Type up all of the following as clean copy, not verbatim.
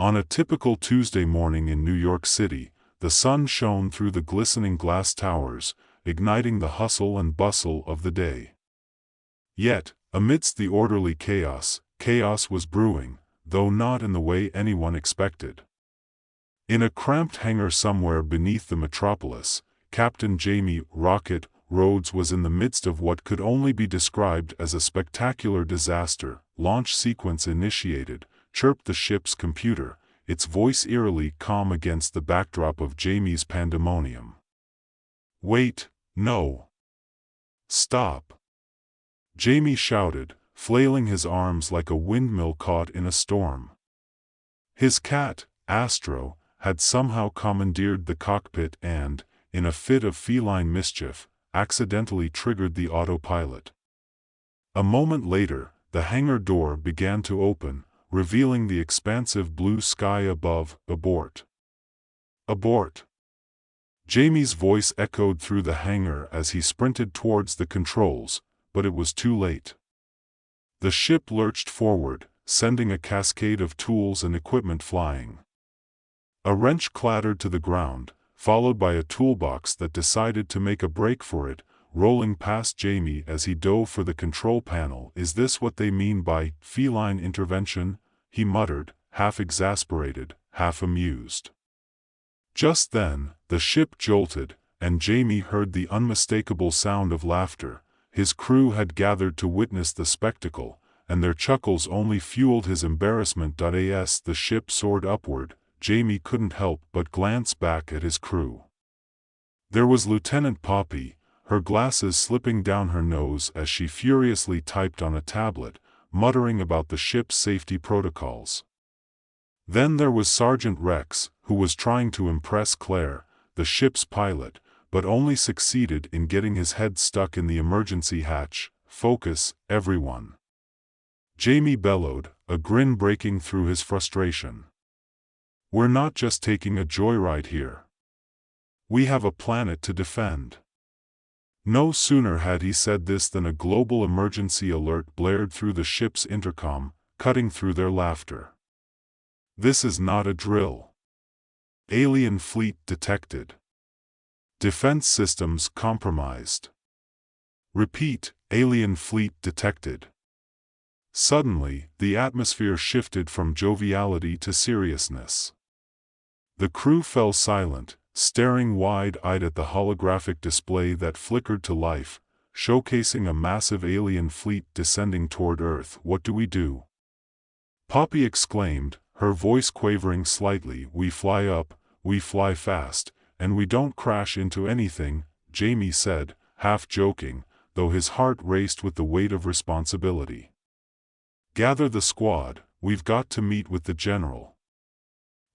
On a typical Tuesday morning in New York City, the sun shone through the glistening glass towers, igniting the hustle and bustle of the day. Yet, amidst the orderly chaos, chaos was brewing, though not in the way anyone expected. In a cramped hangar somewhere beneath the metropolis, Captain Jamie "Rocket" Rhodes was in the midst of what could only be described as a spectacular disaster. Launch sequence initiated, chirped the ship's computer, its voice eerily calm against the backdrop of Jamie's pandemonium. "Wait, no. Stop!" Jamie shouted, flailing his arms like a windmill caught in a storm. His cat, Astro, had somehow commandeered the cockpit and, in a fit of feline mischief, accidentally triggered the autopilot. A moment later, the hangar door began to open, revealing the expansive blue sky above. "Abort! Abort!" Jamie's voice echoed through the hangar as he sprinted towards the controls, but it was too late. The ship lurched forward, sending a cascade of tools and equipment flying. A wrench clattered to the ground, followed by a toolbox that decided to make a break for it, rolling past Jamie as he dove for the control panel. "Is this what they mean by feline intervention?" he muttered, half exasperated, half amused. Just then, the ship jolted, and Jamie heard the unmistakable sound of laughter. His crew had gathered to witness the spectacle, and their chuckles only fueled his embarrassment. As the ship soared upward, Jamie couldn't help but glance back at his crew. There was Lieutenant Poppy, her glasses slipping down her nose as she furiously typed on a tablet, muttering about the ship's safety protocols. Then there was Sergeant Rex, who was trying to impress Claire, the ship's pilot, but only succeeded in getting his head stuck in the emergency hatch. "Focus, everyone!" Jamie bellowed, a grin breaking through his frustration. "We're not just taking a joyride here. We have a planet to defend." No sooner had he said this than a global emergency alert blared through the ship's intercom, cutting through their laughter. "This is not a drill. Alien fleet detected. Defense systems compromised. Repeat, alien fleet detected." Suddenly, the atmosphere shifted from joviality to seriousness. The crew fell silent, staring wide-eyed at the holographic display that flickered to life, showcasing a massive alien fleet descending toward Earth. "What do we do?" Poppy exclaimed, her voice quavering slightly. "We fly up, we fly fast, and we don't crash into anything," Jamie said, half joking, though his heart raced with the weight of responsibility. "Gather the squad, we've got to meet with the general."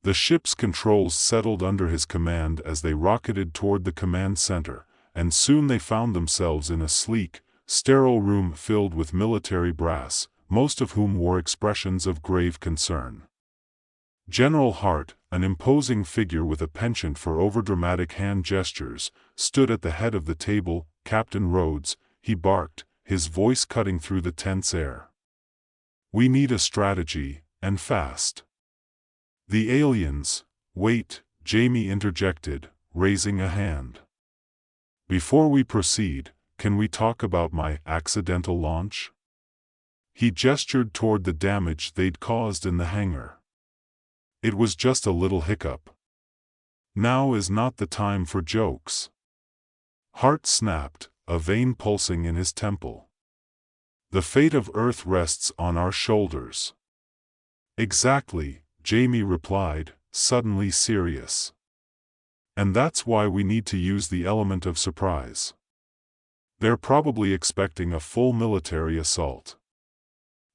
The ship's controls settled under his command as they rocketed toward the command center, and soon they found themselves in a sleek, sterile room filled with military brass, most of whom wore expressions of grave concern. General Hart, an imposing figure with a penchant for overdramatic hand gestures, stood at the head of the table. "Captain Rhodes," he barked, his voice cutting through the tense air. "We need a strategy, and fast." "The aliens—" "Wait," Jamie interjected, raising a hand. "Before we proceed, can we talk about my accidental launch?" He gestured toward the damage they'd caused in the hangar. "It was just a little hiccup. Now is not the time for jokes." Hart snapped, a vein pulsing in his temple. "The fate of Earth rests on our shoulders." "Exactly," Jamie replied, suddenly serious. "And that's why we need to use the element of surprise. They're probably expecting a full military assault.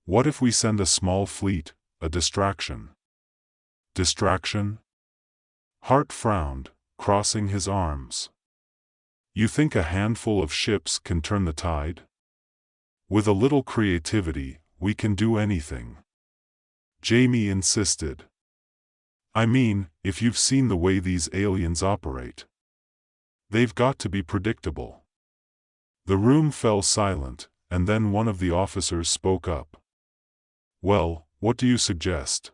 What if we send a small fleet, a distraction?" "Distraction?" Hart frowned, crossing his arms. "You think a handful of ships can turn the tide? With a little creativity, we can do anything." Jamie insisted. "I mean, if you've seen the way these aliens operate. They've got to be predictable." The room fell silent, and then one of the officers spoke up. "Well, what do you suggest?"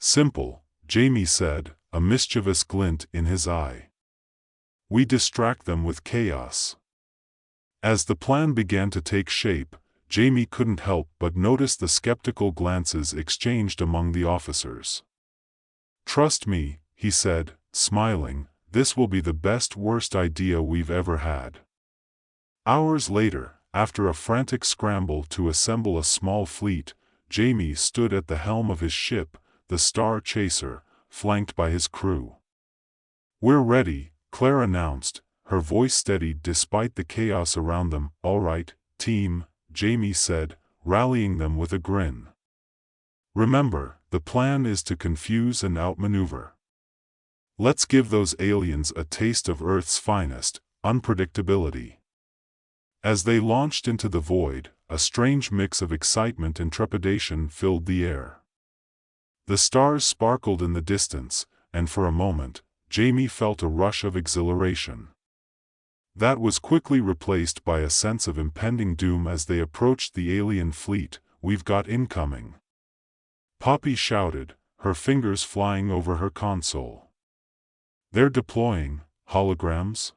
Simple, Jamie said, a mischievous glint in his eye. We distract them with chaos. As the plan began to take shape, Jamie couldn't help but notice the skeptical glances exchanged among the officers. Trust me, he said, smiling, this will be the worst idea we've ever had. Hours later, after a frantic scramble to assemble a small fleet, Jamie stood at the helm of his ship, the Star Chaser, flanked by his crew. We're ready, Claire announced, her voice steady despite the chaos around them. All right, team, Jamie said, rallying them with a grin. Remember, the plan is to confuse and outmaneuver. Let's give those aliens a taste of Earth's finest, unpredictability. As they launched into the void, a strange mix of excitement and trepidation filled the air. The stars sparkled in the distance, and for a moment, Jamie felt a rush of exhilaration. That was quickly replaced by a sense of impending doom as they approached the alien fleet. We've got incoming. Poppy shouted, her fingers flying over her console. They're deploying holograms?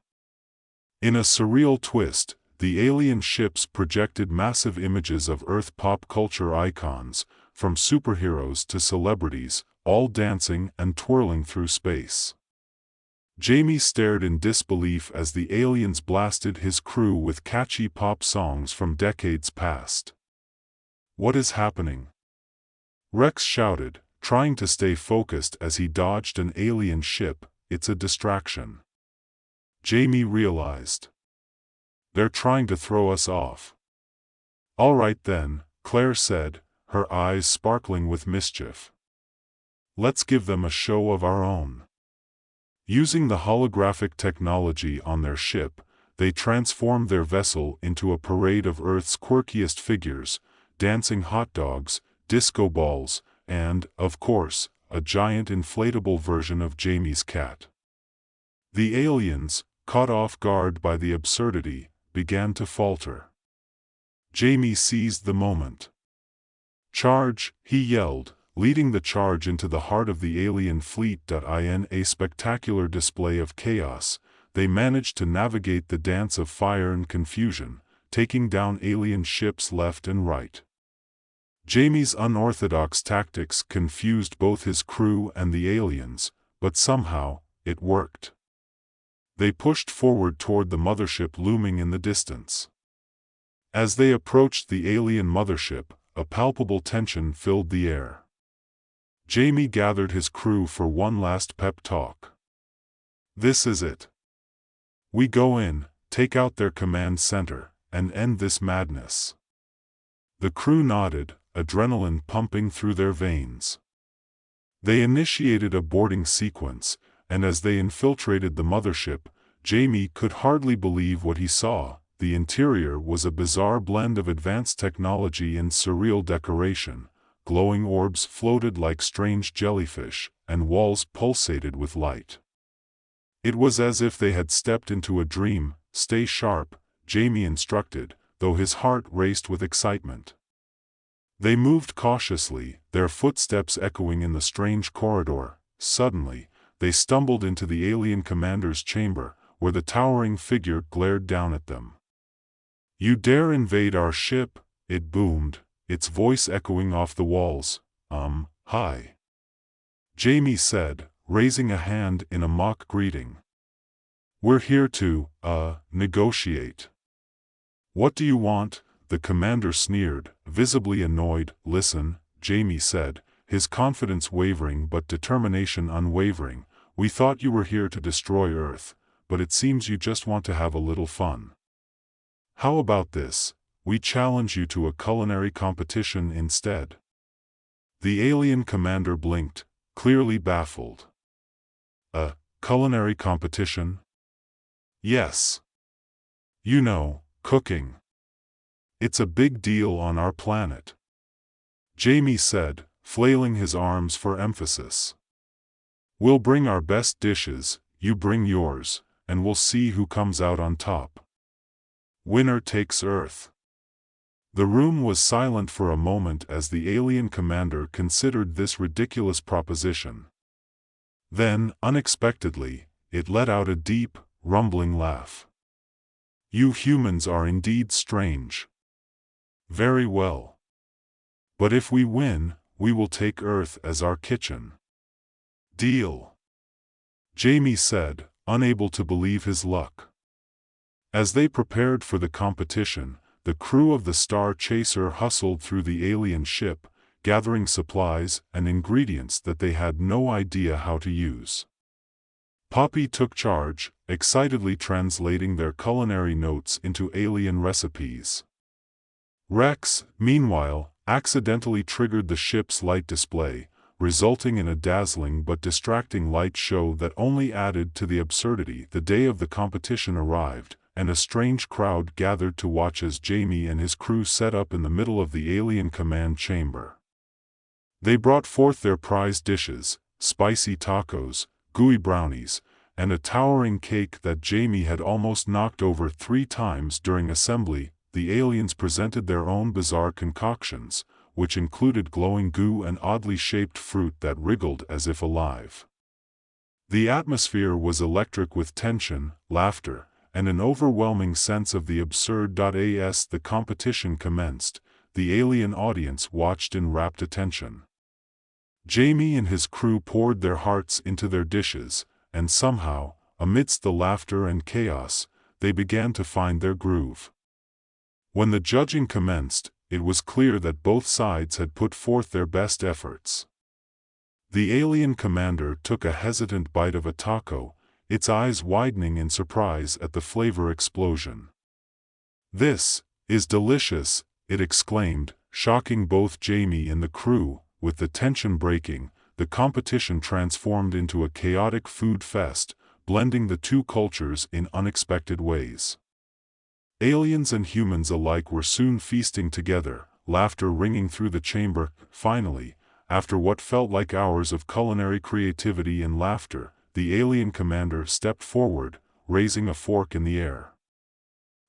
In a surreal twist, the alien ships projected massive images of Earth pop culture icons, from superheroes to celebrities, all dancing and twirling through space. Jamie stared in disbelief as the aliens blasted his crew with catchy pop songs from decades past. What is happening? Rex shouted, trying to stay focused as he dodged an alien ship. It's a distraction. Jamie realized. They're trying to throw us off. All right then, Claire said, her eyes sparkling with mischief. Let's give them a show of our own. Using the holographic technology on their ship, they transformed their vessel into a parade of Earth's quirkiest figures, dancing hot dogs, disco balls, and, of course, a giant inflatable version of Jamie's cat. The aliens, caught off guard by the absurdity, began to falter. Jamie seized the moment. Charge, he yelled, leading the charge into the heart of the alien fleet. In a spectacular display of chaos, they managed to navigate the dance of fire and confusion, taking down alien ships left and right. Jamie's unorthodox tactics confused both his crew and the aliens, but somehow, it worked. They pushed forward toward the mothership looming in the distance. As they approached the alien mothership, a palpable tension filled the air. Jamie gathered his crew for one last pep talk. This is it. We go in, take out their command center, and end this madness. The crew nodded, adrenaline pumping through their veins. They initiated a boarding sequence, and as they infiltrated the mothership, Jamie could hardly believe what he saw. The interior was a bizarre blend of advanced technology and surreal decoration. Glowing orbs floated like strange jellyfish, and walls pulsated with light. It was as if they had stepped into a dream. Stay sharp, Jamie instructed, though his heart raced with excitement. They moved cautiously, their footsteps echoing in the strange corridor. Suddenly, they stumbled into the alien commander's chamber, where the towering figure glared down at them. You dare invade our ship? It boomed, its voice echoing off the walls. Hi. Jamie said, raising a hand in a mock greeting. We're here to, negotiate. What do you want? The commander sneered, visibly annoyed. Listen, Jamie said, his confidence wavering but determination unwavering. We thought you were here to destroy Earth, but it seems you just want to have a little fun. How about this? We challenge you to a culinary competition instead. The alien commander blinked, clearly baffled. A culinary competition? Yes. You know, cooking. It's a big deal on our planet. Jamie said, flailing his arms for emphasis. We'll bring our best dishes, you bring yours, and we'll see who comes out on top. Winner takes Earth. The room was silent for a moment as the alien commander considered this ridiculous proposition. Then, unexpectedly, it let out a deep, rumbling laugh. "You humans are indeed strange. Very well. But if we win, we will take Earth as our kitchen. Deal?" Jamie said, unable to believe his luck. As they prepared for the competition, the crew of the Star Chaser hustled through the alien ship, gathering supplies and ingredients that they had no idea how to use. Poppy took charge, excitedly translating their culinary notes into alien recipes. Rex, meanwhile, accidentally triggered the ship's light display, resulting in a dazzling but distracting light show that only added to the absurdity. The day of the competition arrived, and a strange crowd gathered to watch as Jamie and his crew set up in the middle of the alien command chamber. They brought forth their prized dishes, spicy tacos, gooey brownies, and a towering cake that Jamie had almost knocked over 3 times during assembly. The aliens presented their own bizarre concoctions, which included glowing goo and oddly shaped fruit that wriggled as if alive. The atmosphere was electric with tension, laughter, and an overwhelming sense of the absurd. As the competition commenced, the alien audience watched in rapt attention. Jamie and his crew poured their hearts into their dishes, and somehow, amidst the laughter and chaos, they began to find their groove. When the judging commenced, it was clear that both sides had put forth their best efforts. The alien commander took a hesitant bite of a taco, its eyes widening in surprise at the flavor explosion. "This is delicious," it exclaimed, shocking both Jamie and the crew. With the tension breaking, the competition transformed into a chaotic food fest, blending the two cultures in unexpected ways. Aliens and humans alike were soon feasting together, laughter ringing through the chamber. Finally, after what felt like hours of culinary creativity and laughter, the alien commander stepped forward, raising a fork in the air.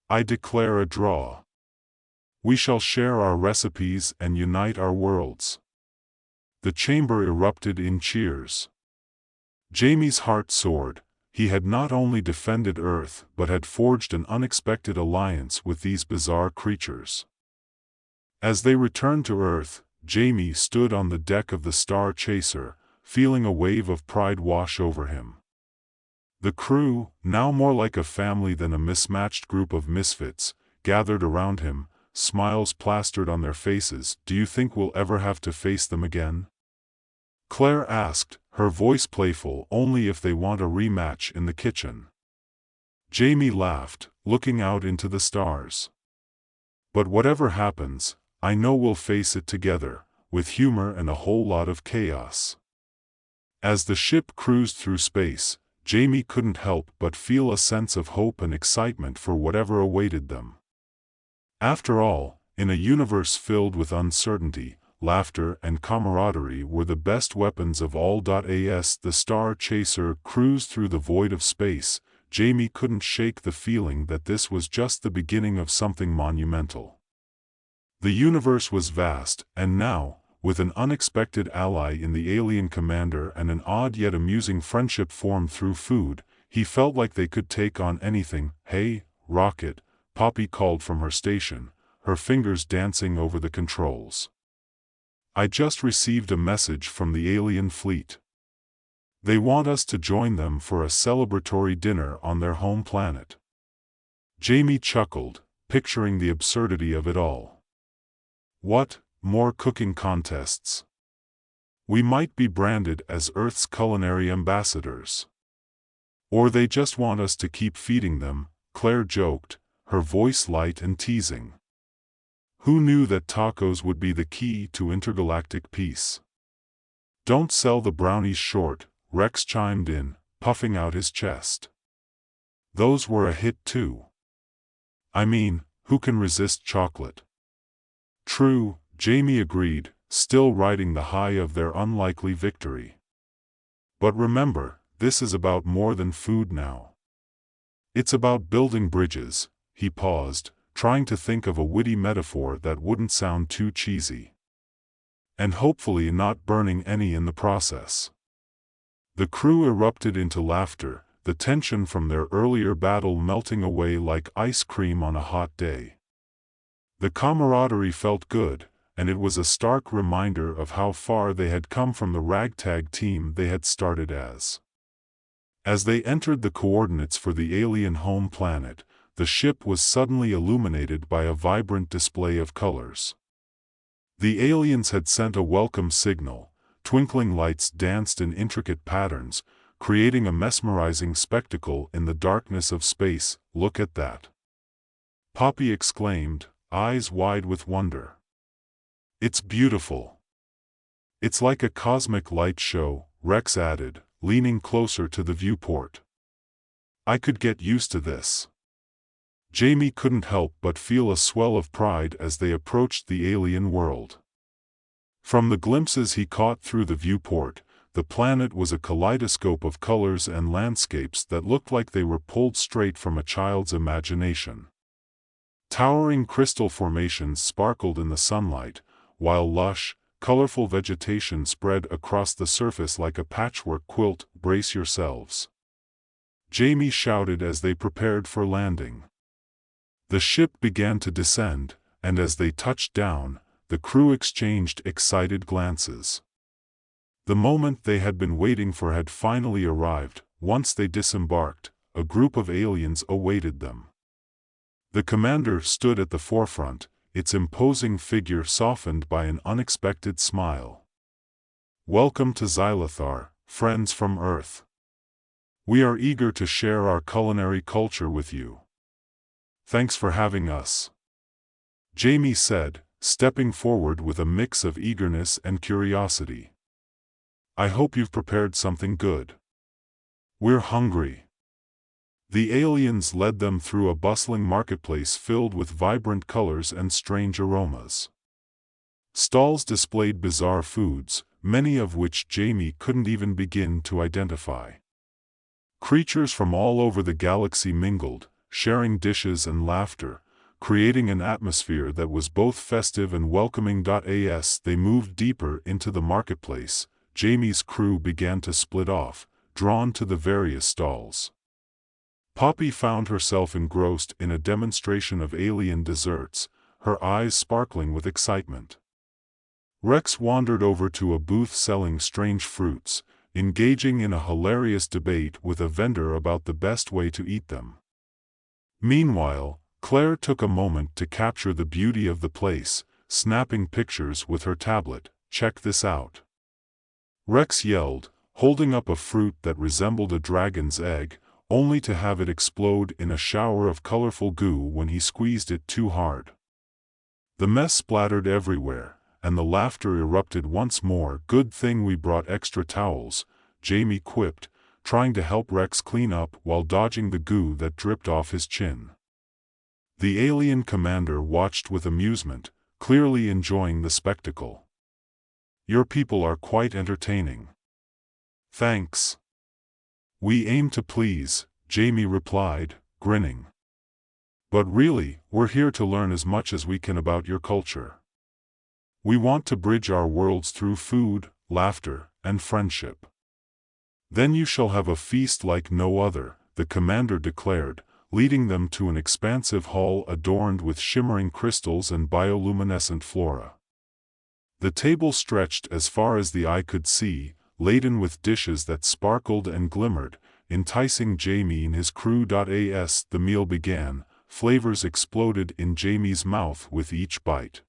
"I declare a draw. We shall share our recipes and unite our worlds." The chamber erupted in cheers. Jamie's heart soared. He had not only defended Earth but had forged an unexpected alliance with these bizarre creatures. As they returned to Earth, Jamie stood on the deck of the Star Chaser, feeling a wave of pride wash over him. The crew, now more like a family than a mismatched group of misfits, gathered around him, smiles plastered on their faces. "Do you think we'll ever have to face them again?" Claire asked, her voice playful. "Only if they want a rematch in the kitchen." Jamie laughed, looking out into the stars. "But whatever happens, I know we'll face it together, with humor and a whole lot of chaos." As the ship cruised through space, Jamie couldn't help but feel a sense of hope and excitement for whatever awaited them. After all, in a universe filled with uncertainty, laughter and camaraderie were the best weapons of all. As the Star Chaser cruised through the void of space, Jamie couldn't shake the feeling that this was just the beginning of something monumental. The universe was vast, and now, with an unexpected ally in the alien commander and an odd yet amusing friendship formed through food, he felt like they could take on anything. "Hey, Rocket," Poppy called from her station, her fingers dancing over the controls. "I just received a message from the alien fleet. They want us to join them for a celebratory dinner on their home planet." Jamie chuckled, picturing the absurdity of it all. "What, more cooking contests? We might be branded as Earth's culinary ambassadors. Or they just want us to keep feeding them," Claire joked, her voice light and teasing. Who knew that tacos would be the key to intergalactic peace? "Don't sell the brownies short," Rex chimed in, puffing out his chest. "Those were a hit too. I mean, who can resist chocolate?" "True," Jamie agreed, still riding the high of their unlikely victory. "But remember, this is about more than food now. It's about building bridges." He paused, trying to think of a witty metaphor that wouldn't sound too cheesy. And hopefully not burning any in the process. The crew erupted into laughter, the tension from their earlier battle melting away like ice cream on a hot day. The camaraderie felt good, and it was a stark reminder of how far they had come from the ragtag team they had started as. As they entered the coordinates for the alien home planet, the ship was suddenly illuminated by a vibrant display of colors. The aliens had sent a welcome signal. Twinkling lights danced in intricate patterns, creating a mesmerizing spectacle in the darkness of space. "Look at that!" Poppy exclaimed, eyes wide with wonder. "It's beautiful." "It's like a cosmic light show," Rex added, leaning closer to the viewport. "I could get used to this." Jamie couldn't help but feel a swell of pride as they approached the alien world. From the glimpses he caught through the viewport, the planet was a kaleidoscope of colors and landscapes that looked like they were pulled straight from a child's imagination. Towering crystal formations sparkled in the sunlight, while lush, colorful vegetation spread across the surface like a patchwork quilt. "Brace yourselves," Jamie shouted as they prepared for landing. The ship began to descend, and as they touched down, the crew exchanged excited glances. The moment they had been waiting for had finally arrived. Once they disembarked, a group of aliens awaited them. The commander stood at the forefront, its imposing figure softened by an unexpected smile. "Welcome to Xylothar, friends from Earth. We are eager to share our culinary culture with you. Thanks for having us," Jamie said, stepping forward with a mix of eagerness and curiosity. "I hope you've prepared something good. We're hungry." The aliens led them through a bustling marketplace filled with vibrant colors and strange aromas. Stalls displayed bizarre foods, many of which Jamie couldn't even begin to identify. Creatures from all over the galaxy mingled, sharing dishes and laughter, creating an atmosphere that was both festive and welcoming. As they moved deeper into the marketplace, Jamie's crew began to split off, drawn to the various stalls. Poppy found herself engrossed in a demonstration of alien desserts, her eyes sparkling with excitement. Rex wandered over to a booth selling strange fruits, engaging in a hilarious debate with a vendor about the best way to eat them. Meanwhile, Claire took a moment to capture the beauty of the place, snapping pictures with her tablet. "Check this out," Rex yelled, holding up a fruit that resembled a dragon's egg, only to have it explode in a shower of colorful goo when he squeezed it too hard. The mess splattered everywhere, and the laughter erupted once more. "Good thing we brought extra towels," Jamie quipped, trying to help Rex clean up while dodging the goo that dripped off his chin. The alien commander watched with amusement, clearly enjoying the spectacle. "Your people are quite entertaining." "Thanks. We aim to please," Jamie replied, grinning. "But really, we're here to learn as much as we can about your culture. We want to bridge our worlds through food, laughter, and friendship." "Then you shall have a feast like no other," the commander declared, leading them to an expansive hall adorned with shimmering crystals and bioluminescent flora. The table stretched as far as the eye could see, laden with dishes that sparkled and glimmered, enticing Jamie and his crew. As the meal began, flavors exploded in Jamie's mouth with each bite.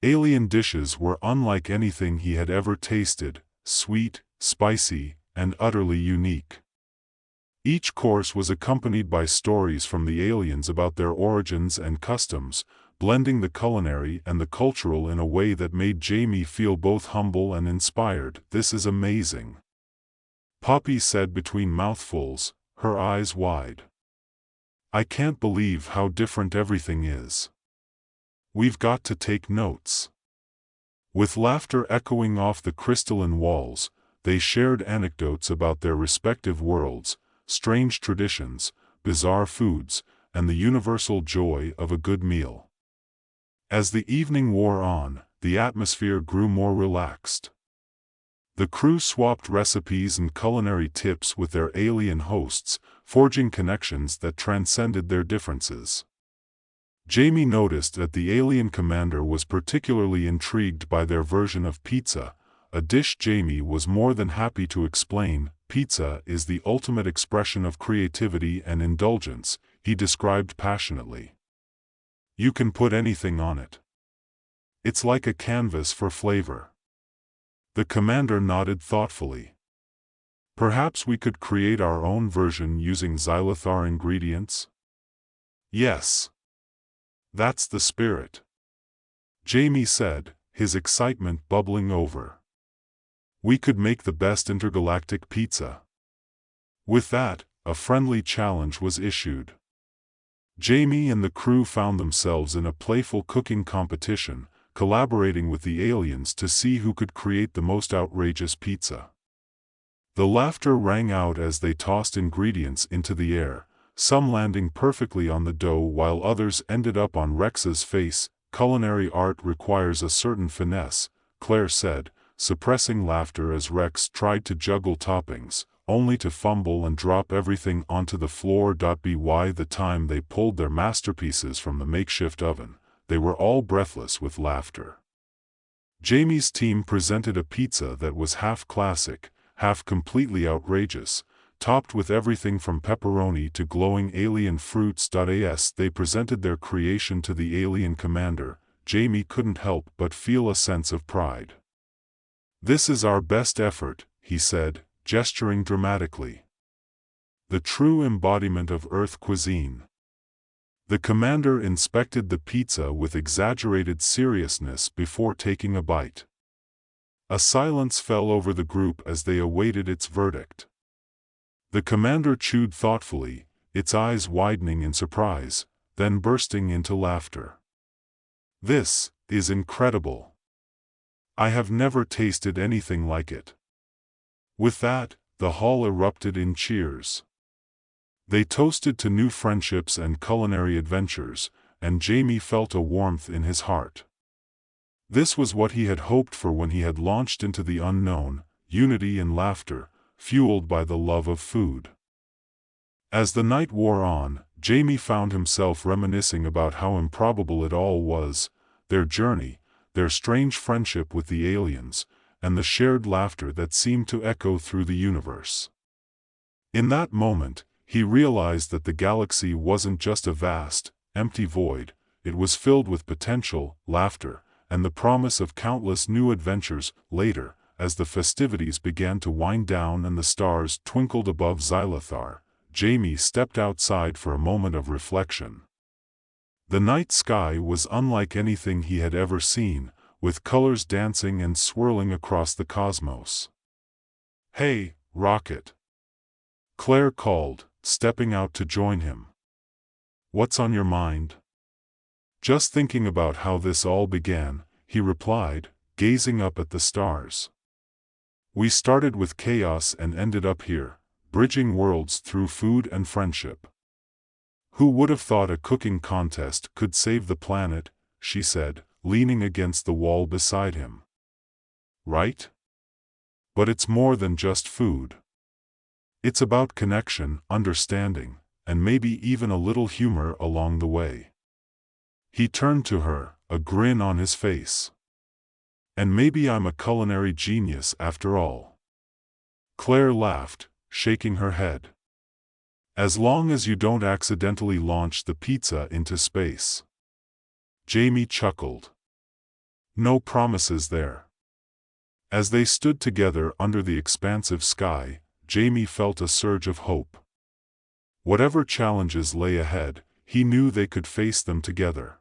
Alien dishes were unlike anything he had ever tasted, sweet, spicy, and utterly unique. Each course was accompanied by stories from the aliens about their origins and customs, blending the culinary and the cultural in a way that made Jamie feel both humble and inspired. "This is amazing," Poppy said between mouthfuls, her eyes wide. "I can't believe how different everything is. We've got to take notes." With laughter echoing off the crystalline walls, they shared anecdotes about their respective worlds, strange traditions, bizarre foods, and the universal joy of a good meal. As the evening wore on, the atmosphere grew more relaxed. The crew swapped recipes and culinary tips with their alien hosts, forging connections that transcended their differences. Jamie noticed that the alien commander was particularly intrigued by their version of pizza, a dish Jamie was more than happy to explain. Pizza is the ultimate expression of creativity and indulgence, he described passionately. You can put anything on it. It's like a canvas for flavor. The commander nodded thoughtfully. Perhaps we could create our own version using xylothar ingredients? Yes. That's the spirit. Jamie said, his excitement bubbling over. We could make the best intergalactic pizza. With that, a friendly challenge was issued. Jamie and the crew found themselves in a playful cooking competition, collaborating with the aliens to see who could create the most outrageous pizza. The laughter rang out as they tossed ingredients into the air, some landing perfectly on the dough while others ended up on Rex's face. Culinary art requires a certain finesse, Claire said, suppressing laughter as Rex tried to juggle toppings, only to fumble and drop everything onto the floor. By the time they pulled their masterpieces from the makeshift oven, they were all breathless with laughter. Jamie's team presented a pizza that was half classic, half completely outrageous, topped with everything from pepperoni to glowing alien fruits. As they presented their creation to the alien commander, Jamie couldn't help but feel a sense of pride. This is our best effort, he said, gesturing dramatically. The true embodiment of Earth cuisine. The commander inspected the pizza with exaggerated seriousness before taking a bite. A silence fell over the group as they awaited its verdict. The commander chewed thoughtfully, its eyes widening in surprise, then bursting into laughter. This is incredible. I have never tasted anything like it. With that, the hall erupted in cheers. They toasted to new friendships and culinary adventures, and Jamie felt a warmth in his heart. This was what he had hoped for when he had launched into the unknown, unity and laughter, fueled by the love of food. As the night wore on, Jamie found himself reminiscing about how improbable it all was, their journey, their strange friendship with the aliens, and the shared laughter that seemed to echo through the universe. In that moment, he realized that the galaxy wasn't just a vast, empty void, it was filled with potential, laughter, and the promise of countless new adventures. Later, as the festivities began to wind down and the stars twinkled above Xylothar, Jamie stepped outside for a moment of reflection. The night sky was unlike anything he had ever seen, with colors dancing and swirling across the cosmos. "Hey, Rocket!" Claire called, stepping out to join him. "What's on your mind?" "Just thinking about how this all began," he replied, gazing up at the stars. "We started with chaos and ended up here, bridging worlds through food and friendship. Who would have thought a cooking contest could save the planet?" she said, leaning against the wall beside him. "Right? But it's more than just food. It's about connection, understanding, and maybe even a little humor along the way." He turned to her, a grin on his face. "And maybe I'm a culinary genius after all." Claire laughed, shaking her head. "As long as you don't accidentally launch the pizza into space." Jamie chuckled. "No promises there." As they stood together under the expansive sky, Jamie felt a surge of hope. Whatever challenges lay ahead, he knew they could face them together.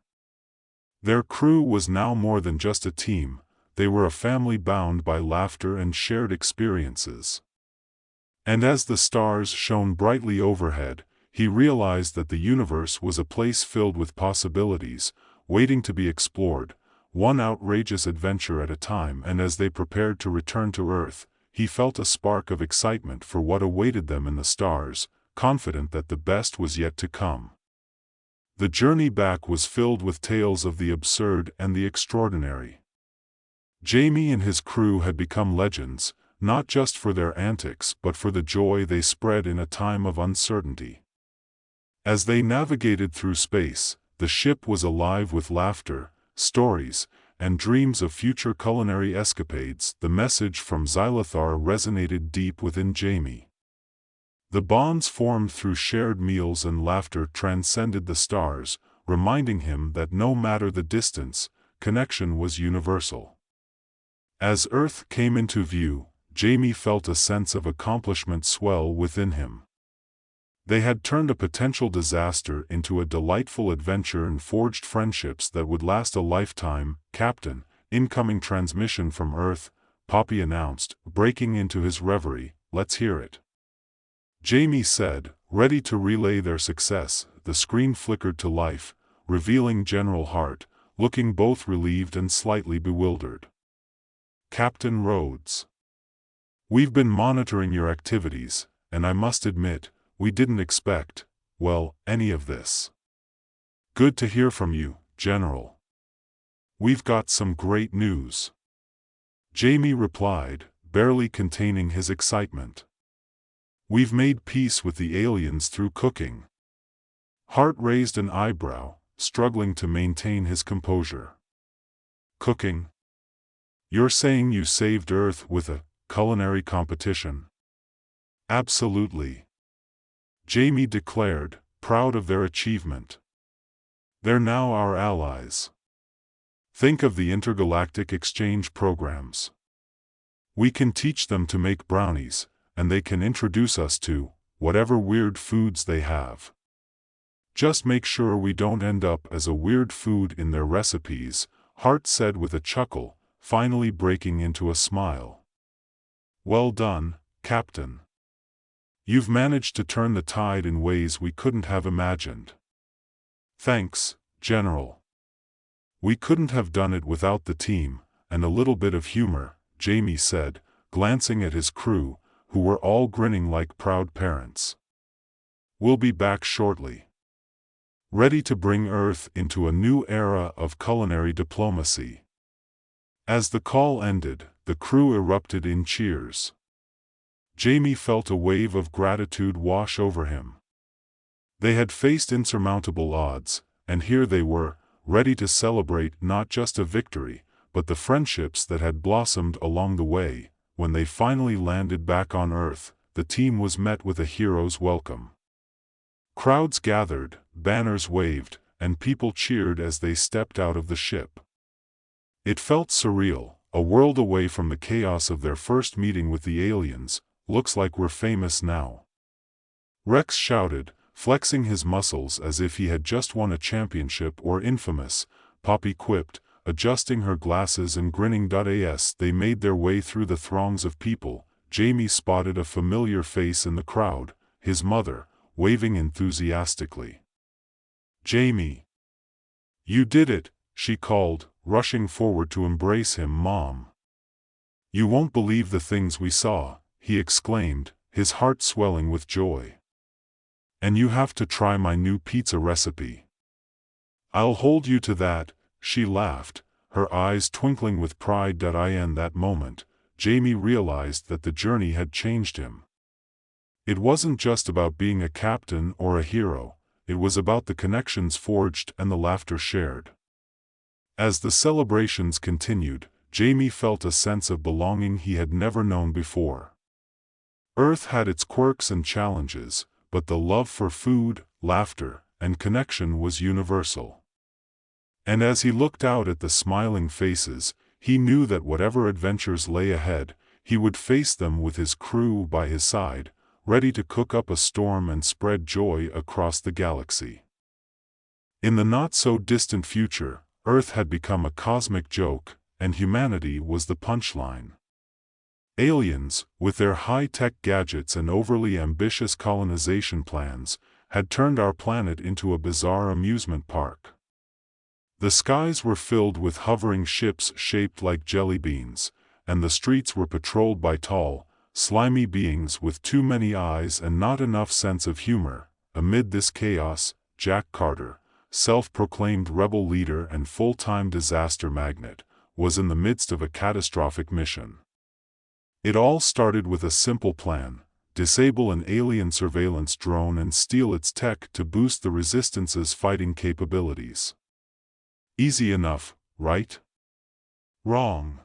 Their crew was now more than just a team, they were a family bound by laughter and shared experiences. And as the stars shone brightly overhead, he realized that the universe was a place filled with possibilities, waiting to be explored, one outrageous adventure at a time. And as they prepared to return to Earth, he felt a spark of excitement for what awaited them in the stars, confident that the best was yet to come. The journey back was filled with tales of the absurd and the extraordinary. Jamie and his crew had become legends, not just for their antics but for the joy they spread in a time of uncertainty. As they navigated through space, the ship was alive with laughter, stories, and dreams of future culinary escapades. The message from Xylothar resonated deep within Jamie. The bonds formed through shared meals and laughter transcended the stars, reminding him that no matter the distance, connection was universal. As Earth came into view, Jamie felt a sense of accomplishment swell within him. They had turned a potential disaster into a delightful adventure and forged friendships that would last a lifetime. "Captain, incoming transmission from Earth," Poppy announced, breaking into his reverie. "Let's hear it." Jamie said, ready to relay their success. The screen flickered to life, revealing General Hart, looking both relieved and slightly bewildered. "Captain Rhodes, we've been monitoring your activities, and I must admit, we didn't expect, well, any of this." "Good to hear from you, General. We've got some great news," Jamie replied, barely containing his excitement. "We've made peace with the aliens through cooking." Hart raised an eyebrow, struggling to maintain his composure. "Cooking? You're saying you saved Earth with a culinary competition?" "Absolutely," Jamie declared, proud of their achievement. "They're now our allies. Think of the intergalactic exchange programs. We can teach them to make brownies, and they can introduce us to whatever weird foods they have. Just make sure we don't end up as a weird food in their recipes," Hart said with a chuckle, finally breaking into a smile. "Well done, Captain. You've managed to turn the tide in ways we couldn't have imagined." "Thanks, General. We couldn't have done it without the team, and a little bit of humor," Jamie said, glancing at his crew, who were all grinning like proud parents. "We'll be back shortly, ready to bring Earth into a new era of culinary diplomacy." As the call ended, the crew erupted in cheers. Jamie felt a wave of gratitude wash over him. They had faced insurmountable odds, and here they were, ready to celebrate not just a victory, but the friendships that had blossomed along the way. When they finally landed back on Earth, the team was met with a hero's welcome. Crowds gathered, banners waved, and people cheered as they stepped out of the ship. It felt surreal, a world away from the chaos of their first meeting with the aliens. "Looks like we're famous now," Rex shouted, flexing his muscles as if he had just won a championship. "Or infamous," Poppy quipped, adjusting her glasses and grinning. As they made their way through the throngs of people, Jamie spotted a familiar face in the crowd, his mother, waving enthusiastically. "Jamie, you did it," she called, rushing forward to embrace him. "Mom, you won't believe the things we saw," he exclaimed, his heart swelling with joy. "And you have to try my new pizza recipe." "I'll hold you to that," she laughed, her eyes twinkling with pride. In that moment, Jamie realized that the journey had changed him. It wasn't just about being a captain or a hero, it was about the connections forged and the laughter shared. As the celebrations continued, Jamie felt a sense of belonging he had never known before. Earth had its quirks and challenges, but the love for food, laughter, and connection was universal. And as he looked out at the smiling faces, he knew that whatever adventures lay ahead, he would face them with his crew by his side, ready to cook up a storm and spread joy across the galaxy. In the not-so-distant future, Earth had become a cosmic joke, and humanity was the punchline. Aliens, with their high-tech gadgets and overly ambitious colonization plans, had turned our planet into a bizarre amusement park. The skies were filled with hovering ships shaped like jelly beans, and the streets were patrolled by tall, slimy beings with too many eyes and not enough sense of humor. Amid this chaos, Jack Carter, self-proclaimed rebel leader and full-time disaster magnate, was in the midst of a catastrophic mission. It all started with a simple plan: disable an alien surveillance drone and steal its tech to boost the Resistance's fighting capabilities. Easy enough, right? Wrong.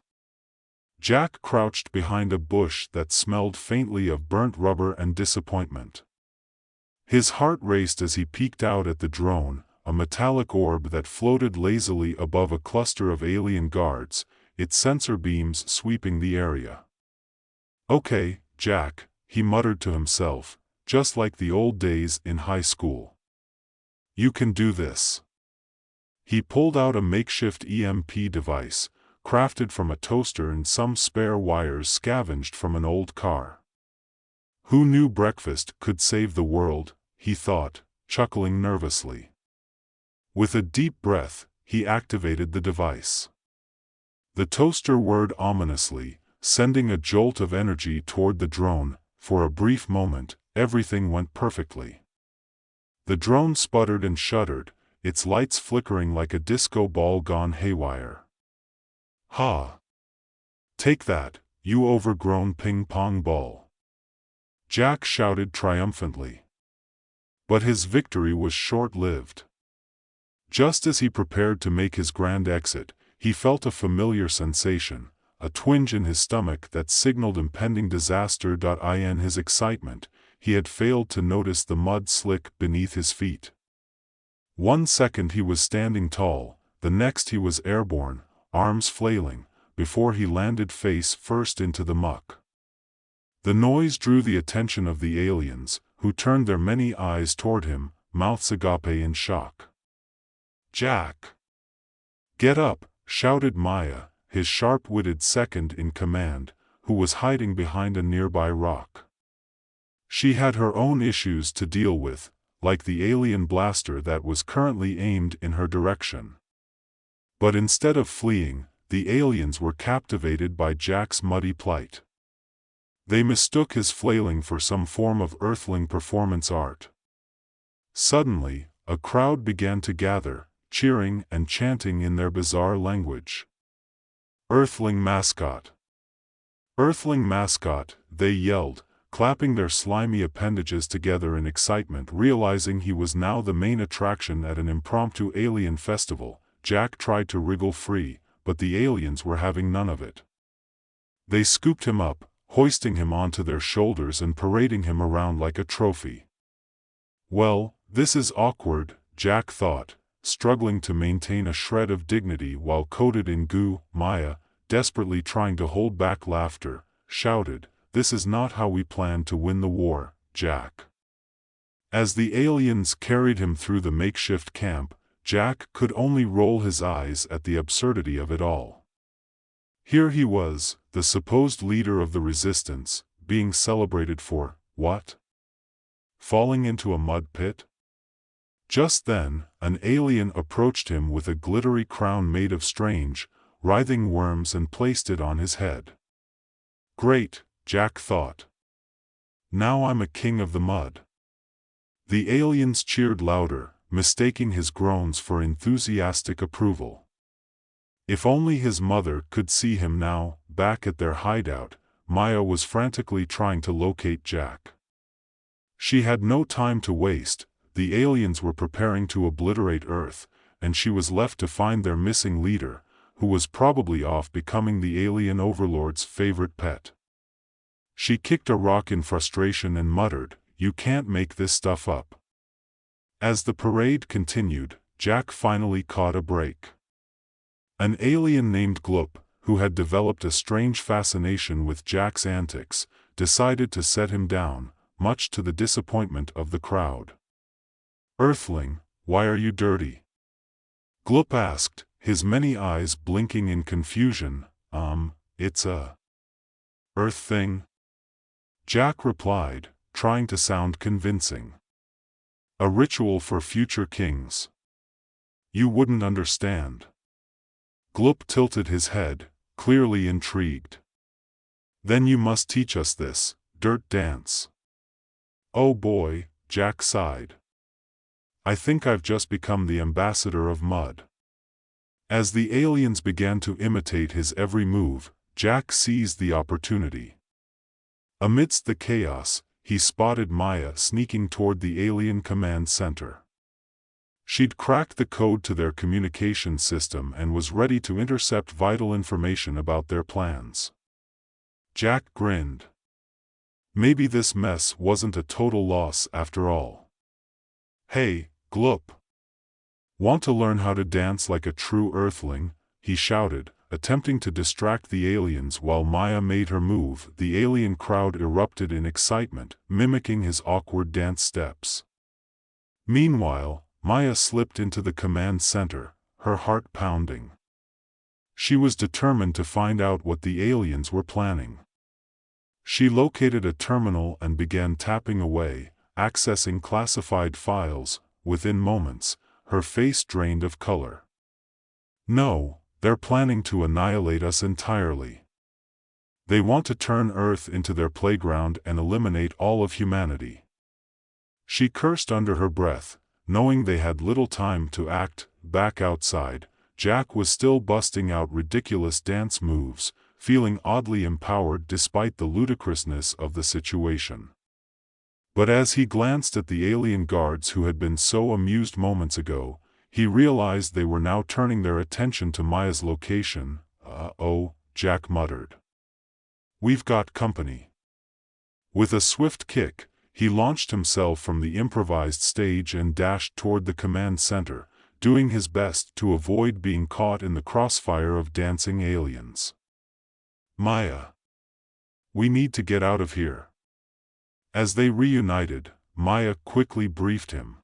Jack crouched behind a bush that smelled faintly of burnt rubber and disappointment. His heart raced as he peeked out at the drone, a metallic orb that floated lazily above a cluster of alien guards, its sensor beams sweeping the area. "Okay, Jack," he muttered to himself, just like the old days in high school. "You can do this." He pulled out a makeshift EMP device, crafted from a toaster and some spare wires scavenged from an old car. Who knew breakfast could save the world, he thought, chuckling nervously. With a deep breath, he activated the device. The toaster whirred ominously, sending a jolt of energy toward the drone. For a brief moment, everything went perfectly. The drone sputtered and shuddered, its lights flickering like a disco ball gone haywire. "Ha! Take that, you overgrown ping-pong ball!" Jack shouted triumphantly. But his victory was short-lived. Just as he prepared to make his grand exit, he felt a familiar sensation, a twinge in his stomach that signaled impending disaster. In his excitement, he had failed to notice the mud slick beneath his feet. One second he was standing tall, the next he was airborne, arms flailing, before he landed face first into the muck. The noise drew the attention of the aliens, who turned their many eyes toward him, mouths agape in shock. "Jack! Get up!" shouted Maya, his sharp-witted second-in-command, who was hiding behind a nearby rock. She had her own issues to deal with, like the alien blaster that was currently aimed in her direction. But instead of fleeing, the aliens were captivated by Jack's muddy plight. They mistook his flailing for some form of earthling performance art. Suddenly, a crowd began to gather, cheering and chanting in their bizarre language. "Earthling mascot! Earthling mascot!" they yelled, clapping their slimy appendages together in excitement. Realizing he was now the main attraction at an impromptu alien festival, Jack tried to wriggle free, but the aliens were having none of it. They scooped him up, hoisting him onto their shoulders and parading him around like a trophy. "Well, this is awkward," Jack thought, struggling to maintain a shred of dignity while coated in goo. Maya, desperately trying to hold back laughter, shouted, "This is not how we plan to win the war, Jack." As the aliens carried him through the makeshift camp, Jack could only roll his eyes at the absurdity of it all. Here he was, the supposed leader of the resistance, being celebrated for, what? Falling into a mud pit? Just then, an alien approached him with a glittery crown made of strange, writhing worms and placed it on his head. Great, Jack thought. Now I'm a king of the mud. The aliens cheered louder, mistaking his groans for enthusiastic approval. If only his mother could see him now. Back at their hideout, Maya was frantically trying to locate Jack. She had no time to waste. The aliens were preparing to obliterate Earth, and she was left to find their missing leader, who was probably off becoming the alien overlord's favorite pet. She kicked a rock in frustration and muttered, "You can't make this stuff up." As the parade continued, Jack finally caught a break. An alien named Gloop, who had developed a strange fascination with Jack's antics, decided to set him down, much to the disappointment of the crowd. "Earthling, why are you dirty?" Gloop asked, his many eyes blinking in confusion. It's a Earth thing," Jack replied, trying to sound convincing. "A ritual for future kings. You wouldn't understand." Gloop tilted his head, clearly intrigued. "Then you must teach us this dirt dance." "Oh boy," Jack sighed. I think I've just become the ambassador of mud." As the aliens began to imitate his every move, Jack seized the opportunity. Amidst the chaos, he spotted Maya sneaking toward the alien command center. She'd cracked the code to their communication system and was ready to intercept vital information about their plans. Jack grinned. Maybe this mess wasn't a total loss after all. "Hey, Gloop! Want to learn how to dance like a true Earthling?" he shouted, attempting to distract the aliens while Maya made her move. The alien crowd erupted in excitement, mimicking his awkward dance steps. Meanwhile, Maya slipped into the command center, her heart pounding. She was determined to find out what the aliens were planning. She located a terminal and began tapping away, accessing classified files. Within moments, her face drained of color. "No, they're planning to annihilate us entirely. They want to turn Earth into their playground and eliminate all of humanity." She cursed under her breath, knowing they had little time to act. Back outside, Jack was still busting out ridiculous dance moves, feeling oddly empowered despite the ludicrousness of the situation. But as he glanced at the alien guards who had been so amused moments ago, he realized they were now turning their attention to Maya's location. "Oh," Jack muttered. "We've got company." With a swift kick, he launched himself from the improvised stage and dashed toward the command center, doing his best to avoid being caught in the crossfire of dancing aliens. "Maya! We need to get out of here." As they reunited, Maya quickly briefed him.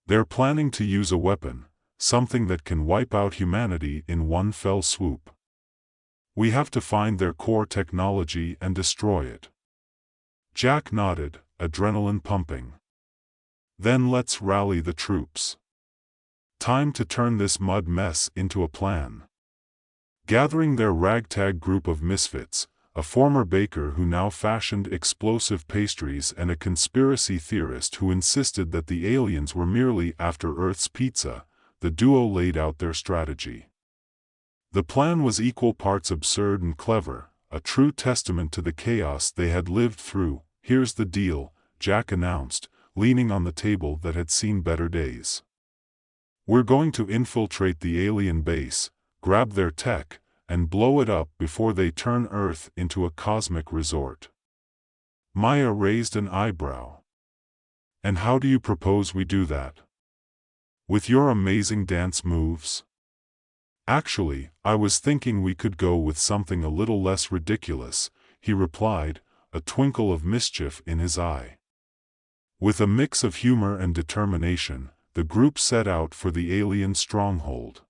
"They're planning to use a weapon, something that can wipe out humanity in one fell swoop. We have to find their core technology and destroy it." Jack nodded, adrenaline pumping. "Then let's rally the troops. Time to turn this mud mess into a plan." Gathering their ragtag group of misfits, a former baker who now fashioned explosive pastries and a conspiracy theorist who insisted that the aliens were merely after Earth's pizza, the duo laid out their strategy. The plan was equal parts absurd and clever, a true testament to the chaos they had lived through. "Here's the deal," Jack announced, leaning on the table that had seen better days. "We're going to infiltrate the alien base, grab their tech, and blow it up before they turn Earth into a cosmic resort." Maya raised an eyebrow. "And how do you propose we do that? With your amazing dance moves?" "Actually, I was thinking we could go with something a little less ridiculous," he replied, a twinkle of mischief in his eye. With a mix of humor and determination, the group set out for the alien stronghold.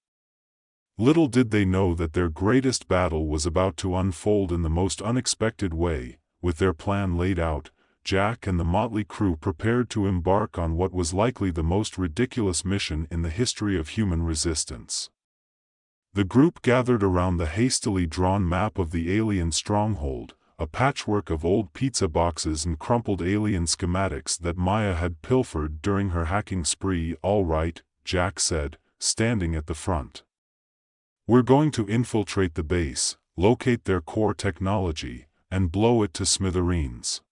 Little did they know that their greatest battle was about to unfold in the most unexpected way. With their plan laid out, Jack and the motley crew prepared to embark on what was likely the most ridiculous mission in the history of human resistance. The group gathered around the hastily drawn map of the alien stronghold, a patchwork of old pizza boxes and crumpled alien schematics that Maya had pilfered during her hacking spree. "All right," Jack said, standing at the front. "We're going to infiltrate the base, locate their core technology, and blow it to smithereens.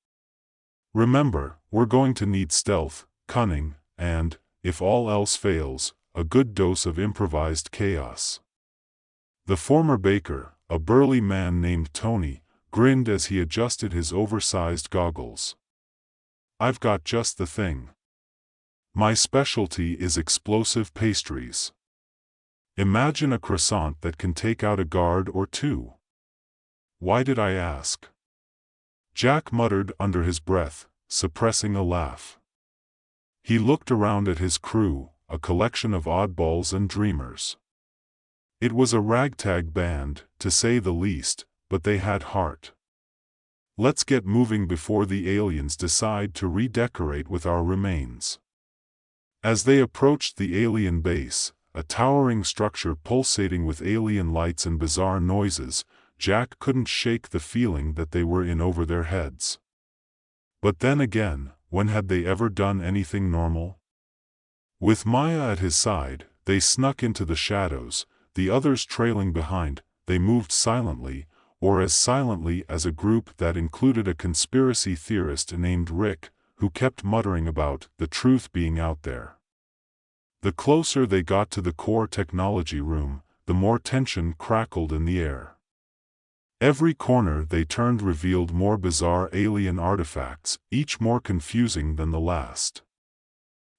Remember, we're going to need stealth, cunning, and, if all else fails, a good dose of improvised chaos." The former baker, a burly man named Tony, grinned as he adjusted his oversized goggles. "I've got just the thing. My specialty is explosive pastries. Imagine a croissant that can take out a guard or two." "Why did I ask?" Jack muttered under his breath, suppressing a laugh. He looked around at his crew, a collection of oddballs and dreamers. It was a ragtag band, to say the least, but they had heart. "Let's get moving before the aliens decide to redecorate with our remains." As they approached the alien base, a towering structure pulsating with alien lights and bizarre noises, Jack couldn't shake the feeling that they were in over their heads. But then again, when had they ever done anything normal? With Maya at his side, they snuck into the shadows, the others trailing behind. They moved silently, or as silently as a group that included a conspiracy theorist named Rick, who kept muttering about the truth being out there. The closer they got to the core technology room, the more tension crackled in the air. Every corner they turned revealed more bizarre alien artifacts, each more confusing than the last.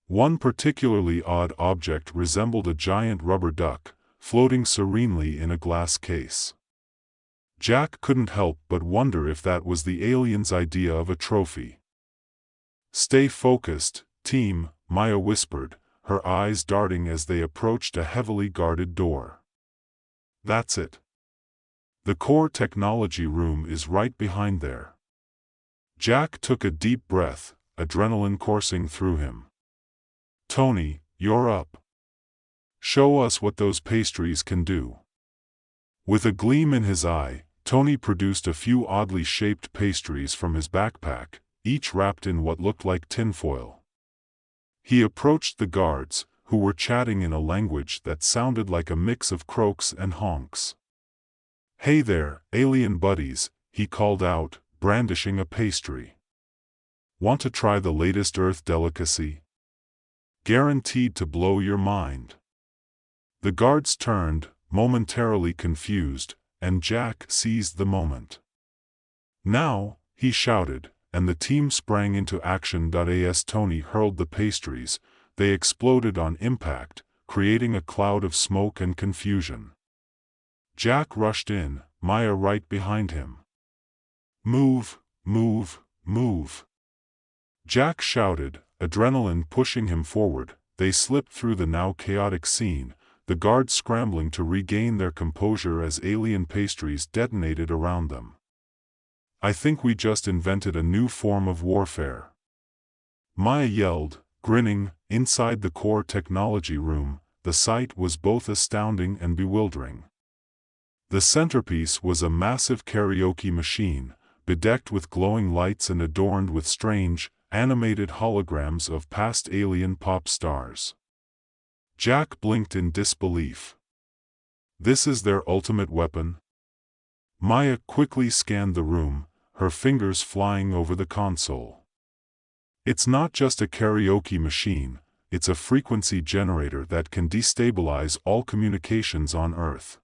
One particularly odd object resembled a giant rubber duck, floating serenely in a glass case. Jack couldn't help but wonder if that was the alien's idea of a trophy. "Stay focused, team," Maya whispered, her eyes darting as they approached a heavily guarded door. "That's it. The core technology room is right behind there." Jack took a deep breath, adrenaline coursing through him. "Tony, you're up. Show us what those pastries can do." With a gleam in his eye, Tony produced a few oddly shaped pastries from his backpack, each wrapped in what looked like tinfoil. He approached the guards, who were chatting in a language that sounded like a mix of croaks and honks. "Hey there, alien buddies," he called out, brandishing a pastry. "Want to try the latest Earth delicacy? Guaranteed to blow your mind." The guards turned, momentarily confused, and Jack seized the moment. "Now," he shouted, and the team sprang into action. As Tony hurled the pastries, they exploded on impact, creating a cloud of smoke and confusion. Jack rushed in, Maya right behind him. "Move, move, move!" Jack shouted, adrenaline pushing him forward. They slipped through the now chaotic scene, the guards scrambling to regain their composure as alien pastries detonated around them. "I think we just invented a new form of warfare," Maya yelled, grinning. Inside the core technology room, the sight was both astounding and bewildering. The centerpiece was a massive karaoke machine, bedecked with glowing lights and adorned with strange, animated holograms of past alien pop stars. Jack blinked in disbelief. "This is their ultimate weapon?" Maya quickly scanned the room, her fingers flying over the console. "It's not just a karaoke machine, it's a frequency generator that can destabilize all communications on Earth.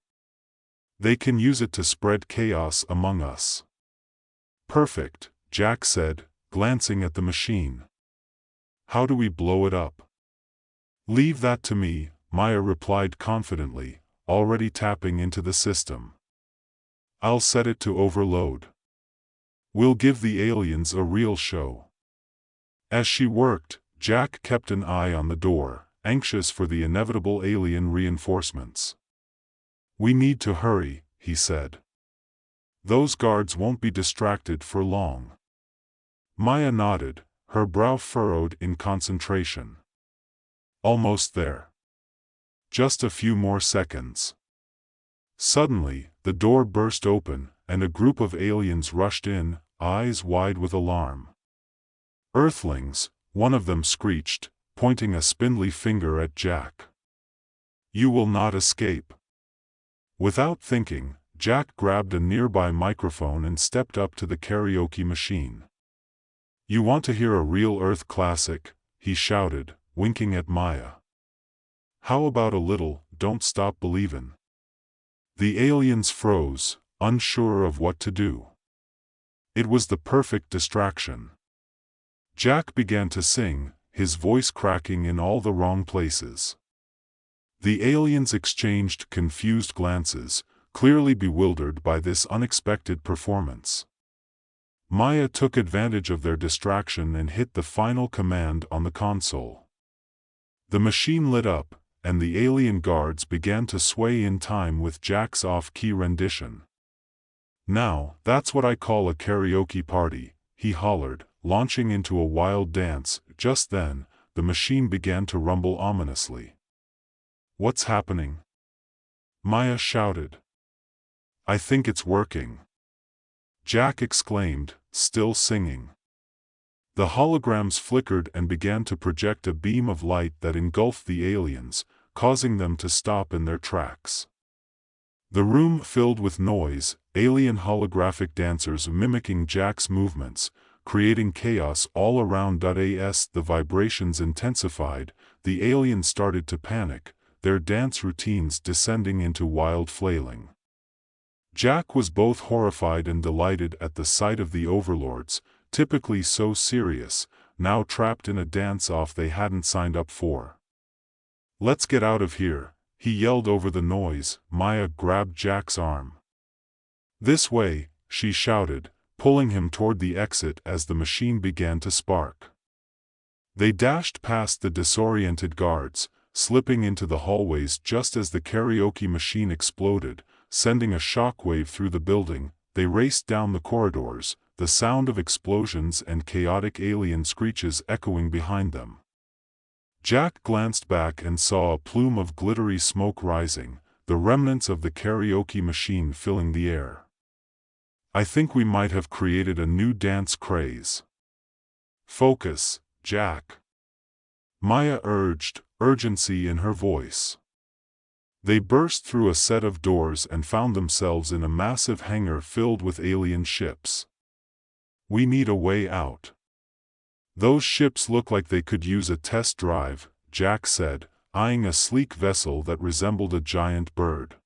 They can use it to spread chaos among us." "Perfect," Jack said, glancing at the machine. "How do we blow it up?" "Leave that to me," Maya replied confidently, already tapping into the system. "I'll set it to overload. We'll give the aliens a real show." As she worked, Jack kept an eye on the door, anxious for the inevitable alien reinforcements. "We need to hurry," he said. "Those guards won't be distracted for long." Maya nodded, her brow furrowed in concentration. "Almost there. Just a few more seconds." Suddenly, the door burst open, and a group of aliens rushed in, eyes wide with alarm. "Earthlings," one of them screeched, pointing a spindly finger at Jack. "You will not escape." Without thinking, Jack grabbed a nearby microphone and stepped up to the karaoke machine. "You want to hear a real Earth classic?" he shouted, winking at Maya. "How about a little Don't Stop Believin'?" The aliens froze, unsure of what to do. It was the perfect distraction. Jack began to sing, his voice cracking in all the wrong places. The aliens exchanged confused glances, clearly bewildered by this unexpected performance. Maya took advantage of their distraction and hit the final command on the console. The machine lit up, and the alien guards began to sway in time with Jack's off-key rendition. "Now, that's what I call a karaoke party," he hollered, launching into a wild dance. Just then, the machine began to rumble ominously. "What's happening?" Maya shouted. "I think it's working," Jack exclaimed, still singing. The holograms flickered and began to project a beam of light that engulfed the aliens, causing them to stop in their tracks. The room filled with noise, alien holographic dancers mimicking Jack's movements, creating chaos all around. As the vibrations intensified, the aliens started to panic, their dance routines descending into wild flailing. Jack was both horrified and delighted at the sight of the overlords, typically so serious, now trapped in a dance-off they hadn't signed up for. "Let's get out of here," he yelled over the noise. Maya grabbed Jack's arm. "This way," she shouted, pulling him toward the exit as the machine began to spark. They dashed past the disoriented guards, slipping into the hallways just as the karaoke machine exploded, sending a shockwave through the building. They raced down the corridors, the sound of explosions and chaotic alien screeches echoing behind them. Jack glanced back and saw a plume of glittery smoke rising, the remnants of the karaoke machine filling the air. "I think we might have created a new dance craze." "Focus, Jack," Maya urged, urgency in her voice. They burst through a set of doors and found themselves in a massive hangar filled with alien ships. "We need a way out." "Those ships look like they could use a test drive," Jack said, eyeing a sleek vessel that resembled a giant bird.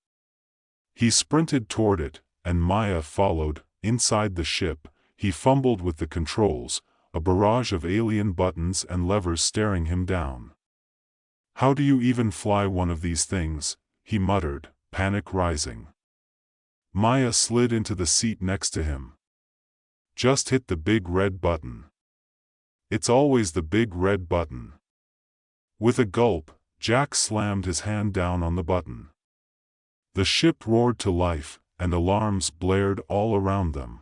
He sprinted toward it, and Maya followed. Inside the ship, he fumbled with the controls, a barrage of alien buttons and levers staring him down. "How do you even fly one of these things?" he muttered, panic rising. Maya slid into the seat next to him. "Just hit the big red button." "It's always the big red button." With a gulp, Jack slammed his hand down on the button. The ship roared to life, and alarms blared all around them.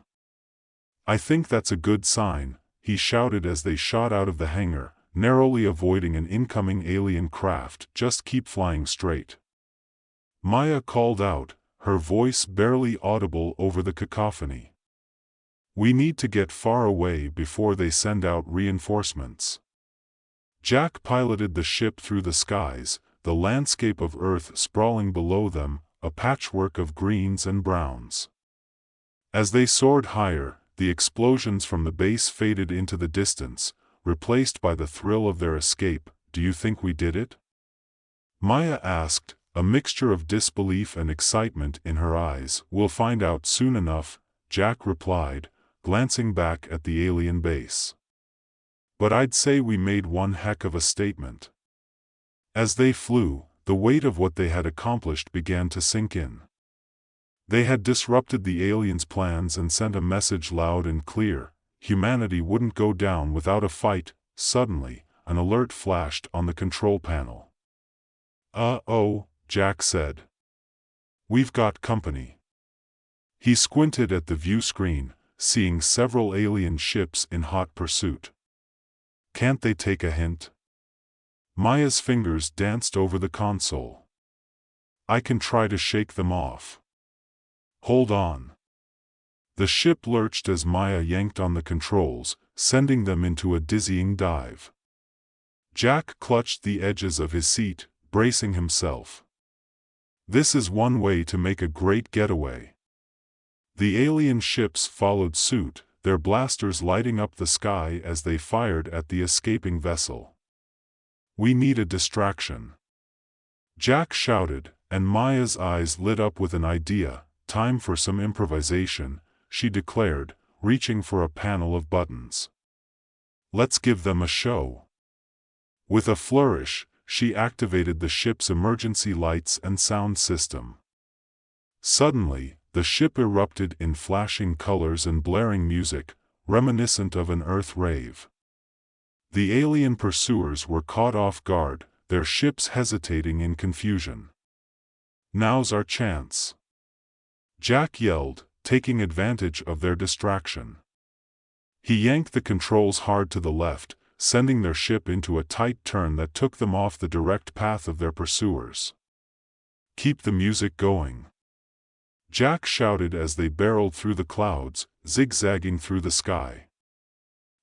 "I think that's a good sign," he shouted as they shot out of the hangar, narrowly avoiding an incoming alien craft. "Just keep flying straight," Maya called out, her voice barely audible over the cacophony. "We need to get far away before they send out reinforcements." Jack piloted the ship through the skies, the landscape of Earth sprawling below them, a patchwork of greens and browns. As they soared higher, the explosions from the base faded into the distance, replaced by the thrill of their escape. "Do you think we did it?" Maya asked, a mixture of disbelief and excitement in her eyes. "We'll find out soon enough," Jack replied, glancing back at the alien base. "But I'd say we made one heck of a statement." As they flew, the weight of what they had accomplished began to sink in. They had disrupted the aliens' plans and sent a message loud and clear: humanity wouldn't go down without a fight. Suddenly, an alert flashed on the control panel. "Uh-oh," Jack said. "We've got company." He squinted at the view screen, seeing several alien ships in hot pursuit. "Can't they take a hint?" Maya's fingers danced over the console. "I can try to shake them off." "Hold on." The ship lurched as Maya yanked on the controls, sending them into a dizzying dive. Jack clutched the edges of his seat, bracing himself. This is one way to make a great getaway. The alien ships followed suit, their blasters lighting up the sky as they fired at the escaping vessel. "We need a distraction," Jack shouted, and Maya's eyes lit up with an idea. "Time for some improvisation," she declared, reaching for a panel of buttons. "Let's give them a show." With a flourish, she activated the ship's emergency lights and sound system. Suddenly, the ship erupted in flashing colors and blaring music, reminiscent of an Earth rave. The alien pursuers were caught off guard, their ships hesitating in confusion. "Now's our chance," Jack yelled, taking advantage of their distraction. He yanked the controls hard to the left, sending their ship into a tight turn that took them off the direct path of their pursuers. "Keep the music going," Jack shouted as they barreled through the clouds, zigzagging through the sky.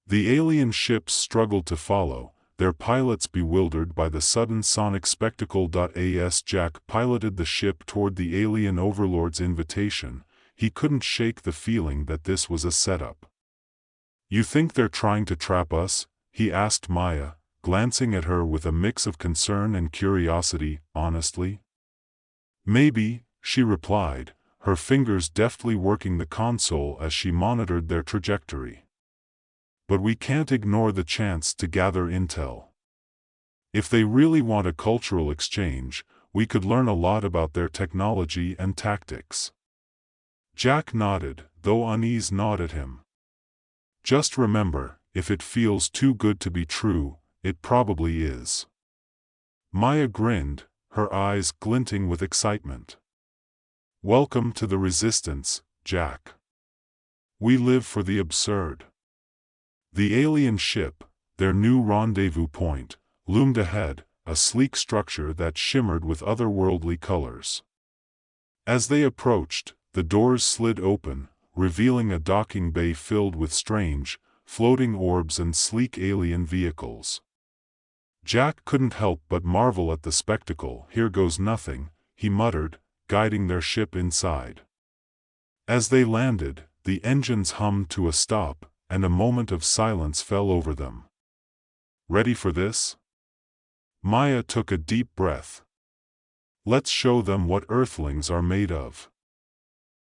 The alien ships struggled to follow, their pilots bewildered by the sudden sonic spectacle. As Jack piloted the ship toward the alien overlord's invitation, he couldn't shake the feeling that this was a setup. "You think they're trying to trap us?" he asked Maya, glancing at her with a mix of concern and curiosity. "Honestly? Maybe," she replied, her fingers deftly working the console as she monitored their trajectory. "But we can't ignore the chance to gather intel. If they really want a cultural exchange, we could learn a lot about their technology and tactics." Jack nodded, though unease gnawed at him. "Just remember, if it feels too good to be true, it probably is." Maya grinned, her eyes glinting with excitement. "Welcome to the Resistance, Jack. We live for the absurd." The alien ship, their new rendezvous point, loomed ahead, a sleek structure that shimmered with otherworldly colors. As they approached, the doors slid open, revealing a docking bay filled with strange, floating orbs and sleek alien vehicles. Jack couldn't help but marvel at the spectacle. "Here goes nothing," he muttered, guiding their ship inside. As they landed, the engines hummed to a stop, and a moment of silence fell over them. "Ready for this?" Maya took a deep breath. "Let's show them what Earthlings are made of."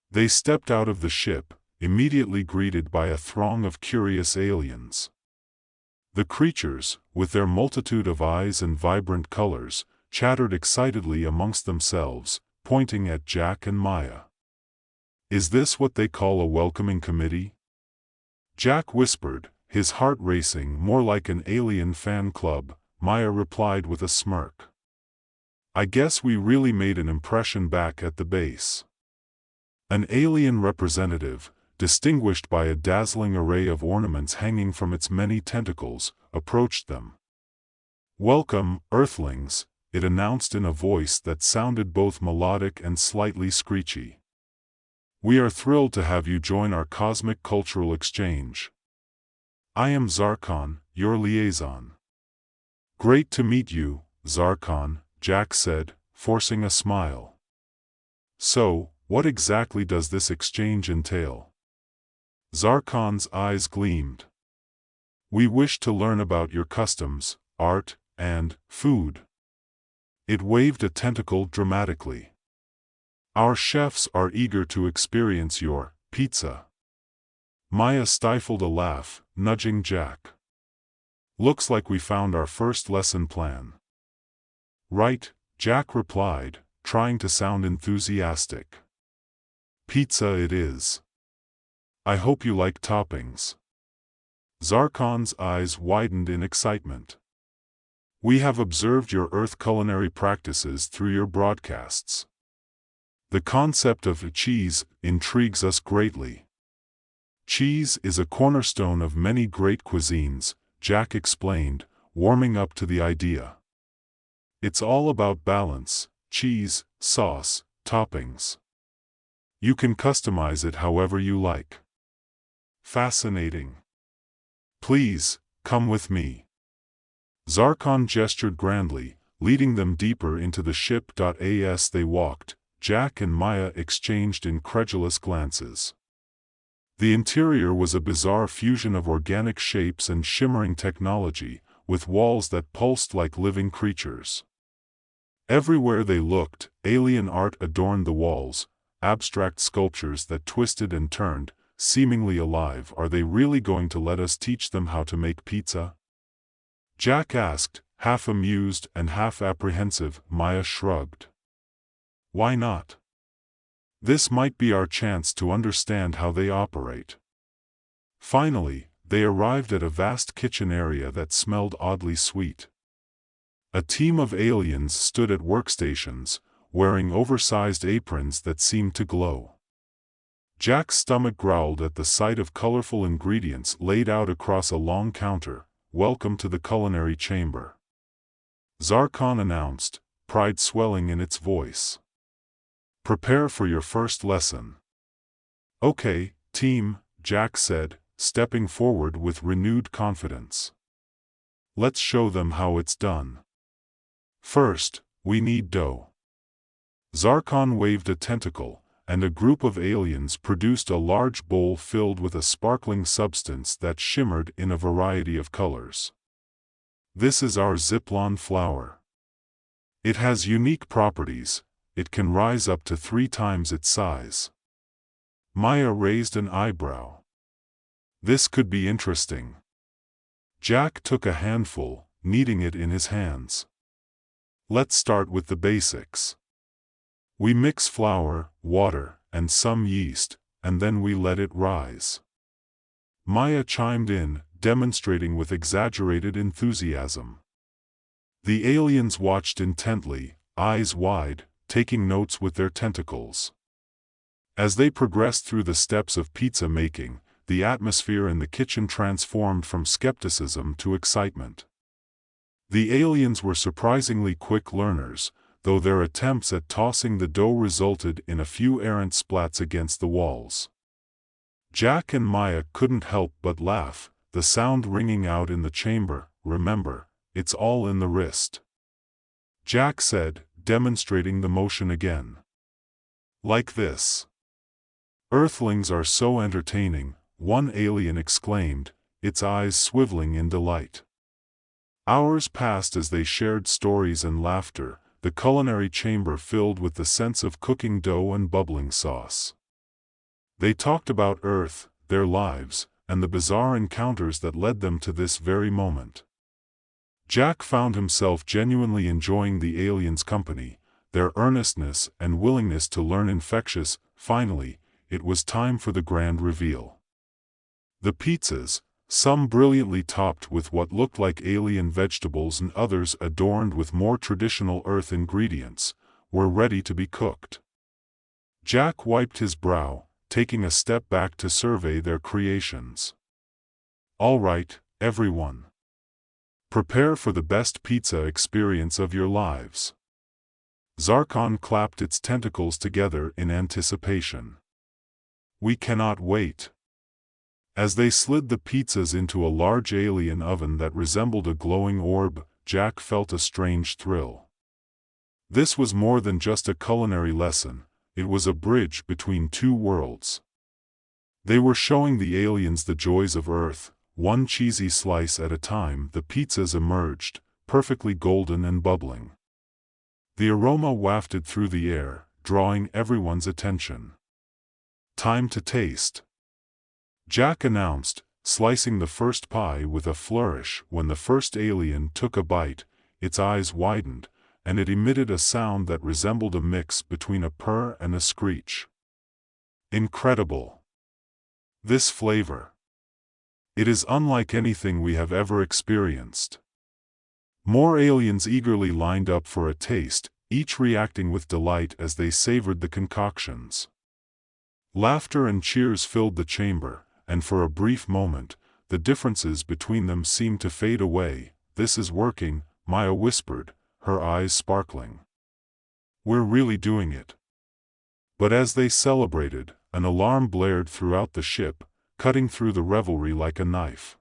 They stepped out of the ship, immediately greeted by a throng of curious aliens. The creatures, with their multitude of eyes and vibrant colors, chattered excitedly amongst themselves, pointing at Jack and Maya. "Is this what they call a welcoming committee?" Jack whispered, his heart racing. "More like an alien fan club," Maya replied with a smirk. "I guess we really made an impression back at the base." An alien representative, distinguished by a dazzling array of ornaments hanging from its many tentacles, approached them. "Welcome, Earthlings," it announced in a voice that sounded both melodic and slightly screechy. "We are thrilled to have you join our cosmic cultural exchange. I am Zarkon, your liaison." "Great to meet you, Zarkon," Jack said, forcing a smile. "So, what exactly does this exchange entail?" Zarkon's eyes gleamed. "We wish to learn about your customs, art, and food." It waved a tentacle dramatically. "Our chefs are eager to experience your pizza." Maya stifled a laugh, nudging Jack. "Looks like we found our first lesson plan." "Right," Jack replied, trying to sound enthusiastic. "Pizza it is. I hope you like toppings." Zarkon's eyes widened in excitement. "We have observed your Earth culinary practices through your broadcasts. The concept of cheese intrigues us greatly." "Cheese is a cornerstone of many great cuisines," Jack explained, warming up to the idea. "It's all about balance, cheese, sauce, toppings. You can customize it however you like." "Fascinating. Please, come with me." Zarkon gestured grandly, leading them deeper into the ship. As they walked, Jack and Maya exchanged incredulous glances. The interior was a bizarre fusion of organic shapes and shimmering technology, with walls that pulsed like living creatures. Everywhere they looked, alien art adorned the walls, abstract sculptures that twisted and turned, seemingly alive. "Are they really going to let us teach them how to make pizza?" Jack asked, half amused and half apprehensive. Maya shrugged. "Why not? This might be our chance to understand how they operate." Finally, they arrived at a vast kitchen area that smelled oddly sweet. A team of aliens stood at workstations, wearing oversized aprons that seemed to glow. Jack's stomach growled at the sight of colorful ingredients laid out across a long counter. "Welcome to the culinary chamber," Zarkon announced, pride swelling in its voice. "Prepare for your first lesson." "Okay, team," Jack said, stepping forward with renewed confidence. Let's show them how it's done. First, we need dough. Zarkon waved a tentacle, and a group of aliens produced a large bowl filled with a sparkling substance that shimmered in a variety of colors. This is our Ziplon flour. It has unique properties. It can rise up to 3 times its size. Maya raised an eyebrow. This could be interesting. Jack took a handful, kneading it in his hands. Let's start with the basics. We mix flour, water, and some yeast, and then we let it rise. Maya chimed in, demonstrating with exaggerated enthusiasm. The aliens watched intently, eyes wide, taking notes with their tentacles. As they progressed through the steps of pizza making, the atmosphere in the kitchen transformed from skepticism to excitement. The aliens were surprisingly quick learners, though their attempts at tossing the dough resulted in a few errant splats against the walls. Jack and Maya couldn't help but laugh, the sound ringing out in the chamber. Remember, it's all in the wrist. Jack said, demonstrating the motion again. Like this. Earthlings are so entertaining, one alien exclaimed, its eyes swiveling in delight. Hours passed as they shared stories and laughter, the culinary chamber filled with the sense of cooking dough and bubbling sauce. They talked about Earth, their lives, and the bizarre encounters that led them to this very moment. Jack found himself genuinely enjoying the aliens' company, their earnestness and willingness to learn infectious. Finally, it was time for the grand reveal. The pizzas, some brilliantly topped with what looked like alien vegetables and others adorned with more traditional Earth ingredients, were ready to be cooked. Jack wiped his brow, taking a step back to survey their creations. All right, everyone. Prepare for the best pizza experience of your lives. Zarkon clapped its tentacles together in anticipation. We cannot wait. As they slid the pizzas into a large alien oven that resembled a glowing orb, Jack felt a strange thrill. This was more than just a culinary lesson, it was a bridge between 2 worlds. They were showing the aliens the joys of Earth, one cheesy slice at a time. The pizzas emerged, perfectly golden and bubbling. The aroma wafted through the air, drawing everyone's attention. Time to taste. Jack announced, slicing the first pie with a flourish. When the first alien took a bite, its eyes widened, and it emitted a sound that resembled a mix between a purr and a screech. Incredible! This flavor. It is unlike anything we have ever experienced. More aliens eagerly lined up for a taste, each reacting with delight as they savored the concoctions. Laughter and cheers filled the chamber, and for a brief moment, the differences between them seemed to fade away. This is working, Maya whispered, her eyes sparkling. We're really doing it. But as they celebrated, an alarm blared throughout the ship, cutting through the revelry like a knife.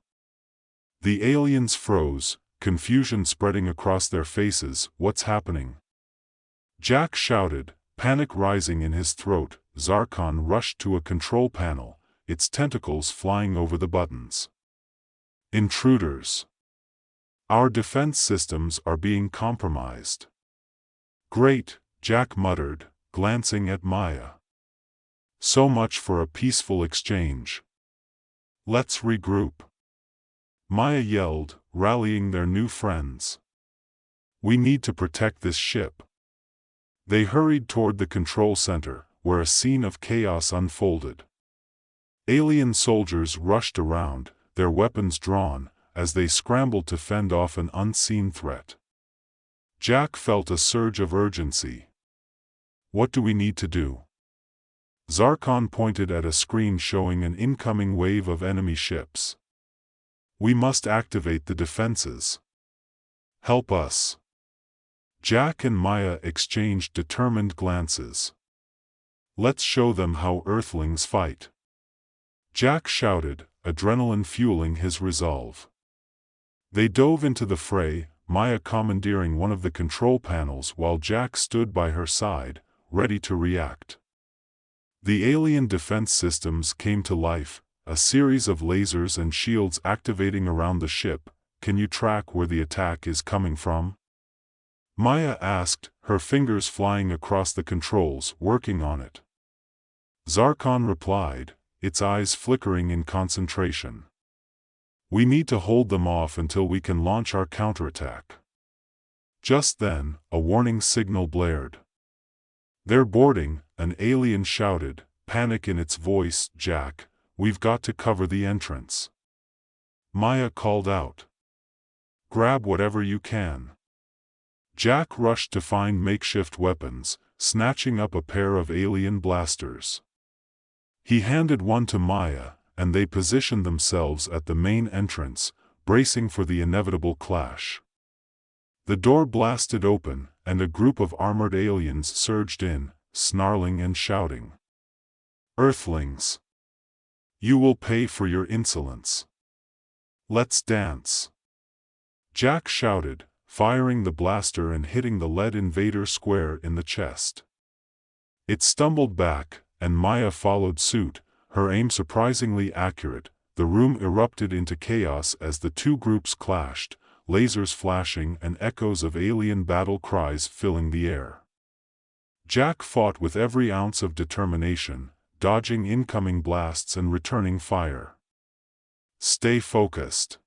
The aliens froze, confusion spreading across their faces. What's happening? Jack shouted, panic rising in his throat. Zarkon rushed to a control panel, its tentacles flying over the buttons. Intruders. Our defense systems are being compromised. Great, Jack muttered, glancing at Maya. So much for a peaceful exchange. Let's regroup. Maya yelled, rallying their new friends. We need to protect this ship. They hurried toward the control center, where a scene of chaos unfolded. Alien soldiers rushed around, their weapons drawn, as they scrambled to fend off an unseen threat. Jack felt a surge of urgency. What do we need to do? Zarkon pointed at a screen showing an incoming wave of enemy ships. We must activate the defenses. Help us. Jack and Maya exchanged determined glances. Let's show them how Earthlings fight. Jack shouted, adrenaline fueling his resolve. They dove into the fray, Maya commandeering one of the control panels while Jack stood by her side, ready to react. The alien defense systems came to life, a series of lasers and shields activating around the ship. Can you track where the attack is coming from? Maya asked, her fingers flying across the controls, working on it. Zarkon replied, its eyes flickering in concentration. We need to hold them off until we can launch our counterattack. Just then, a warning signal blared. They're boarding, an alien shouted, panic in its voice. Jack, we've got to cover the entrance. Maya called out. Grab whatever you can. Jack rushed to find makeshift weapons, snatching up a pair of alien blasters. He handed one to Maya, and they positioned themselves at the main entrance, bracing for the inevitable clash. The door blasted open, and a group of armored aliens surged in, snarling and shouting. Earthlings! You will pay for your insolence. Let's dance! Jack shouted, firing the blaster and hitting the lead invader square in the chest. It stumbled back, and Maya followed suit, her aim surprisingly accurate. The room erupted into chaos as the two groups clashed, lasers flashing and echoes of alien battle cries filling the air. Jack fought with every ounce of determination, dodging incoming blasts and returning fire. Stay focused.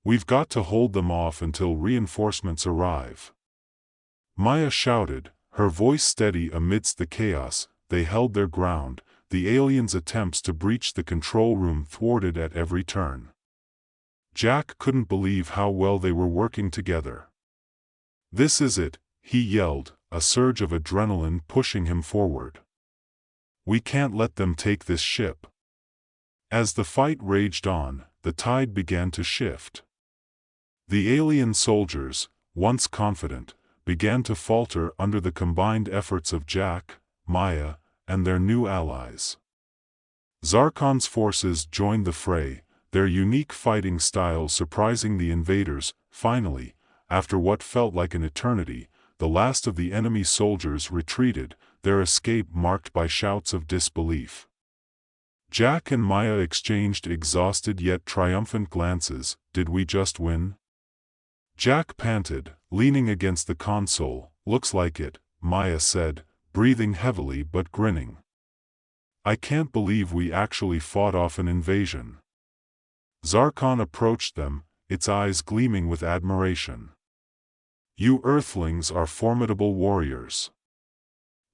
We've got to hold them off until reinforcements arrive. Maya shouted, her voice steady amidst the chaos. They held their ground, the aliens' attempts to breach the control room thwarted at every turn. Jack couldn't believe how well they were working together. This is it, he yelled, a surge of adrenaline pushing him forward. We can't let them take this ship. As the fight raged on, the tide began to shift. The alien soldiers, once confident, began to falter under the combined efforts of Jack, Maya, and their new allies. Zarkon's forces joined the fray, their unique fighting style surprising the invaders. Finally, after what felt like an eternity, the last of the enemy soldiers retreated, their escape marked by shouts of disbelief. Jack and Maya exchanged exhausted yet triumphant glances. Did we just win? Jack panted, leaning against the console. Looks like it, Maya said, breathing heavily but grinning. I can't believe we actually fought off an invasion. Zarkon approached them, its eyes gleaming with admiration. You Earthlings are formidable warriors.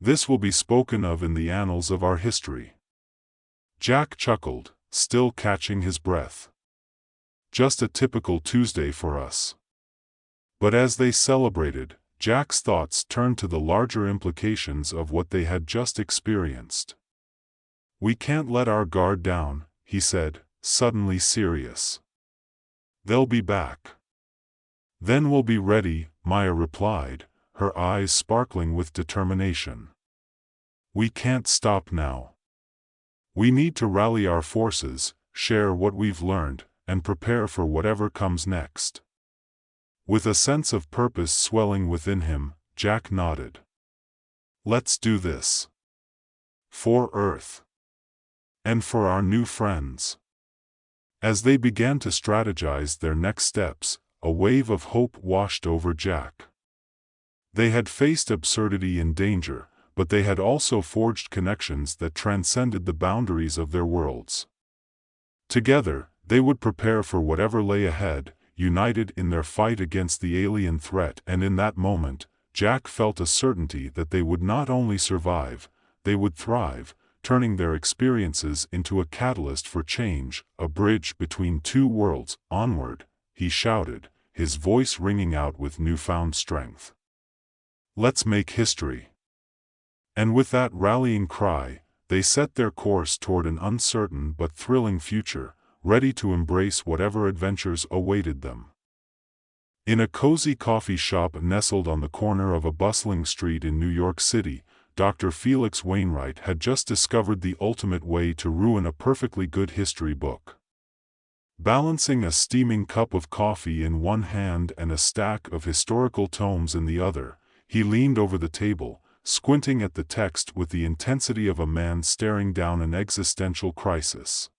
This will be spoken of in the annals of our history. Jack chuckled, still catching his breath. Just a typical Tuesday for us. But as they celebrated, Jack's thoughts turned to the larger implications of what they had just experienced. We can't let our guard down, he said, suddenly serious. They'll be back. Then we'll be ready, Maya replied, her eyes sparkling with determination. We can't stop now. We need to rally our forces, share what we've learned, and prepare for whatever comes next. With a sense of purpose swelling within him, Jack nodded. Let's do this. For Earth. And for our new friends. As they began to strategize their next steps, a wave of hope washed over Jack. They had faced absurdity and danger, but they had also forged connections that transcended the boundaries of their worlds. Together, they would prepare for whatever lay ahead, united in their fight against the alien threat. And in that moment, Jack felt a certainty that they would not only survive, they would thrive, turning their experiences into a catalyst for change, a bridge between two worlds. Onward, he shouted, his voice ringing out with newfound strength. Let's make history. And with that rallying cry, they set their course toward an uncertain but thrilling future, ready to embrace whatever adventures awaited them. In a cozy coffee shop nestled on the corner of a bustling street in New York City, Dr. Felix Wainwright had just discovered the ultimate way to ruin a perfectly good history book. Balancing a steaming cup of coffee in one hand and a stack of historical tomes in the other, he leaned over the table, squinting at the text with the intensity of a man staring down an existential crisis.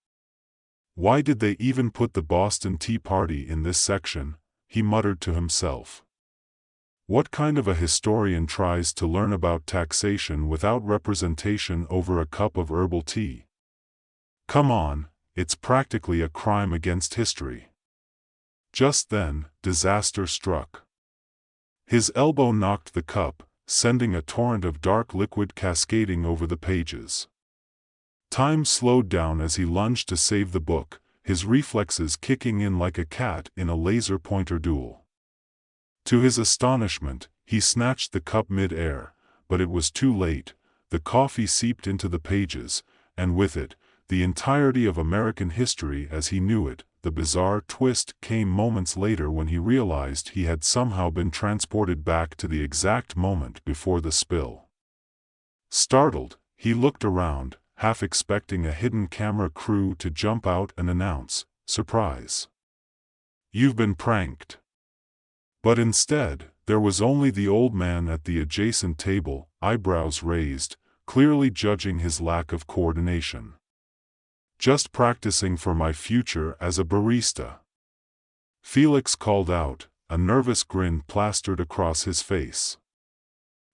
"Why did they even put the Boston Tea Party in this section?" he muttered to himself. "What kind of a historian tries to learn about taxation without representation over a cup of herbal tea? Come on, it's practically a crime against history." Just then, disaster struck. His elbow knocked the cup, sending a torrent of dark liquid cascading over the pages. Time slowed down as he lunged to save the book, his reflexes kicking in like a cat in a laser pointer duel. To his astonishment, he snatched the cup mid-air, but it was too late. The coffee seeped into the pages, and with it, the entirety of American history as he knew it. The bizarre twist came moments later when he realized he had somehow been transported back to the exact moment before the spill. Startled, he looked around, half expecting a hidden camera crew to jump out and announce, "Surprise! You've been pranked." But instead, there was only the old man at the adjacent table, eyebrows raised, clearly judging his lack of coordination. "Just practicing for my future as a barista," Felix called out, a nervous grin plastered across his face.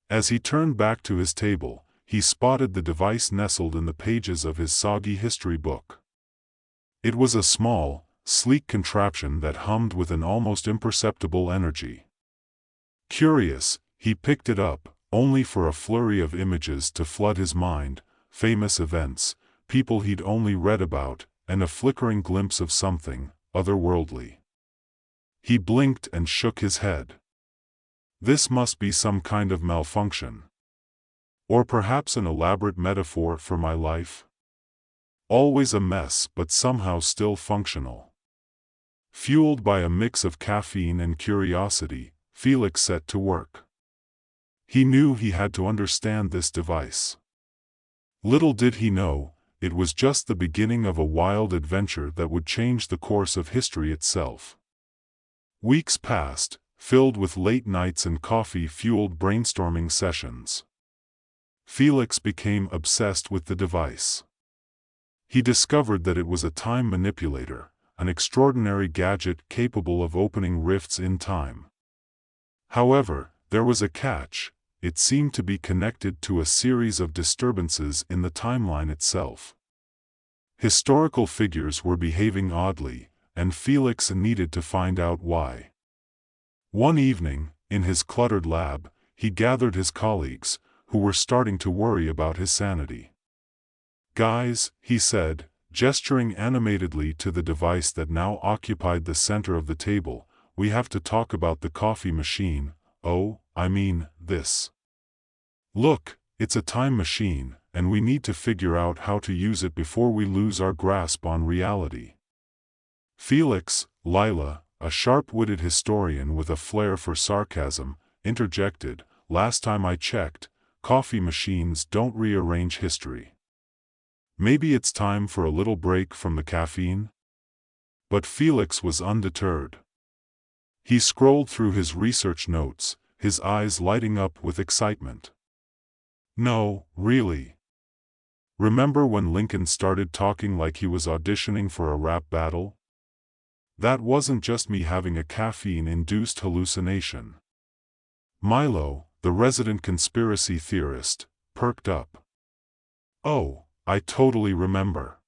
As he turned back to his table, he spotted the device nestled in the pages of his soggy history book. It was a small, sleek contraption that hummed with an almost imperceptible energy. Curious, he picked it up, only for a flurry of images to flood his mind, famous events, people he'd only read about, and a flickering glimpse of something otherworldly. He blinked and shook his head. This must be some kind of malfunction. Or perhaps an elaborate metaphor for my life? Always a mess but somehow still functional. Fueled by a mix of caffeine and curiosity, Felix set to work. He knew he had to understand this device. Little did he know, it was just the beginning of a wild adventure that would change the course of history itself. Weeks passed, filled with late nights and coffee-fueled brainstorming sessions. Felix became obsessed with the device. He discovered that it was a time manipulator, an extraordinary gadget capable of opening rifts in time. However, there was a catch: it seemed to be connected to a series of disturbances in the timeline itself. Historical figures were behaving oddly, and Felix needed to find out why. One evening, in his cluttered lab, he gathered his colleagues, who were starting to worry about his sanity. "Guys," he said, gesturing animatedly to the device that now occupied the center of the table, "we have to talk about the coffee machine. I mean, this. Look, it's a time machine, and we need to figure out how to use it before we lose our grasp on reality." Felix, Lila, a sharp-witted historian with a flair for sarcasm, interjected, "Last time I checked, coffee machines don't rearrange history. Maybe it's time for a little break from the caffeine?" But Felix was undeterred. He scrolled through his research notes, his eyes lighting up with excitement. "No, really. Remember when Lincoln started talking like he was auditioning for a rap battle? That wasn't just me having a caffeine-induced hallucination." Milo, the resident conspiracy theorist, perked up. "Oh, I totally remember.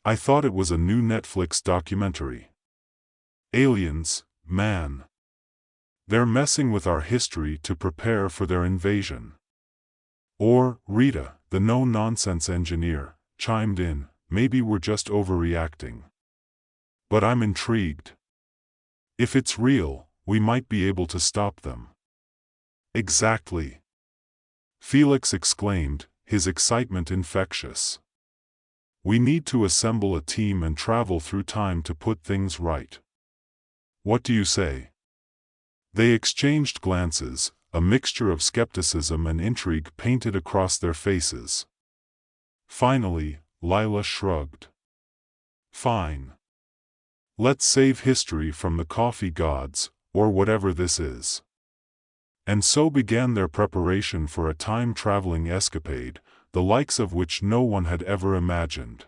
I thought it was a new Netflix documentary. Aliens, man. They're messing with our history to prepare for their invasion." Or, Rita, the no-nonsense engineer, chimed in, "Maybe we're just overreacting. But I'm intrigued. If it's real, we might be able to stop them." "Exactly," Felix exclaimed, his excitement infectious. "We need to assemble a team and travel through time to put things right. What do you say?" They exchanged glances, a mixture of skepticism and intrigue painted across their faces. Finally, Lila shrugged. "Fine. Let's save history from the coffee gods, or whatever this is. And so began their preparation for a time-traveling escapade, the likes of which no one had ever imagined.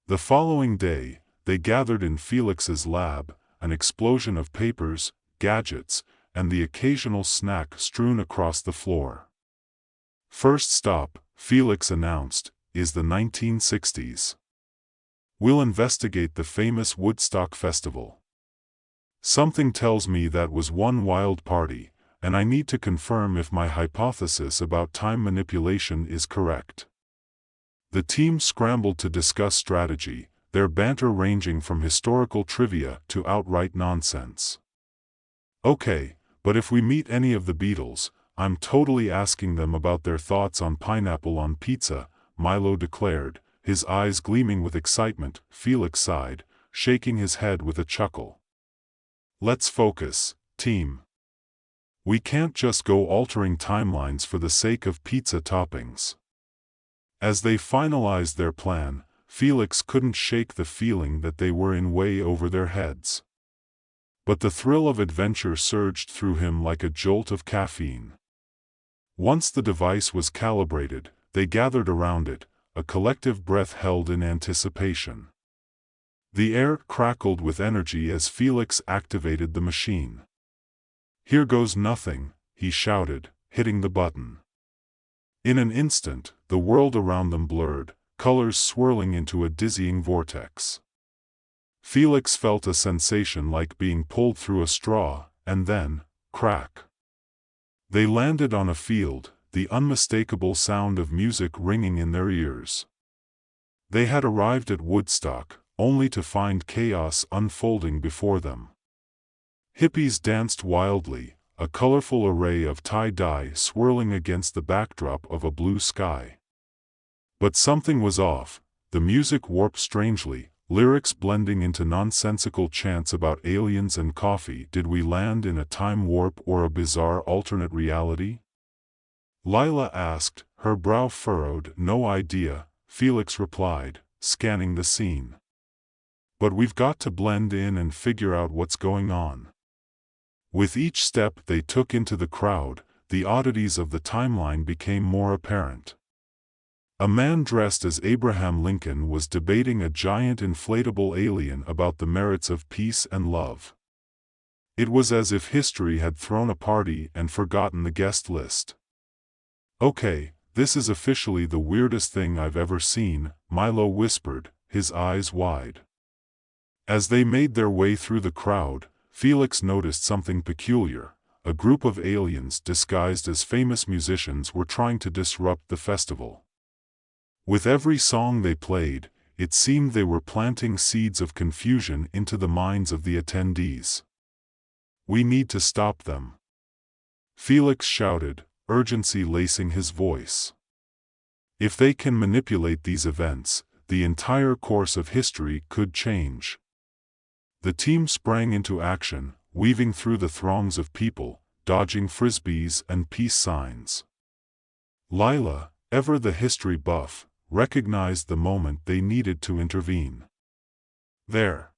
The following day, they gathered in Felix's lab, an explosion of papers, gadgets, and the occasional snack strewn across the floor. First stop, Felix announced, is the 1960s. We'll investigate the famous Woodstock Festival. Something tells me that was one wild party, and I need to confirm if my hypothesis about time manipulation is correct. The team scrambled to discuss strategy, their banter ranging from historical trivia to outright nonsense. Okay, but if we meet any of the Beatles, I'm totally asking them about their thoughts on pineapple on pizza, Milo declared, his eyes gleaming with excitement. Felix sighed, shaking his head with a chuckle. Let's focus, team. We can't just go altering timelines for the sake of pizza toppings. As they finalized their plan, Felix couldn't shake the feeling that they were in way over their heads. But the thrill of adventure surged through him like a jolt of caffeine. Once the device was calibrated, they gathered around it, a collective breath held in anticipation. The air crackled with energy as Felix activated the machine. "Here goes nothing," he shouted, hitting the button. In an instant, the world around them blurred, colors swirling into a dizzying vortex. Felix felt a sensation like being pulled through a straw, and then, crack. They landed on a field, the unmistakable sound of music ringing in their ears. They had arrived at Woodstock, only to find chaos unfolding before them. Hippies danced wildly, a colorful array of tie-dye swirling against the backdrop of a blue sky. But something was off, the music warped strangely, lyrics blending into nonsensical chants about aliens and coffee. Did we land in a time warp or a bizarre alternate reality? Lila asked, her brow furrowed. No idea, Felix replied, scanning the scene. But we've got to blend in and figure out what's going on. With each step they took into the crowd, the oddities of the timeline became more apparent. A man dressed as Abraham Lincoln was debating a giant inflatable alien about the merits of peace and love. It was as if history had thrown a party and forgotten the guest list. "Okay, this is officially the weirdest thing I've ever seen," Milo whispered, his eyes wide. As they made their way through the crowd, Felix noticed something peculiar. A group of aliens disguised as famous musicians were trying to disrupt the festival. With every song they played, it seemed they were planting seeds of confusion into the minds of the attendees. "We need to stop them," Felix shouted, urgency lacing his voice. "If they can manipulate these events, the entire course of history could change." The team sprang into action, weaving through the throngs of people, dodging frisbees and peace signs. Lila, ever the history buff, recognized the moment they needed to intervene. They're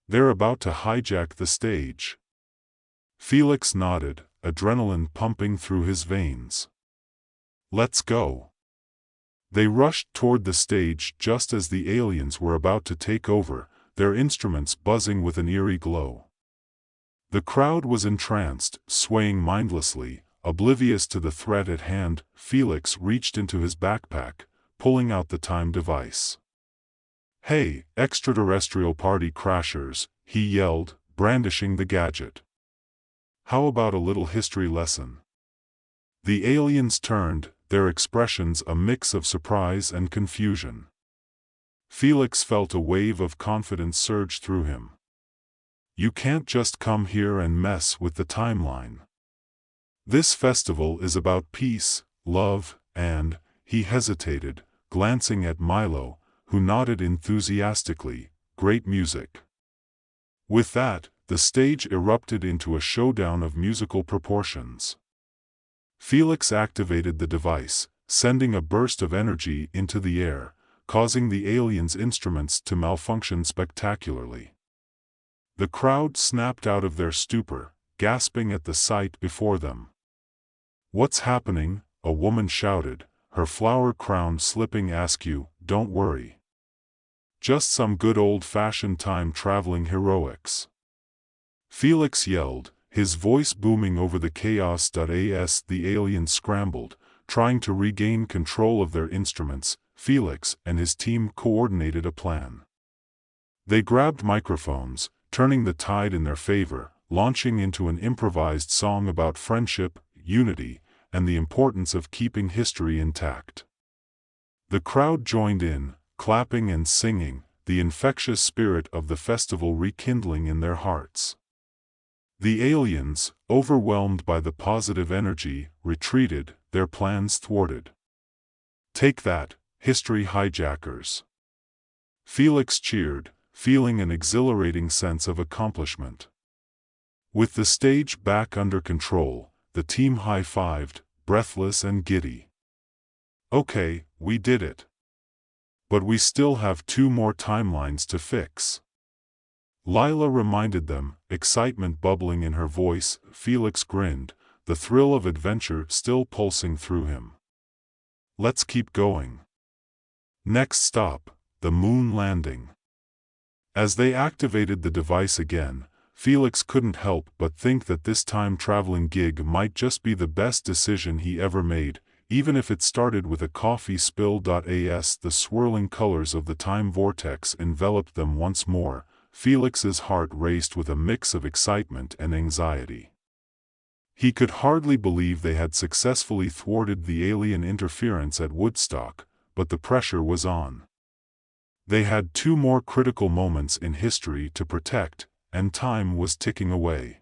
about to hijack the stage. Felix nodded, adrenaline pumping through his veins. "Let's go." They rushed toward the stage just as the aliens were about to take over, their instruments buzzing with an eerie glow. The crowd was entranced, swaying mindlessly, oblivious to the threat at hand. Felix reached into his backpack, pulling out the time device. "Hey, extraterrestrial party crashers," he yelled, brandishing the gadget. "How about a little history lesson?" The aliens turned, their expressions a mix of surprise and confusion. Felix felt a wave of confidence surge through him. "You can't just come here and mess with the timeline. This festival is about peace, love, and," he hesitated, glancing at Milo, who nodded enthusiastically, "great music." With that, the stage erupted into a showdown of musical proportions. Felix activated the device, sending a burst of energy into the air, causing the aliens' instruments to malfunction spectacularly. The crowd snapped out of their stupor, gasping at the sight before them. "What's happening?" a woman shouted, her flower crown slipping askew. "Don't worry. Just some good old-fashioned time-traveling heroics," Felix yelled, his voice booming over the chaos. As the aliens scrambled, trying to regain control of their instruments, Felix and his team coordinated a plan. They grabbed microphones, turning the tide in their favor, launching into an improvised song about friendship, unity, and the importance of keeping history intact. The crowd joined in, clapping and singing, the infectious spirit of the festival rekindling in their hearts. The aliens, overwhelmed by the positive energy, retreated, their plans thwarted. "Take that, history hijackers!" Felix cheered, feeling an exhilarating sense of accomplishment. With the stage back under control, the team high-fived, breathless and giddy. "Okay, we did it. But we still have 2 more timelines to fix," Lila reminded them, excitement bubbling in her voice. Felix grinned, the thrill of adventure still pulsing through him. "Let's keep going. Next stop, the moon landing." As they activated the device again, Felix couldn't help but think that this time-traveling gig might just be the best decision he ever made, even if it started with a coffee spill. As the swirling colors of the time vortex enveloped them once more, Felix's heart raced with a mix of excitement and anxiety. He could hardly believe they had successfully thwarted the alien interference at Woodstock, but the pressure was on. They had 2 more critical moments in history to protect, and time was ticking away.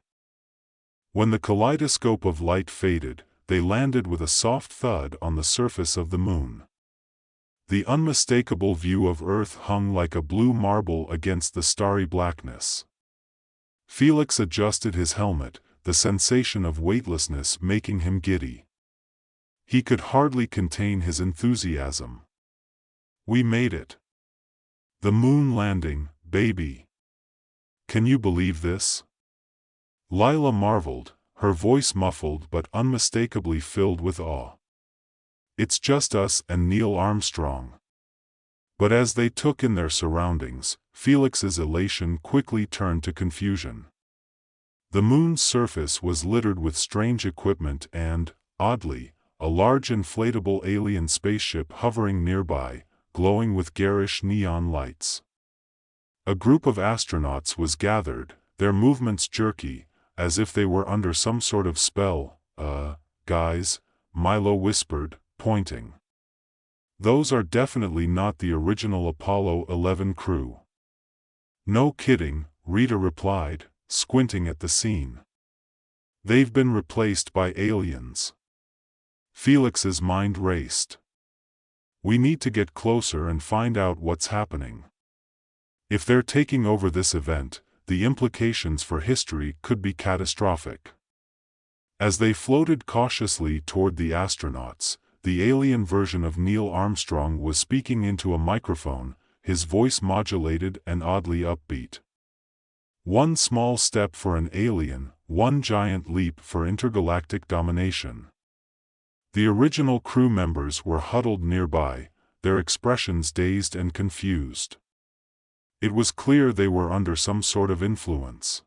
When the kaleidoscope of light faded, they landed with a soft thud on the surface of the moon. The unmistakable view of Earth hung like a blue marble against the starry blackness. Felix adjusted his helmet, the sensation of weightlessness making him giddy. He could hardly contain his enthusiasm. "We made it. The moon landing, baby. Can you believe this?" Lila marveled, her voice muffled but unmistakably filled with awe. "It's just us and Neil Armstrong." But as they took in their surroundings, Felix's elation quickly turned to confusion. The moon's surface was littered with strange equipment and, oddly, a large inflatable alien spaceship hovering nearby, glowing with garish neon lights. A group of astronauts was gathered, their movements jerky, as if they were under some sort of spell. Guys," Milo whispered, pointing. "Those are definitely not the original Apollo 11 crew." "No kidding," Rita replied, squinting at the scene. "They've been replaced by aliens." Felix's mind raced. "We need to get closer and find out what's happening. If they're taking over this event, the implications for history could be catastrophic." As they floated cautiously toward the astronauts, the alien version of Neil Armstrong was speaking into a microphone, his voice modulated and oddly upbeat. "One small step for an alien, one giant leap for intergalactic domination." The original crew members were huddled nearby, their expressions dazed and confused. It was clear they were under some sort of influence.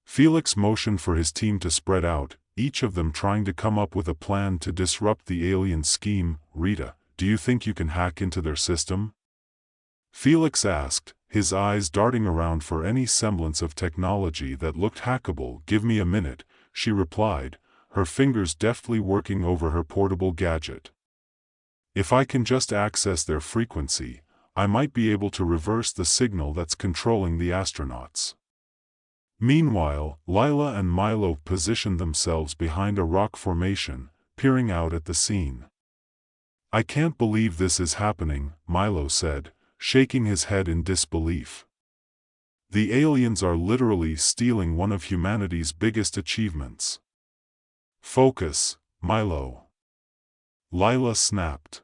Felix motioned for his team to spread out, each of them trying to come up with a plan to disrupt the alien scheme. "Rita, do you think you can hack into their system?" Felix asked, his eyes darting around for any semblance of technology that looked hackable. "Give me a minute," she replied, her fingers deftly working over her portable gadget. "If I can just access their frequency, I might be able to reverse the signal that's controlling the astronauts." Meanwhile, Lila and Milo positioned themselves behind a rock formation, peering out at the scene. "I can't believe this is happening," Milo said, shaking his head in disbelief. "The aliens are literally stealing one of humanity's biggest achievements." "Focus, Milo," Lila snapped.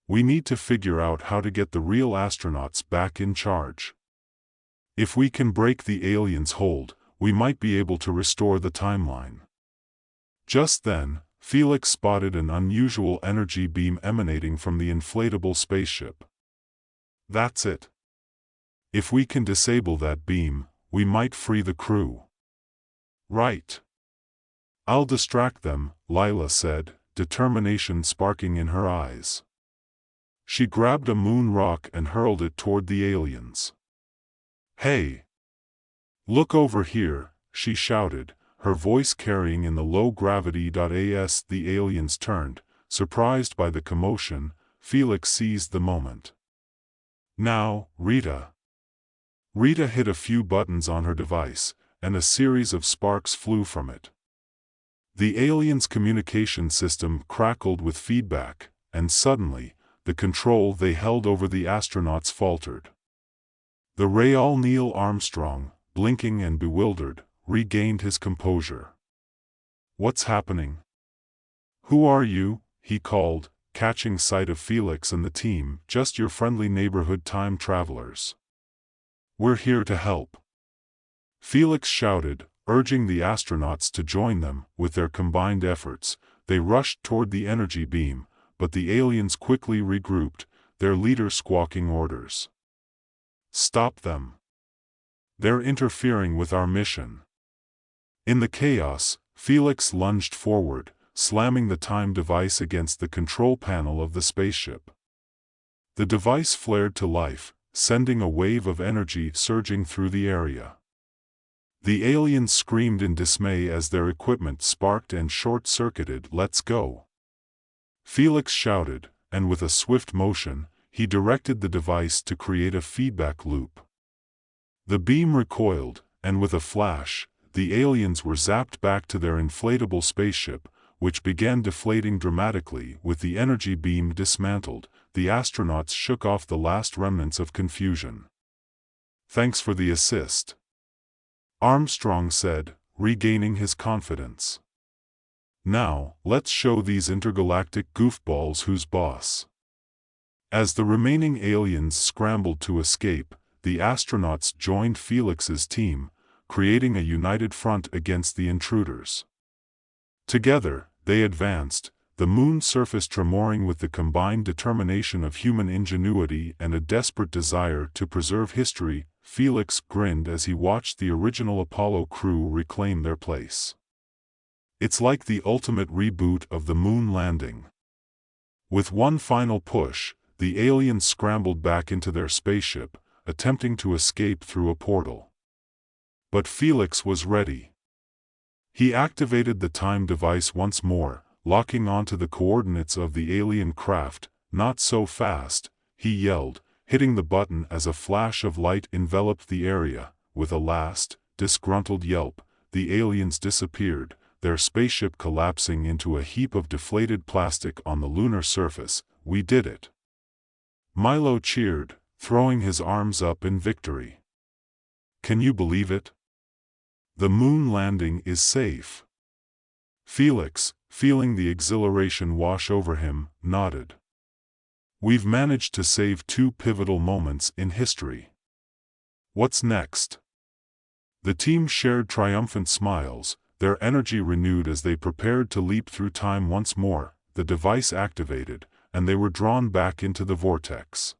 "We need to figure out how to get the real astronauts back in charge." If we can break the aliens' hold, we might be able to restore the timeline. Just then, Felix spotted an unusual energy beam emanating from the inflatable spaceship. That's it. If we can disable that beam, we might free the crew. Right. I'll distract them, Lila said, determination sparking in her eyes. She grabbed a moon rock and hurled it toward the aliens. Hey! Look over here, she shouted, her voice carrying in the low gravity. As the aliens turned, surprised by the commotion, Felix seized the moment. Now, Rita. Rita hit a few buttons on her device, and a series of sparks flew from it. The aliens' communication system crackled with feedback, and suddenly, the control they held over the astronauts faltered. The Real Neil Armstrong, blinking and bewildered, regained his composure. What's happening? Who are you? He called, catching sight of Felix and the team. Just your friendly neighborhood time travelers. We're here to help. Felix shouted, urging the astronauts to join them. With their combined efforts, they rushed toward the energy beam, but the aliens quickly regrouped, their leader squawking orders. Stop them. They're interfering with our mission. In the chaos, Felix lunged forward, slamming the time device against the control panel of the spaceship. The device flared to life, sending a wave of energy surging through the area. The aliens screamed in dismay as their equipment sparked and short-circuited. Let's go! Felix shouted, and with a swift motion, he directed the device to create a feedback loop. The beam recoiled, and with a flash, the aliens were zapped back to their inflatable spaceship, which began deflating dramatically. With the energy beam dismantled, the astronauts shook off the last remnants of confusion. Thanks for the assist, Armstrong said, regaining his confidence. Now, let's show these intergalactic goofballs who's boss. As the remaining aliens scrambled to escape, the astronauts joined Felix's team, creating a united front against the intruders. Together, they advanced, the moon's surface tremoring with the combined determination of human ingenuity and a desperate desire to preserve history. Felix grinned as he watched the original Apollo crew reclaim their place. It's like the ultimate reboot of the moon landing. With one final push, the aliens scrambled back into their spaceship, attempting to escape through a portal. But Felix was ready. He activated the time device once more, locking onto the coordinates of the alien craft. Not so fast, he yelled, hitting the button as a flash of light enveloped the area. With a last, disgruntled yelp, the aliens disappeared, their spaceship collapsing into a heap of deflated plastic on the lunar surface. We did it! Milo cheered, throwing his arms up in victory. Can you believe it? The moon landing is safe. Felix, feeling the exhilaration wash over him, nodded. We've managed to save two pivotal moments in history. What's next? The team shared triumphant smiles, their energy renewed as they prepared to leap through time once more. The device activated, and they were drawn back into the vortex.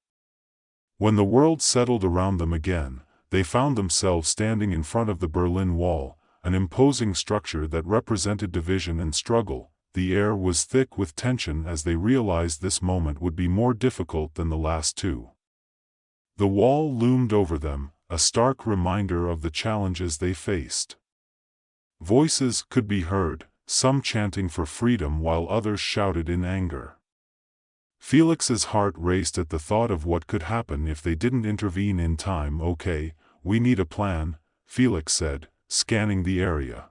When the world settled around them again, they found themselves standing in front of the Berlin Wall, an imposing structure that represented division and struggle. The air was thick with tension as they realized this moment would be more difficult than the last two. The wall loomed over them, a stark reminder of the challenges they faced. Voices could be heard, some chanting for freedom while others shouted in anger. Felix's heart raced at the thought of what could happen if they didn't intervene in time. Okay, we need a plan, Felix said, scanning the area.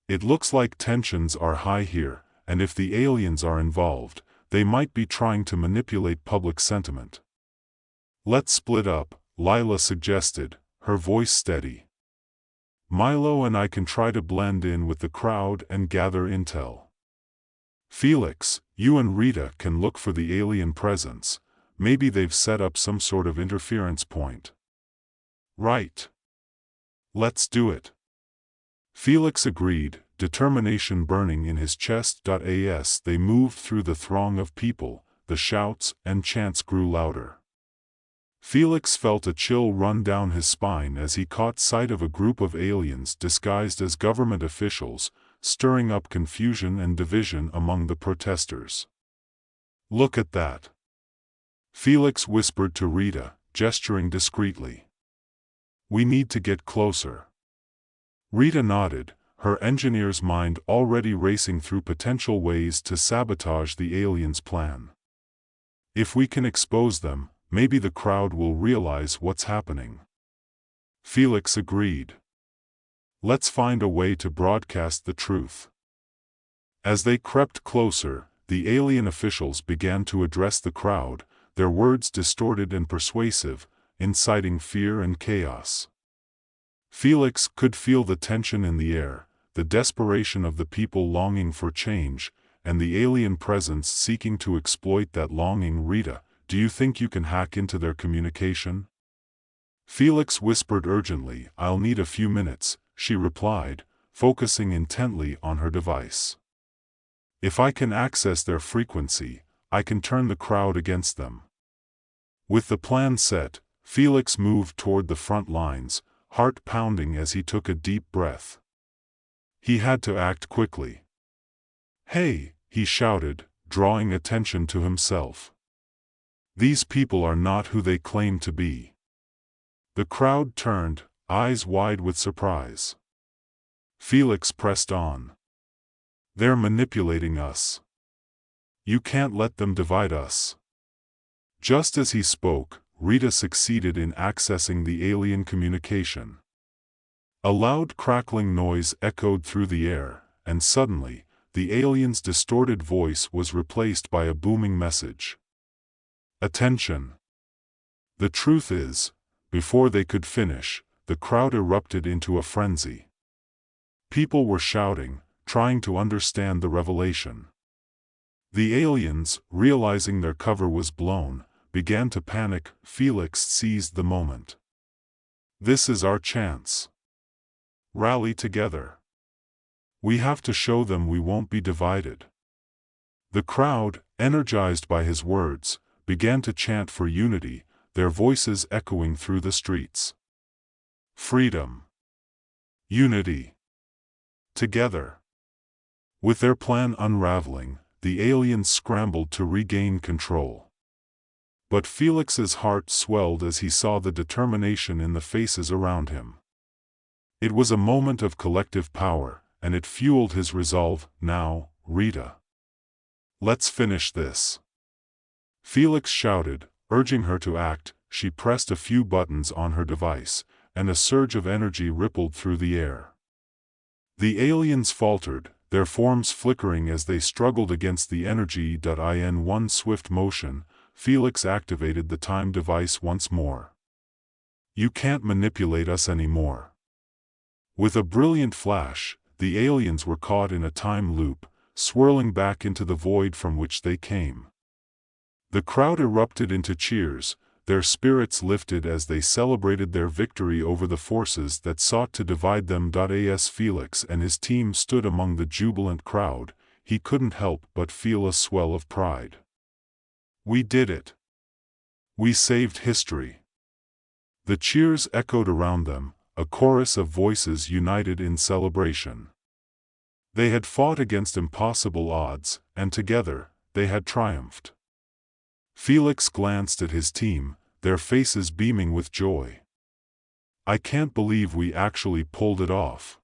It looks like tensions are high here, and if the aliens are involved, they might be trying to manipulate public sentiment. Let's split up, Lila suggested, her voice steady. Milo and I can try to blend in with the crowd and gather intel. Felix, you and Rita can look for the alien presence. Maybe they've set up some sort of interference point. Right. Let's do it. Felix agreed, determination burning in his chest. As they moved through the throng of people, the shouts and chants grew louder. Felix felt a chill run down his spine as he caught sight of a group of aliens disguised as government officials, stirring up confusion and division among the protesters. "Look at that," Felix whispered to Rita, gesturing discreetly. "We need to get closer." Rita nodded, her engineer's mind already racing through potential ways to sabotage the aliens' plan. "If we can expose them, maybe the crowd will realize what's happening." Felix agreed. "Let's find a way to broadcast the truth." As they crept closer, the alien officials began to address the crowd, their words distorted and persuasive, inciting fear and chaos. Felix could feel the tension in the air, the desperation of the people longing for change, and the alien presence seeking to exploit that longing. "Rita, do you think you can hack into their communication?" Felix whispered urgently. "I'll need a few minutes," she replied, focusing intently on her device. "If I can access their frequency, I can turn the crowd against them." With the plan set, Felix moved toward the front lines, heart pounding as he took a deep breath. He had to act quickly. "Hey," he shouted, drawing attention to himself. "These people are not who they claim to be." The crowd turned, eyes wide with surprise. Felix pressed on. "They're manipulating us. You can't let them divide us." Just as he spoke, Rita succeeded in accessing the alien communication. A loud crackling noise echoed through the air, and suddenly, the alien's distorted voice was replaced by a booming message. "Attention! The truth is," before they could finish, the crowd erupted into a frenzy. People were shouting, trying to understand the revelation. The aliens, realizing their cover was blown, began to panic. Felix seized the moment. "This is our chance. Rally together. We have to show them we won't be divided." The crowd, energized by his words, began to chant for unity, their voices echoing through the streets. "Freedom. Unity. Together." With their plan unraveling, the aliens scrambled to regain control. But Felix's heart swelled as he saw the determination in the faces around him. It was a moment of collective power, and it fueled his resolve. "Now, Rita. Let's finish this." Felix shouted, urging her to act. She pressed a few buttons on her device, and a surge of energy rippled through the air. The aliens faltered, their forms flickering as they struggled against the energy. In one swift motion, Felix activated the time device once more. "You can't manipulate us anymore." With a brilliant flash, the aliens were caught in a time loop, swirling back into the void from which they came. The crowd erupted into cheers, their spirits lifted as they celebrated their victory over the forces that sought to divide them. As Felix and his team stood among the jubilant crowd, he couldn't help but feel a swell of pride. "We did it. We saved history." The cheers echoed around them, a chorus of voices united in celebration. They had fought against impossible odds, and together, they had triumphed. Felix glanced at his team, their faces beaming with joy. "I can't believe we actually pulled it off.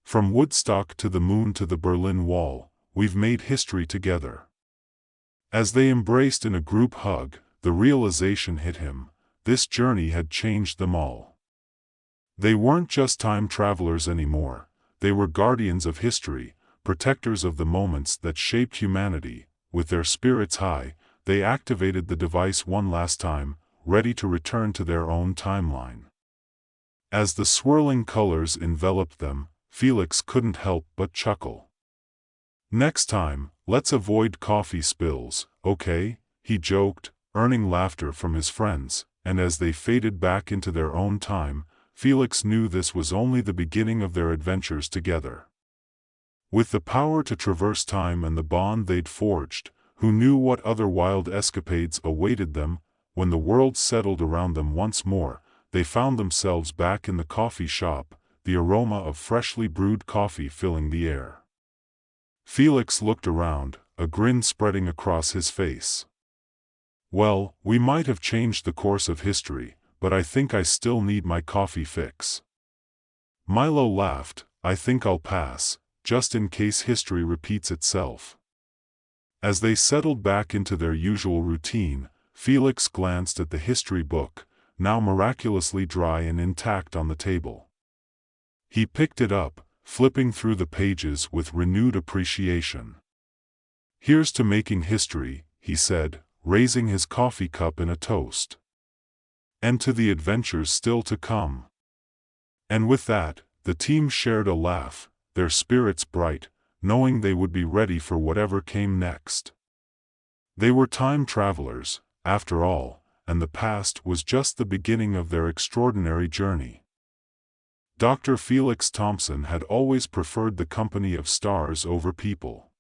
From Woodstock to the moon to the Berlin Wall, we've made history together." As they embraced in a group hug, the realization hit him: this journey had changed them all. They weren't just time travelers anymore, they were guardians of history, protectors of the moments that shaped humanity. With their spirits high, they activated the device one last time, ready to return to their own timeline. As the swirling colors enveloped them, Felix couldn't help but chuckle. "Next time, let's avoid coffee spills, okay?" he joked, earning laughter from his friends, and as they faded back into their own time, Felix knew this was only the beginning of their adventures together. With the power to traverse time and the bond they'd forged, who knew what other wild escapades awaited them? When the world settled around them once more, they found themselves back in the coffee shop, the aroma of freshly brewed coffee filling the air. Felix looked around, a grin spreading across his face. "Well, we might have changed the course of history, but I think I still need my coffee fix." Milo laughed. "I think I'll pass, just in case history repeats itself." As they settled back into their usual routine, Felix glanced at the history book, now miraculously dry and intact on the table. He picked it up, flipping through the pages with renewed appreciation. "Here's to making history," he said, raising his coffee cup in a toast. "And to the adventures still to come." And with that, the team shared a laugh, their spirits bright, knowing they would be ready for whatever came next. They were time travelers, after all, and the past was just the beginning of their extraordinary journey. Dr. Felix Thompson had always preferred the company of stars over people.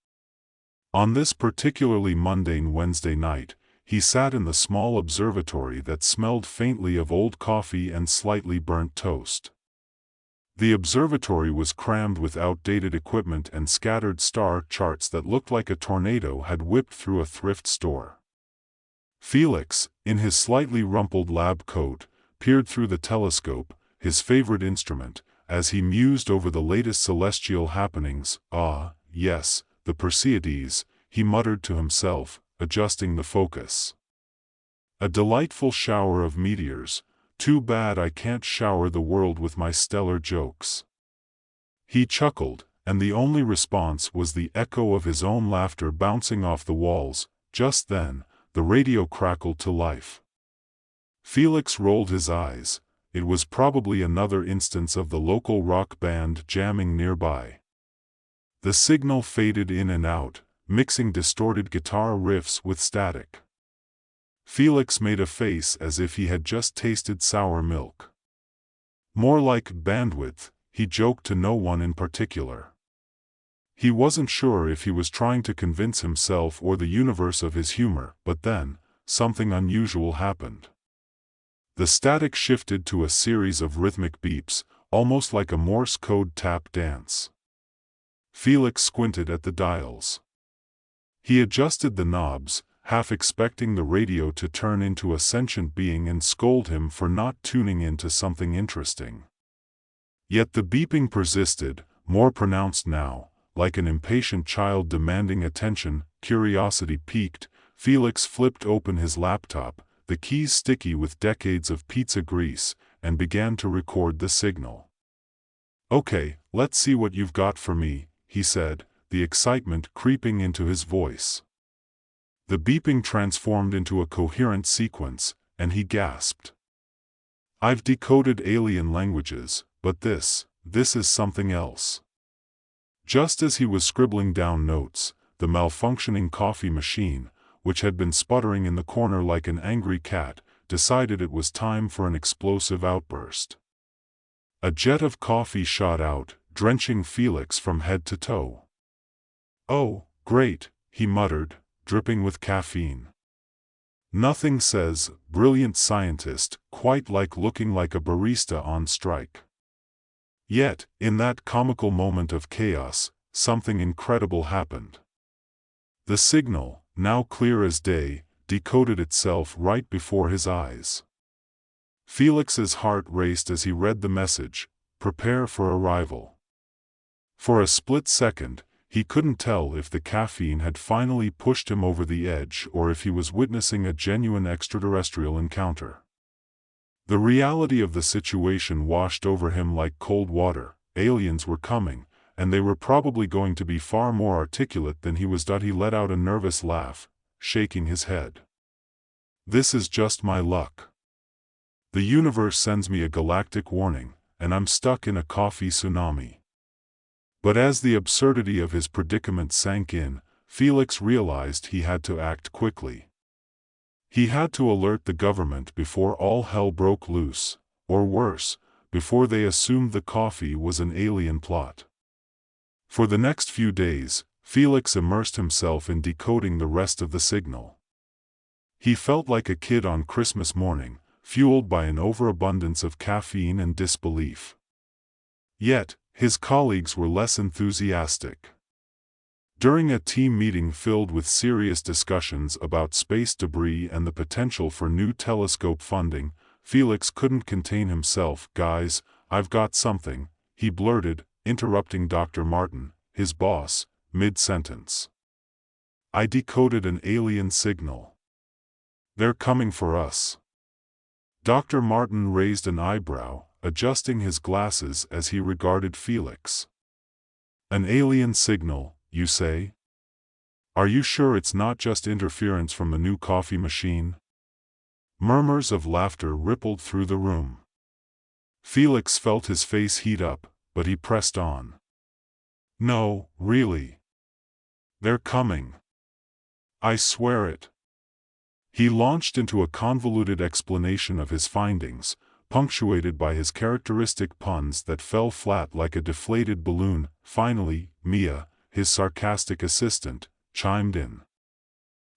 On this particularly mundane Wednesday night, he sat in the small observatory that smelled faintly of old coffee and slightly burnt toast. The observatory was crammed with outdated equipment and scattered star charts that looked like a tornado had whipped through a thrift store. Felix, in his slightly rumpled lab coat, peered through the telescope, his favorite instrument, as he mused over the latest celestial happenings. "Ah, yes, the Perseids," he muttered to himself, adjusting the focus. "A delightful shower of meteors. Too bad I can't shower the world with my stellar jokes." He chuckled, and the only response was the echo of his own laughter bouncing off the walls. Just then, the radio crackled to life. Felix rolled his eyes. It was probably another instance of the local rock band jamming nearby. The signal faded in and out, mixing distorted guitar riffs with static. Felix made a face as if he had just tasted sour milk. "More like bandwidth," he joked to no one in particular. He wasn't sure if he was trying to convince himself or the universe of his humor, but then, something unusual happened. The static shifted to a series of rhythmic beeps, almost like a Morse code tap dance. Felix squinted at the dials. He adjusted the knobs, half expecting the radio to turn into a sentient being and scold him for not tuning into something interesting. Yet the beeping persisted, more pronounced now, like an impatient child demanding attention. Curiosity piqued, Felix flipped open his laptop, the keys sticky with decades of pizza grease, and began to record the signal. "Okay, let's see what you've got for me," he said, the excitement creeping into his voice. The beeping transformed into a coherent sequence, and he gasped. "I've decoded alien languages, but this is something else." Just as he was scribbling down notes, the malfunctioning coffee machine, which had been sputtering in the corner like an angry cat, decided it was time for an explosive outburst. A jet of coffee shot out, drenching Felix from head to toe. "Oh, great," he muttered, dripping with caffeine. Nothing says, "brilliant scientist," quite like looking like a barista on strike. Yet, in that comical moment of chaos, something incredible happened. The signal, now clear as day, decoded itself right before his eyes. Felix's heart raced as he read the message, "Prepare for arrival." For a split second, he couldn't tell if the caffeine had finally pushed him over the edge or if he was witnessing a genuine extraterrestrial encounter. The reality of the situation washed over him like cold water. Aliens were coming, and they were probably going to be far more articulate than he was. He let out a nervous laugh, shaking his head. "This is just my luck. The universe sends me a galactic warning, and I'm stuck in a coffee tsunami." But as the absurdity of his predicament sank in, Felix realized he had to act quickly. He had to alert the government before all hell broke loose, or worse, before they assumed the coffee was an alien plot. For the next few days, Felix immersed himself in decoding the rest of the signal. He felt like a kid on Christmas morning, fueled by an overabundance of caffeine and disbelief. Yet, his colleagues were less enthusiastic. During a team meeting filled with serious discussions about space debris and the potential for new telescope funding, Felix couldn't contain himself. "Guys, I've got something," he blurted, interrupting Dr. Martin, his boss, mid-sentence. "I decoded an alien signal. They're coming for us." Dr. Martin raised an eyebrow, adjusting his glasses as he regarded Felix. "An alien signal, you say? Are you sure it's not just interference from the new coffee machine?" Murmurs of laughter rippled through the room. Felix felt his face heat up, but he pressed on. "No, really. They're coming. I swear it." He launched into a convoluted explanation of his findings, punctuated by his characteristic puns that fell flat like a deflated balloon. Finally, Mia, his sarcastic assistant, chimed in.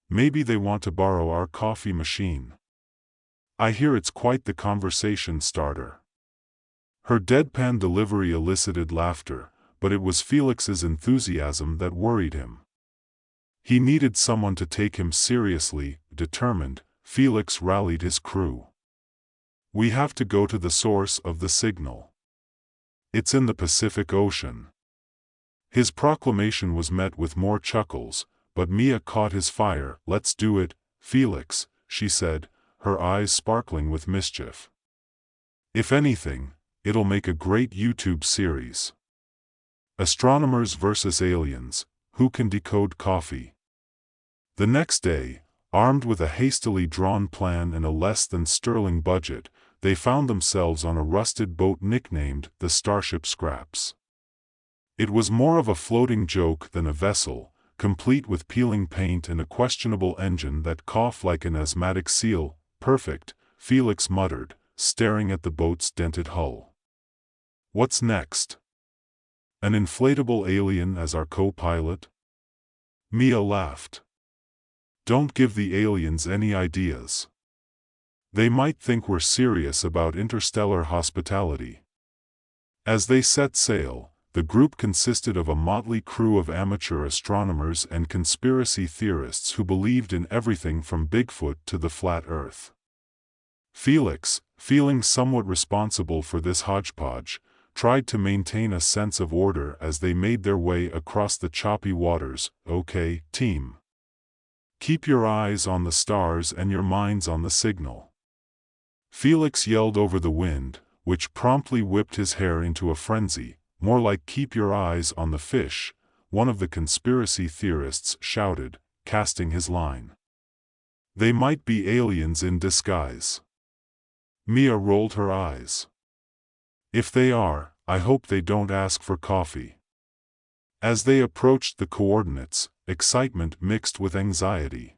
"Maybe they want to borrow our coffee machine. I hear it's quite the conversation starter." Her deadpan delivery elicited laughter, but it was Felix's enthusiasm that worried him. He needed someone to take him seriously. Determined, Felix rallied his crew. "We have to go to the source of the signal. It's in the Pacific Ocean." His proclamation was met with more chuckles, but Mia caught his fire. "Let's do it, Felix," she said, her eyes sparkling with mischief. "If anything, it'll make a great YouTube series. Astronomers versus aliens, who can decode coffee?" The next day, armed with a hastily drawn plan and a less than sterling budget, they found themselves on a rusted boat nicknamed the Starship Scraps. It was more of a floating joke than a vessel, complete with peeling paint and a questionable engine that coughed like an asthmatic seal. "Perfect," Felix muttered, staring at the boat's dented hull. "What's next? An inflatable alien as our co-pilot?" Mia laughed. "Don't give the aliens any ideas. They might think we're serious about interstellar hospitality." As they set sail, the group consisted of a motley crew of amateur astronomers and conspiracy theorists who believed in everything from Bigfoot to the flat Earth. Felix, feeling somewhat responsible for this hodgepodge, tried to maintain a sense of order as they made their way across the choppy waters. "Okay, team. Keep your eyes on the stars and your minds on the signal." Felix yelled over the wind, which promptly whipped his hair into a frenzy. "More like keep your eyes on the fish," one of the conspiracy theorists shouted, casting his line. "They might be aliens in disguise." Mia rolled her eyes. "If they are, I hope they don't ask for coffee." As they approached the coordinates, excitement mixed with anxiety.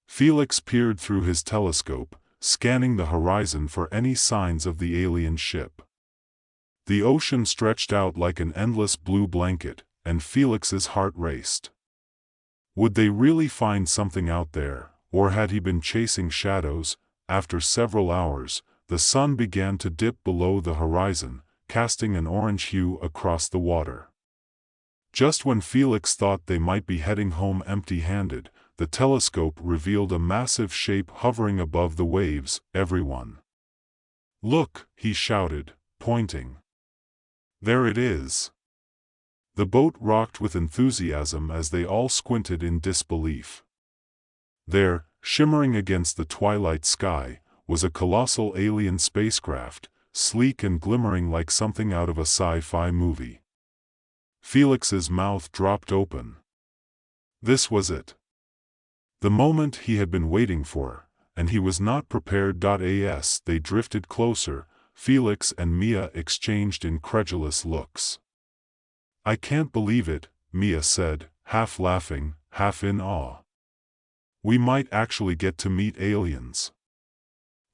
Felix peered through his telescope, scanning the horizon for any signs of the alien ship. The ocean stretched out like an endless blue blanket, and Felix's heart raced. Would they really find something out there, or had he been chasing shadows? After several hours, the sun began to dip below the horizon, casting an orange hue across the water. Just when Felix thought they might be heading home empty-handed, the telescope revealed a massive shape hovering above the waves. "Everyone! Look!" he shouted, pointing. "There it is!" The boat rocked with enthusiasm as they all squinted in disbelief. There, shimmering against the twilight sky, was a colossal alien spacecraft, sleek and glimmering like something out of a sci-fi movie. Felix's mouth dropped open. This was it. The moment he had been waiting for, and he was not prepared. As they drifted closer, Felix and Mia exchanged incredulous looks. "I can't believe it," Mia said, half laughing, half in awe. We might actually get to meet aliens.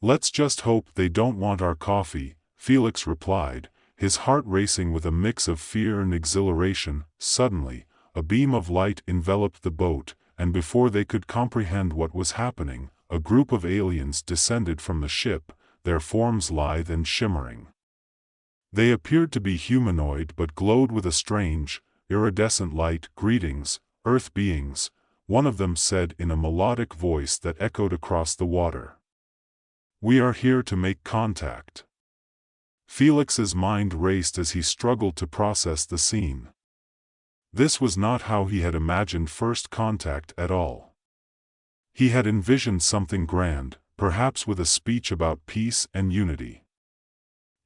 Let's just hope they don't want our coffee, Felix replied, his heart racing with a mix of fear and exhilaration. Suddenly, a beam of light enveloped the boat, and before they could comprehend what was happening, a group of aliens descended from the ship, their forms lithe and shimmering. They appeared to be humanoid but glowed with a strange, iridescent light. "Greetings, Earth beings," one of them said in a melodic voice that echoed across the water. "We are here to make contact." Felix's mind raced as he struggled to process the scene. This was not how he had imagined first contact at all. He had envisioned something grand, perhaps with a speech about peace and unity.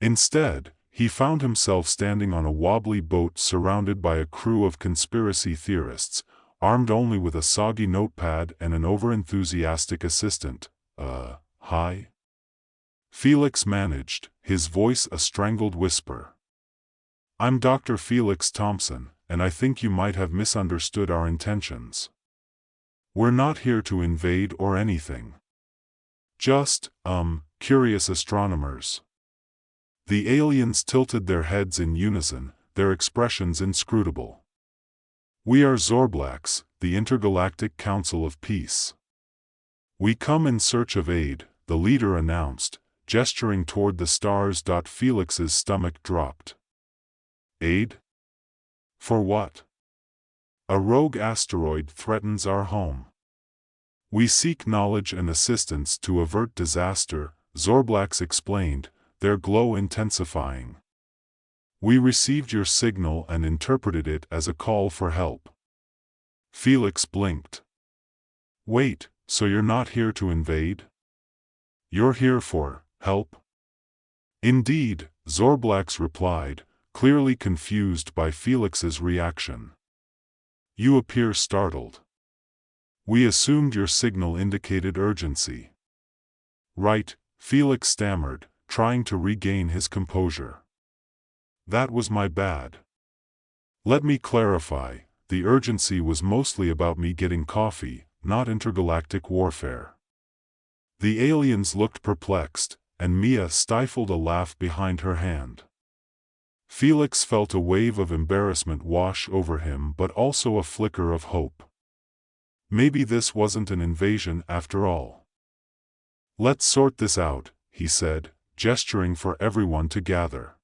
Instead, he found himself standing on a wobbly boat surrounded by a crew of conspiracy theorists, armed only with a soggy notepad and an over-enthusiastic assistant. Hi?" Felix managed, his voice a strangled whisper. "I'm Dr. Felix Thompson, and I think you might have misunderstood our intentions. We're not here to invade or anything. Just, curious astronomers." The aliens tilted their heads in unison, their expressions inscrutable. "We are Zorblaks, the Intergalactic Council of Peace. We come in search of aid," the leader announced, gesturing toward the stars. Felix's stomach dropped. "Aid? For what?" "A rogue asteroid threatens our home. We seek knowledge and assistance to avert disaster," Zorblaks explained, their glow intensifying. "We received your signal and interpreted it as a call for help." Felix blinked. "Wait, so you're not here to invade? You're here for help?" "Indeed," Zorblaks replied, clearly confused by Felix's reaction. "You appear startled. We assumed your signal indicated urgency." "Right," Felix stammered, trying to regain his composure. "That was my bad. Let me clarify, the urgency was mostly about me getting coffee, not intergalactic warfare." The aliens looked perplexed, and Mia stifled a laugh behind her hand. Felix felt a wave of embarrassment wash over him but also a flicker of hope. Maybe this wasn't an invasion after all. "Let's sort this out," he said, gesturing for everyone to gather.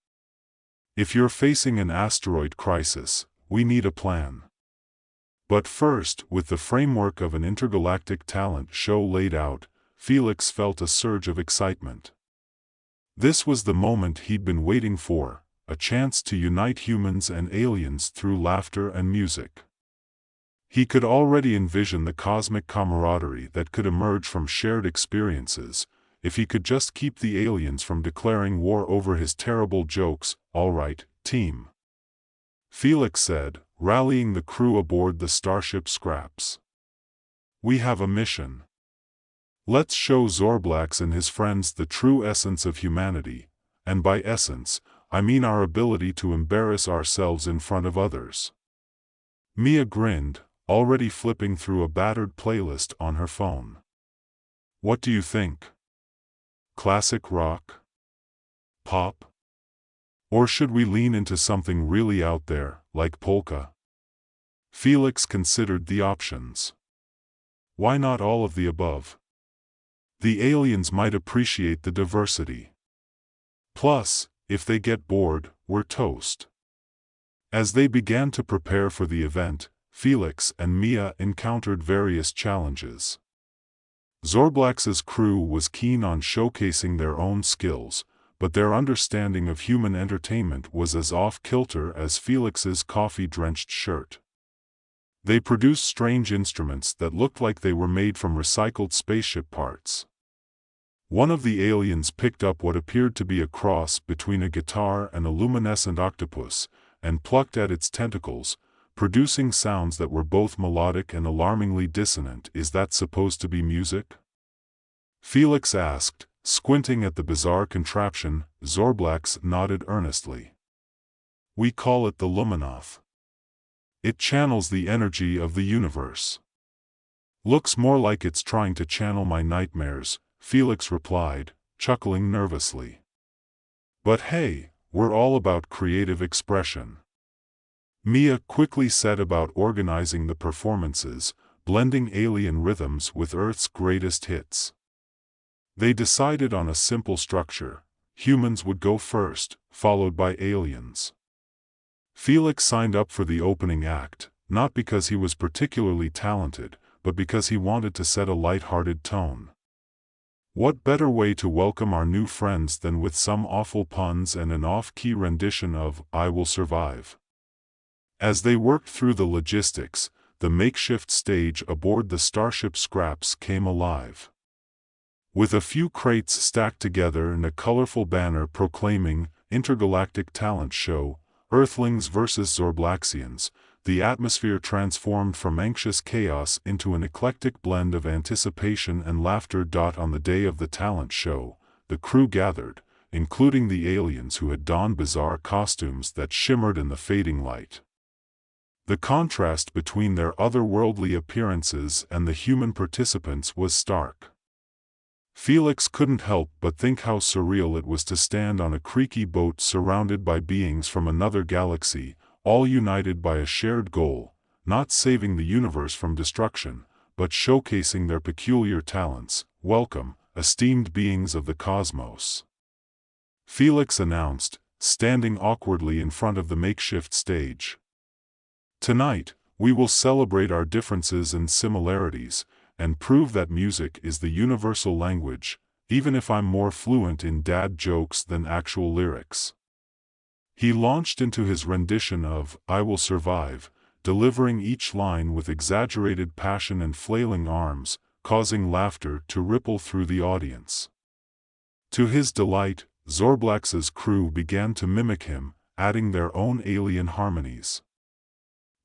"If you're facing an asteroid crisis, we need a plan. But first," with the framework of an intergalactic talent show laid out, Felix felt a surge of excitement. This was the moment he'd been waiting for, a chance to unite humans and aliens through laughter and music. He could already envision the cosmic camaraderie that could emerge from shared experiences, if he could just keep the aliens from declaring war over his terrible jokes. "All right, team," Felix said, rallying the crew aboard the starship Scraps. "We have a mission. Let's show Zorblaks and his friends the true essence of humanity, and by essence, I mean our ability to embarrass ourselves in front of others." Mia grinned, already flipping through a battered playlist on her phone. "What do you think? Classic rock? Pop? Or should we lean into something really out there, like polka?" Felix considered the options. Why not all of the above? The aliens might appreciate the diversity. Plus, if they get bored, we're toast. As they began to prepare for the event, Felix and Mia encountered various challenges. Zorblax's crew was keen on showcasing their own skills, but their understanding of human entertainment was as off-kilter as Felix's coffee-drenched shirt. They produced strange instruments that looked like they were made from recycled spaceship parts. One of the aliens picked up what appeared to be a cross between a guitar and a luminescent octopus, and plucked at its tentacles, producing sounds that were both melodic and alarmingly dissonant. "Is that supposed to be music?" Felix asked, squinting at the bizarre contraption. Zorblax nodded earnestly. "We call it the Luminoth. It channels the energy of the universe." Looks more like it's trying to channel my nightmares, Felix replied, chuckling nervously. But hey, we're all about creative expression. Mia quickly set about organizing the performances, blending alien rhythms with Earth's greatest hits. They decided on a simple structure. Humans would go first, followed by aliens. Felix signed up for the opening act, not because he was particularly talented, but because he wanted to set a light-hearted tone. What better way to welcome our new friends than with some awful puns and an off-key rendition of "I Will Survive." As they worked through the logistics, the makeshift stage aboard the Starship Scraps came alive. With a few crates stacked together and a colorful banner proclaiming, "Intergalactic Talent Show, Earthlings vs. Zorblaxians," the atmosphere transformed from anxious chaos into an eclectic blend of anticipation and laughter. On the day of the talent show, the crew gathered, including the aliens who had donned bizarre costumes that shimmered in the fading light. The contrast between their otherworldly appearances and the human participants was stark. Felix couldn't help but think how surreal it was to stand on a creaky boat surrounded by beings from another galaxy, all united by a shared goal, not saving the universe from destruction, but showcasing their peculiar talents. "Welcome, esteemed beings of the cosmos," Felix announced, standing awkwardly in front of the makeshift stage. "Tonight, we will celebrate our differences and similarities, and prove that music is the universal language, even if I'm more fluent in dad jokes than actual lyrics." He launched into his rendition of "I Will Survive," delivering each line with exaggerated passion and flailing arms, causing laughter to ripple through the audience. To his delight, Zorblax's crew began to mimic him, adding their own alien harmonies.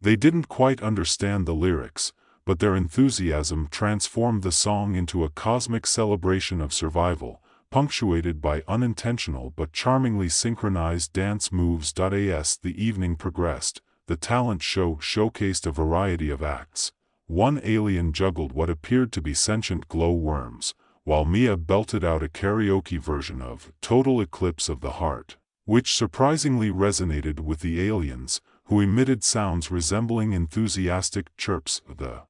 They didn't quite understand the lyrics, but their enthusiasm transformed the song into a cosmic celebration of survival, punctuated by unintentional but charmingly synchronized dance moves. As the evening progressed, the talent show showcased a variety of acts. One alien juggled what appeared to be sentient glow worms, while Mia belted out a karaoke version of "Total Eclipse of the Heart," which surprisingly resonated with the aliens, who emitted sounds resembling enthusiastic chirps. The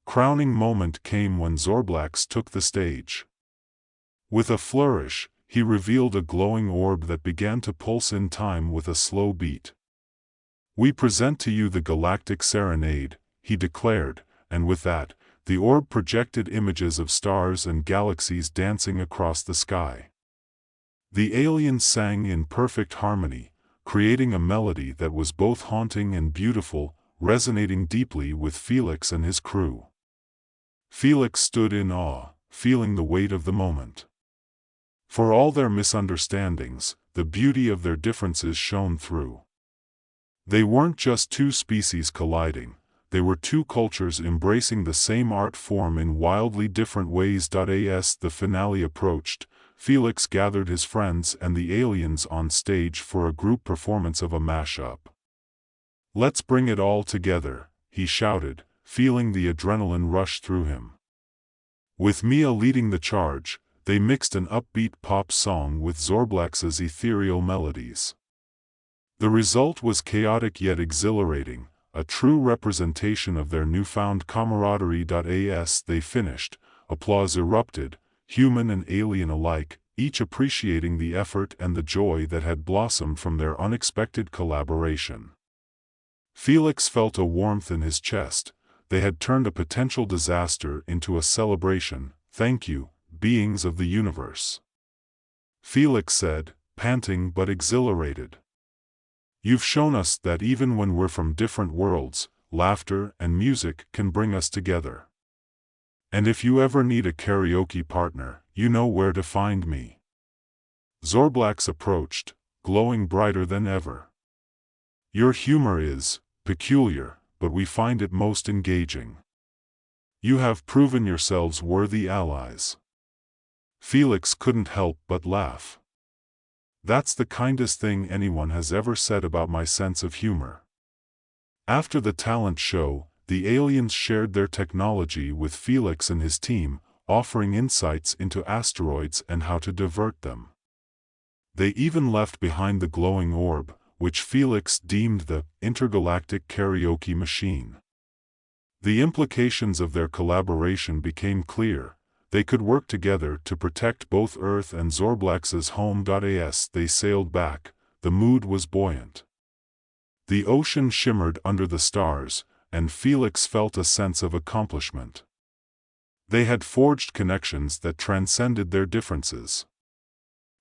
crowning moment came when Zorblax took the stage. With a flourish, he revealed a glowing orb that began to pulse in time with a slow beat. "We present to you the Galactic Serenade," he declared, and with that, the orb projected images of stars and galaxies dancing across the sky. The aliens sang in perfect harmony, creating a melody that was both haunting and beautiful, resonating deeply with Felix and his crew. Felix stood in awe, feeling the weight of the moment. For all their misunderstandings, the beauty of their differences shone through. They weren't just two species colliding, they were two cultures embracing the same art form in wildly different ways. As the finale approached, Felix gathered his friends and the aliens on stage for a group performance of a mashup. "Let's bring it all together," he shouted, feeling the adrenaline rush through him. With Mia leading the charge, they mixed an upbeat pop song with Zorblax's ethereal melodies. The result was chaotic yet exhilarating, a true representation of their newfound camaraderie. As they finished, applause erupted, human and alien alike, each appreciating the effort and the joy that had blossomed from their unexpected collaboration. Felix felt a warmth in his chest. They had turned a potential disaster into a celebration. "Thank you, beings of the universe," Felix said, panting but exhilarated. "You've shown us that even when we're from different worlds, laughter and music can bring us together. And if you ever need a karaoke partner, you know where to find me." Zorblax approached, glowing brighter than ever. "Your humor is peculiar, but we find it most engaging. You have proven yourselves worthy allies." Felix couldn't help but laugh. "That's the kindest thing anyone has ever said about my sense of humor." After the talent show, the aliens shared their technology with Felix and his team, offering insights into asteroids and how to divert them. They even left behind the glowing orb, which Felix deemed the intergalactic karaoke machine. The implications of their collaboration became clear. They could work together to protect both Earth and Zorblax's home. As they sailed back, the mood was buoyant. The ocean shimmered under the stars, and Felix felt a sense of accomplishment. They had forged connections that transcended their differences.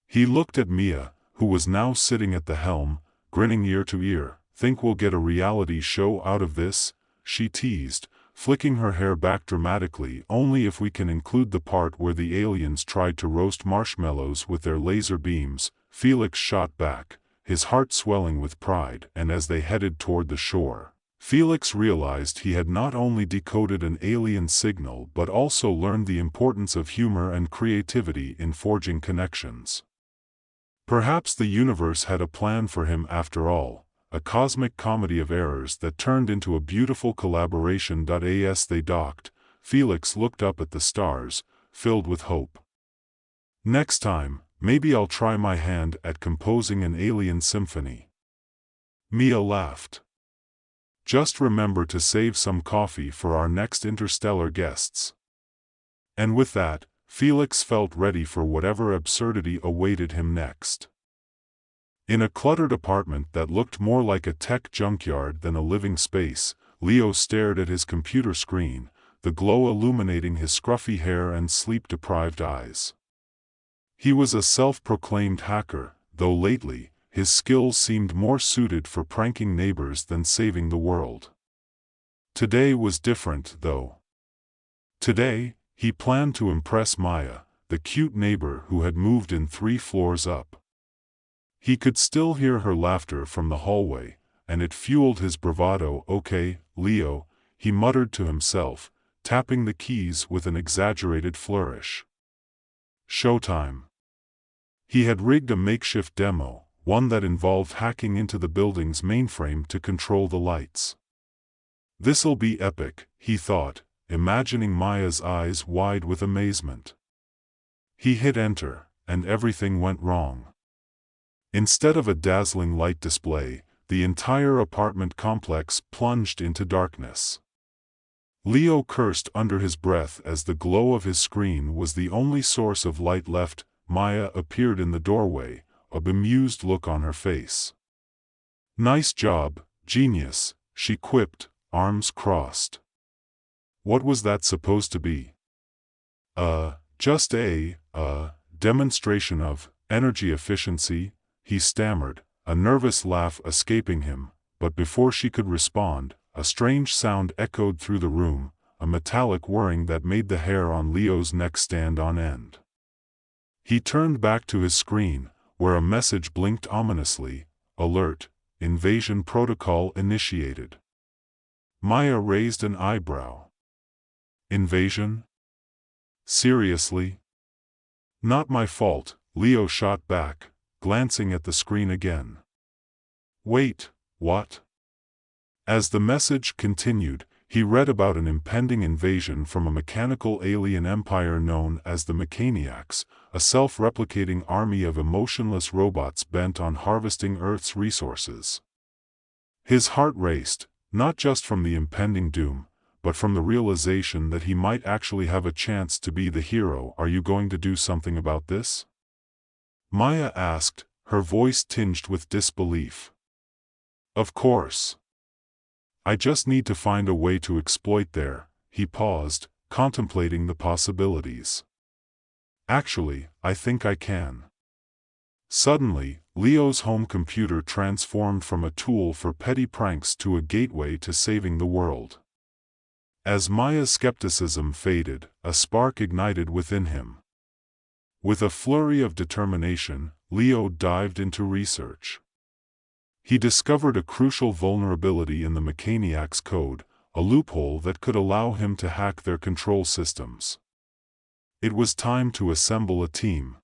He looked at Mia, who was now sitting at the helm, grinning ear to ear. "Think we'll get a reality show out of this?" she teased, flicking her hair back dramatically. "Only if we can include the part where the aliens tried to roast marshmallows with their laser beams," Felix shot back, his heart swelling with pride. And as they headed toward the shore, Felix realized he had not only decoded an alien signal but also learned the importance of humor and creativity in forging connections. Perhaps the universe had a plan for him after all, a cosmic comedy of errors that turned into a beautiful collaboration. As they docked, Felix looked up at the stars, filled with hope. "Next time, maybe I'll try my hand at composing an alien symphony." Mia laughed. "Just remember to save some coffee for our next interstellar guests." And with that, Felix felt ready for whatever absurdity awaited him next. In a cluttered apartment that looked more like a tech junkyard than a living space, Leo stared at his computer screen, the glow illuminating his scruffy hair and sleep-deprived eyes. He was a self-proclaimed hacker, though lately, his skills seemed more suited for pranking neighbors than saving the world. Today was different, though. Today, he planned to impress Maya, the cute neighbor who had moved in 3 floors up. He could still hear her laughter from the hallway, and it fueled his bravado. "Okay, Leo," he muttered to himself, tapping the keys with an exaggerated flourish. Showtime. He had rigged a makeshift demo, one that involved hacking into the building's mainframe to control the lights. "This'll be epic," he thought, imagining Maya's eyes wide with amazement. He hit enter, and everything went wrong. Instead of a dazzling light display, the entire apartment complex plunged into darkness. Leo cursed under his breath as the glow of his screen was the only source of light left. Maya appeared in the doorway, a bemused look on her face. "Nice job, genius," she quipped, arms crossed. "What was that supposed to be?" Just a demonstration of energy efficiency," he stammered, a nervous laugh escaping him, but before she could respond, a strange sound echoed through the room, a metallic whirring that made the hair on Leo's neck stand on end. He turned back to his screen, where a message blinked ominously, "Alert, invasion protocol initiated." Maya raised an eyebrow. "Invasion? Seriously?" "Not my fault," Leo shot back, glancing at the screen again. "Wait, what?" As the message continued, he read about an impending invasion from a mechanical alien empire known as the Mechaniacs, a self-replicating army of emotionless robots bent on harvesting Earth's resources. His heart raced, not just from the impending doom, but from the realization that he might actually have a chance to be the hero. "Are you going to do something about this?" Maya asked, her voice tinged with disbelief. "Of course. I just need to find a way to exploit their..." He paused, contemplating the possibilities. "Actually, I think I can." Suddenly, Leo's home computer transformed from a tool for petty pranks to a gateway to saving the world. As Maya's skepticism faded, a spark ignited within him. With a flurry of determination, Leo dived into research. He discovered a crucial vulnerability in the Mechaniacs' code, a loophole that could allow him to hack their control systems. It was time to assemble a team.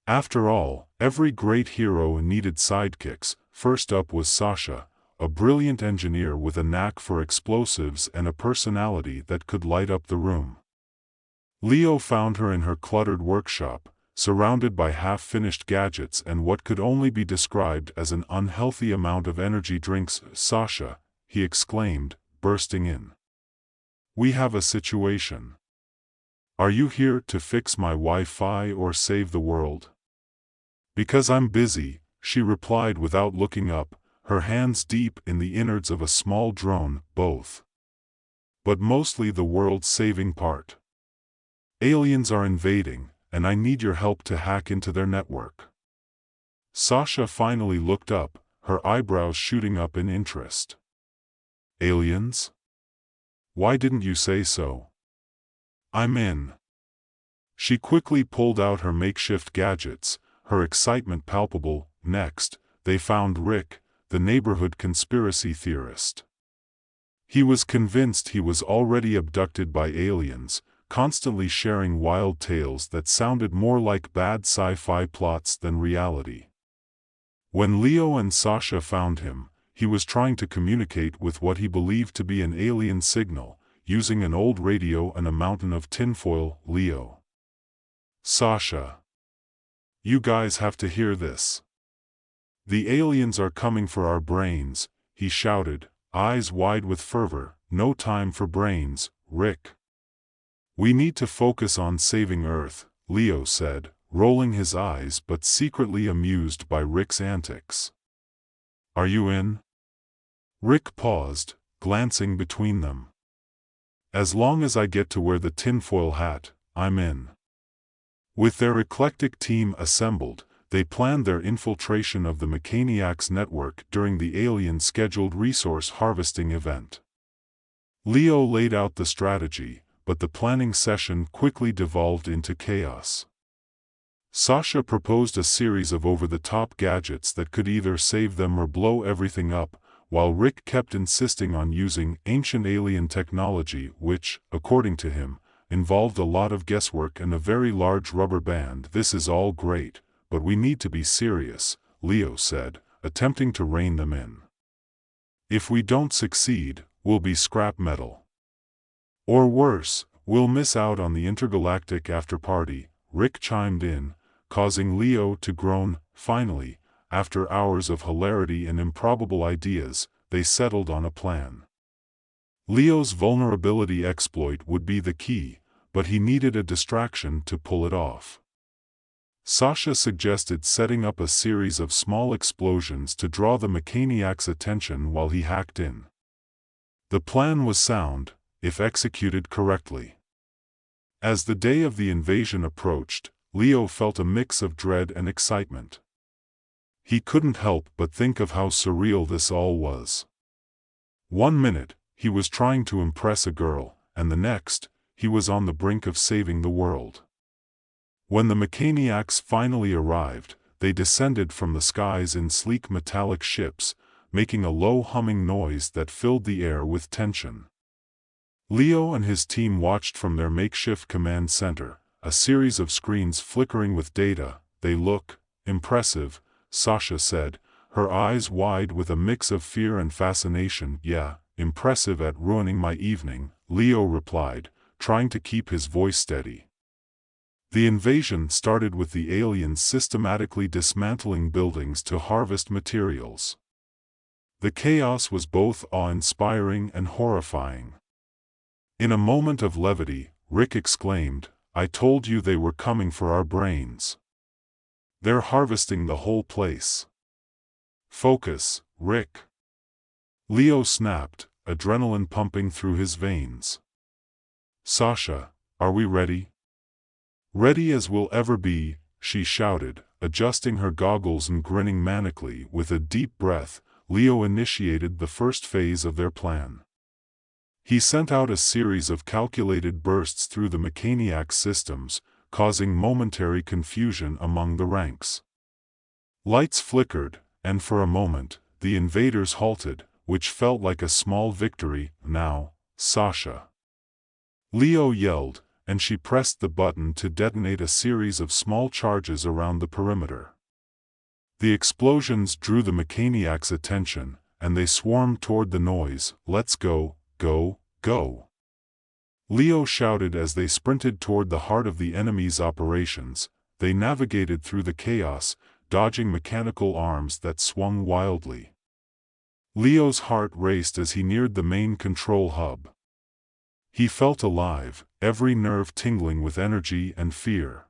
After all, every great hero needed sidekicks. First up was Sasha, a brilliant engineer with a knack for explosives and a personality that could light up the room. Leo found her in her cluttered workshop, surrounded by half-finished gadgets and what could only be described as an unhealthy amount of energy drinks. "Sasha," he exclaimed, bursting in. "We have a situation. Are you here to fix my Wi-Fi or save the world?" "Because I'm busy," she replied without looking up, her hands deep in the innards of a small drone. "Both. But mostly the world-saving part. Aliens are invading, and I need your help to hack into their network." Sasha finally looked up, her eyebrows shooting up in interest. "Aliens? Why didn't you say so?" "I'm in." She quickly pulled out her makeshift gadgets, her excitement palpable. Next, they found Rick, the neighborhood conspiracy theorist. He was convinced he was already abducted by aliens, constantly sharing wild tales that sounded more like bad sci-fi plots than reality. When Leo and Sasha found him, he was trying to communicate with what he believed to be an alien signal, using an old radio and a mountain of tinfoil. "Leo. Sasha. You guys have to hear this. The aliens are coming for our brains," he shouted, eyes wide with fervor. "No time for brains, Rick. We need to focus on saving Earth," Leo said, rolling his eyes but secretly amused by Rick's antics. "Are you in?" Rick paused, glancing between them. "As long as I get to wear the tinfoil hat, I'm in." With their eclectic team assembled, they planned their infiltration of the Mechaniacs network during the alien scheduled resource harvesting event. Leo laid out the strategy, but the planning session quickly devolved into chaos. Sasha proposed a series of over-the-top gadgets that could either save them or blow everything up, while Rick kept insisting on using ancient alien technology which, according to him, involved a lot of guesswork and a very large rubber band. "This is all great, but we need to be serious," Leo said, attempting to rein them in. "If we don't succeed, we'll be scrap metal. Or worse, we'll miss out on the intergalactic after-party," Rick chimed in, causing Leo to groan. Finally, after hours of hilarity and improbable ideas, they settled on a plan. Leo's vulnerability exploit would be the key, but he needed a distraction to pull it off. Sasha suggested setting up a series of small explosions to draw the Mechaniac's attention while he hacked in. The plan was sound, if executed correctly. As the day of the invasion approached, Leo felt a mix of dread and excitement. He couldn't help but think of how surreal this all was. One minute, he was trying to impress a girl, and the next, he was on the brink of saving the world. When the Mechaniacs finally arrived, they descended from the skies in sleek metallic ships, making a low humming noise that filled the air with tension. Leo and his team watched from their makeshift command center, a series of screens flickering with data. "They look impressive," Sasha said, her eyes wide with a mix of fear and fascination. "Yeah, impressive at ruining my evening," Leo replied, trying to keep his voice steady. The invasion started with the aliens systematically dismantling buildings to harvest materials. The chaos was both awe-inspiring and horrifying. In a moment of levity, Rick exclaimed, "I told you they were coming for our brains. They're harvesting the whole place." "Focus, Rick." Leo snapped, adrenaline pumping through his veins. "Sasha, are we ready?" "Ready as we'll ever be," she shouted, adjusting her goggles and grinning manically. With a deep breath, Leo initiated the first phase of their plan. He sent out a series of calculated bursts through the Mechaniac's systems, causing momentary confusion among the ranks. Lights flickered, and for a moment, the invaders halted, which felt like a small victory. "Now, Sasha." Leo yelled, and she pressed the button to detonate a series of small charges around the perimeter. The explosions drew the Mechaniac's attention, and they swarmed toward the noise. "Let's go, go, go!" Leo shouted as they sprinted toward the heart of the enemy's operations. They navigated through the chaos, dodging mechanical arms that swung wildly. Leo's heart raced as he neared the main control hub. He felt alive, every nerve tingling with energy and fear.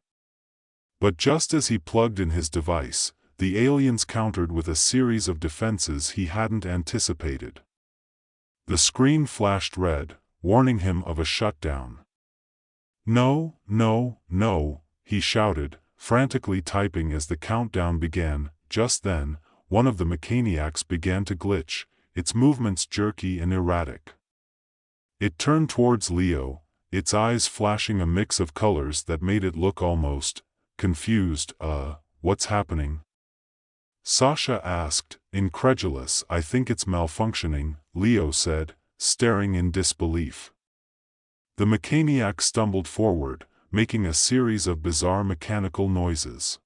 But just as he plugged in his device, the aliens countered with a series of defenses he hadn't anticipated. The screen flashed red, warning him of a shutdown. "No, no, no," he shouted, frantically typing as the countdown began. Just then, one of the mechaniacs began to glitch, its movements jerky and erratic. It turned towards Leo, its eyes flashing a mix of colors that made it look almost confused. What's happening?" Sasha asked, incredulous. "I think it's malfunctioning," Leo said, staring in disbelief. The mechaniac stumbled forward, making a series of bizarre mechanical noises.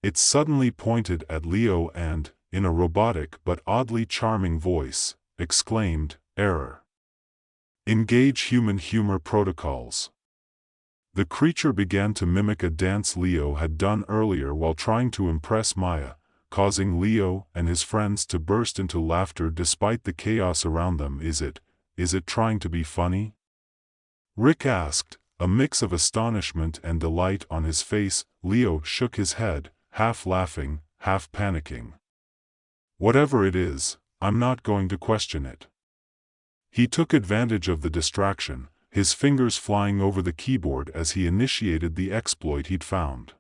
It suddenly pointed at Leo and, in a robotic but oddly charming voice, exclaimed, "Error. Engage human humor protocols." The creature began to mimic a dance Leo had done earlier while trying to impress Maya, causing Leo and his friends to burst into laughter despite the chaos around them. Is it trying to be funny?" Rick asked, a mix of astonishment and delight on his face. Leo shook his head, half laughing, half panicking. "Whatever it is, I'm not going to question it." He took advantage of the distraction, his fingers flying over the keyboard as he initiated the exploit he'd found.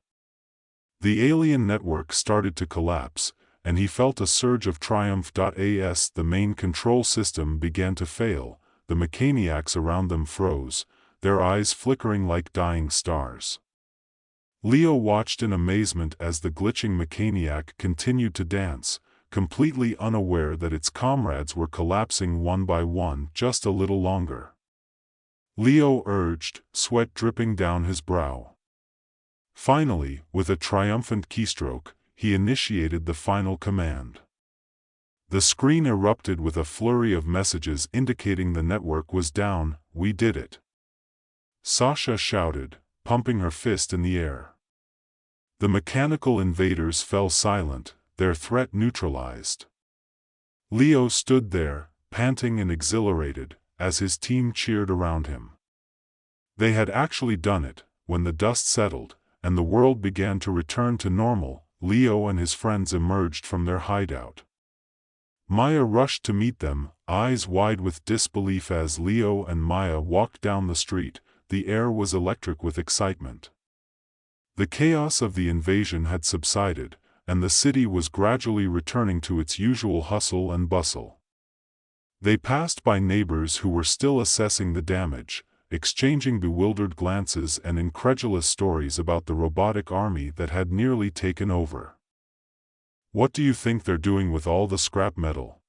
The alien network started to collapse, and he felt a surge of triumph. As the main control system began to fail, the mechaniacs around them froze, their eyes flickering like dying stars. Leo watched in amazement as the glitching mechaniac continued to dance, completely unaware that its comrades were collapsing one by one. "Just a little longer," Leo urged, sweat dripping down his brow. Finally, with a triumphant keystroke, he initiated the final command. The screen erupted with a flurry of messages indicating the network was down. "We did it!" Sasha shouted, pumping her fist in the air. The mechanical invaders fell silent, their threat neutralized. Leo stood there, panting and exhilarated, as his team cheered around him. They had actually done it. When the dust settled, and the world began to return to normal, Leo and his friends emerged from their hideout. Maya rushed to meet them, eyes wide with disbelief as Leo and Maya walked down the street. The air was electric with excitement. The chaos of the invasion had subsided, and the city was gradually returning to its usual hustle and bustle. They passed by neighbors who were still assessing the damage, exchanging bewildered glances and incredulous stories about the robotic army that had nearly taken over. "What do you think they're doing with all the scrap metal?"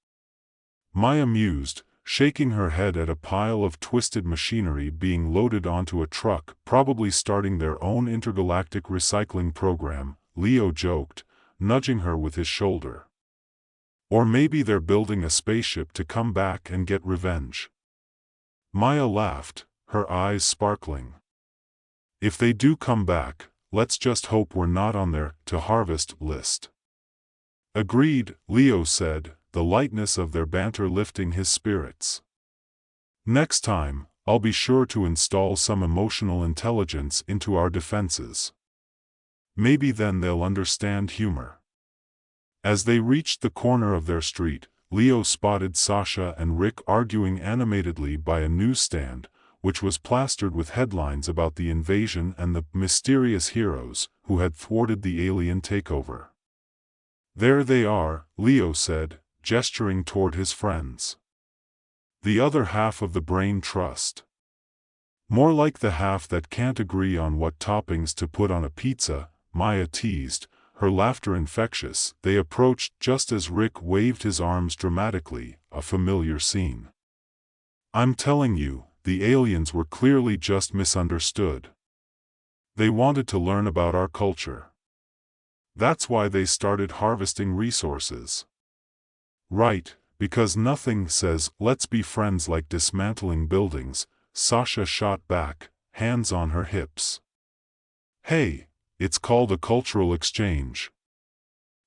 Maya mused, shaking her head at a pile of twisted machinery being loaded onto a truck. "Probably starting their own intergalactic recycling program," Leo joked, nudging her with his shoulder. "Or maybe they're building a spaceship to come back and get revenge." Maya laughed, her eyes sparkling. "If they do come back, let's just hope we're not on their to-harvest list." "Agreed," Leo said, the lightness of their banter lifting his spirits. "Next time, I'll be sure to install some emotional intelligence into our defenses. Maybe then they'll understand humor." As they reached the corner of their street, Leo spotted Sasha and Rick arguing animatedly by a newsstand, which was plastered with headlines about the invasion and the mysterious heroes who had thwarted the alien takeover. "There they are," Leo said, gesturing toward his friends. "The other half of the brain trust. More like the half that can't agree on what toppings to put on a pizza," Maya teased, her laughter infectious. They approached just as Rick waved his arms dramatically, a familiar scene. "I'm telling you, the aliens were clearly just misunderstood. They wanted to learn about our culture. That's why they started harvesting resources." Right, because nothing says, let's be friends like dismantling buildings, Sasha shot back, hands on her hips. Hey, it's called a cultural exchange.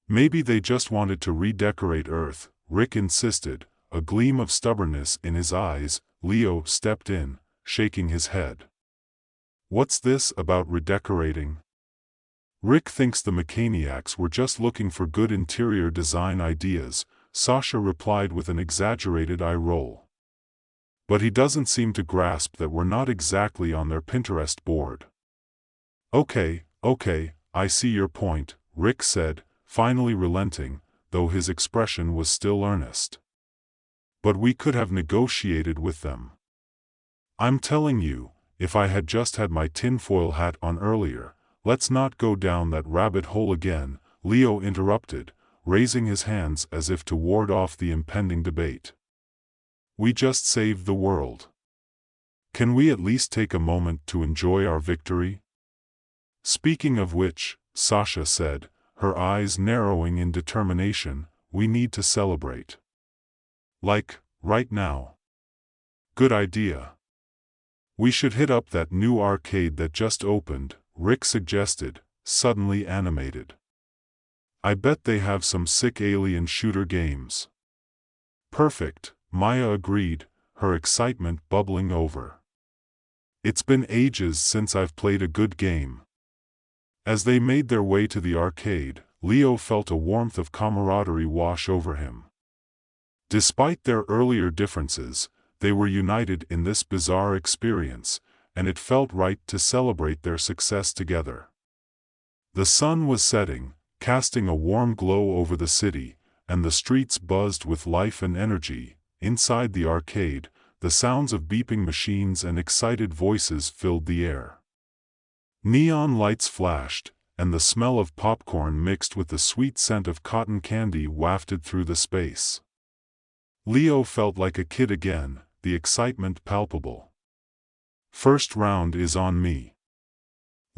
Maybe they just wanted to redecorate Earth, Rick insisted, a gleam of stubbornness in his eyes. Leo stepped in, shaking his head. What's this about redecorating? Rick thinks the mechaniacs were just looking for good interior design ideas, Sasha replied with an exaggerated eye roll. But he doesn't seem to grasp that we're not exactly on their Pinterest board. Okay, I see your point, Rick said, finally relenting, though his expression was still earnest. But we could have negotiated with them. I'm telling you, if I had just had my tinfoil hat on earlier. Let's not go down that rabbit hole again, Leo interrupted, raising his hands as if to ward off the impending debate. We just saved the world. Can we at least take a moment to enjoy our victory? Speaking of which, Sasha said, her eyes narrowing in determination, we need to celebrate. Like, right now. Good idea. We should hit up that new arcade that just opened, Rick suggested, suddenly animated. I bet they have some sick alien shooter games. Perfect, Maya agreed, her excitement bubbling over. It's been ages since I've played a good game. As they made their way to the arcade, Leo felt a warmth of camaraderie wash over him. Despite their earlier differences, they were united in this bizarre experience, and it felt right to celebrate their success together. The sun was setting, casting a warm glow over the city, and the streets buzzed with life and energy. Inside the arcade, the sounds of beeping machines and excited voices filled the air. Neon lights flashed, and the smell of popcorn mixed with the sweet scent of cotton candy wafted through the space. Leo felt like a kid again, the excitement palpable. First round is on me,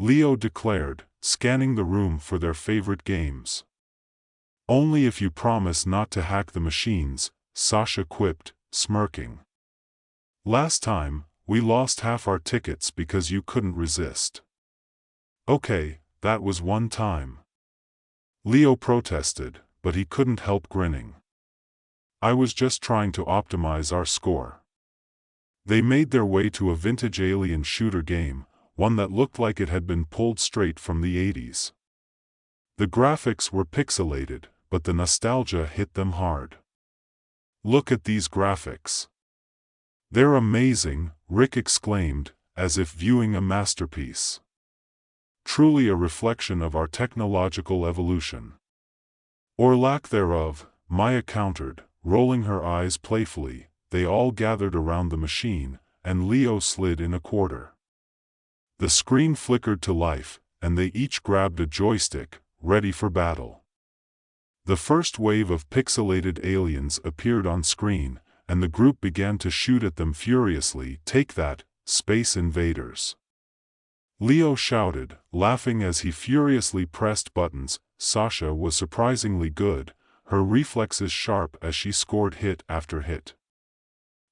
Leo declared, scanning the room for their favorite games. Only if you promise not to hack the machines, Sasha quipped, smirking. Last time, we lost half our tickets because you couldn't resist. Okay, that was one time. Leo protested, but he couldn't help grinning. I was just trying to optimize our score. They made their way to a vintage alien shooter game, one that looked like it had been pulled straight from the 80s. The graphics were pixelated, but the nostalgia hit them hard. Look at these graphics. They're amazing, Rick exclaimed, as if viewing a masterpiece. Truly a reflection of our technological evolution. Or lack thereof, Maya countered, rolling her eyes playfully. They all gathered around the machine, and Leo slid in a quarter. The screen flickered to life, and they each grabbed a joystick, ready for battle. The first wave of pixelated aliens appeared on screen, and the group began to shoot at them furiously. Take that, Space Invaders! Leo shouted, laughing as he furiously pressed buttons. Sasha was surprisingly good, her reflexes sharp as she scored hit after hit.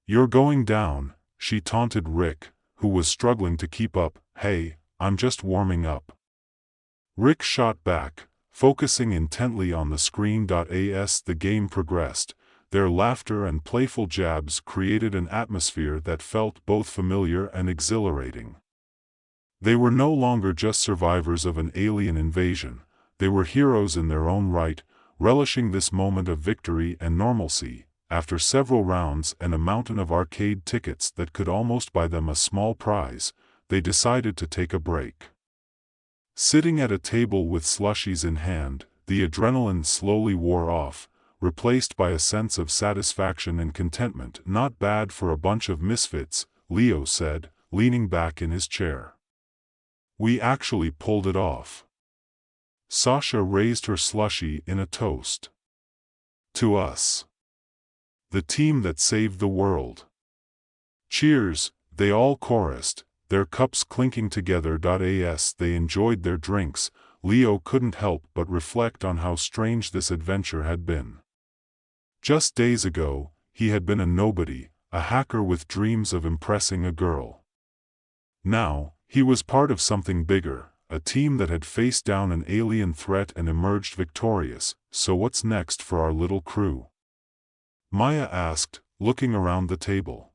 You're going down, she taunted Rick, who was struggling to keep up. Hey, I'm just warming up. Rick shot back, focusing intently on the screen. As the game progressed, their laughter and playful jabs created an atmosphere that felt both familiar and exhilarating. They were no longer just survivors of an alien invasion, they were heroes in their own right, relishing this moment of victory and normalcy. After several rounds and a mountain of arcade tickets that could almost buy them a small prize, they decided to take a break. Sitting at a table with slushies in hand, the adrenaline slowly wore off, replaced by a sense of satisfaction and contentment. Not bad for a bunch of misfits, Leo said, leaning back in his chair. We actually pulled it off. Sasha raised her slushie in a toast. To us. The team that saved the world. Cheers, they all chorused, their cups clinking together. As they enjoyed their drinks, Leo couldn't help but reflect on how strange this adventure had been. Just days ago, he had been a nobody, a hacker with dreams of impressing a girl. Now, he was part of something bigger, a team that had faced down an alien threat and emerged victorious. So what's next for our little crew? Maya asked, looking around the table.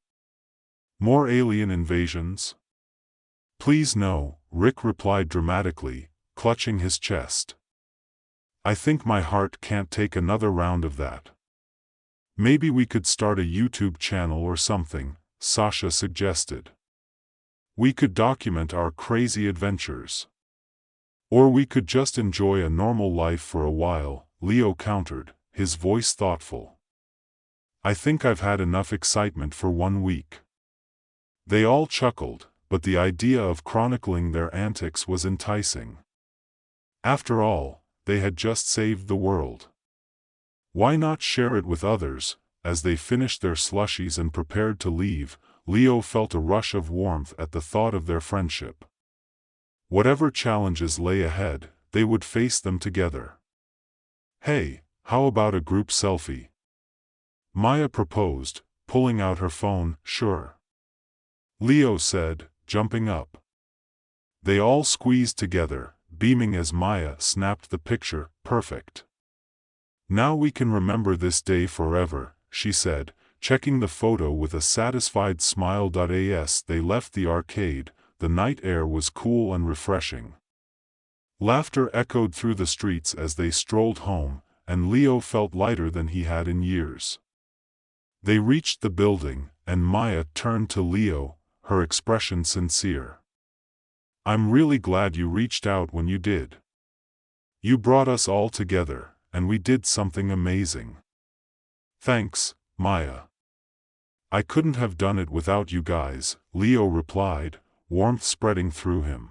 More alien invasions? Please no, Rick replied dramatically, clutching his chest. I think my heart can't take another round of that. Maybe we could start a YouTube channel or something, Sasha suggested. We could document our crazy adventures. Or we could just enjoy a normal life for a while, Leo countered, his voice thoughtful. I think I've had enough excitement for 1 week. They all chuckled, but the idea of chronicling their antics was enticing. After all, they had just saved the world. Why not share it with others? As they finished their slushies and prepared to leave, Leo felt a rush of warmth at the thought of their friendship. Whatever challenges lay ahead, they would face them together. Hey, how about a group selfie? Maya proposed, pulling out her phone. Sure. Leo said, jumping up. They all squeezed together, beaming as Maya snapped the picture. Perfect. Now we can remember this day forever, she said, checking the photo with a satisfied smile. As they left the arcade, the night air was cool and refreshing. Laughter echoed through the streets as they strolled home, and Leo felt lighter than he had in years. They reached the building, and Maya turned to Leo, her expression sincere. I'm really glad you reached out when you did. You brought us all together, and we did something amazing. Thanks, Maya. I couldn't have done it without you guys, Leo replied, warmth spreading through him.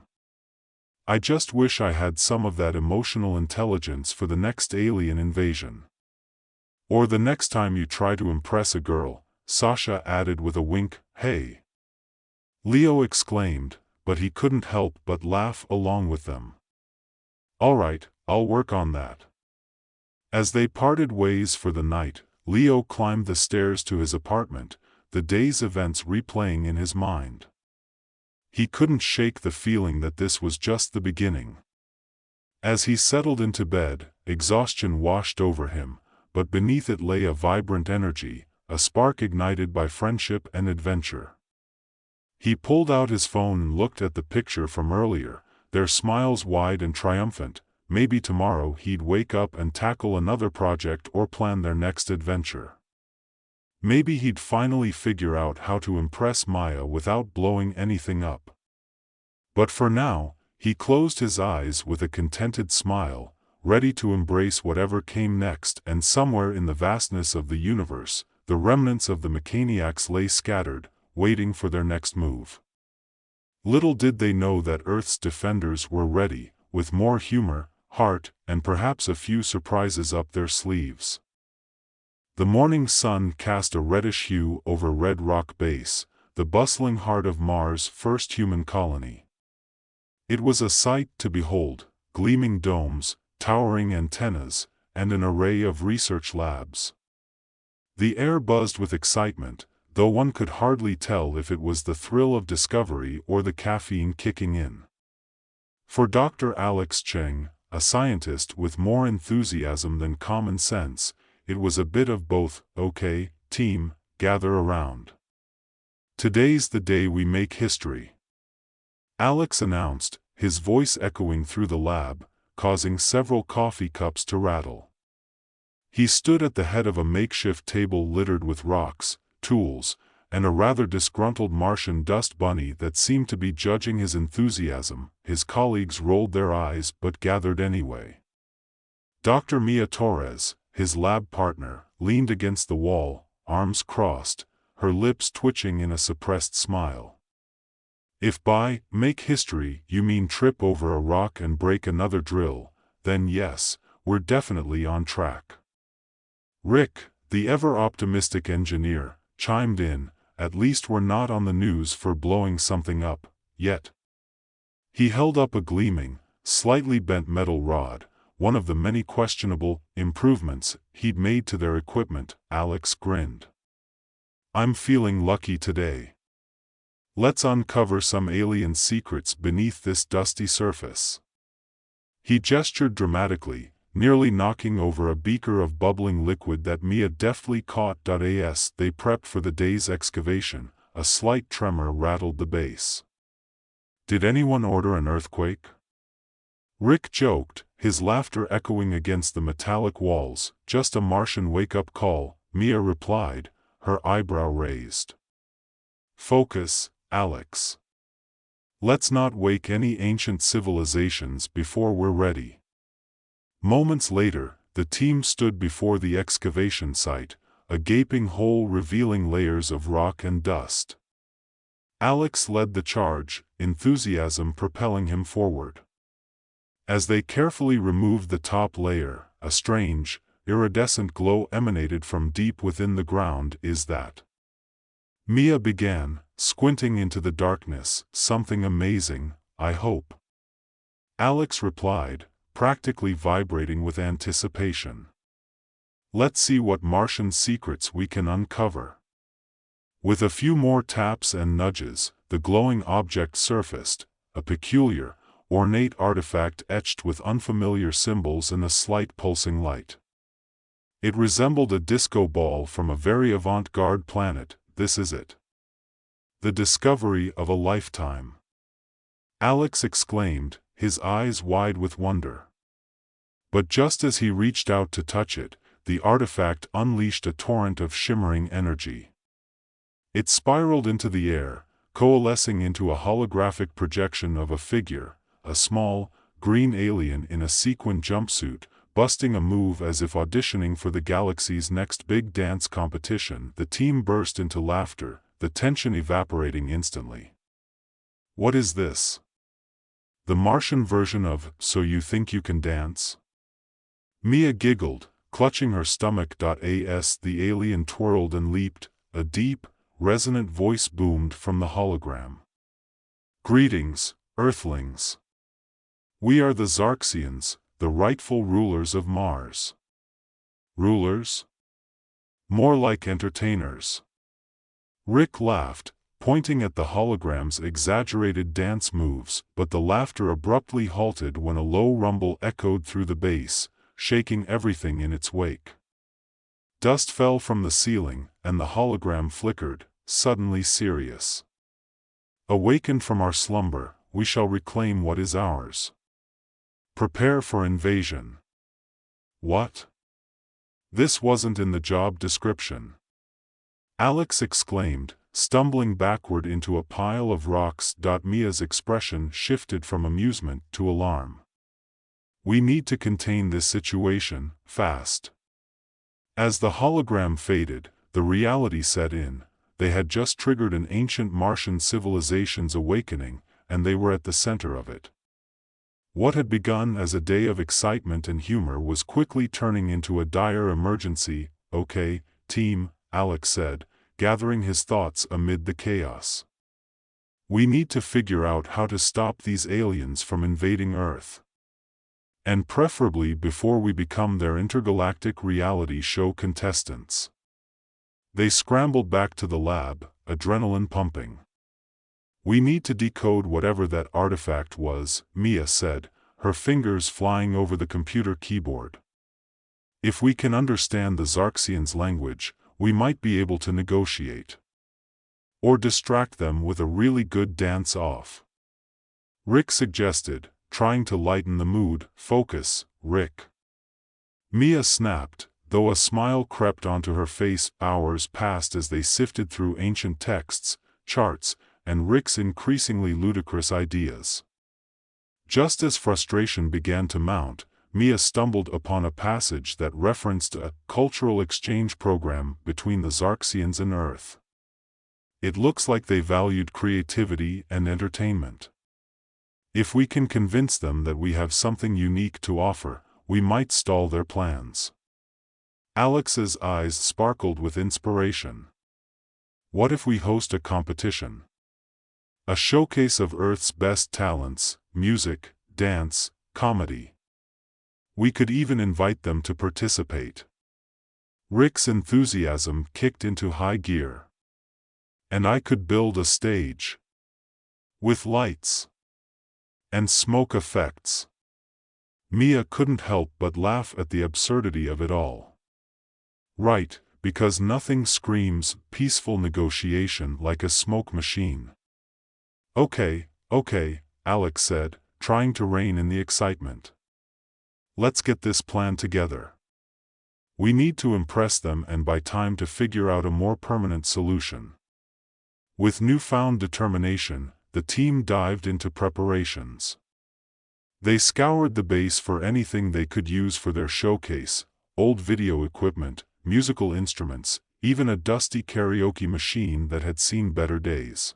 I just wish I had some of that emotional intelligence for the next alien invasion. Or the next time you try to impress a girl, Sasha added with a wink. Hey! Leo exclaimed, but he couldn't help but laugh along with them. All right, I'll work on that. As they parted ways for the night, Leo climbed the stairs to his apartment, the day's events replaying in his mind. He couldn't shake the feeling that this was just the beginning. As he settled into bed, exhaustion washed over him, but beneath it lay a vibrant energy, a spark ignited by friendship and adventure. He pulled out his phone and looked at the picture from earlier, their smiles wide and triumphant. Maybe tomorrow he'd wake up and tackle another project or plan their next adventure. Maybe he'd finally figure out how to impress Maya without blowing anything up. But for now, he closed his eyes with a contented smile, ready to embrace whatever came next. And somewhere in the vastness of the universe, the remnants of the Mechaniacs lay scattered, waiting for their next move. Little did they know that Earth's defenders were ready, with more humor, heart, and perhaps a few surprises up their sleeves. The morning sun cast a reddish hue over Red Rock Base, the bustling heart of Mars' first human colony. It was a sight to behold, gleaming domes, towering antennas, and an array of research labs. The air buzzed with excitement, though one could hardly tell if it was the thrill of discovery or the caffeine kicking in. For Dr. Alex Cheng, a scientist with more enthusiasm than common sense, it was a bit of both. Okay, team, gather around. Today's the day we make history. Alex announced, his voice echoing through the lab, causing several coffee cups to rattle. He stood at the head of a makeshift table littered with rocks, tools, and a rather disgruntled Martian dust bunny that seemed to be judging his enthusiasm. His colleagues rolled their eyes but gathered anyway. Dr. Mia Torres, his lab partner, leaned against the wall, arms crossed, her lips twitching in a suppressed smile. If by make history you mean trip over a rock and break another drill, then yes, we're definitely on track. Rick, the ever-optimistic engineer, chimed in, at least we're not on the news for blowing something up, yet. He held up a gleaming, slightly bent metal rod, one of the many questionable improvements he'd made to their equipment. Alex grinned. "I'm feeling lucky today. Let's uncover some alien secrets beneath this dusty surface." He gestured dramatically, nearly knocking over a beaker of bubbling liquid that Mia deftly caught. As they prepped for the day's excavation, a slight tremor rattled the base. "Did anyone order an earthquake?" Rick joked, his laughter echoing against the metallic walls. "Just a Martian wake-up call," Mia replied, her eyebrow raised. "Focus, Alex. Let's not wake any ancient civilizations before we're ready." Moments later, the team stood before the excavation site, a gaping hole revealing layers of rock and dust. Alex led the charge, enthusiasm propelling him forward. As they carefully removed the top layer, a strange, iridescent glow emanated from deep within the ground. "Is that?" Mia began, squinting into the darkness. "Something amazing, I hope." Alex replied, practically vibrating with anticipation. "Let's see what Martian secrets we can uncover." With a few more taps and nudges, the glowing object surfaced, a peculiar, ornate artifact etched with unfamiliar symbols and a slight pulsing light. It resembled a disco ball from a very avant-garde planet. "This is it. The discovery of a lifetime," Alex exclaimed, his eyes wide with wonder. But just as he reached out to touch it, the artifact unleashed a torrent of shimmering energy. It spiraled into the air, coalescing into a holographic projection of a figure, a small, green alien in a sequin jumpsuit, busting a move as if auditioning for the galaxy's next big dance competition. The team burst into laughter, the tension evaporating instantly. "What is this? The Martian version of So You Think You Can Dance?" Mia giggled, clutching her stomach. As the alien twirled and leaped, a deep, resonant voice boomed from the hologram. "Greetings, Earthlings. We are the Xarxians, the rightful rulers of Mars." "Rulers? More like entertainers." Rick laughed, pointing at the hologram's exaggerated dance moves, but the laughter abruptly halted when a low rumble echoed through the base, shaking everything in its wake. Dust fell from the ceiling, and the hologram flickered, suddenly serious. "Awakened from our slumber, we shall reclaim what is ours. Prepare for invasion." "What? This wasn't in the job description," Alex exclaimed, stumbling backward into a pile of rocks. Mia's expression shifted from amusement to alarm. "We need to contain this situation, fast." As the hologram faded, the reality set in. They had just triggered an ancient Martian civilization's awakening, and they were at the center of it. What had begun as a day of excitement and humor was quickly turning into a dire emergency. "Okay, team," Alex said, gathering his thoughts amid the chaos. "We need to figure out how to stop these aliens from invading Earth. And preferably before we become their intergalactic reality show contestants." They scrambled back to the lab, adrenaline pumping. "We need to decode whatever that artifact was," Mia said, her fingers flying over the computer keyboard. "If we can understand the Xarxians' language, we might be able to negotiate. Or distract them with a really good dance-off." Rick suggested, trying to lighten the mood. "Focus, Rick." Mia snapped, though a smile crept onto her face. Hours passed as they sifted through ancient texts, charts, and Rick's increasingly ludicrous ideas. Just as frustration began to mount, Mia stumbled upon a passage that referenced a cultural exchange program between the Xarxians and Earth. "It looks like they valued creativity and entertainment. If we can convince them that we have something unique to offer, we might stall their plans." Alex's eyes sparkled with inspiration. "What if we host a competition? A showcase of Earth's best talents, music, dance, comedy." We could even invite them to participate. Rick's enthusiasm kicked into high gear. And I could build a stage. With lights. And smoke effects. Mia couldn't help but laugh at the absurdity of it all. Right, because nothing screams peaceful negotiation like a smoke machine. Okay, Alex said, trying to rein in the excitement. Let's get this plan together. We need to impress them and buy time to figure out a more permanent solution. With newfound determination, the team dived into preparations. They scoured the base for anything they could use for their showcase: old video equipment, musical instruments, even a dusty karaoke machine that had seen better days.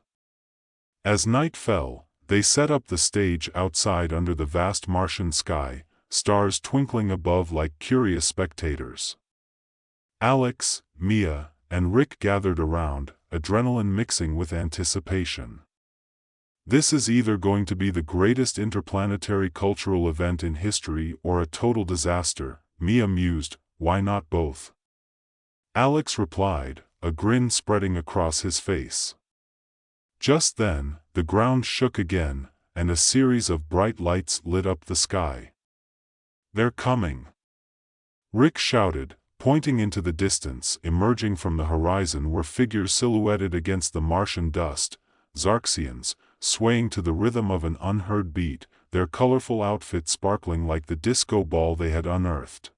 As night fell, they set up the stage outside under the vast Martian sky, stars twinkling above like curious spectators. Alex, Mia, and Rick gathered around, adrenaline mixing with anticipation. This is either going to be the greatest interplanetary cultural event in history or a total disaster, Mia mused. Why not both? Alex replied, a grin spreading across his face. Just then, the ground shook again, and a series of bright lights lit up the sky. They're coming! Rick shouted, pointing into the distance. Emerging from the horizon were figures silhouetted against the Martian dust, Xarxians, swaying to the rhythm of an unheard beat, their colorful outfits sparkling like the disco ball they had unearthed.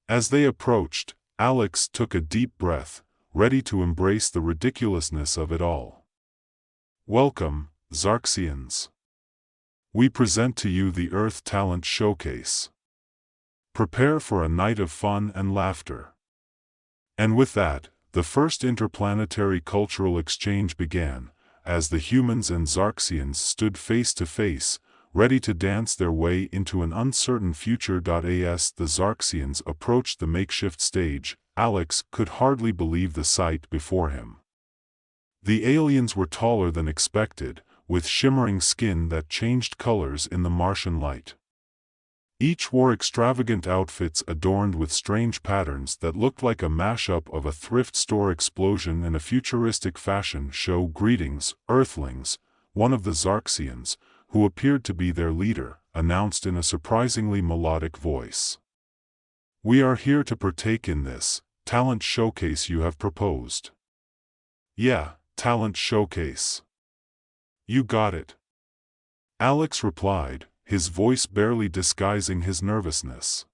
As they approached, Alex took a deep breath, ready to embrace the ridiculousness of it all. Welcome, Xarxians. We present to you the Earth Talent Showcase. Prepare for a night of fun and laughter. And with that, the first interplanetary cultural exchange began, as the humans and Xarxians stood face to face, ready to dance their way into an uncertain future. As the Xarxians approached the makeshift stage, Alex could hardly believe the sight before him. The aliens were taller than expected, with shimmering skin that changed colors in the Martian light. Each wore extravagant outfits adorned with strange patterns that looked like a mashup of a thrift store explosion and a futuristic fashion show. Greetings, Earthlings, one of the Xarxians, who appeared to be their leader, announced in a surprisingly melodic voice. We are here to partake in this talent showcase you have proposed. Yeah, talent showcase. You got it. Alex replied, his voice barely disguising his nervousness.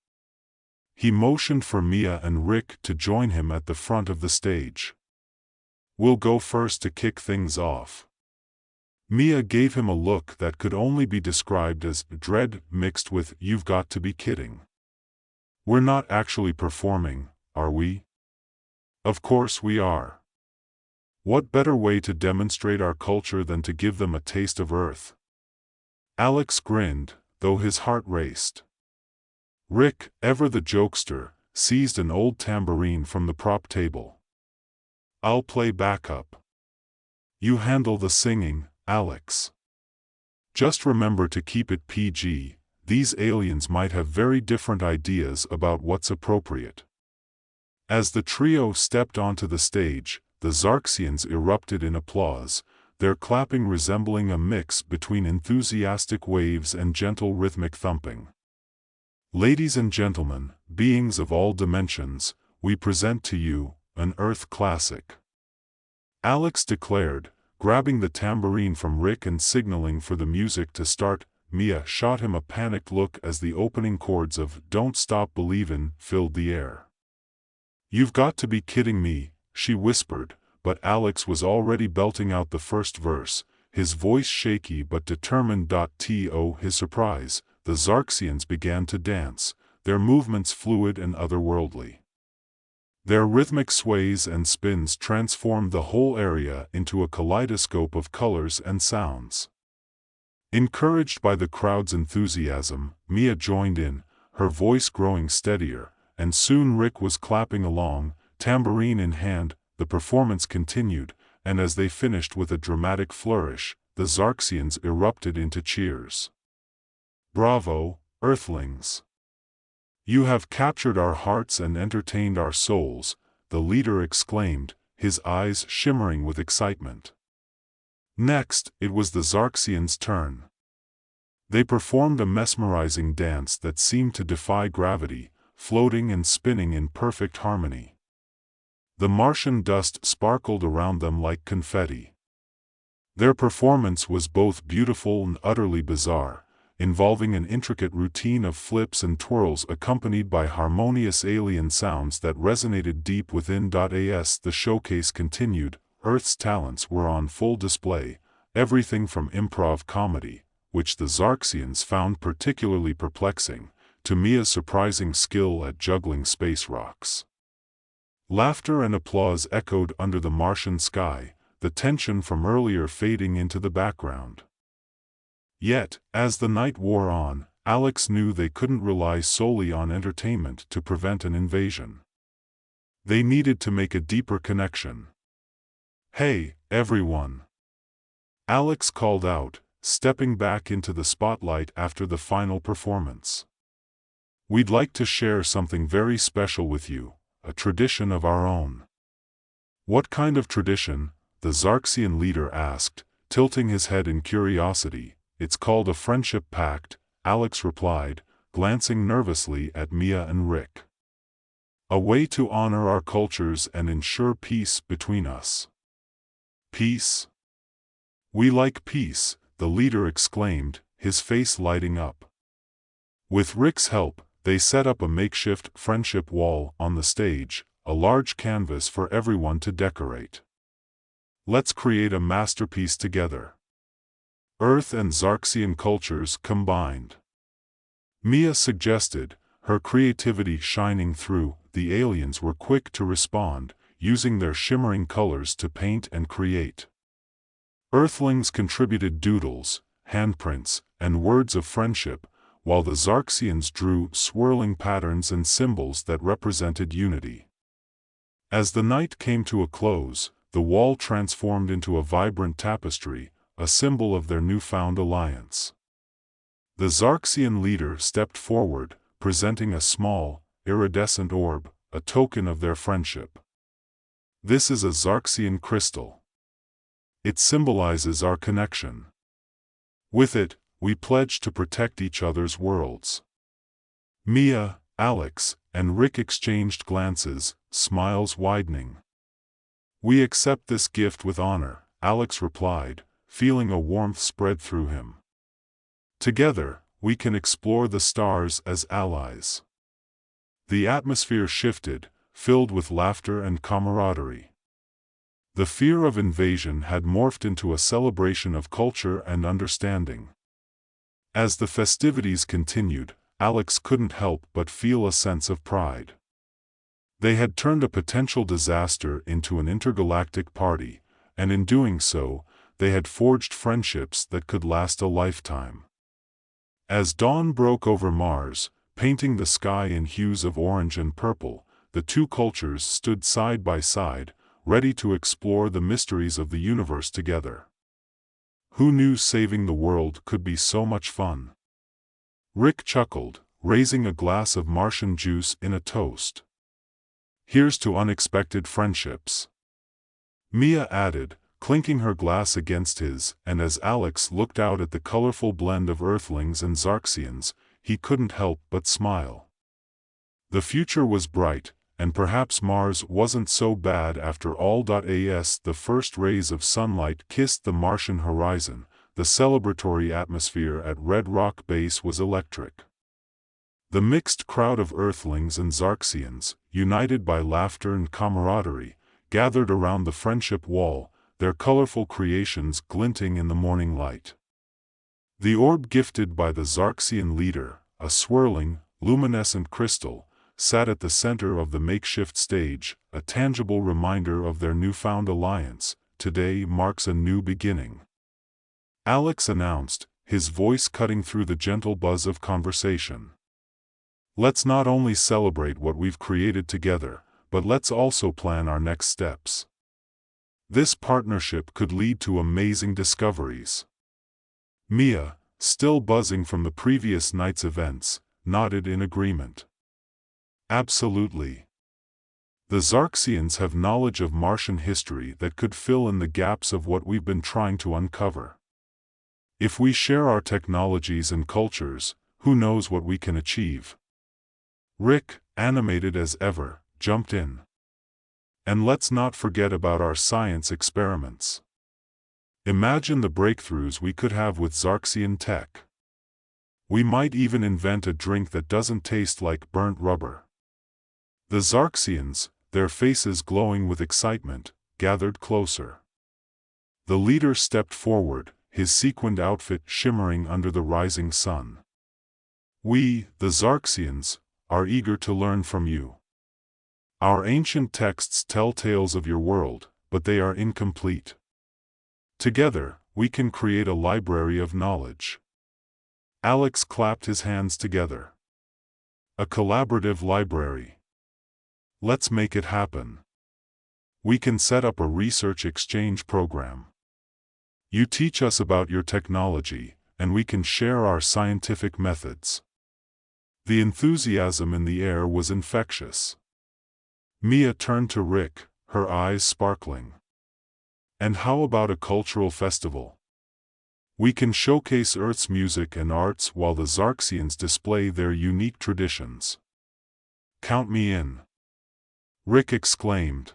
He motioned for Mia and Rick to join him at the front of the stage. We'll go first to kick things off. Mia gave him a look that could only be described as dread mixed with "you've got to be kidding. We're not actually performing, are we?" Of course we are. What better way to demonstrate our culture than to give them a taste of Earth? Alex grinned, though his heart raced. Rick, ever the jokester, seized an old tambourine from the prop table. I'll play backup. You handle the singing, Alex. Just remember to keep it PG, these aliens might have very different ideas about what's appropriate. As the trio stepped onto the stage, the Xarxians erupted in applause, their clapping resembling a mix between enthusiastic waves and gentle rhythmic thumping. Ladies and gentlemen, beings of all dimensions, we present to you an Earth classic. Alex declared, grabbing the tambourine from Rick and signaling for the music to start. Mia shot him a panicked look as the opening chords of "Don't Stop Believin'" filled the air. You've got to be kidding me, she whispered, but Alex was already belting out the first verse, his voice shaky but determined. To his surprise, the Xarxians began to dance, their movements fluid and otherworldly. Their rhythmic sways and spins transformed the whole area into a kaleidoscope of colors and sounds. Encouraged by the crowd's enthusiasm, Mia joined in, her voice growing steadier, and soon Rick was clapping along, tambourine in hand. The performance continued, and as they finished with a dramatic flourish, the Xarxians erupted into cheers. Bravo, Earthlings! "You have captured our hearts and entertained our souls," the leader exclaimed, his eyes shimmering with excitement. Next, it was the Xarxians' turn. They performed a mesmerizing dance that seemed to defy gravity, floating and spinning in perfect harmony. The Martian dust sparkled around them like confetti. Their performance was both beautiful and utterly bizarre, involving an intricate routine of flips and twirls accompanied by harmonious alien sounds that resonated deep within. As the showcase continued, Earth's talents were on full display, everything from improv comedy, which the Xarxians found particularly perplexing, to Mia's surprising skill at juggling space rocks. Laughter and applause echoed under the Martian sky, the tension from earlier fading into the background. Yet, as the night wore on, Alex knew they couldn't rely solely on entertainment to prevent an invasion. They needed to make a deeper connection. "Hey, everyone!" Alex called out, stepping back into the spotlight after the final performance. "We'd like to share something very special with you, a tradition of our own." "What kind of tradition?" the Xarxian leader asked, tilting his head in curiosity. "It's called a friendship pact," Alex replied, glancing nervously at Mia and Rick. "A way to honor our cultures and ensure peace between us." "Peace? We like peace," the leader exclaimed, his face lighting up. With Rick's help, they set up a makeshift friendship wall on the stage, a large canvas for everyone to decorate. "Let's create a masterpiece together. Earth and Xarxian cultures combined," Mia suggested, her creativity shining through. The aliens were quick to respond, using their shimmering colors to paint and create. Earthlings contributed doodles, handprints, and words of friendship, while the Xarxians drew swirling patterns and symbols that represented unity. As the night came to a close, the wall transformed into a vibrant tapestry, a symbol of their newfound alliance. The Xarxian leader stepped forward, presenting a small, iridescent orb, a token of their friendship. "This is a Xarxian crystal. It symbolizes our connection. With it, we pledge to protect each other's worlds." Mia, Alex, and Rick exchanged glances, smiles widening. "We accept this gift with honor," Alex replied, feeling a warmth spread through him. "Together, we can explore the stars as allies." The atmosphere shifted, filled with laughter and camaraderie. The fear of invasion had morphed into a celebration of culture and understanding. As the festivities continued, Alex couldn't help but feel a sense of pride. They had turned a potential disaster into an intergalactic party, and in doing so, they had forged friendships that could last a lifetime. As dawn broke over Mars, painting the sky in hues of orange and purple, the two cultures stood side by side, ready to explore the mysteries of the universe together. Who knew saving the world could be so much fun? Rick chuckled, raising a glass of Martian juice in a toast. "Here's to unexpected friendships," Mia added, clinking her glass against his, and as Alex looked out at the colorful blend of Earthlings and Xarxians, he couldn't help but smile. The future was bright, and perhaps Mars wasn't so bad after all. As the first rays of sunlight kissed the Martian horizon, the celebratory atmosphere at Red Rock Base was electric. The mixed crowd of Earthlings and Xarxians, united by laughter and camaraderie, gathered around the friendship wall, their colorful creations glinting in the morning light. The orb gifted by the Xarxian leader, a swirling, luminescent crystal, sat at the center of the makeshift stage, a tangible reminder of their newfound alliance. "Today marks a new beginning," Alex announced, his voice cutting through the gentle buzz of conversation. "Let's not only celebrate what we've created together, but let's also plan our next steps. This partnership could lead to amazing discoveries." Mia, still buzzing from the previous night's events, nodded in agreement. Absolutely. The Zarxians have knowledge of Martian history that could fill in the gaps of what we've been trying to uncover. If we share our technologies and cultures, who knows what we can achieve? Rick, animated as ever, jumped in. And let's not forget about our science experiments. Imagine the breakthroughs we could have with Zarxian tech. We might even invent a drink that doesn't taste like burnt rubber. The Zarxians, their faces glowing with excitement, gathered closer. The leader stepped forward, his sequined outfit shimmering under the rising sun. We, the Zarxians, are eager to learn from you. Our ancient texts tell tales of your world, but they are incomplete. Together, we can create a library of knowledge. Alex clapped his hands together. A collaborative library. Let's make it happen. We can set up a research exchange program. You teach us about your technology, and we can share our scientific methods. The enthusiasm in the air was infectious. Mia turned to Rick, her eyes sparkling. And how about a cultural festival? We can showcase Earth's music and arts while the Zarxians display their unique traditions. Count me in. Rick exclaimed.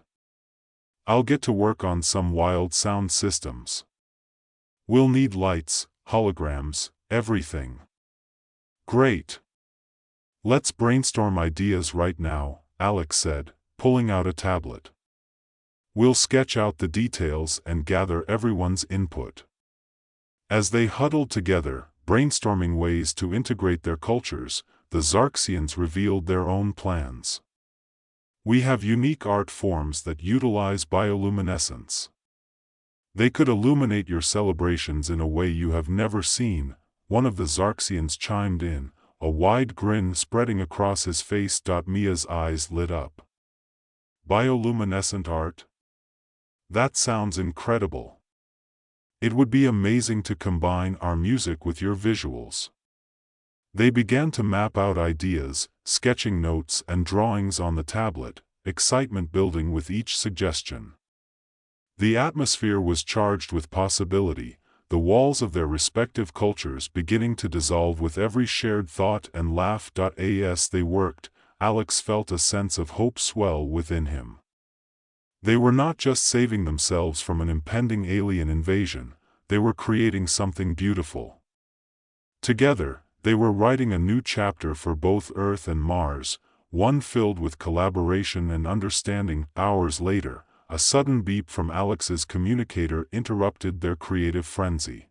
I'll get to work on some wild sound systems. We'll need lights, holograms, everything. Great. Let's brainstorm ideas right now, Alex said, pulling out a tablet. We'll sketch out the details and gather everyone's input. As they huddled together, brainstorming ways to integrate their cultures, the Zarxians revealed their own plans. We have unique art forms that utilize bioluminescence. They could illuminate your celebrations in a way you have never seen, one of the Zarxians chimed in, a wide grin spreading across his face. Mia's eyes lit up. Bioluminescent art? That sounds incredible. It would be amazing to combine our music with your visuals. They began to map out ideas, sketching notes and drawings on the tablet, excitement building with each suggestion. The atmosphere was charged with possibility, the walls of their respective cultures beginning to dissolve with every shared thought and laugh. As they worked, Alex felt a sense of hope swell within him. They were not just saving themselves from an impending alien invasion, they were creating something beautiful. Together, they were writing a new chapter for both Earth and Mars, one filled with collaboration and understanding. Hours later, a sudden beep from Alex's communicator interrupted their creative frenzy.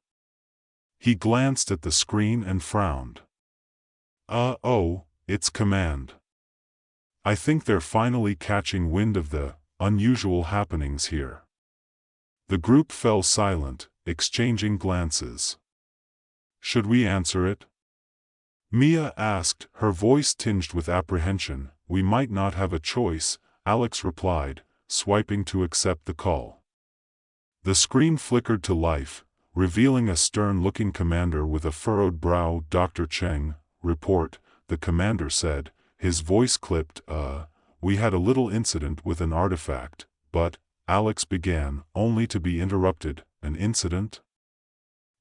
He glanced at the screen and frowned. Oh, it's command. I think they're finally catching wind of the unusual happenings here. The group fell silent, exchanging glances. Should we answer it? Mia asked, her voice tinged with apprehension. We might not have a choice, Alex replied, swiping to accept the call. The screen flickered to life, revealing a stern-looking commander with a furrowed brow. Dr. Cheng, report, the commander said, his voice clipped. We had a little incident with an artifact, but, Alex began, only to be interrupted. An incident?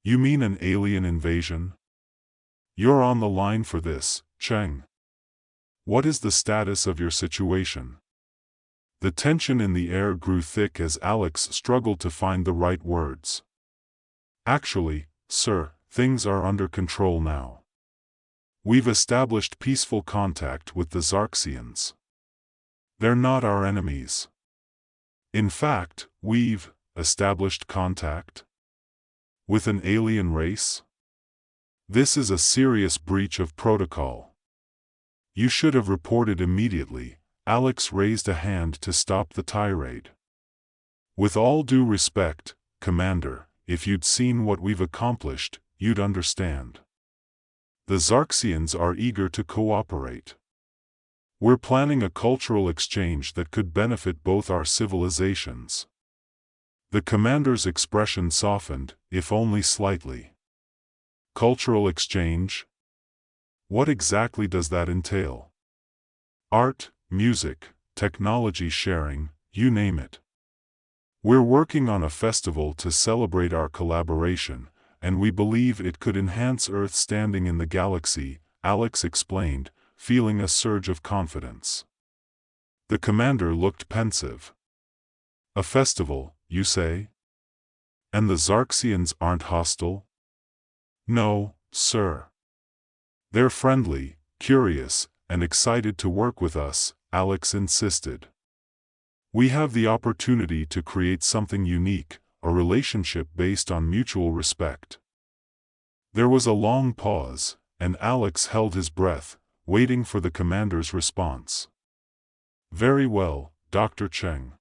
You mean an alien invasion? You're on the line for this, Cheng. What is the status of your situation? The tension in the air grew thick as Alex struggled to find the right words. Actually, sir, things are under control now. We've established peaceful contact with the Zarxians. They're not our enemies. In fact, we've established contact with an alien race? This is a serious breach of protocol. You should have reported immediately. Alex raised a hand to stop the tirade. With all due respect, Commander, if you'd seen what we've accomplished, you'd understand. The Zarxians are eager to cooperate. We're planning a cultural exchange that could benefit both our civilizations. The commander's expression softened, if only slightly. Cultural exchange? What exactly does that entail? Art, music, technology sharing, you name it. We're working on a festival to celebrate our collaboration, and we believe it could enhance Earth's standing in the galaxy, Alex explained, feeling a surge of confidence. The commander looked pensive. A festival, you say? And the Zarxians aren't hostile? No, sir. They're friendly, curious, and excited to work with us, Alex insisted. We have the opportunity to create something unique, a relationship based on mutual respect. There was a long pause, and Alex held his breath, waiting for the commander's response. Very well, Dr. Cheng.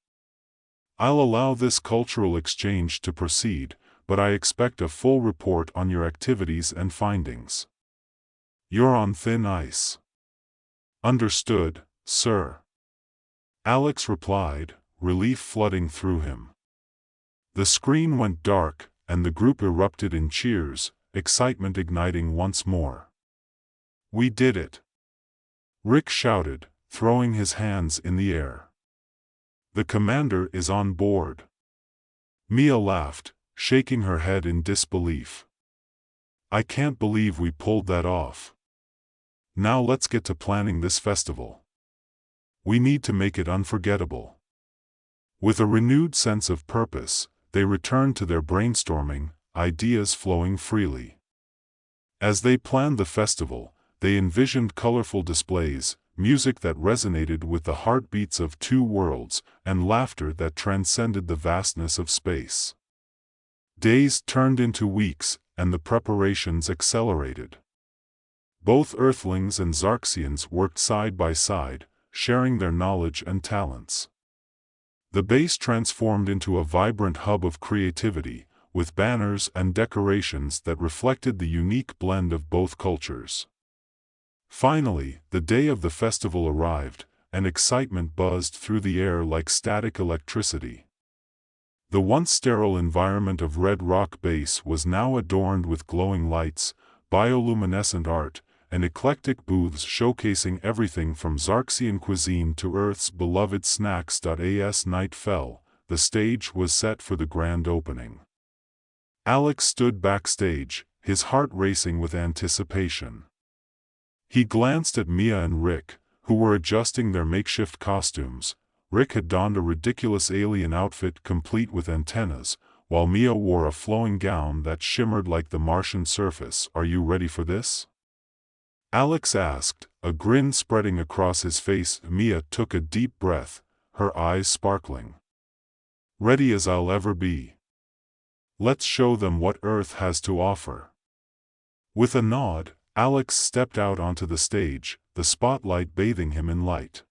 I'll allow this cultural exchange to proceed, but I expect a full report on your activities and findings. You're on thin ice. Understood, sir. Alex replied, relief flooding through him. The screen went dark, and the group erupted in cheers, excitement igniting once more. We did it! Rick shouted, throwing his hands in the air. The commander is on board. Mia laughed, shaking her head in disbelief. I can't believe we pulled that off. Now let's get to planning this festival. We need to make it unforgettable. With a renewed sense of purpose, they returned to their brainstorming, ideas flowing freely. As they planned the festival, they envisioned colorful displays, music that resonated with the heartbeats of two worlds, and laughter that transcended the vastness of space. Days turned into weeks, and the preparations accelerated. Both Earthlings and Zarxians worked side by side, sharing their knowledge and talents. The base transformed into a vibrant hub of creativity, with banners and decorations that reflected the unique blend of both cultures. Finally, the day of the festival arrived, and excitement buzzed through the air like static electricity. The once sterile environment of Red Rock Base was now adorned with glowing lights, bioluminescent art, and eclectic booths showcasing everything from Zarxian cuisine to Earth's beloved snacks. As night fell, the stage was set for the grand opening. Alex stood backstage, his heart racing with anticipation. He glanced at Mia and Rick, who were adjusting their makeshift costumes. Rick had donned a ridiculous alien outfit complete with antennas, while Mia wore a flowing gown that shimmered like the Martian surface. Are you ready for this? Alex asked, a grin spreading across his face. Mia took a deep breath, her eyes sparkling. Ready as I'll ever be. Let's show them what Earth has to offer. With a nod, Alex stepped out onto the stage, the spotlight bathing him in light.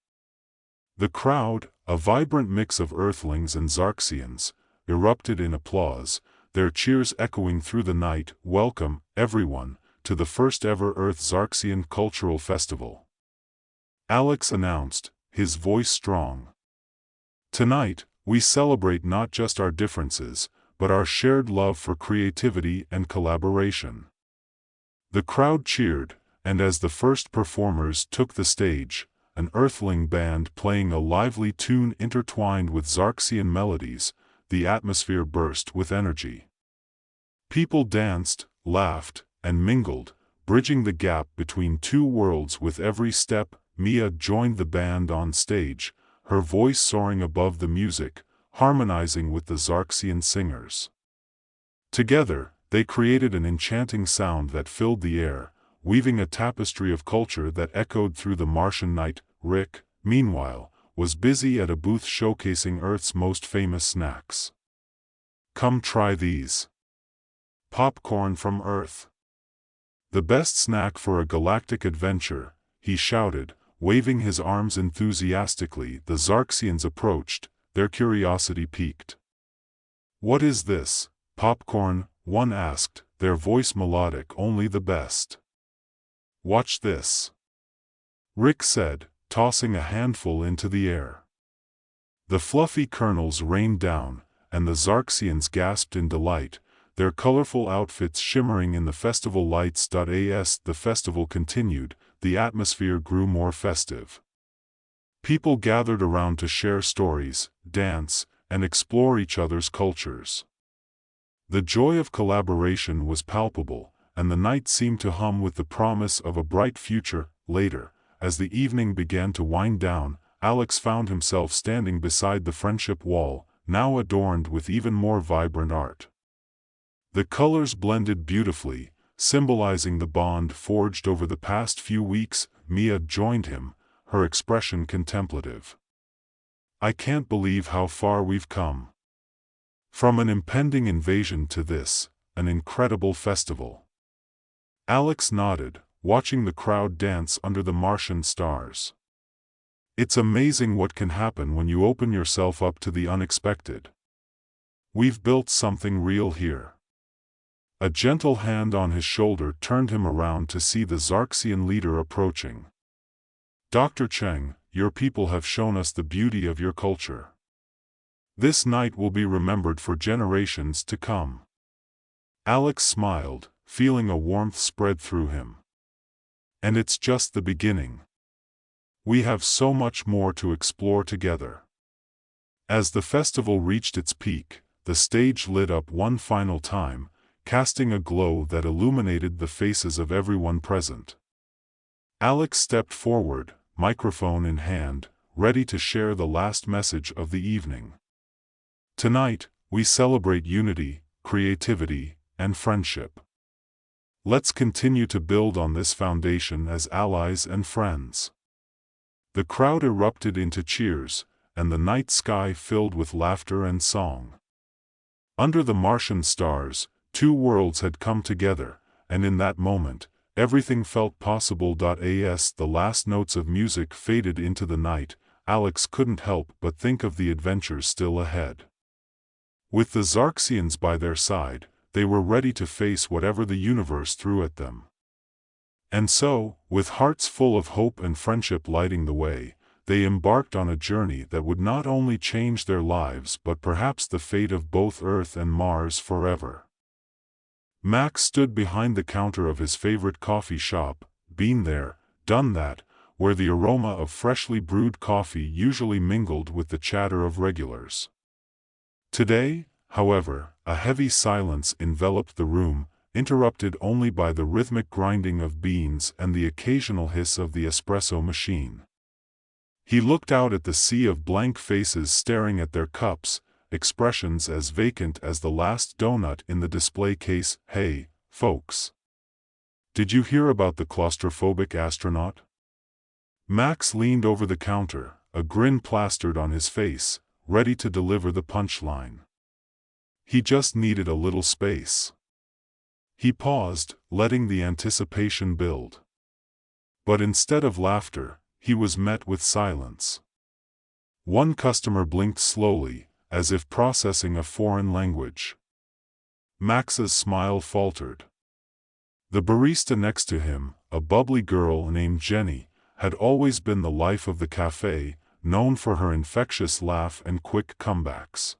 The crowd, a vibrant mix of Earthlings and Zarxians, erupted in applause, their cheers echoing through the night. Welcome, everyone, to the first-ever Earth-Zarxian Cultural Festival. Alex announced, his voice strong. Tonight, we celebrate not just our differences, but our shared love for creativity and collaboration. The crowd cheered, and as the first performers took the stage, an Earthling band playing a lively tune intertwined with Zarxian melodies, the atmosphere burst with energy. People danced, laughed, and mingled, bridging the gap between two worlds with every step. Mia joined the band on stage, her voice soaring above the music, harmonizing with the Zarxian singers. Together, they created an enchanting sound that filled the air, weaving a tapestry of culture that echoed through the Martian night. Rick, meanwhile, was busy at a booth showcasing Earth's most famous snacks. Come try these. Popcorn from Earth. The best snack for a galactic adventure, he shouted, waving his arms enthusiastically. The Zarxians approached, their curiosity piqued. What is this? Popcorn, one asked, their voice melodic. Only the best. Watch this. Rick said, tossing a handful into the air. The fluffy kernels rained down, and the Zarxians gasped in delight, their colorful outfits shimmering in the festival lights. As the festival continued, the atmosphere grew more festive. People gathered around to share stories, dance, and explore each other's cultures. The joy of collaboration was palpable, and the night seemed to hum with the promise of a bright future. Later, as the evening began to wind down, Alex found himself standing beside the friendship wall, now adorned with even more vibrant art. The colors blended beautifully, symbolizing the bond forged over the past few weeks. Mia joined him, her expression contemplative. "I can't believe how far we've come. From an impending invasion to this, an incredible festival." Alex nodded, watching the crowd dance under the Martian stars. "It's amazing what can happen when you open yourself up to the unexpected. We've built something real here." A gentle hand on his shoulder turned him around to see the Xarxian leader approaching. "Dr. Cheng, your people have shown us the beauty of your culture. This night will be remembered for generations to come." Alex smiled, feeling a warmth spread through him. "And it's just the beginning. We have so much more to explore together." As the festival reached its peak, the stage lit up one final time, casting a glow that illuminated the faces of everyone present. Alex stepped forward, microphone in hand, ready to share the last message of the evening. "Tonight, we celebrate unity, creativity, and friendship. Let's continue to build on this foundation as allies and friends." The crowd erupted into cheers, and the night sky filled with laughter and song. Under the Martian stars, two worlds had come together, and in that moment, everything felt possible. As the last notes of music faded into the night, Alex couldn't help but think of the adventures still ahead. With the Xarxians by their side, they were ready to face whatever the universe threw at them. And so, with hearts full of hope and friendship lighting the way, they embarked on a journey that would not only change their lives but perhaps the fate of both Earth and Mars forever. Max stood behind the counter of his favorite coffee shop, been there, done that, where the aroma of freshly brewed coffee usually mingled with the chatter of regulars. Today, however, a heavy silence enveloped the room, interrupted only by the rhythmic grinding of beans and the occasional hiss of the espresso machine. He looked out at the sea of blank faces staring at their cups, expressions as vacant as the last donut in the display case. "Hey, folks. Did you hear about the claustrophobic astronaut?" Max leaned over the counter, a grin plastered on his face, ready to deliver the punchline. He just needed a little space. He paused, letting the anticipation build. But instead of laughter, he was met with silence. One customer blinked slowly, as if processing a foreign language. Max's smile faltered. The barista next to him, a bubbly girl named Jenny, had always been the life of the cafe, known for her infectious laugh and quick comebacks.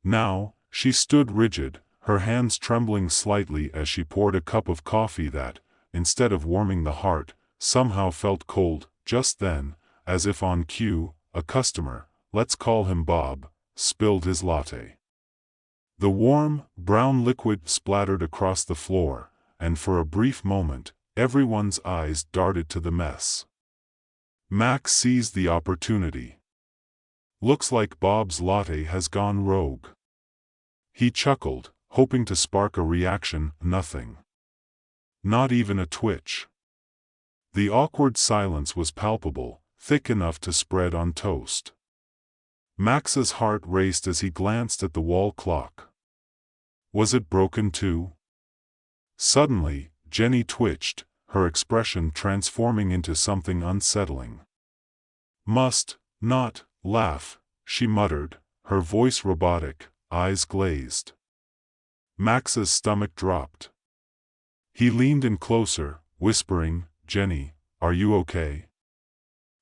Now, she stood rigid, her hands trembling slightly as she poured a cup of coffee that, instead of warming the heart, somehow felt cold. Just then, as if on cue, a customer, let's call him Bob, spilled his latte. The warm, brown liquid splattered across the floor, and for a brief moment, everyone's eyes darted to the mess. Max seized the opportunity. "Looks like Bob's latte has gone rogue." He chuckled, hoping to spark a reaction. Nothing. Not even a twitch. The awkward silence was palpable, thick enough to spread on toast. Max's heart raced as he glanced at the wall clock. Was it broken too? Suddenly, Jenny twitched, her expression transforming into something unsettling. "Must not laugh," she muttered, her voice robotic, eyes glazed. Max's stomach dropped. He leaned in closer, whispering, "Jenny, are you okay?"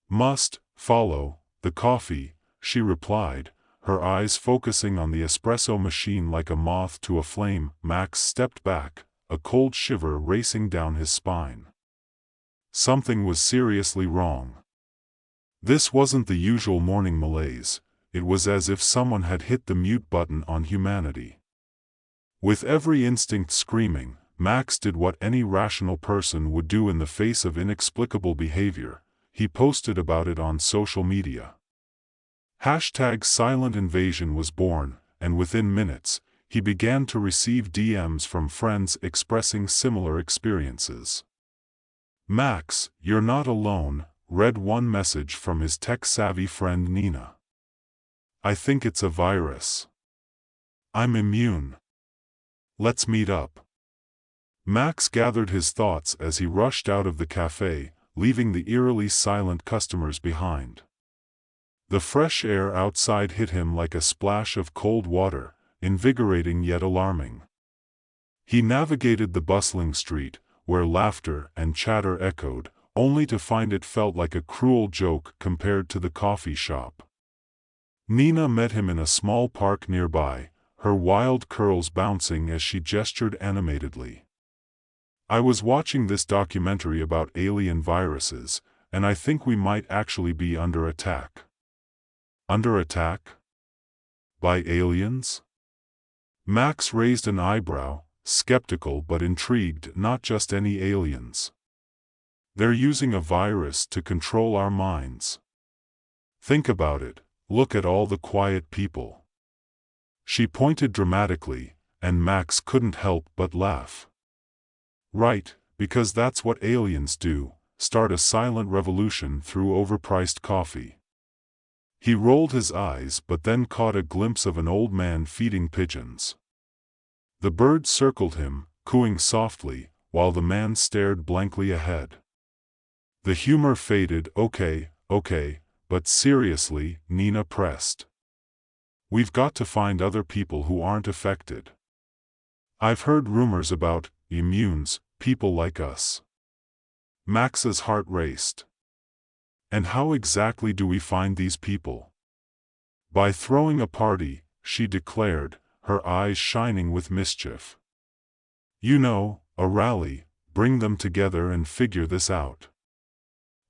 "Must follow the coffee," she replied, her eyes focusing on the espresso machine like a moth to a flame. Max stepped back, a cold shiver racing down his spine. Something was seriously wrong. This wasn't the usual morning malaise, it was as if someone had hit the mute button on humanity. With every instinct screaming, Max did what any rational person would do in the face of inexplicable behavior. He posted about it on social media. #Silent Invasion was born, and within minutes, he began to receive DMs from friends expressing similar experiences. "Max, you're not alone," read one message from his tech-savvy friend Nina. "I think it's a virus. I'm immune. Let's meet up." Max gathered his thoughts as he rushed out of the cafe, leaving the eerily silent customers behind. The fresh air outside hit him like a splash of cold water, invigorating yet alarming. He navigated the bustling street, where laughter and chatter echoed, only to find it felt like a cruel joke compared to the coffee shop. Nina met him in a small park nearby, her wild curls bouncing as she gestured animatedly. "I was watching this documentary about alien viruses, and I think we might actually be under attack." "Under attack? By aliens?" Max raised an eyebrow, skeptical but intrigued. "Not just any aliens. They're using a virus to control our minds. Think about it, look at all the quiet people." She pointed dramatically, and Max couldn't help but laugh. "Right, because that's what aliens do, start a silent revolution through overpriced coffee." He rolled his eyes but then caught a glimpse of an old man feeding pigeons. The birds circled him, cooing softly, while the man stared blankly ahead. The humor faded. Okay, but seriously," Nina pressed. "We've got to find other people who aren't affected. I've heard rumors about immunes, people like us." Max's heart raced. "And how exactly do we find these people?" "By throwing a party," she declared, her eyes shining with mischief. "You know, a rally, bring them together and figure this out.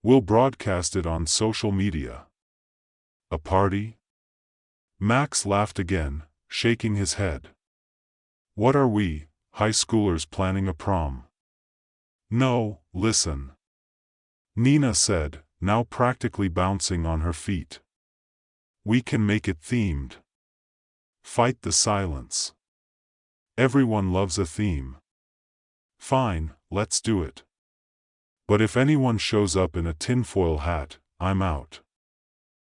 We'll broadcast it on social media." "A party?" Max laughed again, shaking his head. "What are we, high schoolers planning a prom?" "No, listen," Nina said, now practically bouncing on her feet. "We can make it themed. Fight the silence. Everyone loves a theme. Fine, let's do it. But if anyone shows up in a tinfoil hat, I'm out."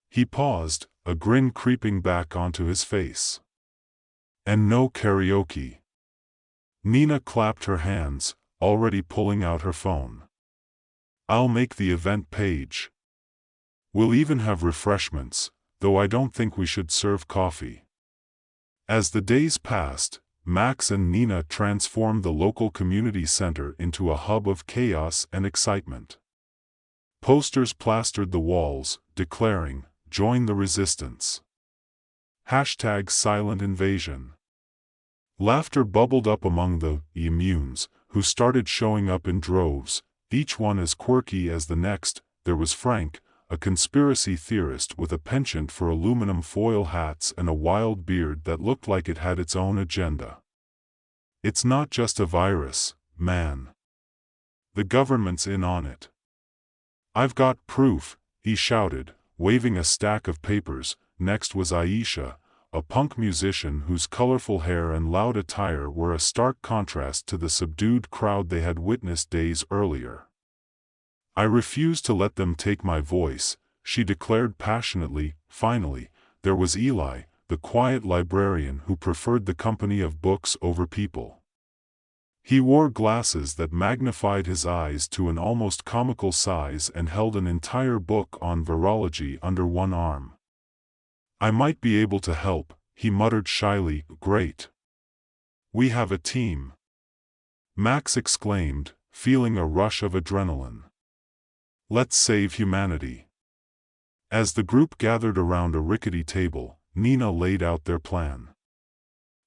He paused, a grin creeping back onto his face. "And no karaoke." Nina clapped her hands, already pulling out her phone. "I'll make the event page. We'll even have refreshments, though I don't think we should serve coffee." As the days passed, Max and Nina transformed the local community center into a hub of chaos and excitement. Posters plastered the walls, declaring, "Join the resistance." #Silent Invasion. Laughter bubbled up among the immunes, who started showing up in droves, each one as quirky as the next. There was Frank, a conspiracy theorist with a penchant for aluminum foil hats and a wild beard that looked like it had its own agenda. "It's not just a virus, man. The government's in on it. I've got proof," he shouted, waving a stack of papers. Next was Aisha, a punk musician whose colorful hair and loud attire were a stark contrast to the subdued crowd they had witnessed days earlier. "I refuse to let them take my voice," she declared passionately. Finally, there was Eli, the quiet librarian who preferred the company of books over people. He wore glasses that magnified his eyes to an almost comical size and held an entire book on virology under one arm. "I might be able to help," he muttered shyly. "Great. We have a team," Max exclaimed, feeling a rush of adrenaline. "Let's save humanity." As the group gathered around a rickety table, Nina laid out their plan.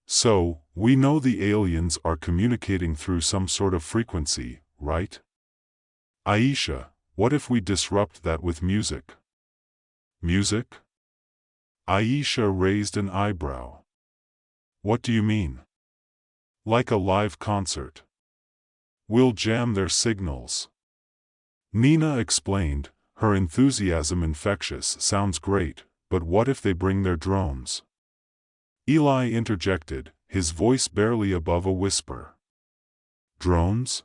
"So, we know the aliens are communicating through some sort of frequency, right? Aisha, what if we disrupt that with music? Music? Aisha raised an eyebrow. What do you mean? Like a live concert. We'll jam their signals. Nina explained, her enthusiasm infectious. Sounds great, but what if they bring their drones? Eli interjected, his voice barely above a whisper. Drones?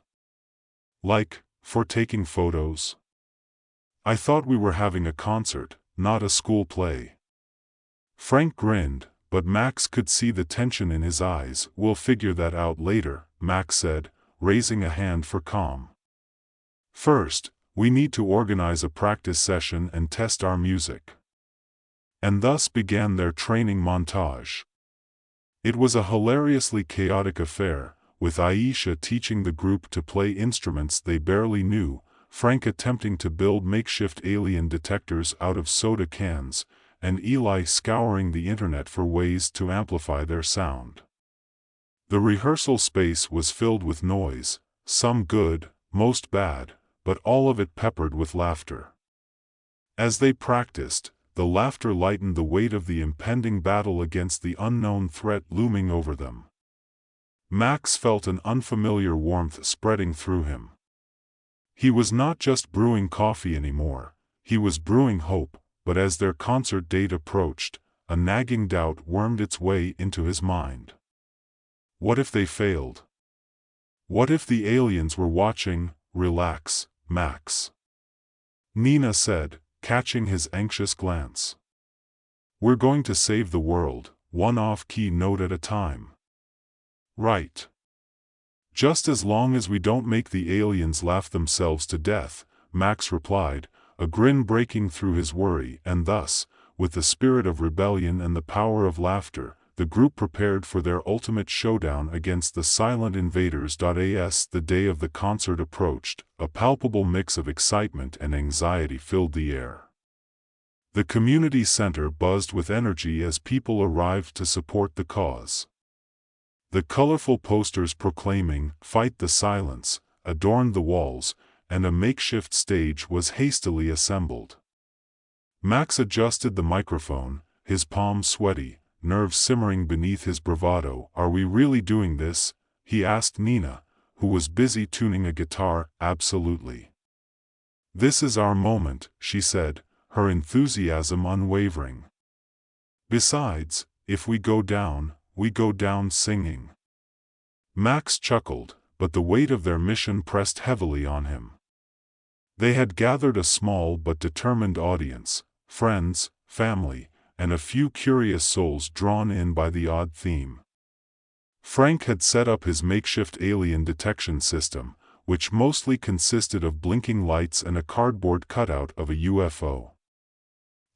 Like, for taking photos? I thought we were having a concert, not a school play. Frank grinned, but Max could see the tension in his eyes. We'll figure that out later, Max said, raising a hand for calm. First, we need to organize a practice session and test our music. And thus began their training montage. It was a hilariously chaotic affair, with Aisha teaching the group to play instruments they barely knew, Frank attempting to build makeshift alien detectors out of soda cans, and Eli scouring the internet for ways to amplify their sound. The rehearsal space was filled with noise, some good, most bad, but all of it peppered with laughter. As they practiced, the laughter lightened the weight of the impending battle against the unknown threat looming over them. Max felt an unfamiliar warmth spreading through him. He was not just brewing coffee anymore, he was brewing hope, but as their concert date approached, a nagging doubt wormed its way into his mind. What if they failed? What if the aliens were watching? Relax, Max. Nina said, catching his anxious glance. We're going to save the world, one off-key note at a time. Right. Just as long as we don't make the aliens laugh themselves to death, Max replied, a grin breaking through his worry, and thus, with the spirit of rebellion and the power of laughter, the group prepared for their ultimate showdown against the silent invaders. As the day of the concert approached, a palpable mix of excitement and anxiety filled the air. The community center buzzed with energy as people arrived to support the cause. The colorful posters proclaiming, "Fight the Silence," adorned the walls, and a makeshift stage was hastily assembled. Max adjusted the microphone, his palms sweaty, nerves simmering beneath his bravado. Are we really doing this? He asked Nina, who was busy tuning a guitar. Absolutely. This is our moment, she said, her enthusiasm unwavering. Besides, if we go down singing. Max chuckled, but the weight of their mission pressed heavily on him. They had gathered a small but determined audience, friends, family, and a few curious souls drawn in by the odd theme. Frank had set up his makeshift alien detection system, which mostly consisted of blinking lights and a cardboard cutout of a UFO.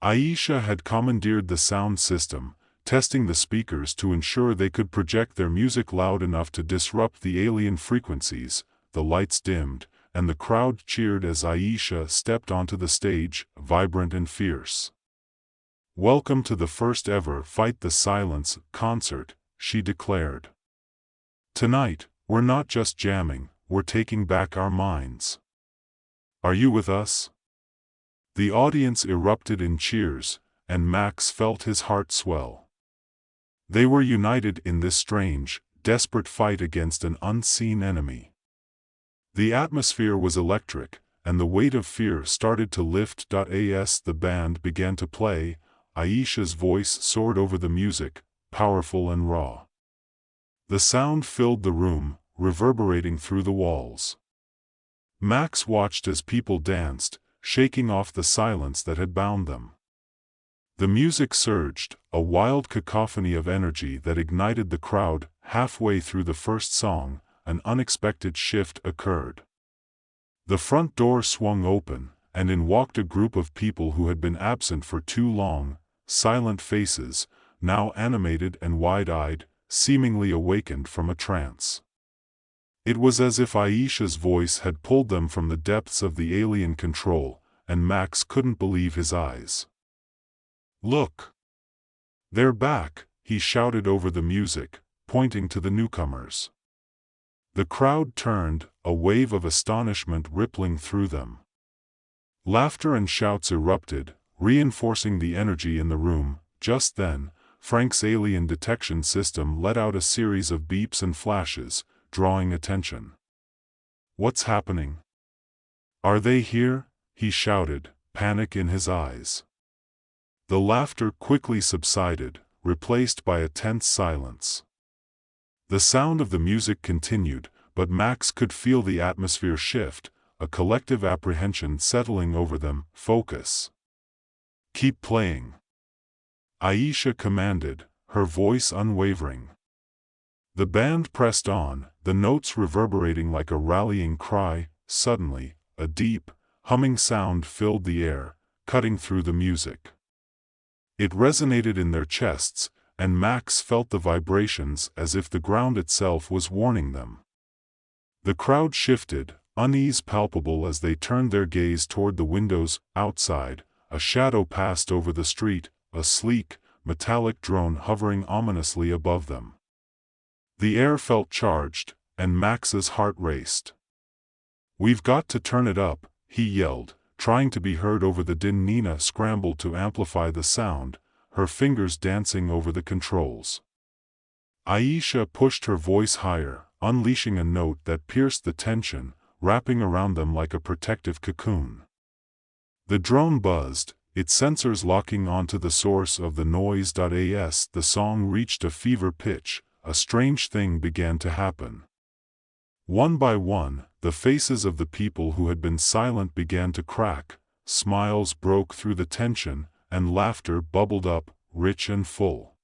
Aisha had commandeered the sound system, testing the speakers to ensure they could project their music loud enough to disrupt the alien frequencies. The lights dimmed, and the crowd cheered as Aisha stepped onto the stage, vibrant and fierce. Welcome to the first ever Fight the Silence concert, she declared. Tonight, we're not just jamming, we're taking back our minds. Are you with us? The audience erupted in cheers, and Max felt his heart swell. They were united in this strange, desperate fight against an unseen enemy. The atmosphere was electric, and the weight of fear started to lift. As the band began to play, Aisha's voice soared over the music, powerful and raw. The sound filled the room, reverberating through the walls. Max watched as people danced, shaking off the silence that had bound them. The music surged, a wild cacophony of energy that ignited the crowd. Halfway through the first song, an unexpected shift occurred. The front door swung open, and in walked a group of people who had been absent for too long, silent faces, now animated and wide-eyed, seemingly awakened from a trance. It was as if Aisha's voice had pulled them from the depths of the alien control, and Max couldn't believe his eyes. Look! They're back, he shouted over the music, pointing to the newcomers. The crowd turned, a wave of astonishment rippling through them. Laughter and shouts erupted, reinforcing the energy in the room. Just then, Frank's alien detection system let out a series of beeps and flashes, drawing attention. "What's happening? Are they here?" he shouted, panic in his eyes. The laughter quickly subsided, replaced by a tense silence. The sound of the music continued, but Max could feel the atmosphere shift, a collective apprehension settling over them. "Focus. Keep playing," Aisha commanded, her voice unwavering. The band pressed on, the notes reverberating like a rallying cry. Suddenly, a deep, humming sound filled the air, cutting through the music. It resonated in their chests, and Max felt the vibrations as if the ground itself was warning them. The crowd shifted, unease palpable as they turned their gaze toward the windows. Outside, a shadow passed over the street, a sleek, metallic drone hovering ominously above them. The air felt charged, and Max's heart raced. "We've got to turn it up," he yelled, trying to be heard over the din. Nina scrambled to amplify the sound, her fingers dancing over the controls. Aisha pushed her voice higher, unleashing a note that pierced the tension, wrapping around them like a protective cocoon. The drone buzzed, its sensors locking onto the source of the noise. As the song reached a fever pitch, a strange thing began to happen. One by one, the faces of the people who had been silent began to crack, smiles broke through the tension, and laughter bubbled up, rich and full.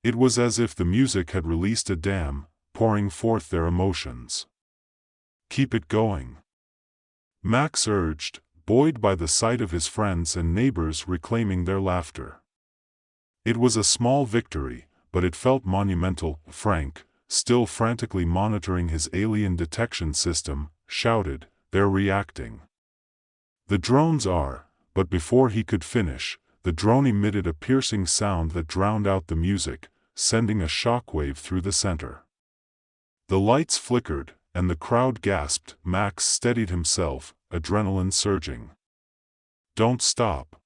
It was as if the music had released a dam, pouring forth their emotions. "Keep it going," Max urged, buoyed by the sight of his friends and neighbors reclaiming their laughter. It was a small victory, but it felt monumental. Frank, still frantically monitoring his alien detection system, shouted, "They're reacting. The drones are," but before he could finish, the drone emitted a piercing sound that drowned out the music, sending a shockwave through the center. The lights flickered, and the crowd gasped. Max steadied himself, adrenaline surging. "Don't stop.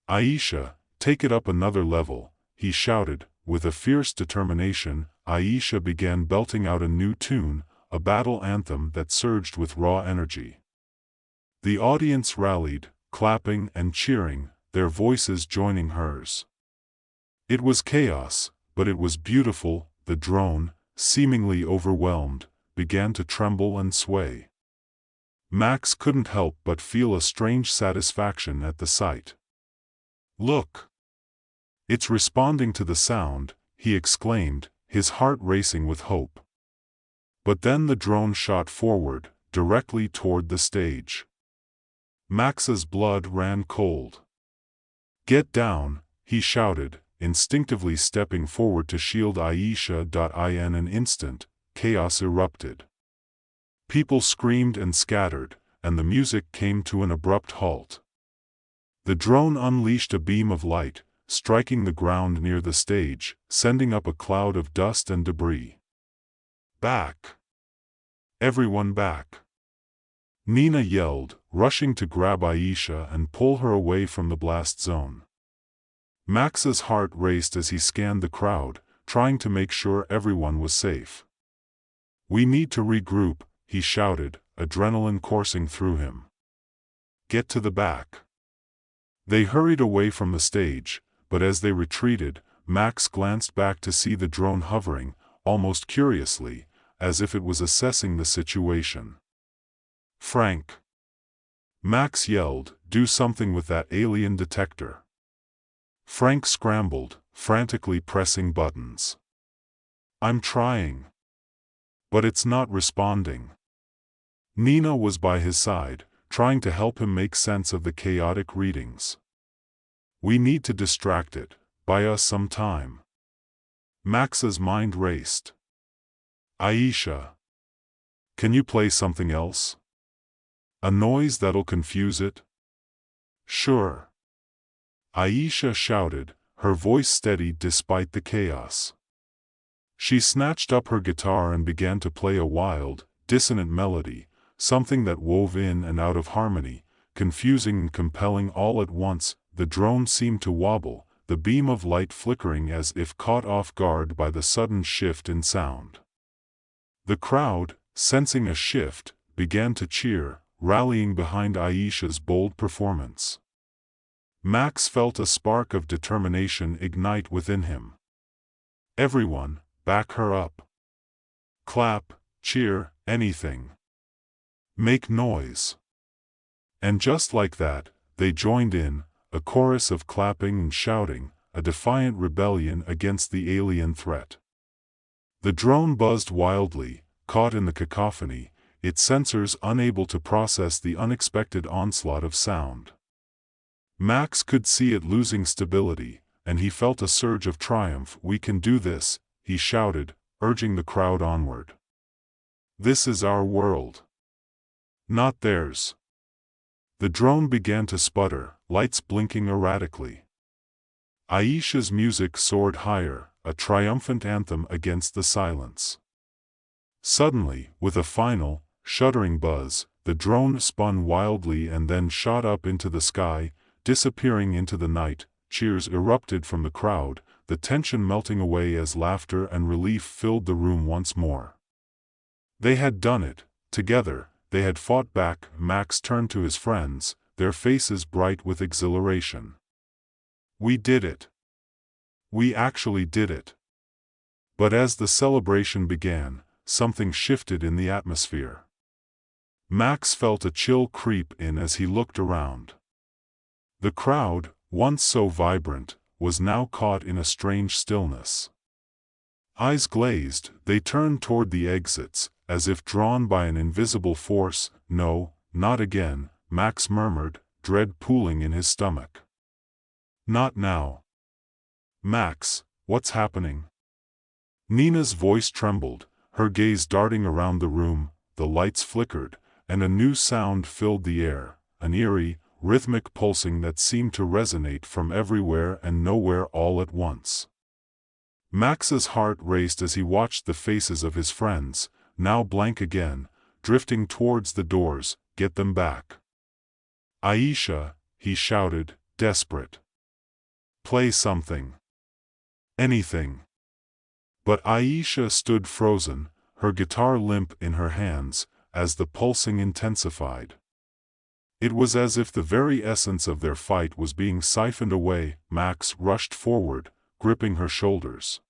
Aisha, take it up another level," he shouted, with a fierce determination. Aisha began belting out a new tune, a battle anthem that surged with raw energy. The audience rallied, clapping and cheering, their voices joining hers. It was chaos, but it was beautiful. The drone, seemingly overwhelmed, began to tremble and sway. Max couldn't help but feel a strange satisfaction at the sight. "Look! It's responding to the sound," he exclaimed, his heart racing with hope. But then the drone shot forward, directly toward the stage. Max's blood ran cold. "Get down," he shouted, instinctively stepping forward to shield Aisha. In an instant, chaos erupted. People screamed and scattered, and the music came to an abrupt halt. The drone unleashed a beam of light, striking the ground near the stage, sending up a cloud of dust and debris. "Back! Everyone back!" Nina yelled, rushing to grab Aisha and pull her away from the blast zone. Max's heart raced as he scanned the crowd, trying to make sure everyone was safe. "We need to regroup," he shouted, adrenaline coursing through him. "Get to the back." They hurried away from the stage, but as they retreated, Max glanced back to see the drone hovering, almost curiously, as if it was assessing the situation. "Frank!" Max yelled, "Do something with that alien detector." Frank scrambled, frantically pressing buttons. "I'm trying. But it's not responding." Nina was by his side, trying to help him make sense of the chaotic readings. "We need to distract it. Buy us some time." Max's mind raced. "Aisha, can you play something else? A noise that'll confuse it?" "Sure," Aisha shouted, her voice steady despite the chaos. She snatched up her guitar and began to play a wild, dissonant melody, something that wove in and out of harmony, confusing and compelling all at once. The drone seemed to wobble, the beam of light flickering as if caught off guard by the sudden shift in sound. The crowd, sensing a shift, began to cheer, rallying behind Aisha's bold performance. Max felt a spark of determination ignite within him. Everyone, back her up. Clap, cheer, anything. Make noise. And just like that, they joined in, a chorus of clapping and shouting, a defiant rebellion against the alien threat. The drone buzzed wildly, caught in the cacophony, its sensors unable to process the unexpected onslaught of sound. Max could see it losing stability, and he felt a surge of triumph. "We can do this," he shouted, urging the crowd onward. "This is our world. Not theirs." The drone began to sputter, lights blinking erratically. Aisha's music soared higher, a triumphant anthem against the silence. Suddenly, with a final, shuddering buzz, the drone spun wildly and then shot up into the sky, disappearing into the night. Cheers erupted from the crowd, the tension melting away as laughter and relief filled the room once more. They had done it, together, they had fought back. Max turned to his friends, their faces bright with exhilaration. "We did it. We actually did it." But as the celebration began, something shifted in the atmosphere. Max felt a chill creep in as he looked around. The crowd, once so vibrant, was now caught in a strange stillness. Eyes glazed, they turned toward the exits, as if drawn by an invisible force. "No, not again," Max murmured, dread pooling in his stomach. "Not now." "Max, what's happening?" Nina's voice trembled, her gaze darting around the room. The lights flickered, and a new sound filled the air, an eerie, rhythmic pulsing that seemed to resonate from everywhere and nowhere all at once. Max's heart raced as he watched the faces of his friends, now blank again, drifting towards the doors. "Get them back." "Aisha," he shouted, desperate. "Play something. Anything." But Aisha stood frozen, her guitar limp in her hands, as the pulsing intensified. It was as if the very essence of their fight was being siphoned away. Max rushed forward, gripping her shoulders.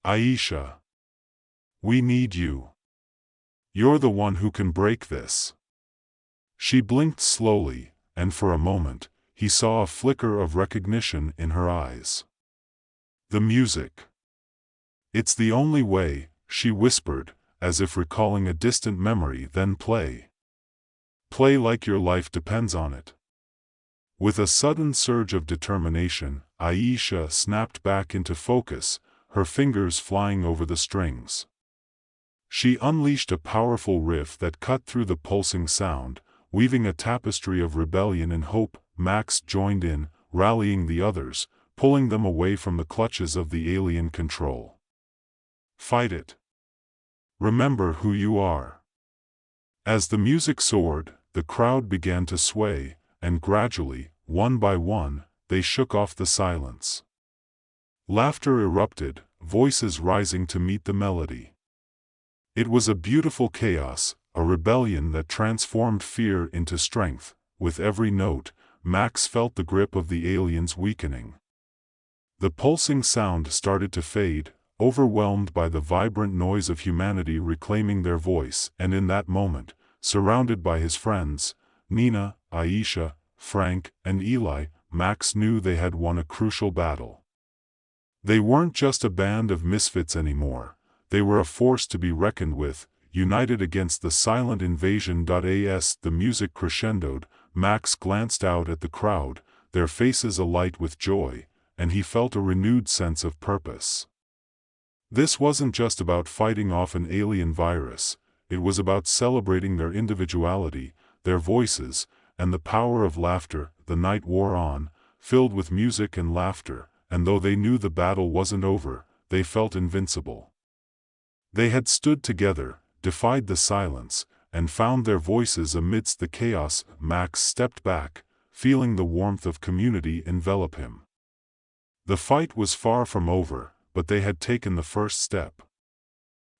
"Aisha. We need you. You're the one who can break this." She blinked slowly, and for a moment, he saw a flicker of recognition in her eyes. "The music. It's the only way," she whispered, as if recalling a distant memory. "Then play. Play like your life depends on it." With a sudden surge of determination, Aisha snapped back into focus, her fingers flying over the strings. She unleashed a powerful riff that cut through the pulsing sound, weaving a tapestry of rebellion and hope. Max joined in, rallying the others, pulling them away from the clutches of the alien control. "Fight it. Remember who you are." As the music soared, the crowd began to sway, and gradually, one by one, they shook off the silence. Laughter erupted, voices rising to meet the melody. It was a beautiful chaos, a rebellion that transformed fear into strength. With every note, Max felt the grip of the aliens weakening. The pulsing sound started to fade, overwhelmed by the vibrant noise of humanity reclaiming their voice, and in that moment, surrounded by his friends, Nina, Aisha, Frank, and Eli, Max knew they had won a crucial battle. They weren't just a band of misfits anymore, they were a force to be reckoned with, united against the silent invasion. As the music crescendoed, Max glanced out at the crowd, their faces alight with joy, and he felt a renewed sense of purpose. This wasn't just about fighting off an alien virus, it was about celebrating their individuality, their voices, and the power of laughter. The night wore on, filled with music and laughter, and though they knew the battle wasn't over, they felt invincible. They had stood together, defied the silence, and found their voices amidst the chaos. Max stepped back, feeling the warmth of community envelop him. The fight was far from over, but they had taken the first step.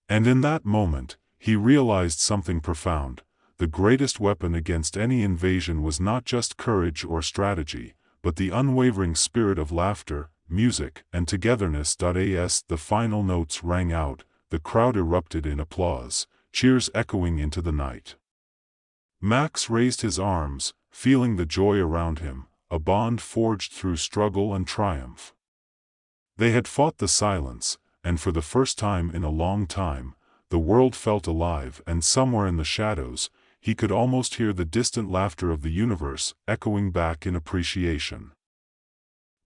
And in that moment, he realized something profound. The greatest weapon against any invasion was not just courage or strategy, but the unwavering spirit of laughter, music, and togetherness. As the final notes rang out, the crowd erupted in applause, cheers echoing into the night. Max raised his arms, feeling the joy around him, a bond forged through struggle and triumph. They had fought the silence, and for the first time in a long time, the world felt alive, and somewhere in the shadows, he could almost hear the distant laughter of the universe echoing back in appreciation.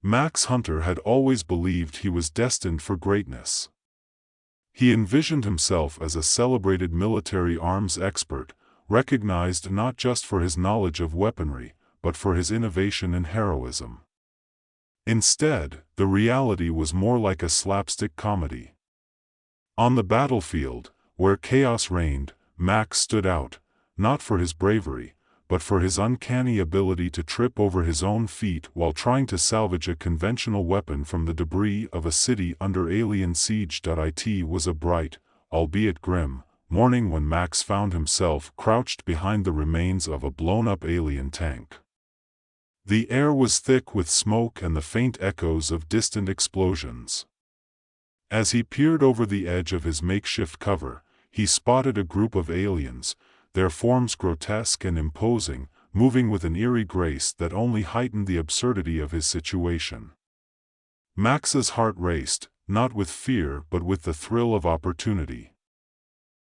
Max Hunter had always believed he was destined for greatness. He envisioned himself as a celebrated military arms expert, recognized not just for his knowledge of weaponry, but for his innovation and heroism. Instead, the reality was more like a slapstick comedy. On the battlefield, where chaos reigned, Max stood out, not for his bravery, but for his uncanny ability to trip over his own feet while trying to salvage a conventional weapon from the debris of a city under alien siege. It was a bright, albeit grim, morning when Max found himself crouched behind the remains of a blown-up alien tank. The air was thick with smoke and the faint echoes of distant explosions. As he peered over the edge of his makeshift cover, he spotted a group of aliens, their forms grotesque and imposing, moving with an eerie grace that only heightened the absurdity of his situation. Max's heart raced, not with fear but with the thrill of opportunity.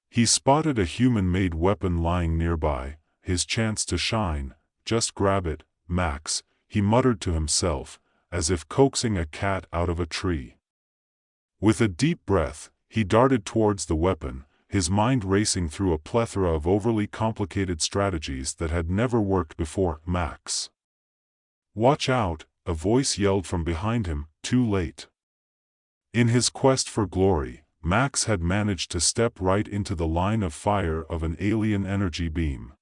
He spotted a human-made weapon lying nearby, his chance to shine. "Just grab it, Max," he muttered to himself, as if coaxing a cat out of a tree. With a deep breath, he darted towards the weapon, his mind racing through a plethora of overly complicated strategies that had never worked before. "Max! Watch out!" a voice yelled from behind him, too late. In his quest for glory, Max had managed to step right into the line of fire of an alien energy beam.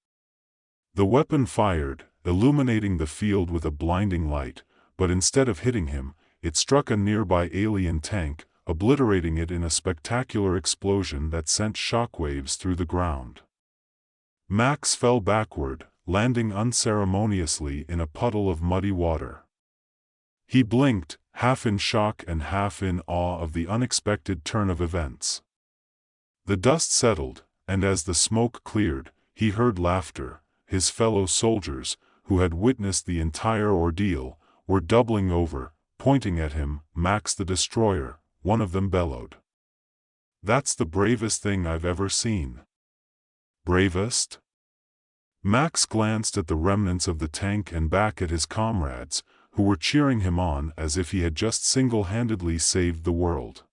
The weapon fired, illuminating the field with a blinding light, but instead of hitting him, it struck a nearby alien tank, obliterating it in a spectacular explosion that sent shockwaves through the ground. Max fell backward, landing unceremoniously in a puddle of muddy water. He blinked, half in shock and half in awe of the unexpected turn of events. The dust settled, and as the smoke cleared, he heard laughter. His fellow soldiers, who had witnessed the entire ordeal, were doubling over, pointing at him. "Max the Destroyer," one of them bellowed. "That's the bravest thing I've ever seen." Bravest? Max glanced at the remnants of the tank and back at his comrades, who were cheering him on as if he had just single-handedly saved the world.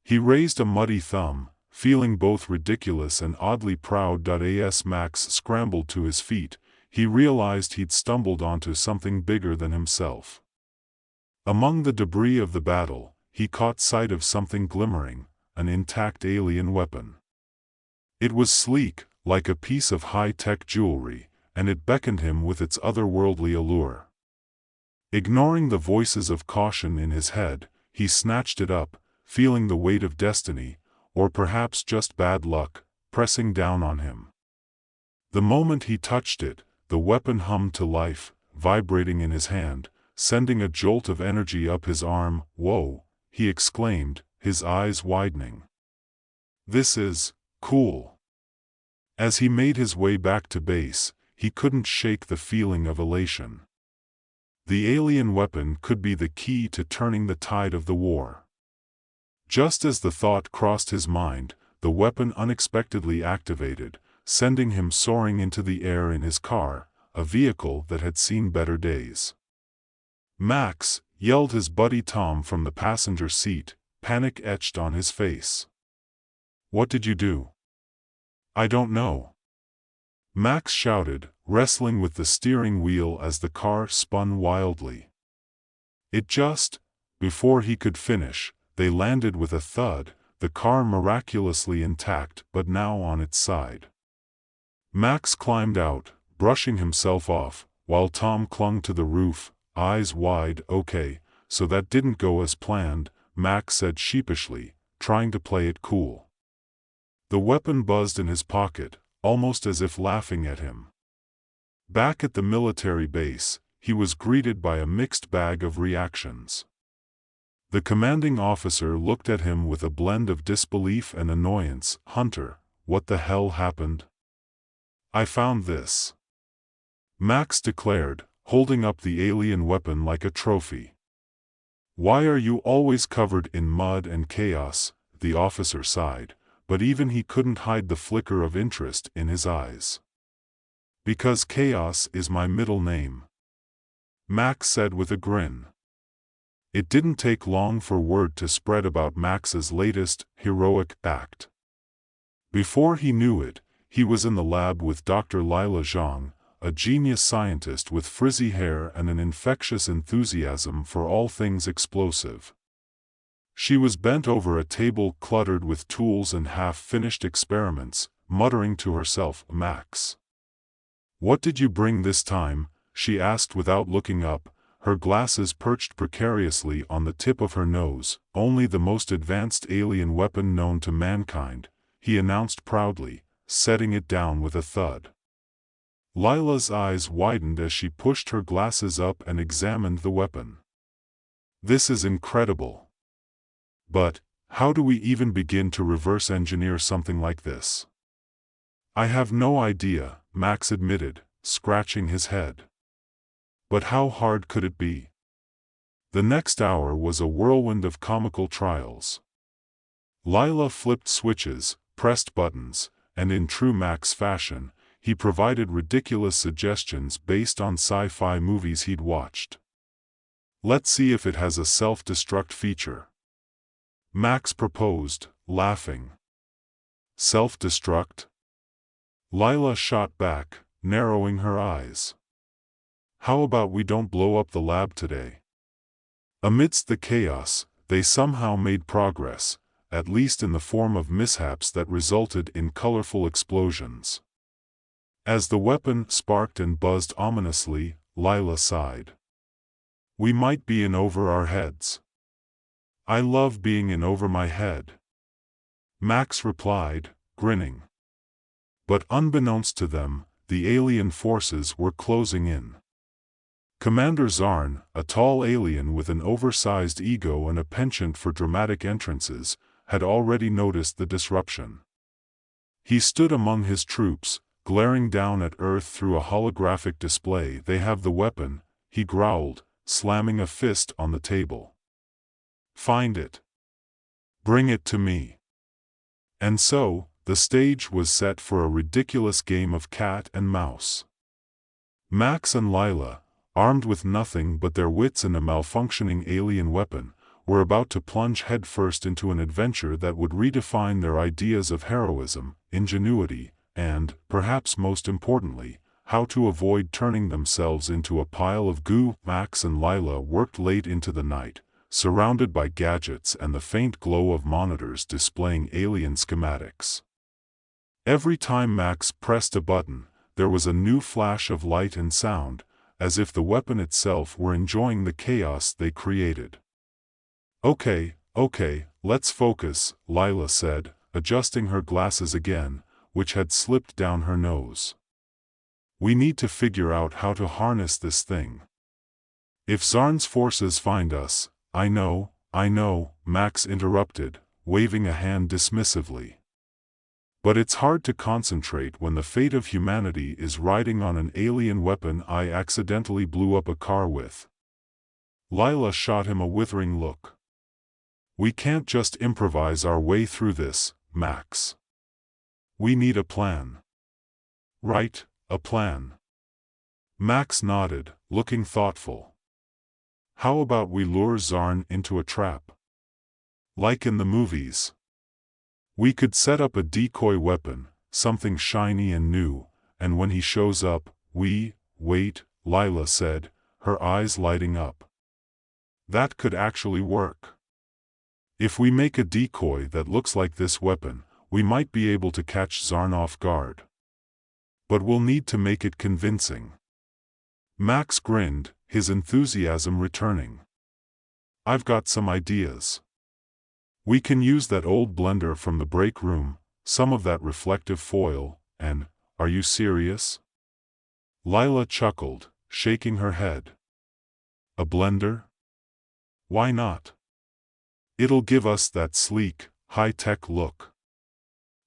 He raised a muddy thumb, feeling both ridiculous and oddly proud. As Max scrambled to his feet, he realized he'd stumbled onto something bigger than himself. Among the debris of the battle, he caught sight of something glimmering, an intact alien weapon. It was sleek, like a piece of high-tech jewelry, and it beckoned him with its otherworldly allure. Ignoring the voices of caution in his head, he snatched it up, feeling the weight of destiny, or perhaps just bad luck, pressing down on him. The moment he touched it, the weapon hummed to life, vibrating in his hand, sending a jolt of energy up his arm. "Whoa!" he exclaimed, his eyes widening. "This is cool." As he made his way back to base, he couldn't shake the feeling of elation. The alien weapon could be the key to turning the tide of the war. Just as the thought crossed his mind, the weapon unexpectedly activated, sending him soaring into the air in his car, a vehicle that had seen better days. "Max!" yelled his buddy Tom from the passenger seat, panic etched on his face. "What did you do?" "I don't know." Max shouted, wrestling with the steering wheel as the car spun wildly. Before he could finish, they landed with a thud, the car miraculously intact but now on its side. Max climbed out, brushing himself off, while Tom clung to the roof, eyes wide. Okay, so that didn't go as planned, Max said sheepishly, trying to play it cool. The weapon buzzed in his pocket, almost as if laughing at him. Back at the military base, he was greeted by a mixed bag of reactions. The commanding officer looked at him with a blend of disbelief and annoyance. "Hunter, what the hell happened?" "I found this," Max declared, holding up the alien weapon like a trophy. "Why are you always covered in mud and chaos?" the officer sighed, but even he couldn't hide the flicker of interest in his eyes. "Because chaos is my middle name," Max said with a grin. It didn't take long for word to spread about Max's latest, heroic act. Before he knew it, he was in the lab with Dr. Lila Zhang, a genius scientist with frizzy hair and an infectious enthusiasm for all things explosive. She was bent over a table cluttered with tools and half-finished experiments, muttering to herself. "Max, what did you bring this time?" she asked without looking up, her glasses perched precariously on the tip of her nose. "Only the most advanced alien weapon known to mankind," he announced proudly, setting it down with a thud. Lila's eyes widened as she pushed her glasses up and examined the weapon. "This is incredible. But, how do we even begin to reverse engineer something like this?" "I have no idea," Max admitted, scratching his head. But how hard could it be? The next hour was a whirlwind of comical trials. Lila flipped switches, pressed buttons, and in true Max fashion, he provided ridiculous suggestions based on sci-fi movies he'd watched. "Let's see if it has a self-destruct feature," Max proposed, laughing. "Self-destruct?" Lila shot back, narrowing her eyes. "How about we don't blow up the lab today?" Amidst the chaos, they somehow made progress, at least in the form of mishaps that resulted in colorful explosions. As the weapon sparked and buzzed ominously, Lila sighed. "We might be in over our heads." "I love being in over my head," Max replied, grinning. But unbeknownst to them, the alien forces were closing in. Commander Zarn, a tall alien with an oversized ego and a penchant for dramatic entrances, had already noticed the disruption. He stood among his troops, glaring down at Earth through a holographic display. "They have the weapon," he growled, slamming a fist on the table. "Find it. Bring it to me." And so, the stage was set for a ridiculous game of cat and mouse. Max and Lila, armed with nothing but their wits and a malfunctioning alien weapon, were about to plunge headfirst into an adventure that would redefine their ideas of heroism, ingenuity, and, perhaps most importantly, how to avoid turning themselves into a pile of goo. Max and Lila worked late into the night, surrounded by gadgets and the faint glow of monitors displaying alien schematics. Every time Max pressed a button, there was a new flash of light and sound, as if the weapon itself were enjoying the chaos they created. Okay, let's focus," Lila said, adjusting her glasses again, which had slipped down her nose. "We need to figure out how to harness this thing. If Zarn's forces find us..." I know, Max interrupted, waving a hand dismissively. "But it's hard to concentrate when the fate of humanity is riding on an alien weapon I accidentally blew up a car with." Lila shot him a withering look. "We can't just improvise our way through this, Max. We need a plan." "Right, a plan." Max nodded, looking thoughtful. "How about we lure Zarn into a trap? Like in the movies. We could set up a decoy weapon, something shiny and new, and when he shows up, we..." "Wait," Lila said, her eyes lighting up. "That could actually work. If we make a decoy that looks like this weapon, we might be able to catch Zarn off guard." But we'll need to make it convincing. Max grinned, his enthusiasm returning. I've got some ideas. We can use that old blender from the break room, some of that reflective foil, and, are you serious? Lila chuckled, shaking her head. A blender? Why not? It'll give us that sleek, high-tech look.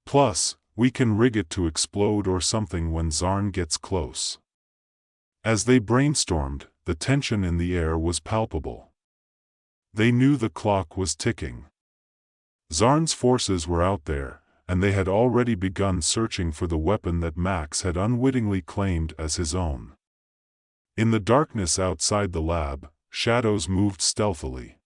Plus, we can rig it to explode or something when Zarn gets close. As they brainstormed, the tension in the air was palpable. They knew the clock was ticking. Zarn's forces were out there, and they had already begun searching for the weapon that Max had unwittingly claimed as his own. In the darkness outside the lab, shadows moved stealthily.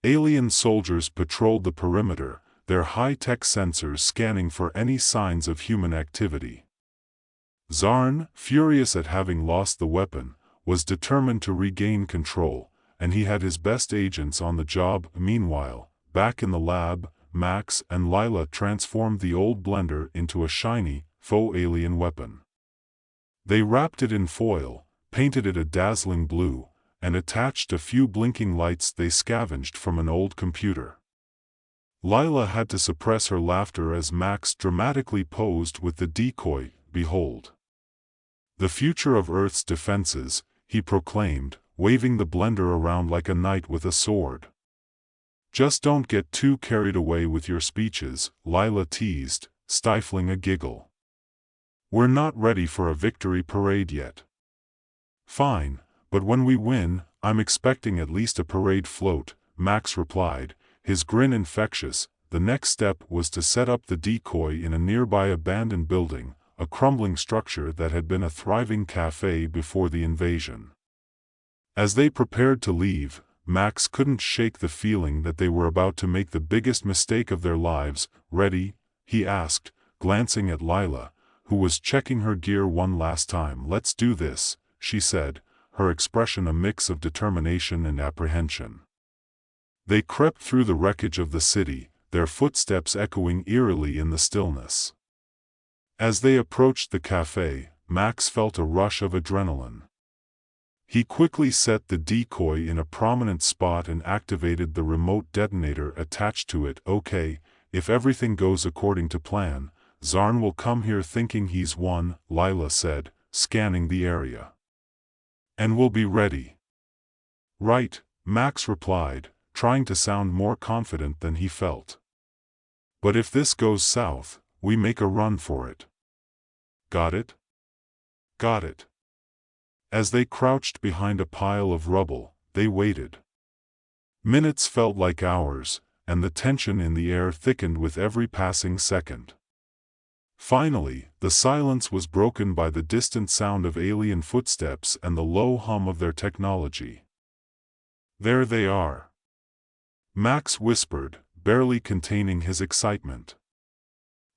Alien soldiers patrolled the perimeter, their high-tech sensors scanning for any signs of human activity. Zarn, furious at having lost the weapon, was determined to regain control, and he had his best agents on the job. Meanwhile, back in the lab, Max and Lila transformed the old blender into a shiny, faux alien weapon. They wrapped it in foil, painted it a dazzling blue, and attached a few blinking lights they scavenged from an old computer. Lila had to suppress her laughter as Max dramatically posed with the decoy. Behold the future of Earth's defenses, he proclaimed, waving the blender around like a knight with a sword. Just don't get too carried away with your speeches, Lila teased, stifling a giggle. We're not ready for a victory parade yet. Fine, but when we win, I'm expecting at least a parade float, Max replied, his grin infectious. The next step was to set up the decoy in a nearby abandoned building, a crumbling structure that had been a thriving cafe before the invasion. As they prepared to leave, Max couldn't shake the feeling that they were about to make the biggest mistake of their lives. Ready? He asked, glancing at Lila, who was checking her gear one last time. Let's do this, she said, her expression a mix of determination and apprehension. They crept through the wreckage of the city, their footsteps echoing eerily in the stillness. As they approached the cafe, Max felt a rush of adrenaline. He quickly set the decoy in a prominent spot and activated the remote detonator attached to it. Okay, if everything goes according to plan, Zarn will come here thinking he's won, Lila said, scanning the area. And we'll be ready. Right, Max replied, trying to sound more confident than he felt. But if this goes south, we make a run for it. Got it? Got it. As they crouched behind a pile of rubble, they waited. Minutes felt like hours, and the tension in the air thickened with every passing second. Finally, the silence was broken by the distant sound of alien footsteps and the low hum of their technology. There they are, Max whispered, barely containing his excitement.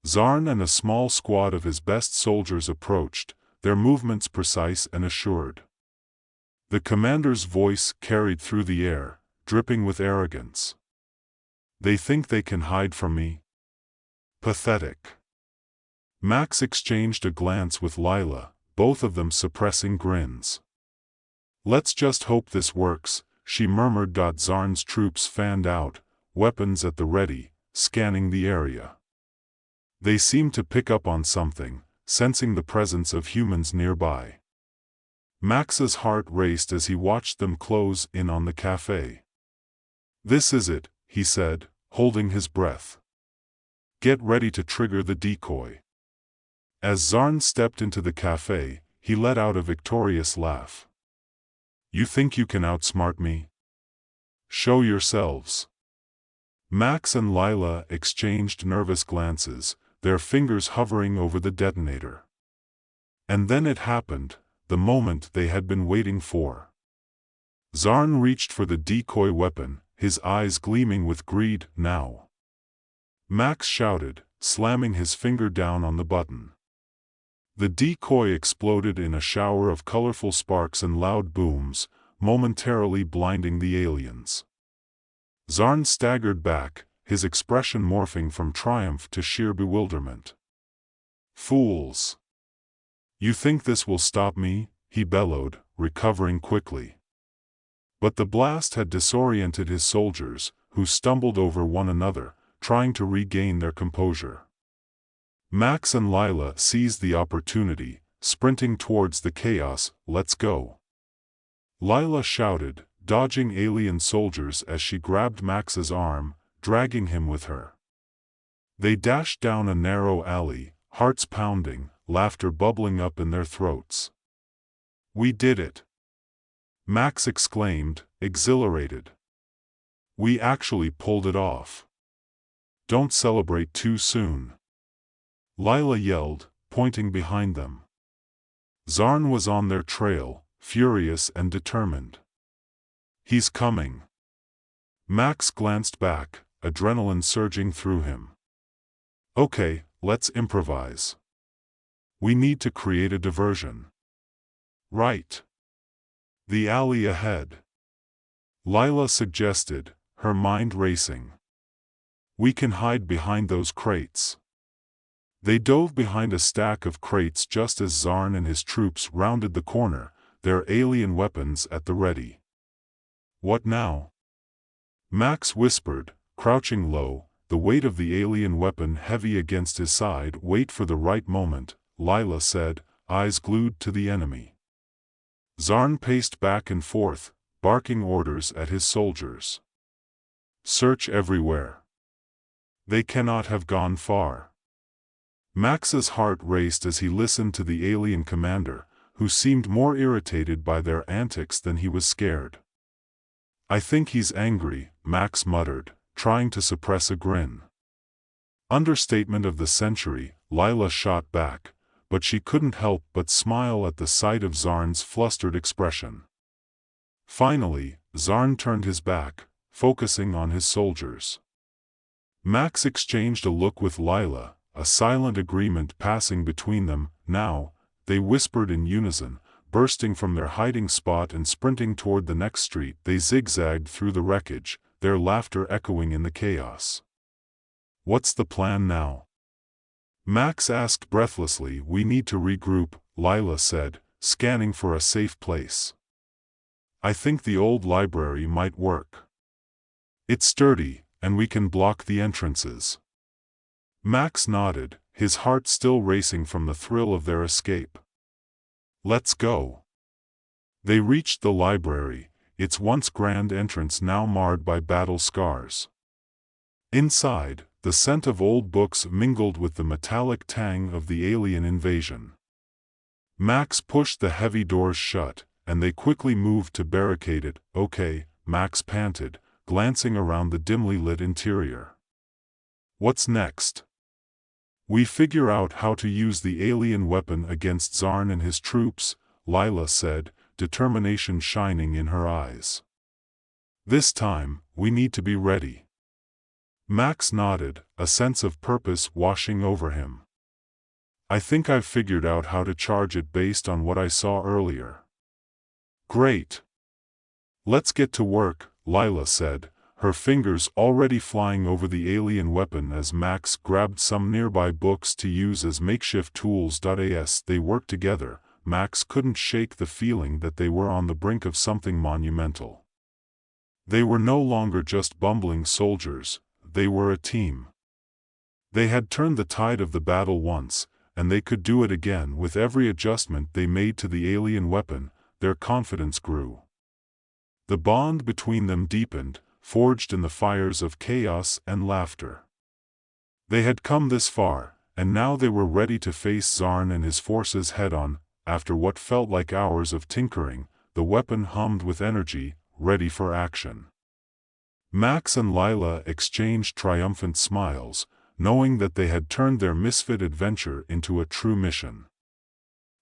Zarn and a small squad of his best soldiers approached, their movements precise and assured. The commander's voice carried through the air, dripping with arrogance. They think they can hide from me? Pathetic. Max exchanged a glance with Lila, both of them suppressing grins. Let's just hope this works, she murmured. Zarn's troops fanned out, weapons at the ready, scanning the area. They seemed to pick up on something, sensing the presence of humans nearby. Max's heart raced as he watched them close in on the cafe. This is it, he said, holding his breath. Get ready to trigger the decoy. As Zarn stepped into the cafe, he let out a victorious laugh. You think you can outsmart me? Show yourselves. Max and Lila exchanged nervous glances, their fingers hovering over the detonator. And then it happened, the moment they had been waiting for. Zarn reached for the decoy weapon, his eyes gleaming with greed. Now! Max shouted, slamming his finger down on the button. The decoy exploded in a shower of colorful sparks and loud booms, momentarily blinding the aliens. Zarn staggered back, his expression morphing from triumph to sheer bewilderment. Fools! "You think this will stop me?" he bellowed, recovering quickly. But the blast had disoriented his soldiers, who stumbled over one another, trying to regain their composure. Max and Lila seized the opportunity, sprinting towards the chaos. "Let's go!" Lila shouted, dodging alien soldiers as she grabbed Max's arm, dragging him with her. They dashed down a narrow alley, hearts pounding, laughter bubbling up in their throats. "We did it!" Max exclaimed, exhilarated. "We actually pulled it off." "Don't celebrate too soon," Lila yelled, pointing behind them. Zarn was on their trail, furious and determined. "He's coming." Max glanced back, adrenaline surging through him. "Okay, let's improvise. We need to create a diversion." "Right. The alley ahead," Lila suggested, her mind racing. "We can hide behind those crates." They dove behind a stack of crates just as Zarn and his troops rounded the corner, their alien weapons at the ready. "What now?" Max whispered, crouching low, the weight of the alien weapon heavy against his side. "Wait for the right moment," Lila said, eyes glued to the enemy. Zarn paced back and forth, barking orders at his soldiers. "Search everywhere. They cannot have gone far." Max's heart raced as he listened to the alien commander, who seemed more irritated by their antics than he was scared. "I think he's angry," Max muttered, trying to suppress a grin. "Understatement of the century," Lila shot back, but she couldn't help but smile at the sight of Zarn's flustered expression. Finally, Zarn turned his back, focusing on his soldiers. Max exchanged a look with Lila, a silent agreement passing between them. "Now," they whispered in unison, bursting from their hiding spot and sprinting toward the next street. They zigzagged through the wreckage, their laughter echoing in the chaos. "What's the plan now?" Max asked breathlessly. "We need to regroup," Lila said, scanning for a safe place. "I think the old library might work. It's sturdy, and we can block the entrances." Max nodded, his heart still racing from the thrill of their escape. "Let's go." They reached the library, its once grand entrance now marred by battle scars. Inside, the scent of old books mingled with the metallic tang of the alien invasion. Max pushed the heavy doors shut, and they quickly moved to barricade it. "Okay," Max panted, glancing around the dimly lit interior. "What's next?" "We figure out how to use the alien weapon against Zarn and his troops," Lila said, determination shining in her eyes. "This time, we need to be ready." Max nodded, a sense of purpose washing over him. "I think I've figured out how to charge it based on what I saw earlier." "Great. Let's get to work," Lila said, her fingers already flying over the alien weapon as Max grabbed some nearby books to use as makeshift tools. As they worked together, Max couldn't shake the feeling that they were on the brink of something monumental. They were no longer just bumbling soldiers, they were a team. They had turned the tide of the battle once, and they could do it again. With every adjustment they made to the alien weapon, their confidence grew. The bond between them deepened, forged in the fires of chaos and laughter. They had come this far, and now they were ready to face Zarn and his forces head-on. After what felt like hours of tinkering, the weapon hummed with energy, ready for action. Max and Lila exchanged triumphant smiles, knowing that they had turned their misfit adventure into a true mission.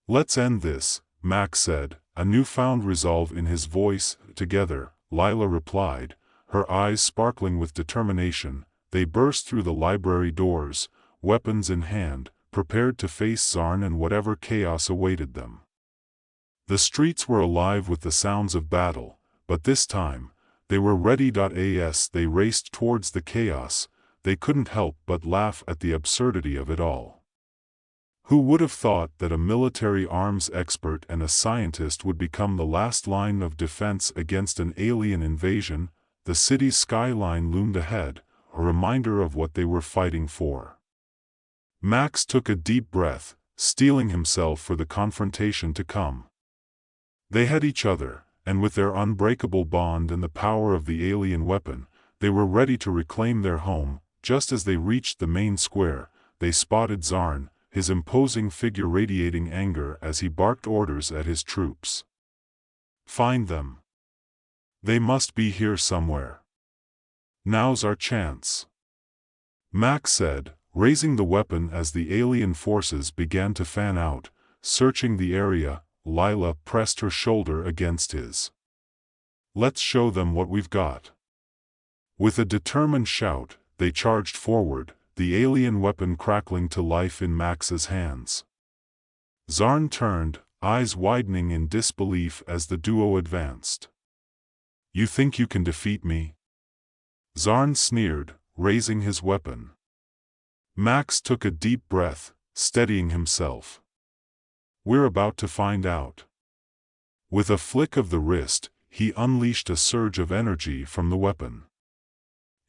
"Let's end this," Max said, a newfound resolve in his voice. "Together," Lila replied, her eyes sparkling with determination. They burst through the library doors, weapons in hand, prepared to face Zarn and whatever chaos awaited them. The streets were alive with the sounds of battle, but this time, they were ready. As they raced towards the chaos, they couldn't help but laugh at the absurdity of it all. Who would have thought that a military arms expert and a scientist would become the last line of defense against an alien invasion? The city's skyline loomed ahead, a reminder of what they were fighting for. Max took a deep breath, steeling himself for the confrontation to come. They had each other, and with their unbreakable bond and the power of the alien weapon, they were ready to reclaim their home. Just as they reached the main square, they spotted Zarn, his imposing figure radiating anger as he barked orders at his troops. "Find them. They must be here somewhere. Now's our chance," Max said, raising the weapon as the alien forces began to fan out, searching the area. Lila pressed her shoulder against his. "Let's show them what we've got." With a determined shout, they charged forward, the alien weapon crackling to life in Max's hands. Zarn turned, eyes widening in disbelief as the duo advanced. "You think you can defeat me?" Zarn sneered, raising his weapon. Max took a deep breath, steadying himself. "We're about to find out." With a flick of the wrist, he unleashed a surge of energy from the weapon.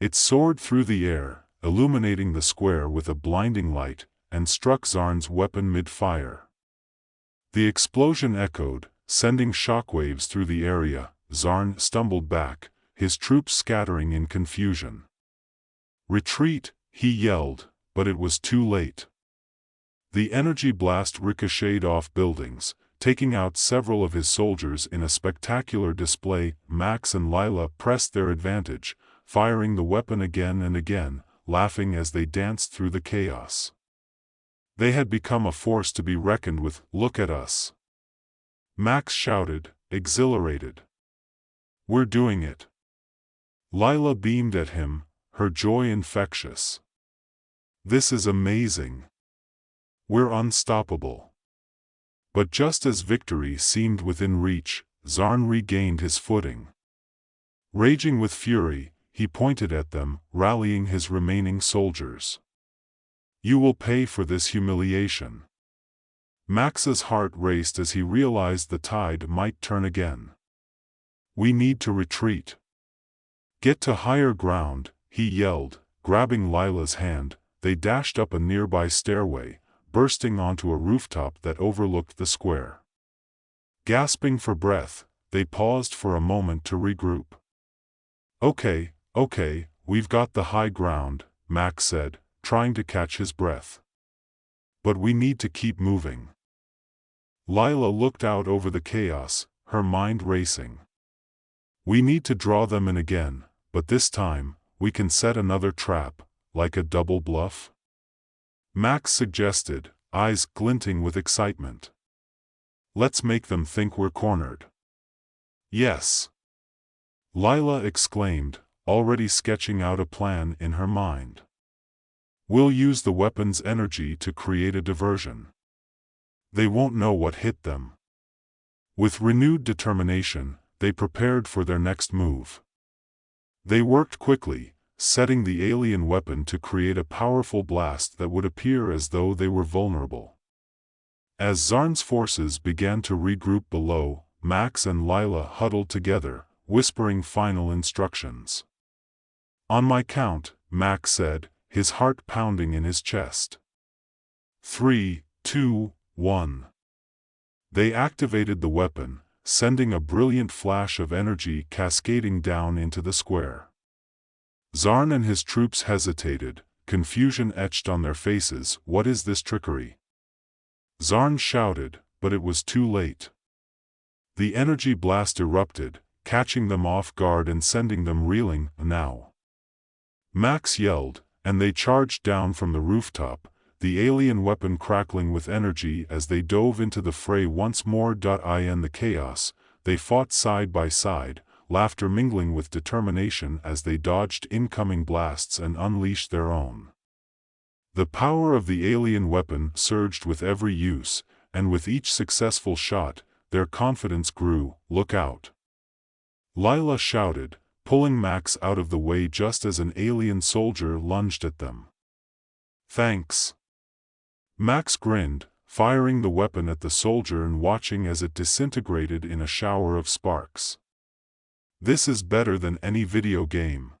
It soared through the air, illuminating the square with a blinding light, and struck Zarn's weapon mid-fire. The explosion echoed, sending shockwaves through the area. Zarn stumbled back, his troops scattering in confusion. "Retreat," he yelled, but it was too late. The energy blast ricocheted off buildings, taking out several of his soldiers in a spectacular display. Max and Lila pressed their advantage, firing the weapon again and again, laughing as they danced through the chaos. They had become a force to be reckoned with. "Look at us!" Max shouted, exhilarated. "We're doing it!" Lila beamed at him, her joy infectious. "This is amazing! We're unstoppable!" But just as victory seemed within reach, Zarn regained his footing. Raging with fury, he pointed at them, rallying his remaining soldiers. "You will pay for this humiliation." Max's heart raced as he realized the tide might turn again. "We need to retreat. Get to higher ground," he yelled, grabbing Lila's hand. They dashed up a nearby stairway, bursting onto a rooftop that overlooked the square. Gasping for breath, they paused for a moment to regroup. Okay, we've got the high ground," Max said, trying to catch his breath. "But we need to keep moving." Lila looked out over the chaos, her mind racing. "We need to draw them in again, but this time, we can set another trap, like a double bluff?" Max suggested, eyes glinting with excitement. "Let's make them think we're cornered." "Yes!" Lila exclaimed, already sketching out a plan in her mind. "We'll use the weapon's energy to create a diversion. They won't know what hit them." With renewed determination, they prepared for their next move. They worked quickly, setting the alien weapon to create a powerful blast that would appear as though they were vulnerable. As Zarn's forces began to regroup below, Max and Lila huddled together, whispering final instructions. "On my count," Max said, his heart pounding in his chest. 3, 2, 1. They activated the weapon, sending a brilliant flash of energy cascading down into the square. Zarn and his troops hesitated, confusion etched on their faces. "What is this trickery?" Zarn shouted, but it was too late. The energy blast erupted, catching them off guard and sending them reeling. "Now!" Max yelled, and they charged down from the rooftop, the alien weapon crackling with energy as they dove into the fray once more. In the chaos, they fought side by side, laughter mingling with determination as they dodged incoming blasts and unleashed their own. The power of the alien weapon surged with every use, and with each successful shot, their confidence grew. "Look out!" Lila shouted, pulling Max out of the way just as an alien soldier lunged at them. "Thanks." Max grinned, firing the weapon at the soldier and watching as it disintegrated in a shower of sparks. This is better than any video game.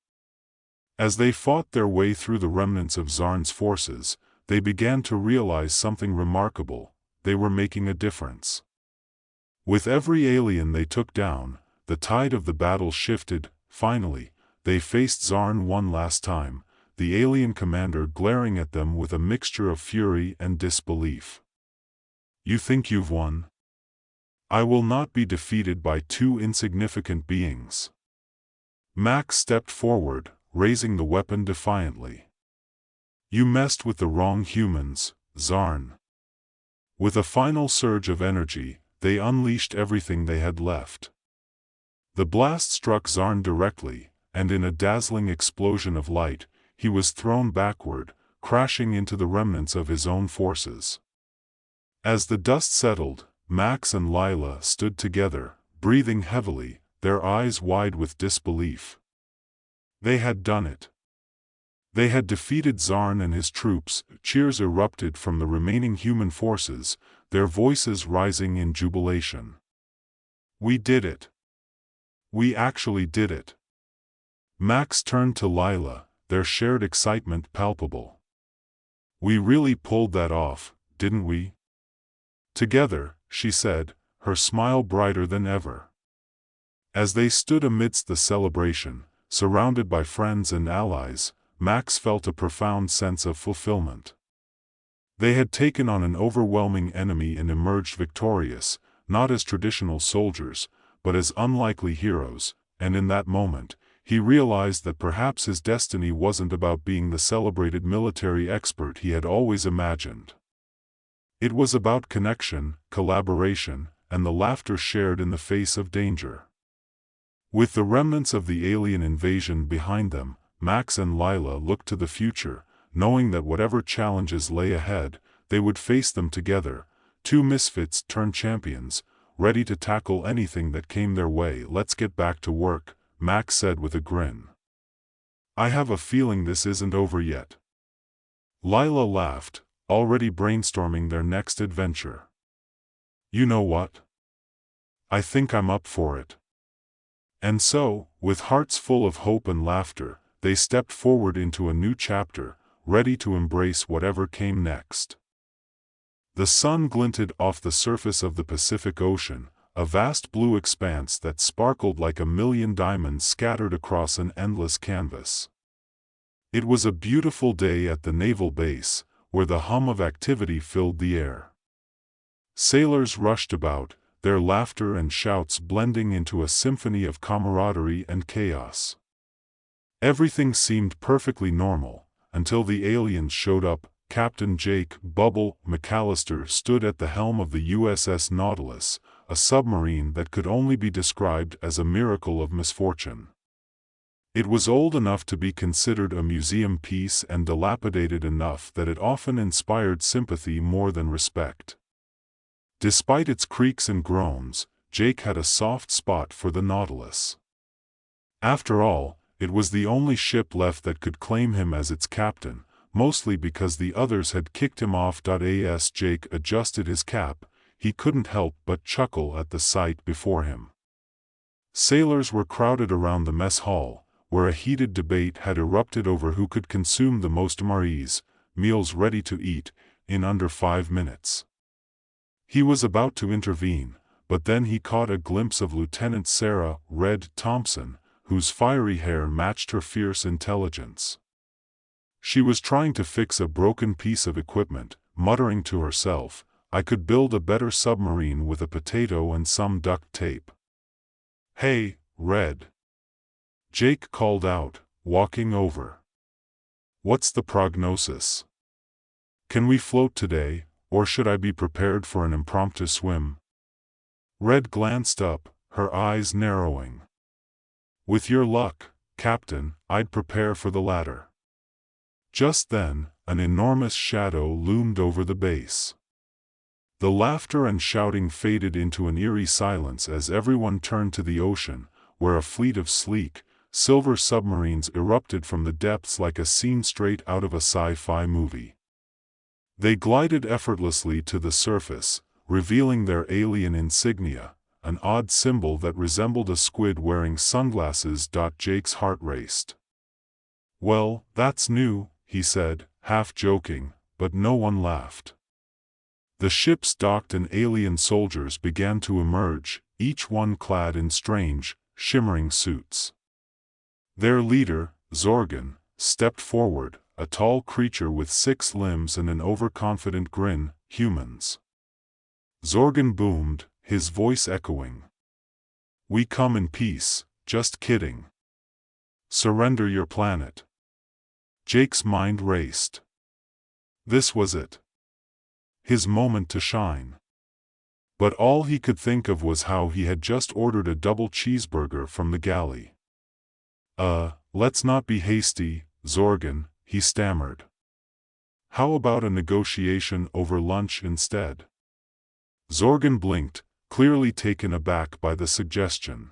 As they fought their way through the remnants of Zarn's forces, they began to realize something remarkable: they were making a difference. With every alien they took down, the tide of the battle shifted. Finally, they faced Zarn one last time, the alien commander glaring at them with a mixture of fury and disbelief. "You think you've won? I will not be defeated by two insignificant beings." Mechs stepped forward, raising the weapon defiantly. "You messed with the wrong humans, Zarn." With a final surge of energy, they unleashed everything they had left. The blast struck Zarn directly, and in a dazzling explosion of light, he was thrown backward, crashing into the remnants of his own forces. As the dust settled, Mechs and Lila stood together, breathing heavily, their eyes wide with disbelief. They had done it. They had defeated Zarn and his troops. Cheers erupted from the remaining human forces, their voices rising in jubilation. "We did it. We actually did it." Mechs turned to Lila, their shared excitement palpable. "We really pulled that off, didn't we?" "Together," she said, her smile brighter than ever. As they stood amidst the celebration, surrounded by friends and allies, Mechs felt a profound sense of fulfillment. They had taken on an overwhelming enemy and emerged victorious, not as traditional soldiers, but as unlikely heroes, and in that moment, he realized that perhaps his destiny wasn't about being the celebrated military expert he had always imagined. It was about connection, collaboration, and the laughter shared in the face of danger. With the remnants of the alien invasion behind them, Mechs and Lila looked to the future, knowing that whatever challenges lay ahead, they would face them together, two misfits turned champions, ready to tackle anything that came their way. "Let's get back to work," Mechs said with a grin. "I have a feeling this isn't over yet." Lila laughed, already brainstorming their next adventure. "You know what? I think I'm up for it." And so, with hearts full of hope and laughter, they stepped forward into a new chapter, ready to embrace whatever came next. The sun glinted off the surface of the Pacific Ocean, a vast blue expanse that sparkled like a million diamonds scattered across an endless canvas. It was a beautiful day at the naval base, where the hum of activity filled the air. Sailors rushed about, their laughter and shouts blending into a symphony of camaraderie and chaos. Everything seemed perfectly normal, until the aliens showed up. Captain Jake "Bubble" McAllister stood at the helm of the USS Nautilus, a submarine that could only be described as a miracle of misfortune. It was old enough to be considered a museum piece and dilapidated enough that it often inspired sympathy more than respect. Despite its creaks and groans, Jake had a soft spot for the Nautilus. After all, it was the only ship left that could claim him as its captain, mostly because the others had kicked him off. As Jake adjusted his cap, he couldn't help but chuckle at the sight before him. Sailors were crowded around the mess hall, where a heated debate had erupted over who could consume the most MREs, meals ready to eat, in under 5 minutes. He was about to intervene, but then he caught a glimpse of Lieutenant Sarah "Red" Thompson, whose fiery hair matched her fierce intelligence. She was trying to fix a broken piece of equipment, muttering to herself, "I could build a better submarine with a potato and some duct tape." "Hey, Red," Jake called out, walking over. "What's the prognosis? Can we float today, or should I be prepared for an impromptu swim?" Red glanced up, her eyes narrowing. "With your luck, Captain, I'd prepare for the latter." Just then, an enormous shadow loomed over the base. The laughter and shouting faded into an eerie silence as everyone turned to the ocean, where a fleet of sleek, silver submarines erupted from the depths like a scene straight out of a sci-fi movie. They glided effortlessly to the surface, revealing their alien insignia, an odd symbol that resembled a squid wearing sunglasses. Jake's heart raced. "Well, that's new," he said, half joking, but no one laughed. The ships docked and alien soldiers began to emerge, each one clad in strange, shimmering suits. Their leader, Zorgan, stepped forward, a tall creature with 6 limbs and an overconfident grin. "Humans." Zorgan boomed, his voice echoing. "We come in peace, just kidding. Surrender your planet." Jake's mind raced. This was it. His moment to shine. But all he could think of was how he had just ordered a double cheeseburger from the galley. Let's not be hasty, Zorgan," he stammered. "How about a negotiation over lunch instead?" Zorgan blinked, clearly taken aback by the suggestion.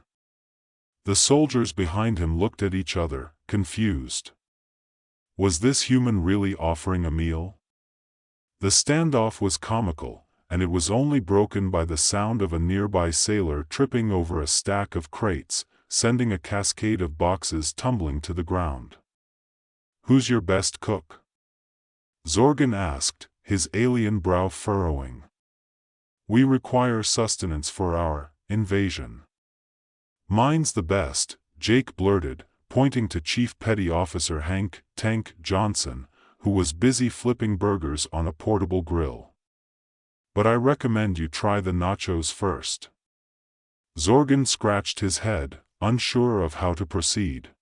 The soldiers behind him looked at each other, confused. Was this human really offering a meal? The standoff was comical, and it was only broken by the sound of a nearby sailor tripping over a stack of crates, sending a cascade of boxes tumbling to the ground. "Who's your best cook?" Zorgan asked, his alien brow furrowing. "We require sustenance for our invasion." "Mine's the best," Jake blurted, pointing to Chief Petty Officer Hank "Tank" Johnson, who was busy flipping burgers on a portable grill. "But I recommend you try the nachos first." Zorgan scratched his head, unsure of how to proceed.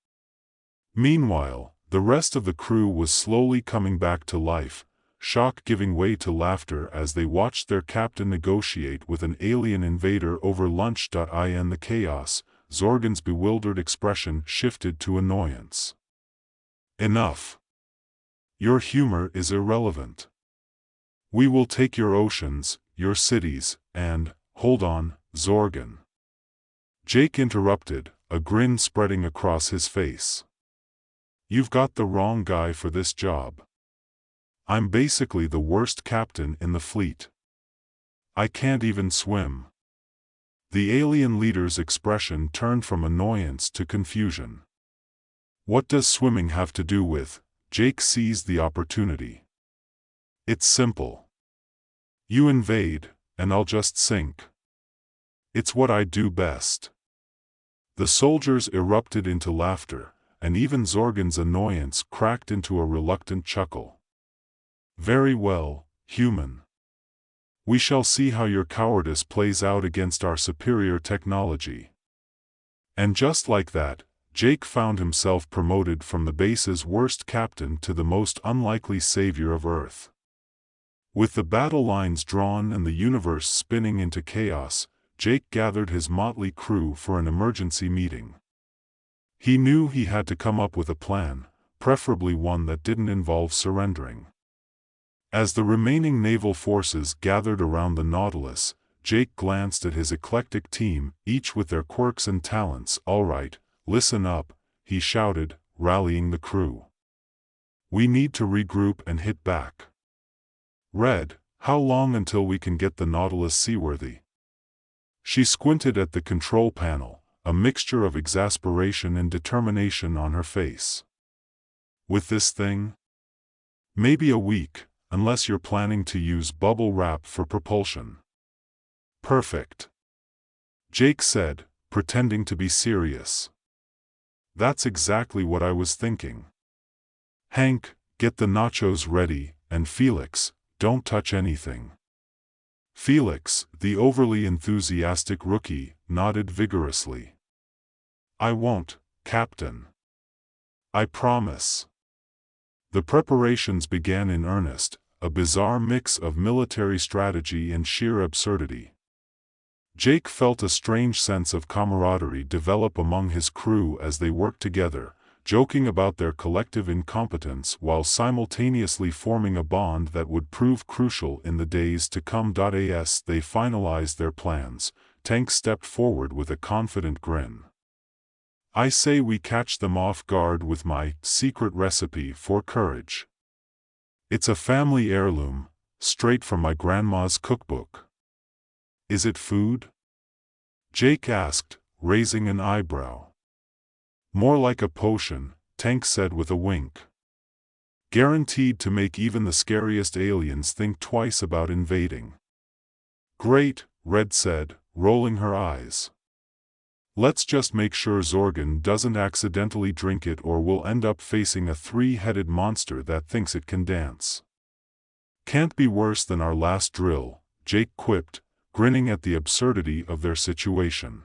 Meanwhile, the rest of the crew was slowly coming back to life, shock giving way to laughter as they watched their captain negotiate with an alien invader over lunch. In the chaos, Zorgan's bewildered expression shifted to annoyance. "Enough. Your humor is irrelevant. We will take your oceans, your cities, and, hold on, Zorgan." Jake interrupted, a grin spreading across his face. "You've got the wrong guy for this job. I'm basically the worst captain in the fleet. I can't even swim." The alien leader's expression turned from annoyance to confusion. "What does swimming have to do with?" Jake seized the opportunity. "It's simple. You invade, and I'll just sink. It's what I do best." The soldiers erupted into laughter, and even Zorgan's annoyance cracked into a reluctant chuckle. "Very well, human. We shall see how your cowardice plays out against our superior technology." And just like that, Jake found himself promoted from the base's worst captain to the most unlikely savior of Earth. With the battle lines drawn and the universe spinning into chaos, Jake gathered his motley crew for an emergency meeting. He knew he had to come up with a plan, preferably one that didn't involve surrendering. As the remaining naval forces gathered around the Nautilus, Jake glanced at his eclectic team, each with their quirks and talents. "All right, listen up," he shouted, rallying the crew. "We need to regroup and hit back. Red, how long until we can get the Nautilus seaworthy?" She squinted at the control panel, a mixture of exasperation and determination on her face. "With this thing? Maybe a week, unless you're planning to use bubble wrap for propulsion." "Perfect," Jake said, pretending to be serious. "That's exactly what I was thinking. Hank, get the nachos ready, and Felix, don't touch anything." Felix, the overly enthusiastic rookie, nodded vigorously. "I won't, Captain. I promise." The preparations began in earnest, a bizarre mix of military strategy and sheer absurdity. Jake felt a strange sense of camaraderie develop among his crew as they worked together, joking about their collective incompetence while simultaneously forming a bond that would prove crucial in the days to come. As they finalized their plans, Tank stepped forward with a confident grin. "I say we catch them off guard with my secret recipe for courage. It's a family heirloom, straight from my grandma's cookbook. Is it food? Jake asked, raising an eyebrow. More like a potion, Tank said with a wink. Guaranteed to make even the scariest aliens think twice about invading. Great, Red said, rolling her eyes. Let's just make sure Zorgan doesn't accidentally drink it, or we'll end up facing a three-headed monster that thinks it can dance. Can't be worse than our last drill, Jake quipped, grinning at the absurdity of their situation.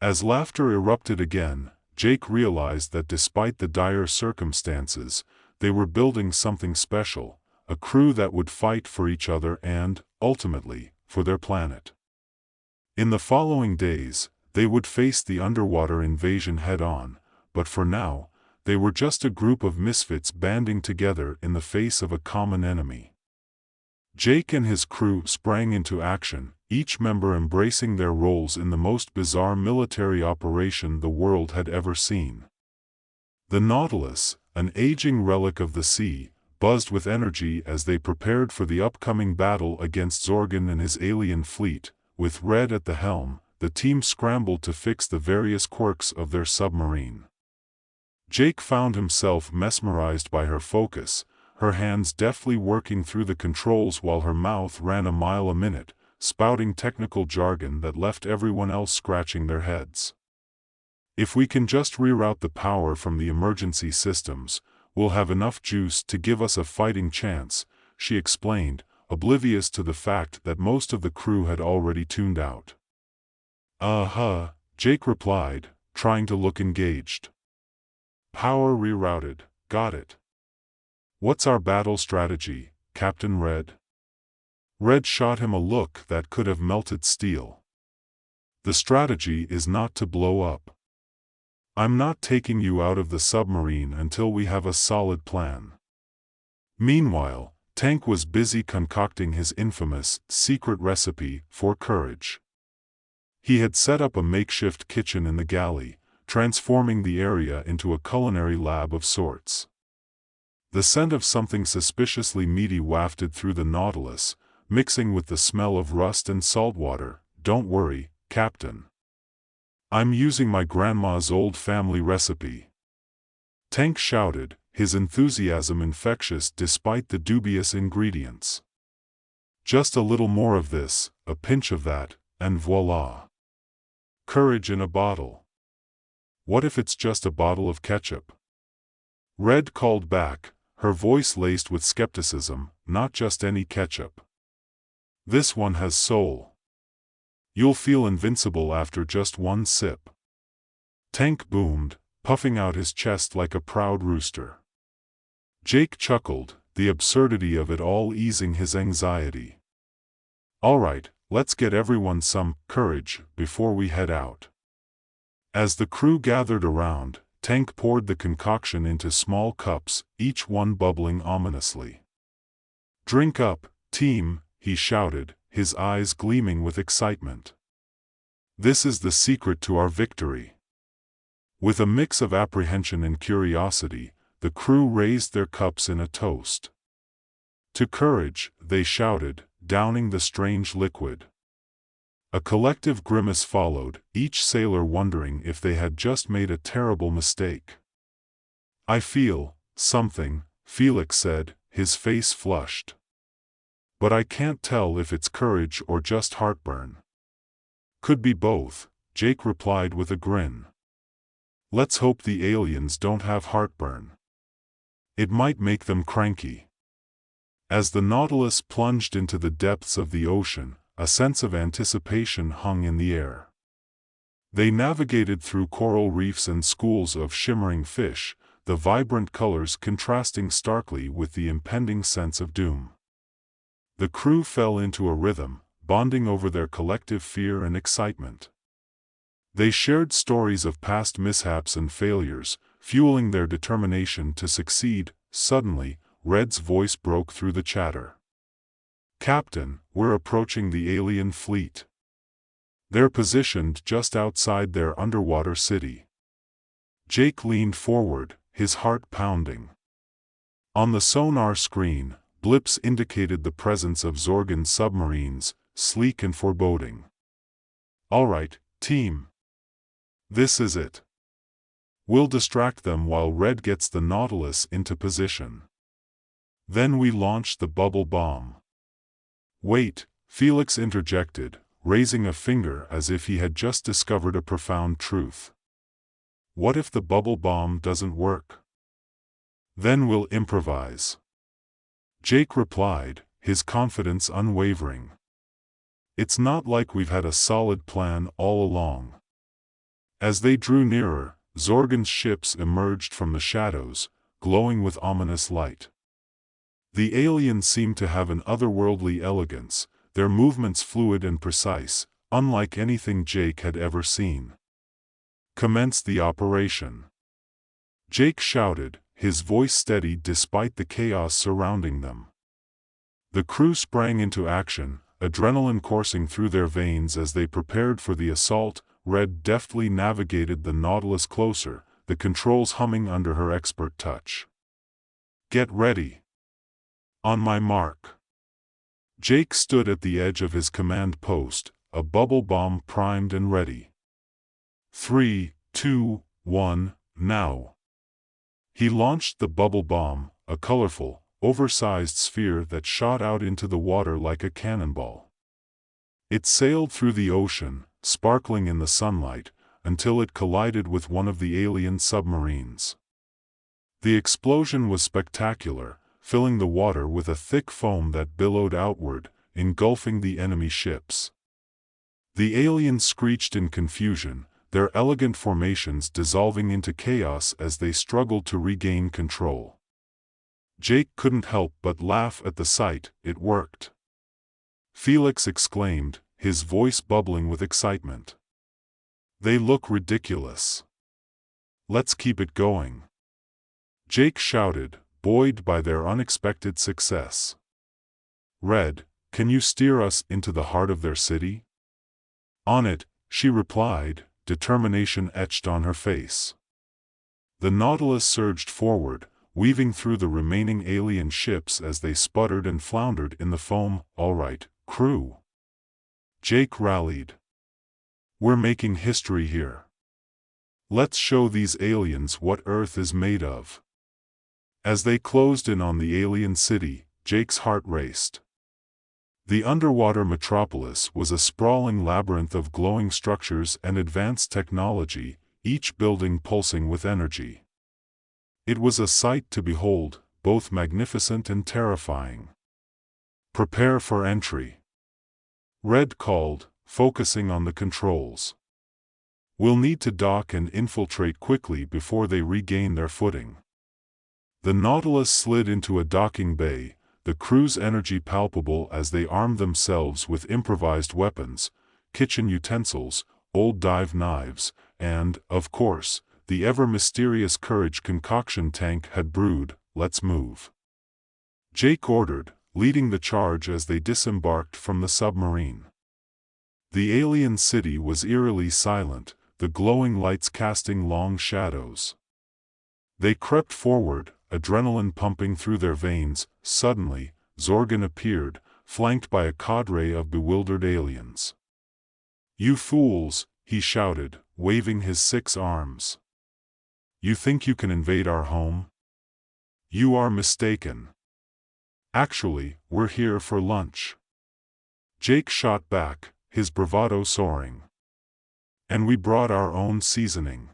As laughter erupted again, Jake realized that despite the dire circumstances, they were building something special, a crew that would fight for each other and, ultimately, for their planet. In the following days, they would face the underwater invasion head-on, but for now, they were just a group of misfits banding together in the face of a common enemy. Jake and his crew sprang into action, each member embracing their roles in the most bizarre military operation the world had ever seen. The Nautilus, an aging relic of the sea, buzzed with energy as they prepared for the upcoming battle against Zorgan and his alien fleet. With Red at the helm, the team scrambled to fix the various quirks of their submarine. Jake found himself mesmerized by her focus, her hands deftly working through the controls while her mouth ran a mile a minute, spouting technical jargon that left everyone else scratching their heads. If we can just reroute the power from the emergency systems, we'll have enough juice to give us a fighting chance, she explained, oblivious to the fact that most of the crew had already tuned out. Jake replied, trying to look engaged. Power rerouted, got it. What's our battle strategy, Captain Red? Red shot him a look that could have melted steel. The strategy is not to blow up. I'm not taking you out of the submarine until we have a solid plan. Meanwhile, Tank was busy concocting his infamous, secret recipe for courage. He had set up a makeshift kitchen in the galley, transforming the area into a culinary lab of sorts. The scent of something suspiciously meaty wafted through the Nautilus, mixing with the smell of rust and saltwater. Don't worry, Captain. I'm using my grandma's old family recipe. Tank shouted, his enthusiasm infectious despite the dubious ingredients. Just a little more of this, a pinch of that, and voila. Courage in a bottle. What if it's just a bottle of ketchup? Red called back, her voice laced with skepticism, not just any ketchup. This one has soul. You'll feel invincible after just one sip. Tank boomed, puffing out his chest like a proud rooster. Jake chuckled, the absurdity of it all easing his anxiety. All right, let's get everyone some courage before we head out. As the crew gathered around, Tank poured the concoction into small cups, each one bubbling ominously. Drink up, team, he shouted, his eyes gleaming with excitement. This is the secret to our victory. With a mix of apprehension and curiosity, the crew raised their cups in a toast. To courage, they shouted, downing the strange liquid. A collective grimace followed, each sailor wondering if they had just made a terrible mistake. I feel something, Felix said, his face flushed. But I can't tell if it's courage or just heartburn. Could be both, Jake replied with a grin. Let's hope the aliens don't have heartburn. It might make them cranky. As the Nautilus plunged into the depths of the ocean, a sense of anticipation hung in the air. They navigated through coral reefs and schools of shimmering fish, the vibrant colors contrasting starkly with the impending sense of doom. The crew fell into a rhythm, bonding over their collective fear and excitement. They shared stories of past mishaps and failures, fueling their determination to succeed. Suddenly, Red's voice broke through the chatter. Captain, we're approaching the alien fleet. They're positioned just outside their underwater city. Jake leaned forward, his heart pounding. On the sonar screen, blips indicated the presence of Zorgon's submarines, sleek and foreboding. "All right, team. This is it. We'll distract them while Red gets the Nautilus into position. Then we launch the bubble bomb." "Wait," Felix interjected, raising a finger as if he had just discovered a profound truth. "What if the bubble bomb doesn't work?" "Then we'll improvise," Jake replied, his confidence unwavering. "It's not like we've had a solid plan all along." As they drew nearer, Zorgon's ships emerged from the shadows, glowing with ominous light. The aliens seemed to have an otherworldly elegance, their movements fluid and precise, unlike anything Jake had ever seen. "Commence the operation," Jake shouted, his voice steady despite the chaos surrounding them. The crew sprang into action, adrenaline coursing through their veins as they prepared for the assault. Red deftly navigated the Nautilus closer, the controls humming under her expert touch. "Get ready." "On my mark." Jake stood at the edge of his command post, a bubble bomb primed and ready. 3, 2, 1, now. He launched the bubble bomb, a colorful, oversized sphere that shot out into the water like a cannonball. It sailed through the ocean, sparkling in the sunlight, until it collided with one of the alien submarines. The explosion was spectacular, filling the water with a thick foam that billowed outward, engulfing the enemy ships. The aliens screeched in confusion, their elegant formations dissolving into chaos as they struggled to regain control. Jake couldn't help but laugh at the sight. "It worked," Felix exclaimed, his voice bubbling with excitement. "They look ridiculous. Let's keep it going," Jake shouted, buoyed by their unexpected success. "Red, can you steer us into the heart of their city?" "On it," she replied, determination etched on her face. The Nautilus surged forward, weaving through the remaining alien ships as they sputtered and floundered in the foam. "All right, crew," Jake rallied. "We're making history here. Let's show these aliens what Earth is made of." As they closed in on the alien city, Jake's heart raced. The underwater metropolis was a sprawling labyrinth of glowing structures and advanced technology, each building pulsing with energy. It was a sight to behold, both magnificent and terrifying. "Prepare for entry," Red called, focusing on the controls. "We'll need to dock and infiltrate quickly before they regain their footing." The Nautilus slid into a docking bay, the crew's energy palpable as they armed themselves with improvised weapons, kitchen utensils, old dive knives, and, of course, the ever-mysterious courage concoction tank had brewed. "Let's move," Jake ordered, leading the charge as they disembarked from the submarine. The alien city was eerily silent, the glowing lights casting long shadows. They crept forward, adrenaline pumping through their veins. Suddenly, Zorgon appeared, flanked by a cadre of bewildered aliens. "You fools," he shouted, waving his 6 arms. "You think you can invade our home? You are mistaken. Actually, we're here for lunch." Jake shot back, his bravado soaring. "And we brought our own seasoning."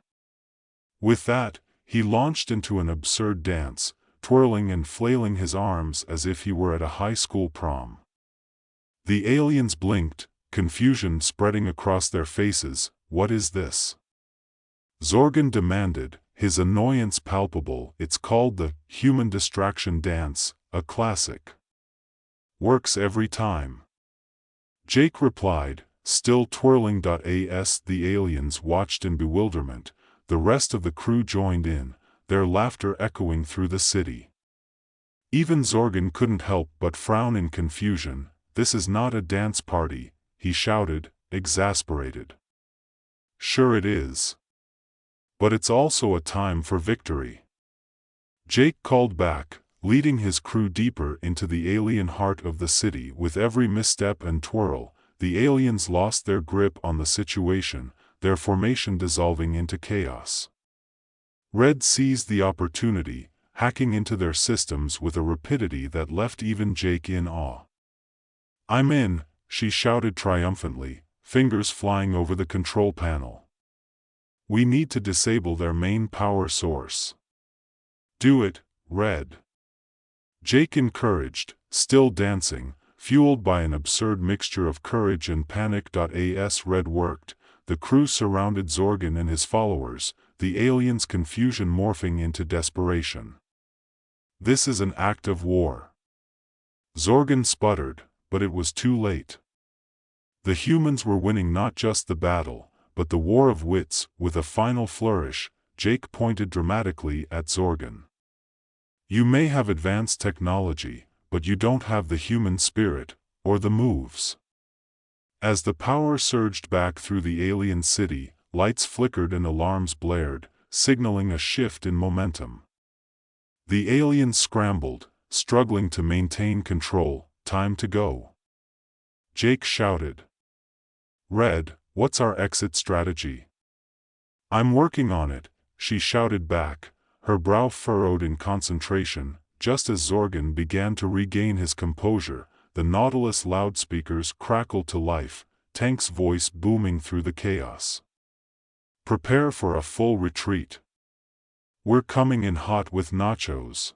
With that, he launched into an absurd dance, twirling and flailing his arms as if he were at a high school prom. The aliens blinked, confusion spreading across their faces. "What is this?" Zorgon demanded, his annoyance palpable. "It's called the human distraction dance, a classic. Works every time," Jake replied, still twirling. As the aliens watched in bewilderment, the rest of the crew joined in, their laughter echoing through the city. Even Zorgon couldn't help but frown in confusion. "This is not a dance party," he shouted, exasperated. "Sure it is. But it's also a time for victory," Jake called back, leading his crew deeper into the alien heart of the city. With every misstep and twirl, the aliens lost their grip on the situation, their formation dissolving into chaos. Red seized the opportunity, hacking into their systems with a rapidity that left even Jake in awe. "I'm in," she shouted triumphantly, fingers flying over the control panel. "We need to disable their main power source." "Do it, Red." Jake encouraged, still dancing, fueled by an absurd mixture of courage and panic. As Red worked, the crew surrounded Zorgan and his followers, the aliens' confusion morphing into desperation. "This is an act of war." Zorgan sputtered, but it was too late. The humans were winning not just the battle, but the war of wits. With a final flourish, Jake pointed dramatically at Zorgan. "You may have advanced technology, but you don't have the human spirit, or the moves." As the power surged back through the alien city, lights flickered and alarms blared, signaling a shift in momentum. The aliens scrambled, struggling to maintain control. "Time to go." Jake shouted. "Red, what's our exit strategy?" "I'm working on it," she shouted back, her brow furrowed in concentration. Just as Zorgan began to regain his composure, the Nautilus loudspeakers crackled to life, Tank's voice booming through the chaos. "Prepare for a full retreat. We're coming in hot with nachos."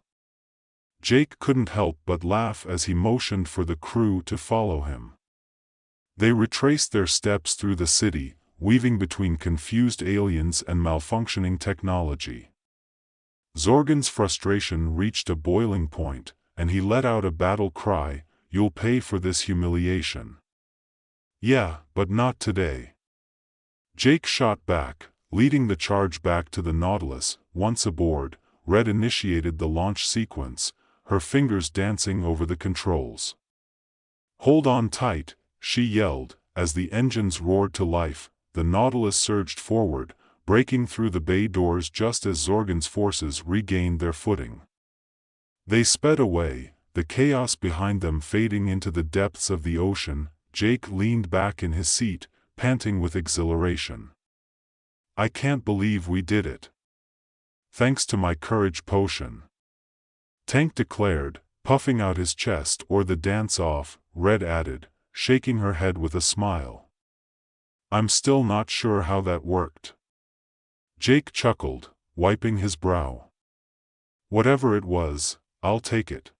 Jake couldn't help but laugh as he motioned for the crew to follow him. They retraced their steps through the city, weaving between confused aliens and malfunctioning technology. Zorgan's frustration reached a boiling point, and he let out a battle cry, "You'll pay for this humiliation." "Yeah, but not today." Jake shot back, leading the charge back to the Nautilus. Once aboard, Red initiated the launch sequence, her fingers dancing over the controls. "Hold on tight," she yelled, as the engines roared to life. The Nautilus surged forward, breaking through the bay doors just as Zorgan's forces regained their footing. They sped away, the chaos behind them fading into the depths of the ocean. Jake leaned back in his seat, panting with exhilaration. "I can't believe we did it. Thanks to my courage potion," Tank declared, puffing out his chest. "Or the dance-off," Red added, shaking her head with a smile. "I'm still not sure how that worked." Jake chuckled, wiping his brow. "Whatever it was, I'll take it.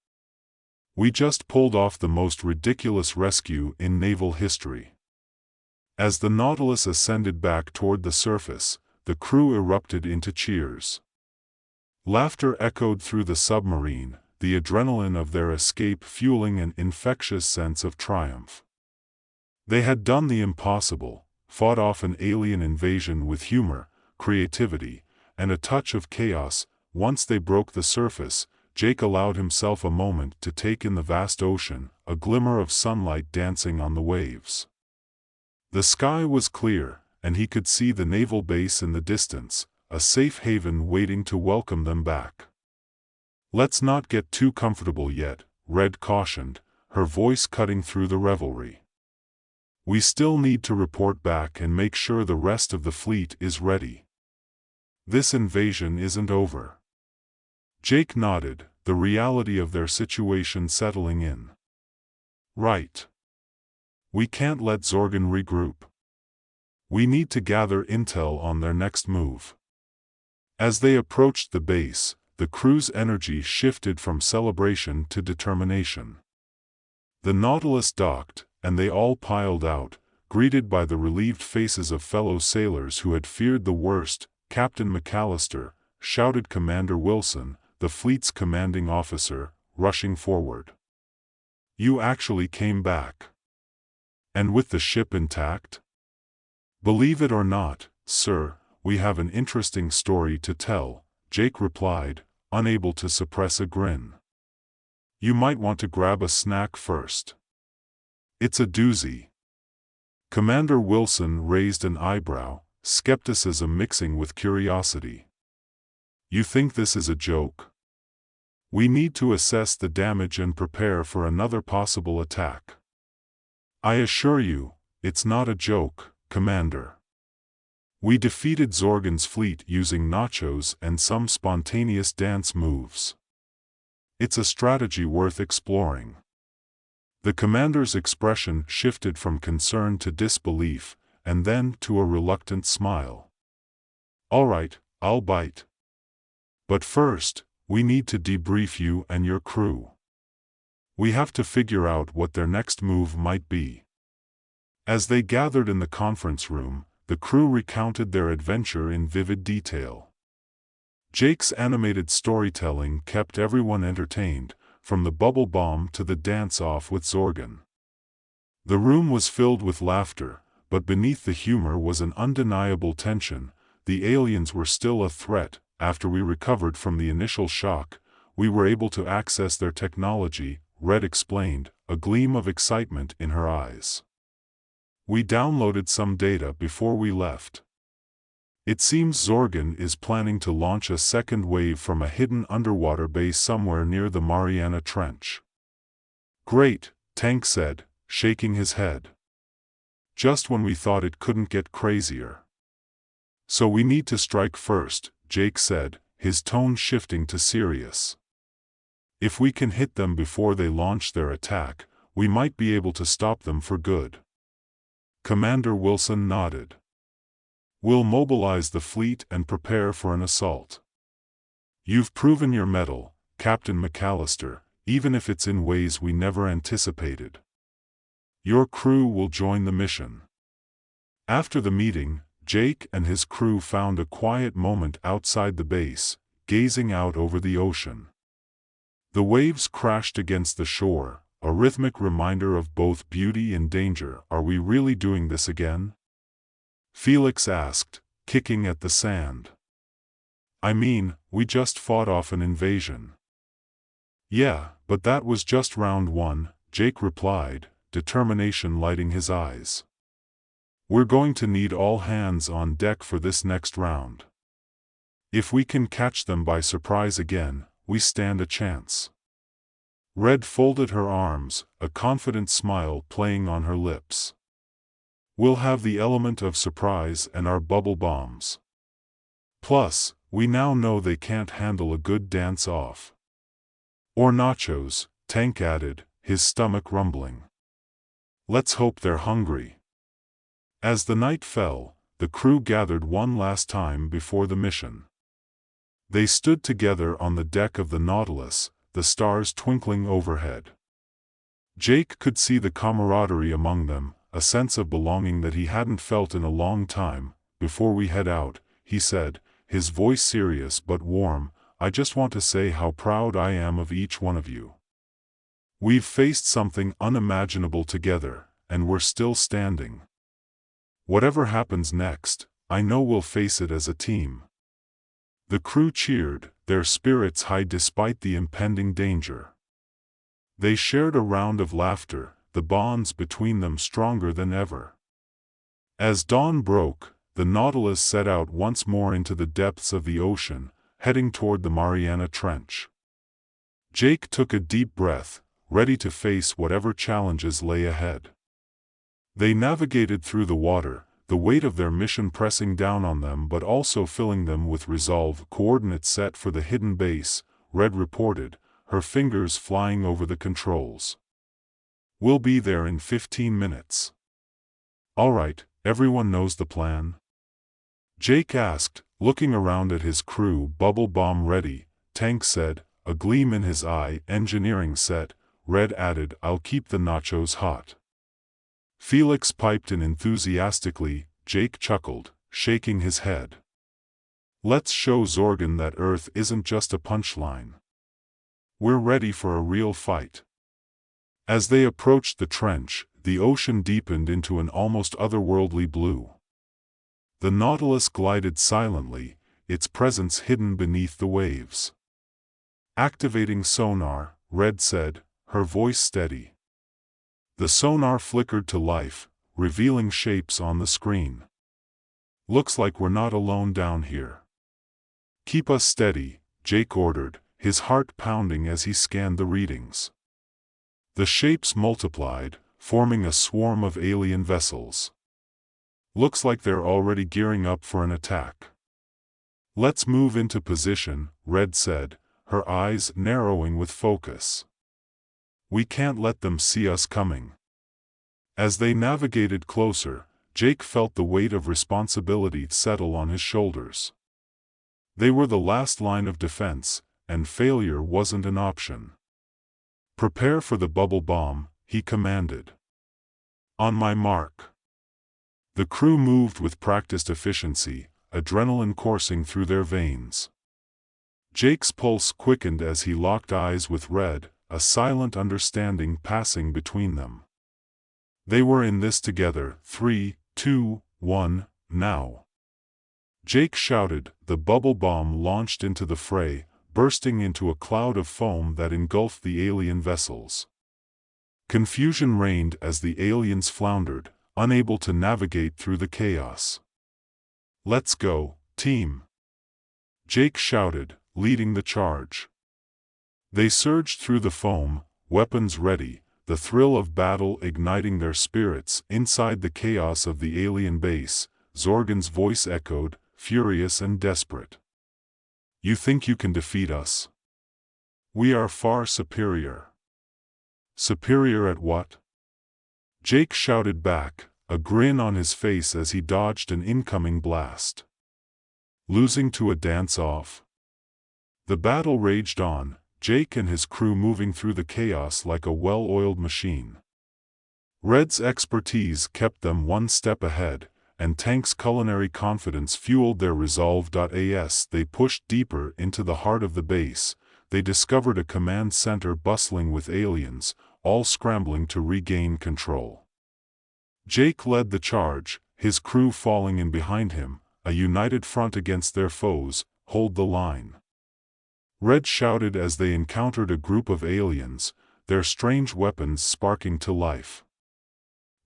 We just pulled off the most ridiculous rescue in naval history." As the Nautilus ascended back toward the surface, the crew erupted into cheers. Laughter echoed through the submarine, the adrenaline of their escape fueling an infectious sense of triumph. They had done the impossible, fought off an alien invasion with humor, creativity, and a touch of chaos. Once they broke the surface, Jake allowed himself a moment to take in the vast ocean, a glimmer of sunlight dancing on the waves. The sky was clear, and he could see the naval base in the distance, a safe haven waiting to welcome them back. "Let's not get too comfortable yet," Red cautioned, her voice cutting through the revelry. "We still need to report back and make sure the rest of the fleet is ready. This invasion isn't over." Jake nodded, the reality of their situation settling in. "Right. We can't let Zorgan regroup. We need to gather intel on their next move." As they approached the base, the crew's energy shifted from celebration to determination. The Nautilus docked, and they all piled out, greeted by the relieved faces of fellow sailors who had feared the worst. "Captain McAllister," shouted Commander Wilson, the fleet's commanding officer, rushing forward. "You actually came back. And with the ship intact?" "Believe it or not, sir, we have an interesting story to tell," Jake replied, unable to suppress a grin. "You might want to grab a snack first. It's a doozy." Commander Wilson raised an eyebrow, skepticism mixing with curiosity. "You think this is a joke?" We need to assess the damage and prepare for another possible attack. I assure you, it's not a joke, Commander. We defeated Zorgon's fleet using nachos and some spontaneous dance moves. It's a strategy worth exploring. The commander's expression shifted from concern to disbelief, and then to a reluctant smile. All right, I'll bite. But first, we need to debrief you and your crew. We have to figure out what their next move might be. As they gathered in the conference room, the crew recounted their adventure in vivid detail. Jake's animated storytelling kept everyone entertained, from the bubble bomb to the dance-off with Zorgon. The room was filled with laughter, but beneath the humor was an undeniable tension. The aliens were still a threat. After we recovered from the initial shock, we were able to access their technology, Red explained, a gleam of excitement in her eyes. We downloaded some data before we left. It seems Zorgon is planning to launch a second wave from a hidden underwater base somewhere near the Mariana Trench. Great, Tank said, shaking his head. Just when we thought it couldn't get crazier. So we need to strike first, Jake said, his tone shifting to serious. If we can hit them before they launch their attack, we might be able to stop them for good. Commander Wilson nodded. We'll mobilize the fleet and prepare for an assault. You've proven your mettle, Captain McAllister, even if it's in ways we never anticipated. Your crew will join the mission. After the meeting, Jake and his crew found a quiet moment outside the base, gazing out over the ocean. The waves crashed against the shore, a rhythmic reminder of both beauty and danger. Are we really doing this again? Felix asked, kicking at the sand. I mean, we just fought off an invasion. Yeah, but that was just round one, Jake replied, determination lighting his eyes. We're going to need all hands on deck for this next round. If we can catch them by surprise again, we stand a chance. Red folded her arms, a confident smile playing on her lips. We'll have the element of surprise and our bubble bombs. Plus, we now know they can't handle a good dance-off. Or nachos, Tank added, his stomach rumbling. Let's hope they're hungry. As the night fell, the crew gathered one last time before the mission. They stood together on the deck of the Nautilus, the stars twinkling overhead. Jake could see the camaraderie among them, a sense of belonging that he hadn't felt in a long time. Before we head out, he said, his voice serious but warm, I just want to say how proud I am of each one of you. We've faced something unimaginable together, and we're still standing. Whatever happens next, I know we'll face it as a team. The crew cheered, their spirits high despite the impending danger. They shared a round of laughter, the bonds between them stronger than ever. As dawn broke, the Nautilus set out once more into the depths of the ocean, heading toward the Mariana Trench. Jake took a deep breath, ready to face whatever challenges lay ahead. They navigated through the water, the weight of their mission pressing down on them but also filling them with resolve. Coordinates set for the hidden base, Red reported, her fingers flying over the controls. We'll be there in 15 minutes. All right, everyone knows the plan? Jake asked, looking around at his crew. Bubble bomb ready, Tank said, a gleam in his eye. Engineering set, Red added, I'll keep the nachos hot. Felix piped in enthusiastically. Jake chuckled, shaking his head. Let's show Zorgon that Earth isn't just a punchline. We're ready for a real fight. As they approached the trench, the ocean deepened into an almost otherworldly blue. The Nautilus glided silently, its presence hidden beneath the waves. Activating sonar, Red said, her voice steady. The sonar flickered to life, revealing shapes on the screen. Looks like we're not alone down here. Keep us steady, Jake ordered, his heart pounding as he scanned the readings. The shapes multiplied, forming a swarm of alien vessels. Looks like they're already gearing up for an attack. Let's move into position, Red said, her eyes narrowing with focus. We can't let them see us coming. As they navigated closer, Jake felt the weight of responsibility settle on his shoulders. They were the last line of defense, and failure wasn't an option. Prepare for the bubble bomb, he commanded. On my mark. The crew moved with practiced efficiency, adrenaline coursing through their veins. Jake's pulse quickened as he locked eyes with Red, a silent understanding passing between them. They were in this together. 3, 2, 1, now. Jake shouted. The bubble bomb launched into the fray, bursting into a cloud of foam that engulfed the alien vessels. Confusion reigned as the aliens floundered, unable to navigate through the chaos. Let's go, team! Jake shouted, leading the charge. They surged through the foam, weapons ready, the thrill of battle igniting their spirits. Inside the chaos of the alien base, Zorgon's voice echoed, furious and desperate. You think you can defeat us? We are far superior. Superior at what? Jake shouted back, a grin on his face as he dodged an incoming blast. Losing to a dance-off? The battle raged on, Jake and his crew moving through the chaos like a well-oiled machine. Red's expertise kept them one step ahead, and Tank's culinary confidence fueled their resolve. As they pushed deeper into the heart of the base, they discovered a command center bustling with aliens, all scrambling to regain control. Jake led the charge, his crew falling in behind him, a united front against their foes. Hold the line. Red shouted as they encountered a group of aliens, their strange weapons sparking to life.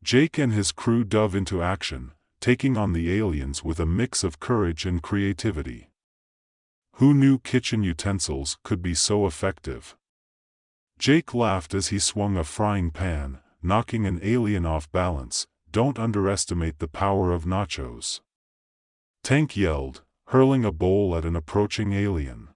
Jake and his crew dove into action, taking on the aliens with a mix of courage and creativity. Who knew kitchen utensils could be so effective? Jake laughed as he swung a frying pan, knocking an alien off balance. Don't underestimate the power of nachos. Tank yelled, hurling a bowl at an approaching alien.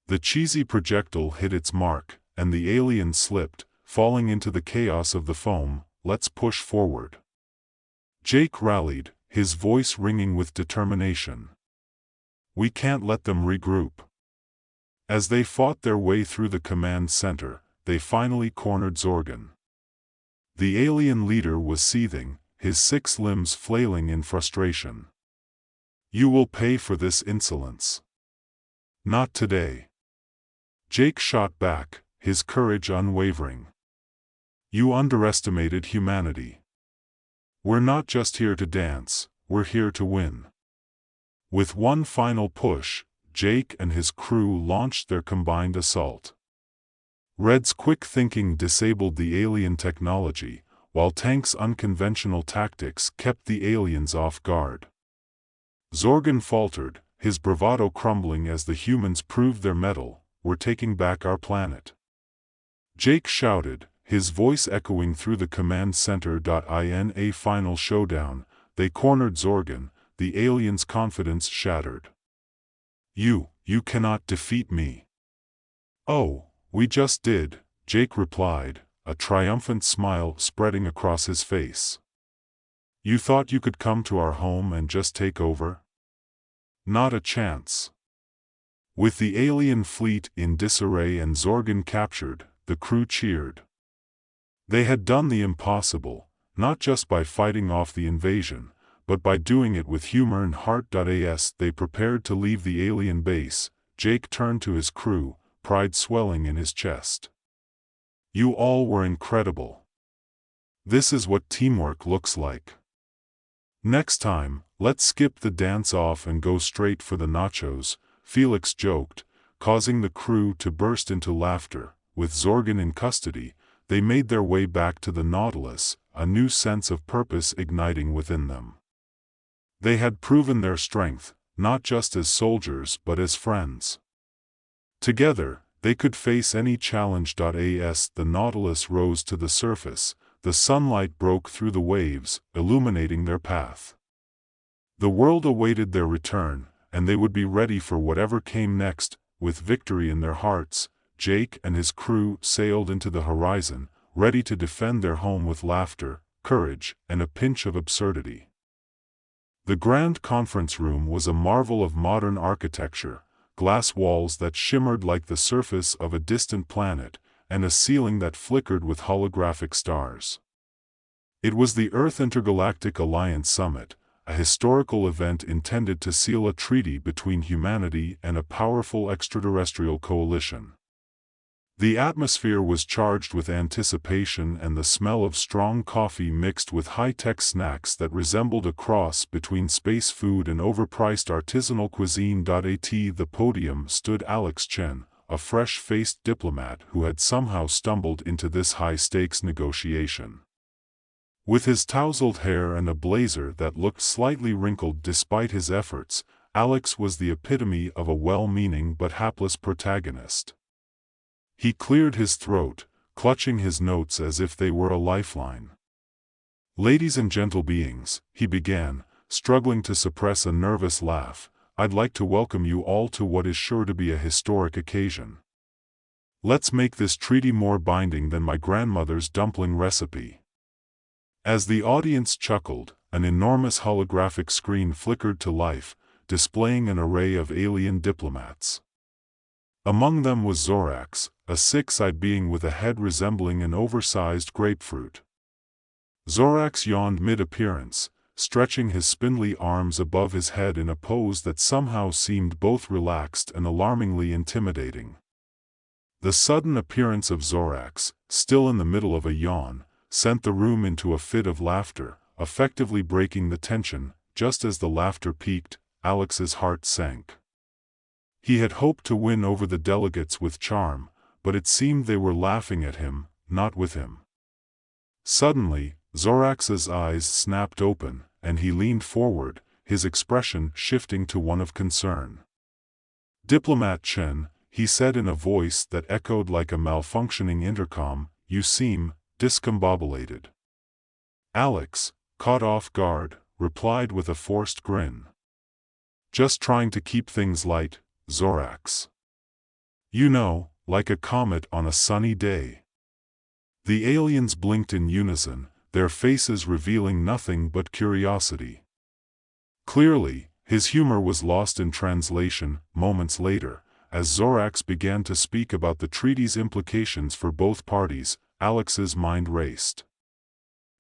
The cheesy projectile hit its mark, and the alien slipped, falling into the chaos of the foam. Let's push forward. Jake rallied, his voice ringing with determination. We can't let them regroup. As they fought their way through the command center, they finally cornered Zorgon. The alien leader was seething, his 6 limbs flailing in frustration. You will pay for this insolence. Not today. Jake shot back, his courage unwavering. You underestimated humanity. We're not just here to dance, we're here to win. With one final push, Jake and his crew launched their combined assault. Red's quick thinking disabled the alien technology, while Tank's unconventional tactics kept the aliens off guard. Zorgon faltered, his bravado crumbling as the humans proved their mettle. We're taking back our planet. Jake shouted, his voice echoing through the command center. In a final showdown, they cornered Zorgon, the alien's confidence shattered. You cannot defeat me. Oh, we just did, Jake replied, a triumphant smile spreading across his face. You thought you could come to our home and just take over? Not a chance. With the alien fleet in disarray and Zorgon captured, the crew cheered. They had done the impossible, not just by fighting off the invasion, but by doing it with humor and heart. As they prepared to leave the alien base, Jake turned to his crew, pride swelling in his chest. You all were incredible. This is what teamwork looks like. Next time, let's skip the dance-off and go straight for the nachos, Felix joked, causing the crew to burst into laughter. With Zorgon in custody, they made their way back to the Nautilus, a new sense of purpose igniting within them. They had proven their strength, not just as soldiers but as friends. Together, they could face any challenge. As the Nautilus rose to the surface, the sunlight broke through the waves, illuminating their path. The world awaited their return, and they would be ready for whatever came next. With victory in their hearts, Jake and his crew sailed into the horizon, ready to defend their home with laughter, courage, and a pinch of absurdity. The grand conference room was a marvel of modern architecture, glass walls that shimmered like the surface of a distant planet, and a ceiling that flickered with holographic stars. It was the Earth Intergalactic Alliance Summit, a historical event intended to seal a treaty between humanity and a powerful extraterrestrial coalition. The atmosphere was charged with anticipation and the smell of strong coffee mixed with high-tech snacks that resembled a cross between space food and overpriced artisanal cuisine. At the podium stood Alex Chen, a fresh-faced diplomat who had somehow stumbled into this high-stakes negotiation. With his tousled hair and a blazer that looked slightly wrinkled despite his efforts, Alex was the epitome of a well-meaning but hapless protagonist. He cleared his throat, clutching his notes as if they were a lifeline. "Ladies and gentle beings," he began, struggling to suppress a nervous laugh, "I'd like to welcome you all to what is sure to be a historic occasion. Let's make this treaty more binding than my grandmother's dumpling recipe." As the audience chuckled, an enormous holographic screen flickered to life, displaying an array of alien diplomats. Among them was Zorax, a six-eyed being with a head resembling an oversized grapefruit. Zorax yawned mid-appearance, stretching his spindly arms above his head in a pose that somehow seemed both relaxed and alarmingly intimidating. The sudden appearance of Zorax, still in the middle of a yawn, sent the room into a fit of laughter, effectively breaking the tension. Just as the laughter peaked, Alex's heart sank. He had hoped to win over the delegates with charm, but it seemed they were laughing at him, not with him. Suddenly, Zorax's eyes snapped open, and he leaned forward, his expression shifting to one of concern. "Diplomat Chen," he said in a voice that echoed like a malfunctioning intercom, "you seem discombobulated." Alex, caught off guard, replied with a forced grin. "Just trying to keep things light, Zorax. You know, like a comet on a sunny day." The aliens blinked in unison, their faces revealing nothing but curiosity. Clearly, his humor was lost in translation. Moments later, as Zorax began to speak about the treaty's implications for both parties, Alex's mind raced.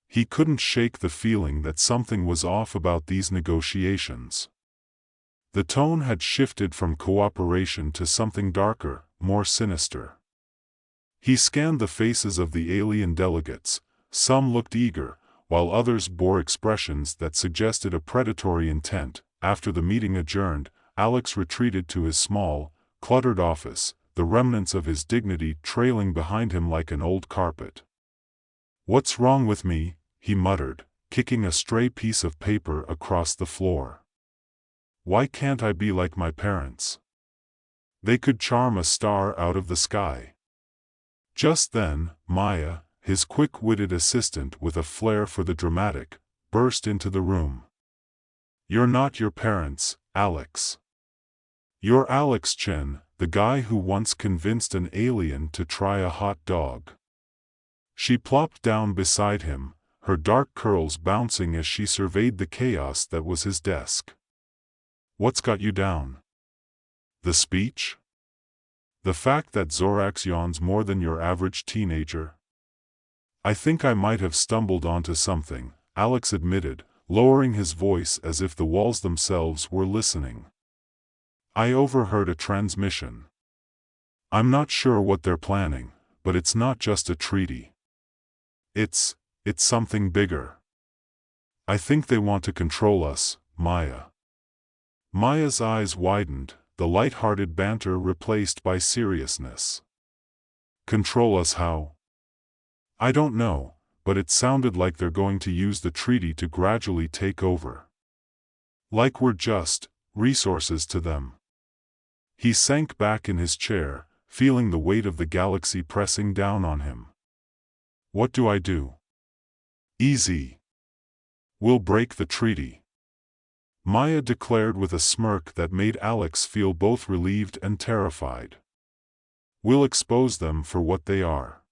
He couldn't shake the feeling that something was off about these negotiations. The tone had shifted from cooperation to something darker, more sinister. He scanned the faces of the alien delegates. Some looked eager, while others bore expressions that suggested a predatory intent. After the meeting adjourned, Alex retreated to his small, cluttered office, the remnants of his dignity trailing behind him like an old carpet. "What's wrong with me?" he muttered, kicking a stray piece of paper across the floor. "Why can't I be like my parents? They could charm a star out of the sky." Just then, Maya, his quick-witted assistant with a flair for the dramatic, burst into the room. "You're not your parents, Alex. You're Alex Chen, the guy who once convinced an alien to try a hot dog." She plopped down beside him, her dark curls bouncing as she surveyed the chaos that was his desk. "What's got you down? The speech? The fact that Zorax yawns more than your average teenager?" "I think I might have stumbled onto something," Alex admitted, lowering his voice as if the walls themselves were listening. "I overheard a transmission. I'm not sure what they're planning, but it's not just a treaty. It's something bigger. I think they want to control us, Maya." Maya's eyes widened, the light-hearted banter replaced by seriousness. "Control us how?" "I don't know, but it sounded like they're going to use the treaty to gradually take over. Like we're just resources to them." He sank back in his chair, feeling the weight of the galaxy pressing down on him. What do I do? Easy. We'll break the treaty. Maya declared with a smirk that made Alex feel both relieved and terrified. We'll expose them for what they are.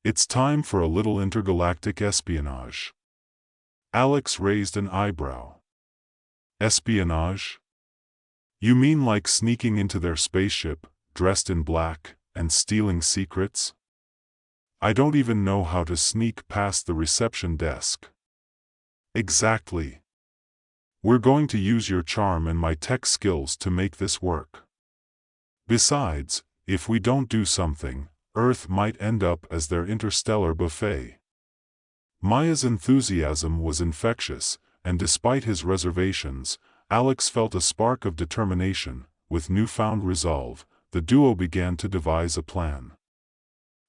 It's time for a little intergalactic espionage. Alex raised an eyebrow. Espionage? You mean like sneaking into their spaceship, dressed in black, and stealing secrets? I don't even know how to sneak past the reception desk. Exactly. We're going to use your charm and my tech skills to make this work. Besides, if we don't do something, Earth might end up as their interstellar buffet. Maya's enthusiasm was infectious, and despite his reservations, Alex felt a spark of determination. With newfound resolve, the duo began to devise a plan.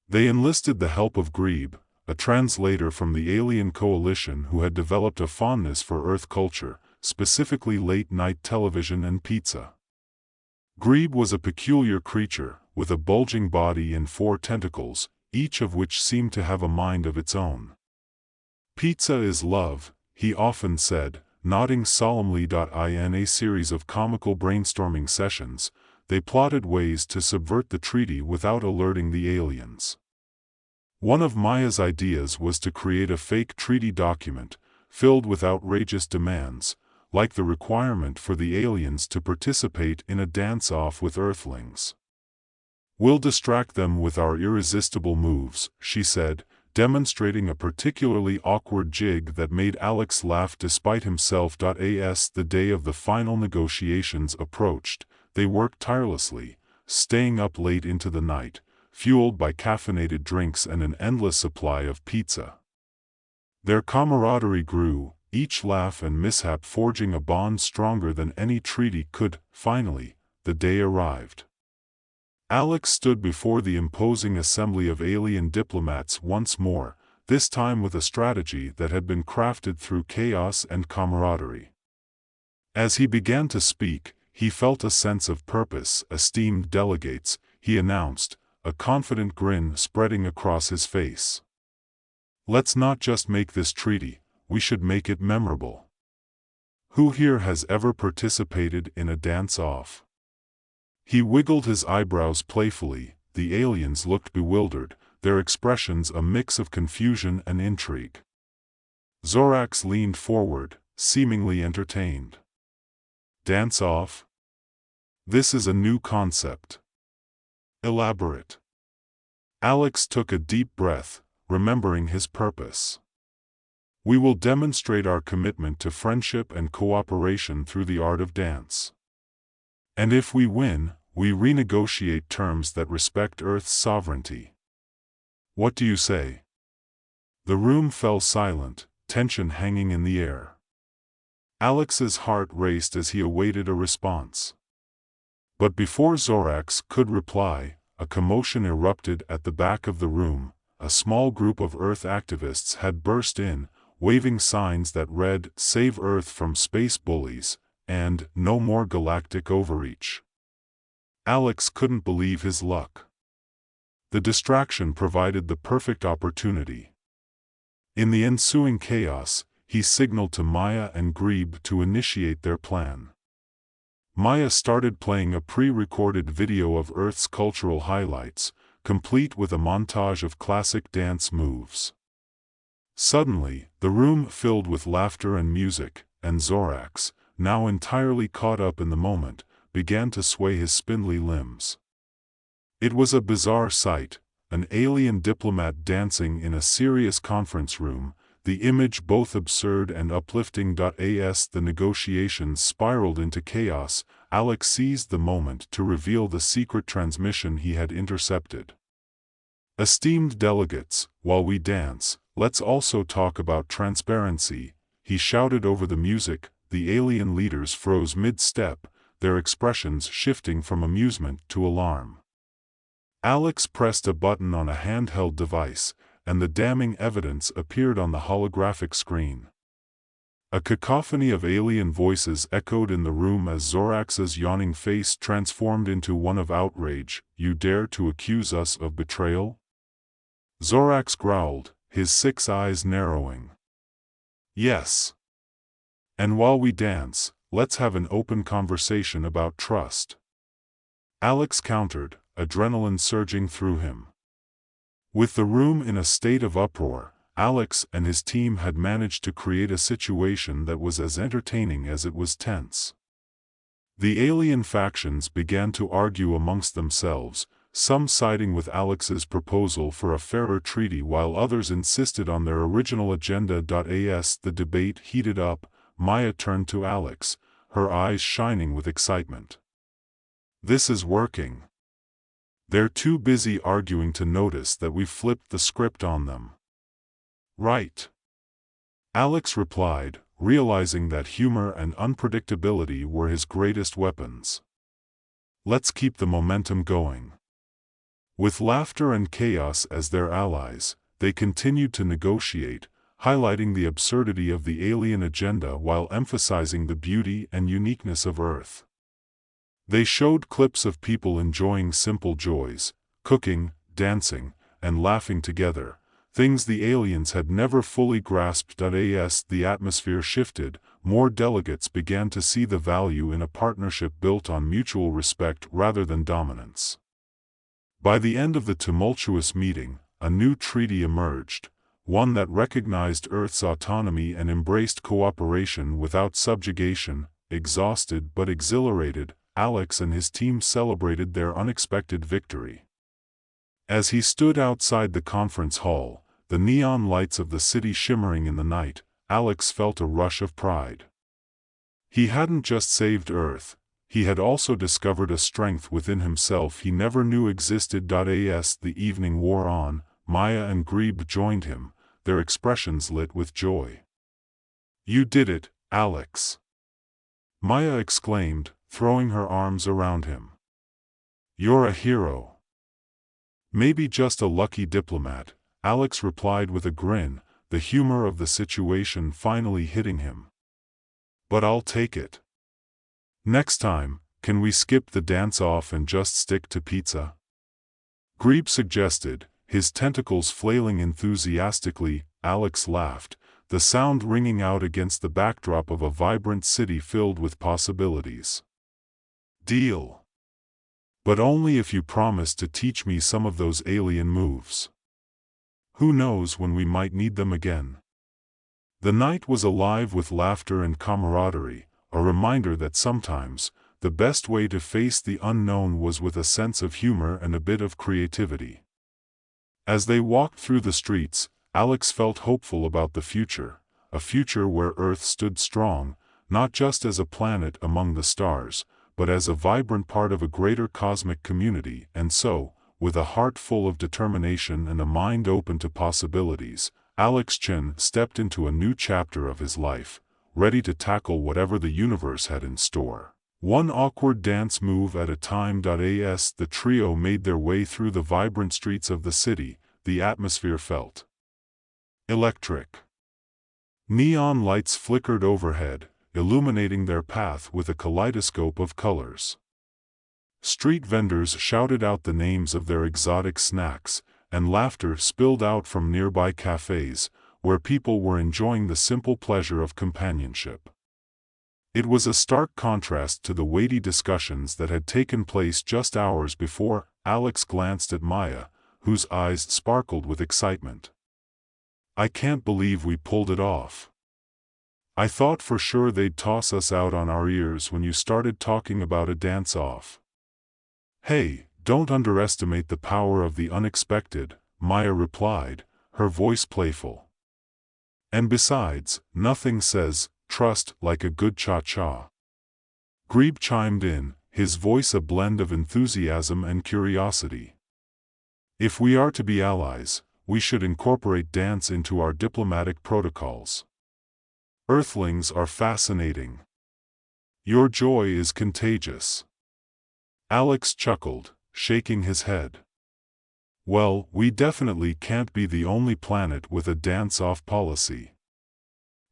They enlisted the help of Grebe, a translator from the Alien Coalition who had developed a fondness for Earth culture, specifically late-night television and pizza. Grebe was a peculiar creature, with a bulging body and 4 tentacles, each of which seemed to have a mind of its own. Pizza is love, he often said, nodding solemnly. In a series of comical brainstorming sessions, they plotted ways to subvert the treaty without alerting the aliens. One of Maya's ideas was to create a fake treaty document, filled with outrageous demands, like the requirement for the aliens to participate in a dance-off with Earthlings. We'll distract them with our irresistible moves, she said, demonstrating a particularly awkward jig that made Alex laugh despite himself. As the day of the final negotiations approached, they worked tirelessly, staying up late into the night, fueled by caffeinated drinks and an endless supply of pizza. Their camaraderie grew, each laugh and mishap forging a bond stronger than any treaty could. Finally, the day arrived. Alex stood before the imposing assembly of alien diplomats once more, this time with a strategy that had been crafted through chaos and camaraderie. As he began to speak, he felt a sense of purpose. Esteemed delegates, he announced, a confident grin spreading across his face. Let's not just make this treaty, we should make it memorable. Who here has ever participated in a dance-off? He wiggled his eyebrows playfully. The aliens looked bewildered, their expressions a mix of confusion and intrigue. Zorax leaned forward, seemingly entertained. Dance-off? This is a new concept. Elaborate. Alex took a deep breath, remembering his purpose. We will demonstrate our commitment to friendship and cooperation through the art of dance. And if we win, we renegotiate terms that respect Earth's sovereignty. What do you say? The room fell silent, tension hanging in the air. Alex's heart raced as he awaited a response. But before Zorax could reply, a commotion erupted at the back of the room. A small group of Earth activists had burst in, waving signs that read, "Save Earth from space bullies," and "No more galactic overreach." Alex couldn't believe his luck. The distraction provided the perfect opportunity. In the ensuing chaos, he signaled to Maya and Grebe to initiate their plan. Maya started playing a pre-recorded video of Earth's cultural highlights, complete with a montage of classic dance moves. Suddenly, the room filled with laughter and music, and Zorax, now entirely caught up in the moment, began to sway his spindly limbs. It was a bizarre sight, an alien diplomat dancing in a serious conference room, the image both absurd and uplifting. As the negotiations spiraled into chaos, Alex seized the moment to reveal the secret transmission he had intercepted. Esteemed delegates, while we dance, let's also talk about transparency, he shouted over the music. The alien leaders froze mid-step, their expressions shifting from amusement to alarm. Alex pressed a button on a handheld device, and the damning evidence appeared on the holographic screen. A cacophony of alien voices echoed in the room as Zorax's yawning face transformed into one of outrage. "You dare to accuse us of betrayal?" Zorax growled, his 6 eyes narrowing. "Yes. And while we dance, let's have an open conversation about trust." Alex countered, adrenaline surging through him. With the room in a state of uproar, Alex and his team had managed to create a situation that was as entertaining as it was tense. The alien factions began to argue amongst themselves, some siding with Alex's proposal for a fairer treaty while others insisted on their original agenda. As the debate heated up, Maya turned to Alex, her eyes shining with excitement. "This is working. They're too busy arguing to notice that we've flipped the script on them." "Right," Alex replied, realizing that humor and unpredictability were his greatest weapons. "Let's keep the momentum going." With laughter and chaos as their allies, they continued to negotiate, highlighting the absurdity of the alien agenda while emphasizing the beauty and uniqueness of Earth. They showed clips of people enjoying simple joys, cooking, dancing, and laughing together, things the aliens had never fully grasped. As the atmosphere shifted, more delegates began to see the value in a partnership built on mutual respect rather than dominance. By the end of the tumultuous meeting, a new treaty emerged, one that recognized Earth's autonomy and embraced cooperation without subjugation. Exhausted but exhilarated, Alex and his team celebrated their unexpected victory. As he stood outside the conference hall, the neon lights of the city shimmering in the night, Alex felt a rush of pride. He hadn't just saved Earth, he had also discovered a strength within himself he never knew existed. As the evening wore on, Maya and Grebe joined him, their expressions lit with joy. "You did it, Alex!" Maya exclaimed, throwing her arms around him. "You're a hero." "Maybe just a lucky diplomat," Alex replied with a grin, the humor of the situation finally hitting him. "But I'll take it. Next time, can we skip the dance-off and just stick to pizza?" Grebe suggested, his tentacles flailing enthusiastically. Alex laughed, the sound ringing out against the backdrop of a vibrant city filled with possibilities. "Deal. But only if you promise to teach me some of those alien moves. Who knows when we might need them again." The night was alive with laughter and camaraderie, a reminder that sometimes, the best way to face the unknown was with a sense of humor and a bit of creativity. As they walked through the streets, Alex felt hopeful about the future, a future where Earth stood strong, not just as a planet among the stars, but as a vibrant part of a greater cosmic community. And so, with a heart full of determination and a mind open to possibilities, Alex Chen stepped into a new chapter of his life, ready to tackle whatever the universe had in store. One awkward dance move at a time. As the trio made their way through the vibrant streets of the city, the atmosphere felt electric. Neon lights flickered overhead, illuminating their path with a kaleidoscope of colors. Street vendors shouted out the names of their exotic snacks, and laughter spilled out from nearby cafes, where people were enjoying the simple pleasure of companionship. It was a stark contrast to the weighty discussions that had taken place just hours before. Alex glanced at Maya, whose eyes sparkled with excitement. "I can't believe we pulled it off. I thought for sure they'd toss us out on our ears when you started talking about a dance-off." "Hey, don't underestimate the power of the unexpected," Maya replied, her voice playful. "And besides, nothing says trust like a good cha-cha." Grebe chimed in, his voice a blend of enthusiasm and curiosity. "If we are to be allies, we should incorporate dance into our diplomatic protocols. Earthlings are fascinating. Your joy is contagious." Alex chuckled, shaking his head. "Well, we definitely can't be the only planet with a dance-off policy.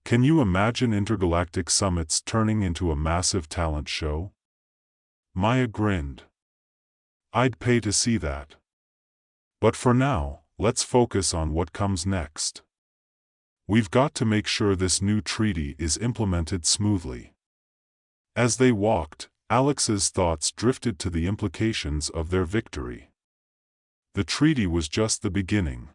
Can you imagine intergalactic summits turning into a massive talent show? Maya grinned. I'd pay to see that. But for now, let's focus on what comes next. We've got to make sure this new treaty is implemented smoothly. As they walked, Alex's thoughts drifted to the implications of their victory. The treaty was just the beginning.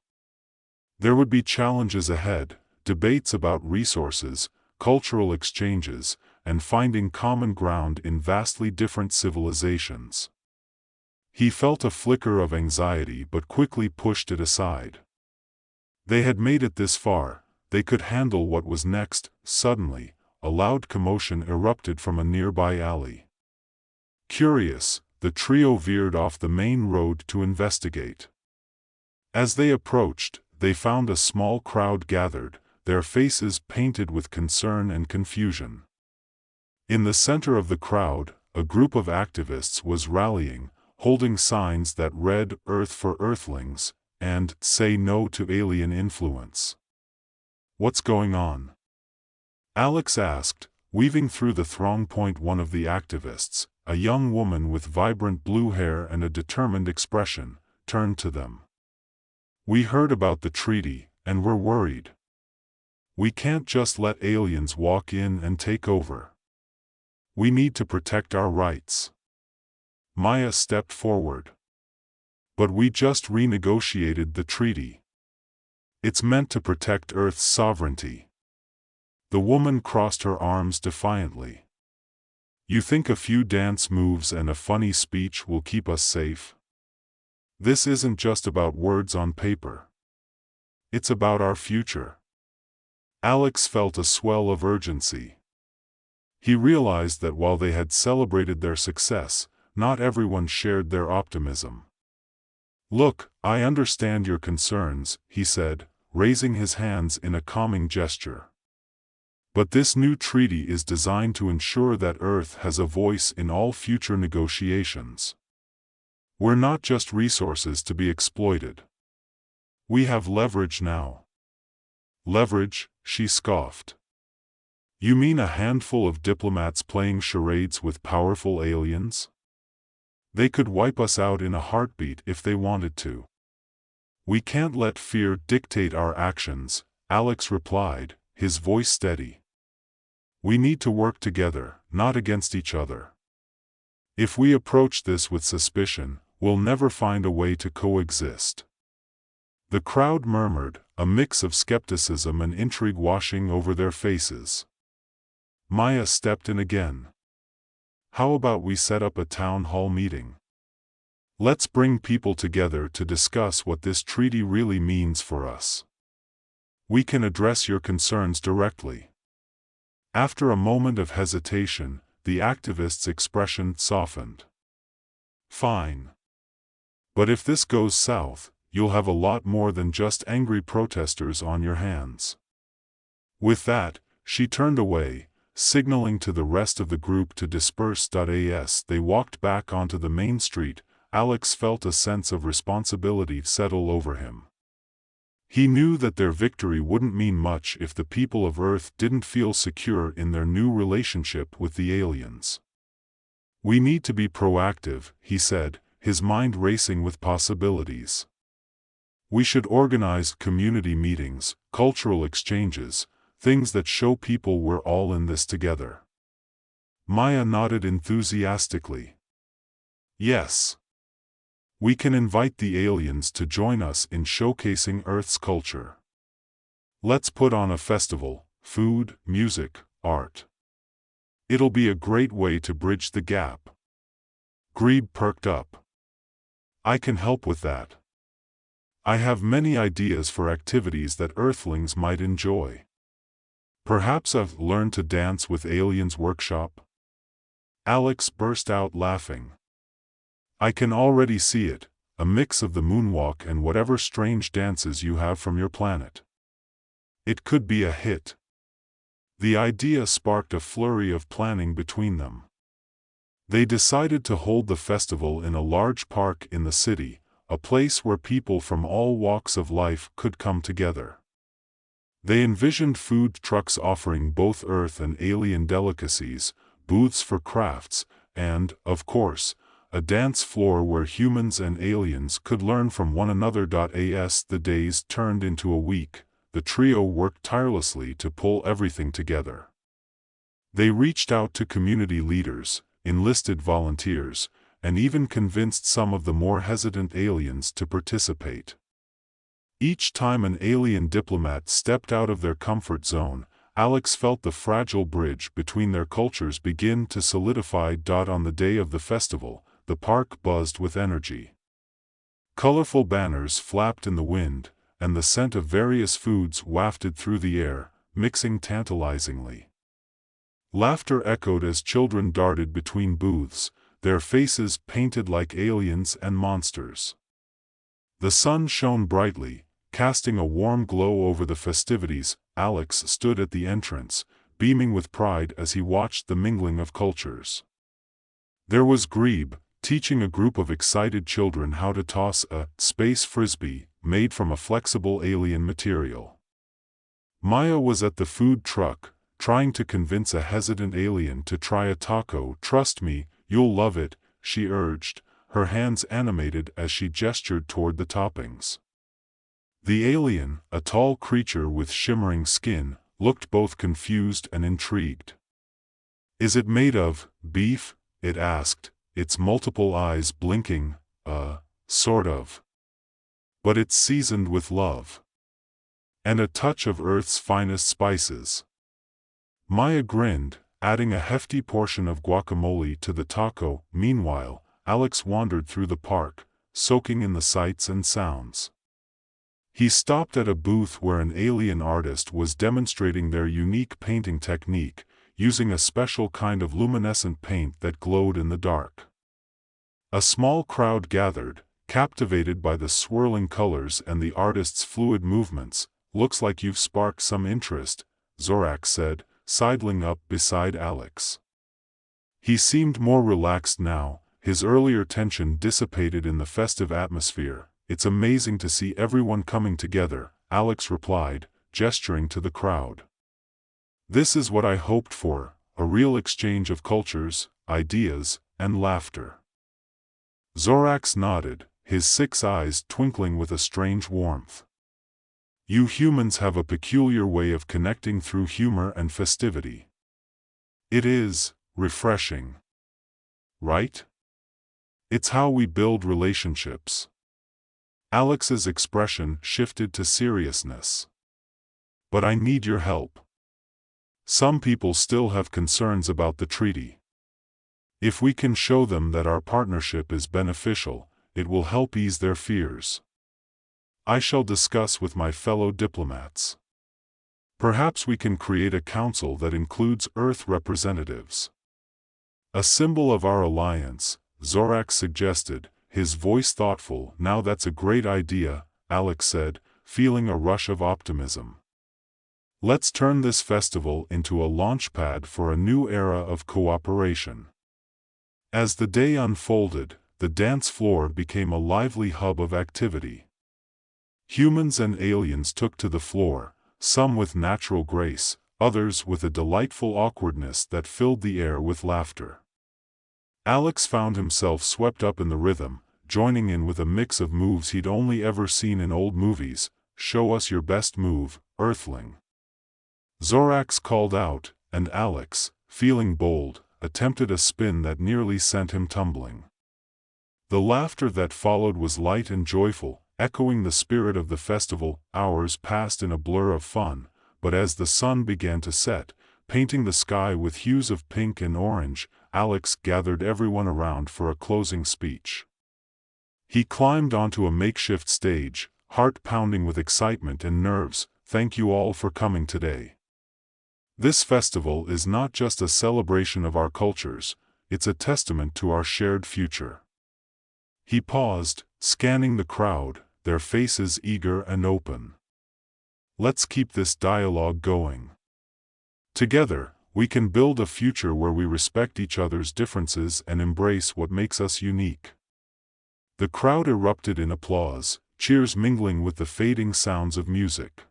There would be challenges ahead, debates about resources, cultural exchanges, and finding common ground in vastly different civilizations. He felt a flicker of anxiety but quickly pushed it aside. They had made it this far, they could handle what was next. Suddenly, a loud commotion erupted from a nearby alley. Curious, the trio veered off the main road to investigate. As they approached, they found a small crowd gathered, their faces painted with concern and confusion. In the center of the crowd, a group of activists was rallying, holding signs that read "Earth for Earthlings" and "Say No to Alien Influence." "What's going on?" Alex asked, weaving through the throng. One of the activists, a young woman with vibrant blue hair and a determined expression, turned to them. "We heard about the treaty, and we're worried. We can't just let aliens walk in and take over. We need to protect our rights." Maya stepped forward. "But we just renegotiated the treaty. It's meant to protect Earth's sovereignty." The woman crossed her arms defiantly. "You think a few dance moves and a funny speech will keep us safe? This isn't just about words on paper. It's about our future." Alex felt a swell of urgency. He realized that while they had celebrated their success, not everyone shared their optimism. "Look, I understand your concerns," he said, raising his hands in a calming gesture. "But this new treaty is designed to ensure that Earth has a voice in all future negotiations. We're not just resources to be exploited. We have leverage now." "Leverage?" she scoffed. "You mean a handful of diplomats playing charades with powerful aliens? They could wipe us out in a heartbeat if they wanted to." "We can't let fear dictate our actions," Alex replied, his voice steady. "We need to work together, not against each other. If we approach this with suspicion, we'll never find a way to coexist." The crowd murmured, a mix of skepticism and intrigue washing over their faces. Maya stepped in again. "How about we set up a town hall meeting? Let's bring people together to discuss what this treaty really means for us. We can address your concerns directly." After a moment of hesitation, the activist's expression softened. "Fine. But if this goes south, you'll have a lot more than just angry protesters on your hands." With that, she turned away, signaling to the rest of the group to disperse. As they walked back onto the main street, Alex felt a sense of responsibility settle over him. He knew that their victory wouldn't mean much if the people of Earth didn't feel secure in their new relationship with the aliens. "We need to be proactive," he said, his mind racing with possibilities. "We should organize community meetings, cultural exchanges, things that show people we're all in this together." Maya nodded enthusiastically. "Yes. We can invite the aliens to join us in showcasing Earth's culture. Let's put on a festival, food, music, art. It'll be a great way to bridge the gap." Grebe perked up. "I can help with that. I have many ideas for activities that Earthlings might enjoy. Perhaps a Learn to Dance with Aliens workshop?" Alex burst out laughing. "I can already see it, a mix of the moonwalk and whatever strange dances you have from your planet. It could be a hit." The idea sparked a flurry of planning between them. They decided to hold the festival in a large park in the city, a place where people from all walks of life could come together. They envisioned food trucks offering both Earth and alien delicacies, booths for crafts, and, of course, a dance floor where humans and aliens could learn from one another. As the days turned into a week, the trio worked tirelessly to pull everything together. They reached out to community leaders, enlisted volunteers, and even convinced some of the more hesitant aliens to participate. Each time an alien diplomat stepped out of their comfort zone, Alex felt the fragile bridge between their cultures begin to solidify. On the day of the festival, the park buzzed with energy. Colorful banners flapped in the wind, and the scent of various foods wafted through the air, mixing tantalizingly. Laughter echoed as children darted between booths, their faces painted like aliens and monsters. The sun shone brightly, casting a warm glow over the festivities. Alex stood at the entrance, beaming with pride as he watched the mingling of cultures. There was Grebe, teaching a group of excited children how to toss a space frisbee made from a flexible alien material. Maya was at the food truck, trying to convince a hesitant alien to try a taco. "Trust me, you'll love it," she urged, her hands animated as she gestured toward the toppings. The alien, a tall creature with shimmering skin, looked both confused and intrigued. "Is it made of beef?" it asked, its multiple eyes blinking. Sort of. But it's seasoned with love. And a touch of Earth's finest spices." Maya grinned, adding a hefty portion of guacamole to the taco. Meanwhile, Alex wandered through the park, soaking in the sights and sounds. He stopped at a booth where an alien artist was demonstrating their unique painting technique, using a special kind of luminescent paint that glowed in the dark. A small crowd gathered, captivated by the swirling colors and the artist's fluid movements. "Looks like you've sparked some interest," Zorak said, sidling up beside Alex. He seemed more relaxed now, his earlier tension dissipated in the festive atmosphere. "It's amazing to see everyone coming together," Alex replied, gesturing to the crowd. "This is what I hoped for, a real exchange of cultures, ideas, and laughter." Zorax nodded, his 6 eyes twinkling with a strange warmth. "You humans have a peculiar way of connecting through humor and festivity. It is refreshing. Right? It's how we build relationships." Alex's expression shifted to seriousness. "But I need your help. Some people still have concerns about the treaty. If we can show them that our partnership is beneficial, it will help ease their fears. I shall discuss with my fellow diplomats. Perhaps we can create a council that includes Earth representatives. A symbol of our alliance," Zorak suggested, his voice thoughtful. "Now that's a great idea," Alex said, feeling a rush of optimism. "Let's turn this festival into a launchpad for a new era of cooperation." As the day unfolded, the dance floor became a lively hub of activity. Humans and aliens took to the floor, some with natural grace, others with a delightful awkwardness that filled the air with laughter. Alex found himself swept up in the rhythm, joining in with a mix of moves he'd only ever seen in old movies. "Show us your best move, Earthling." Zorax called out, and Alex, feeling bold, attempted a spin that nearly sent him tumbling. The laughter that followed was light and joyful, echoing the spirit of the festival. Hours passed in a blur of fun, but as the sun began to set, painting the sky with hues of pink and orange, Alex gathered everyone around for a closing speech. He climbed onto a makeshift stage, heart pounding with excitement and nerves. "Thank you all for coming today. This festival is not just a celebration of our cultures, it's a testament to our shared future." He paused, scanning the crowd, their faces eager and open. "Let's keep this dialogue going. Together, we can build a future where we respect each other's differences and embrace what makes us unique." The crowd erupted in applause, cheers mingling with the fading sounds of music.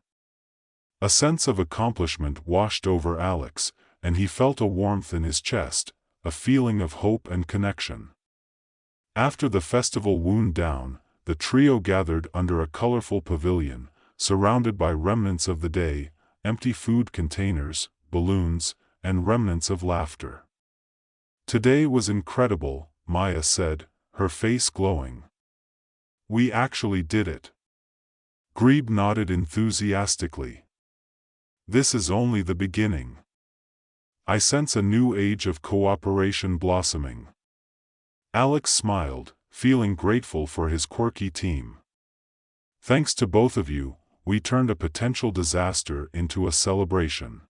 A sense of accomplishment washed over Alex, and he felt a warmth in his chest, a feeling of hope and connection. After the festival wound down, the trio gathered under a colorful pavilion, surrounded by remnants of the day, empty food containers, balloons, and remnants of laughter. "Today was incredible," Maya said, her face glowing. "We actually did it." Grebe nodded enthusiastically. "This is only the beginning. I sense a new age of cooperation blossoming." Alex smiled, feeling grateful for his quirky team. "Thanks to both of you, we turned a potential disaster into a celebration.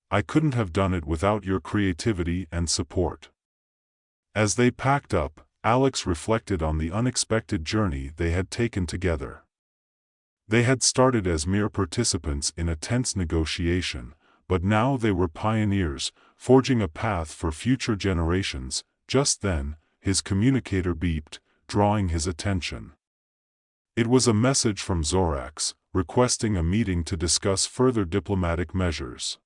I couldn't have done it without your creativity and support." As they packed up, Alex reflected on the unexpected journey they had taken together. They had started as mere participants in a tense negotiation, but now they were pioneers, forging a path for future generations. Just then, his communicator beeped, drawing his attention. It was a message from Zorax, requesting a meeting to discuss further diplomatic measures.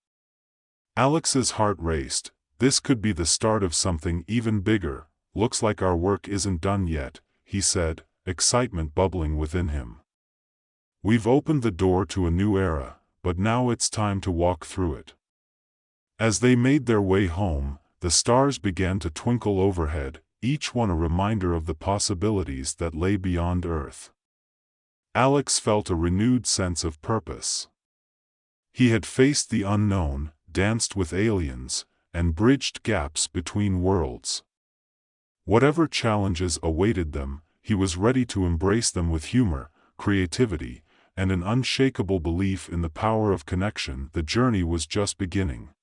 Alex's heart raced. This could be the start of something even bigger. "Looks like our work isn't done yet," he said, excitement bubbling within him. "We've opened the door to a new era, but now it's time to walk through it." As they made their way home, the stars began to twinkle overhead, each one a reminder of the possibilities that lay beyond Earth. Alex felt a renewed sense of purpose. He had faced the unknown, danced with aliens, and bridged gaps between worlds. Whatever challenges awaited them, he was ready to embrace them with humor, creativity, and an unshakable belief in the power of connection. The journey was just beginning.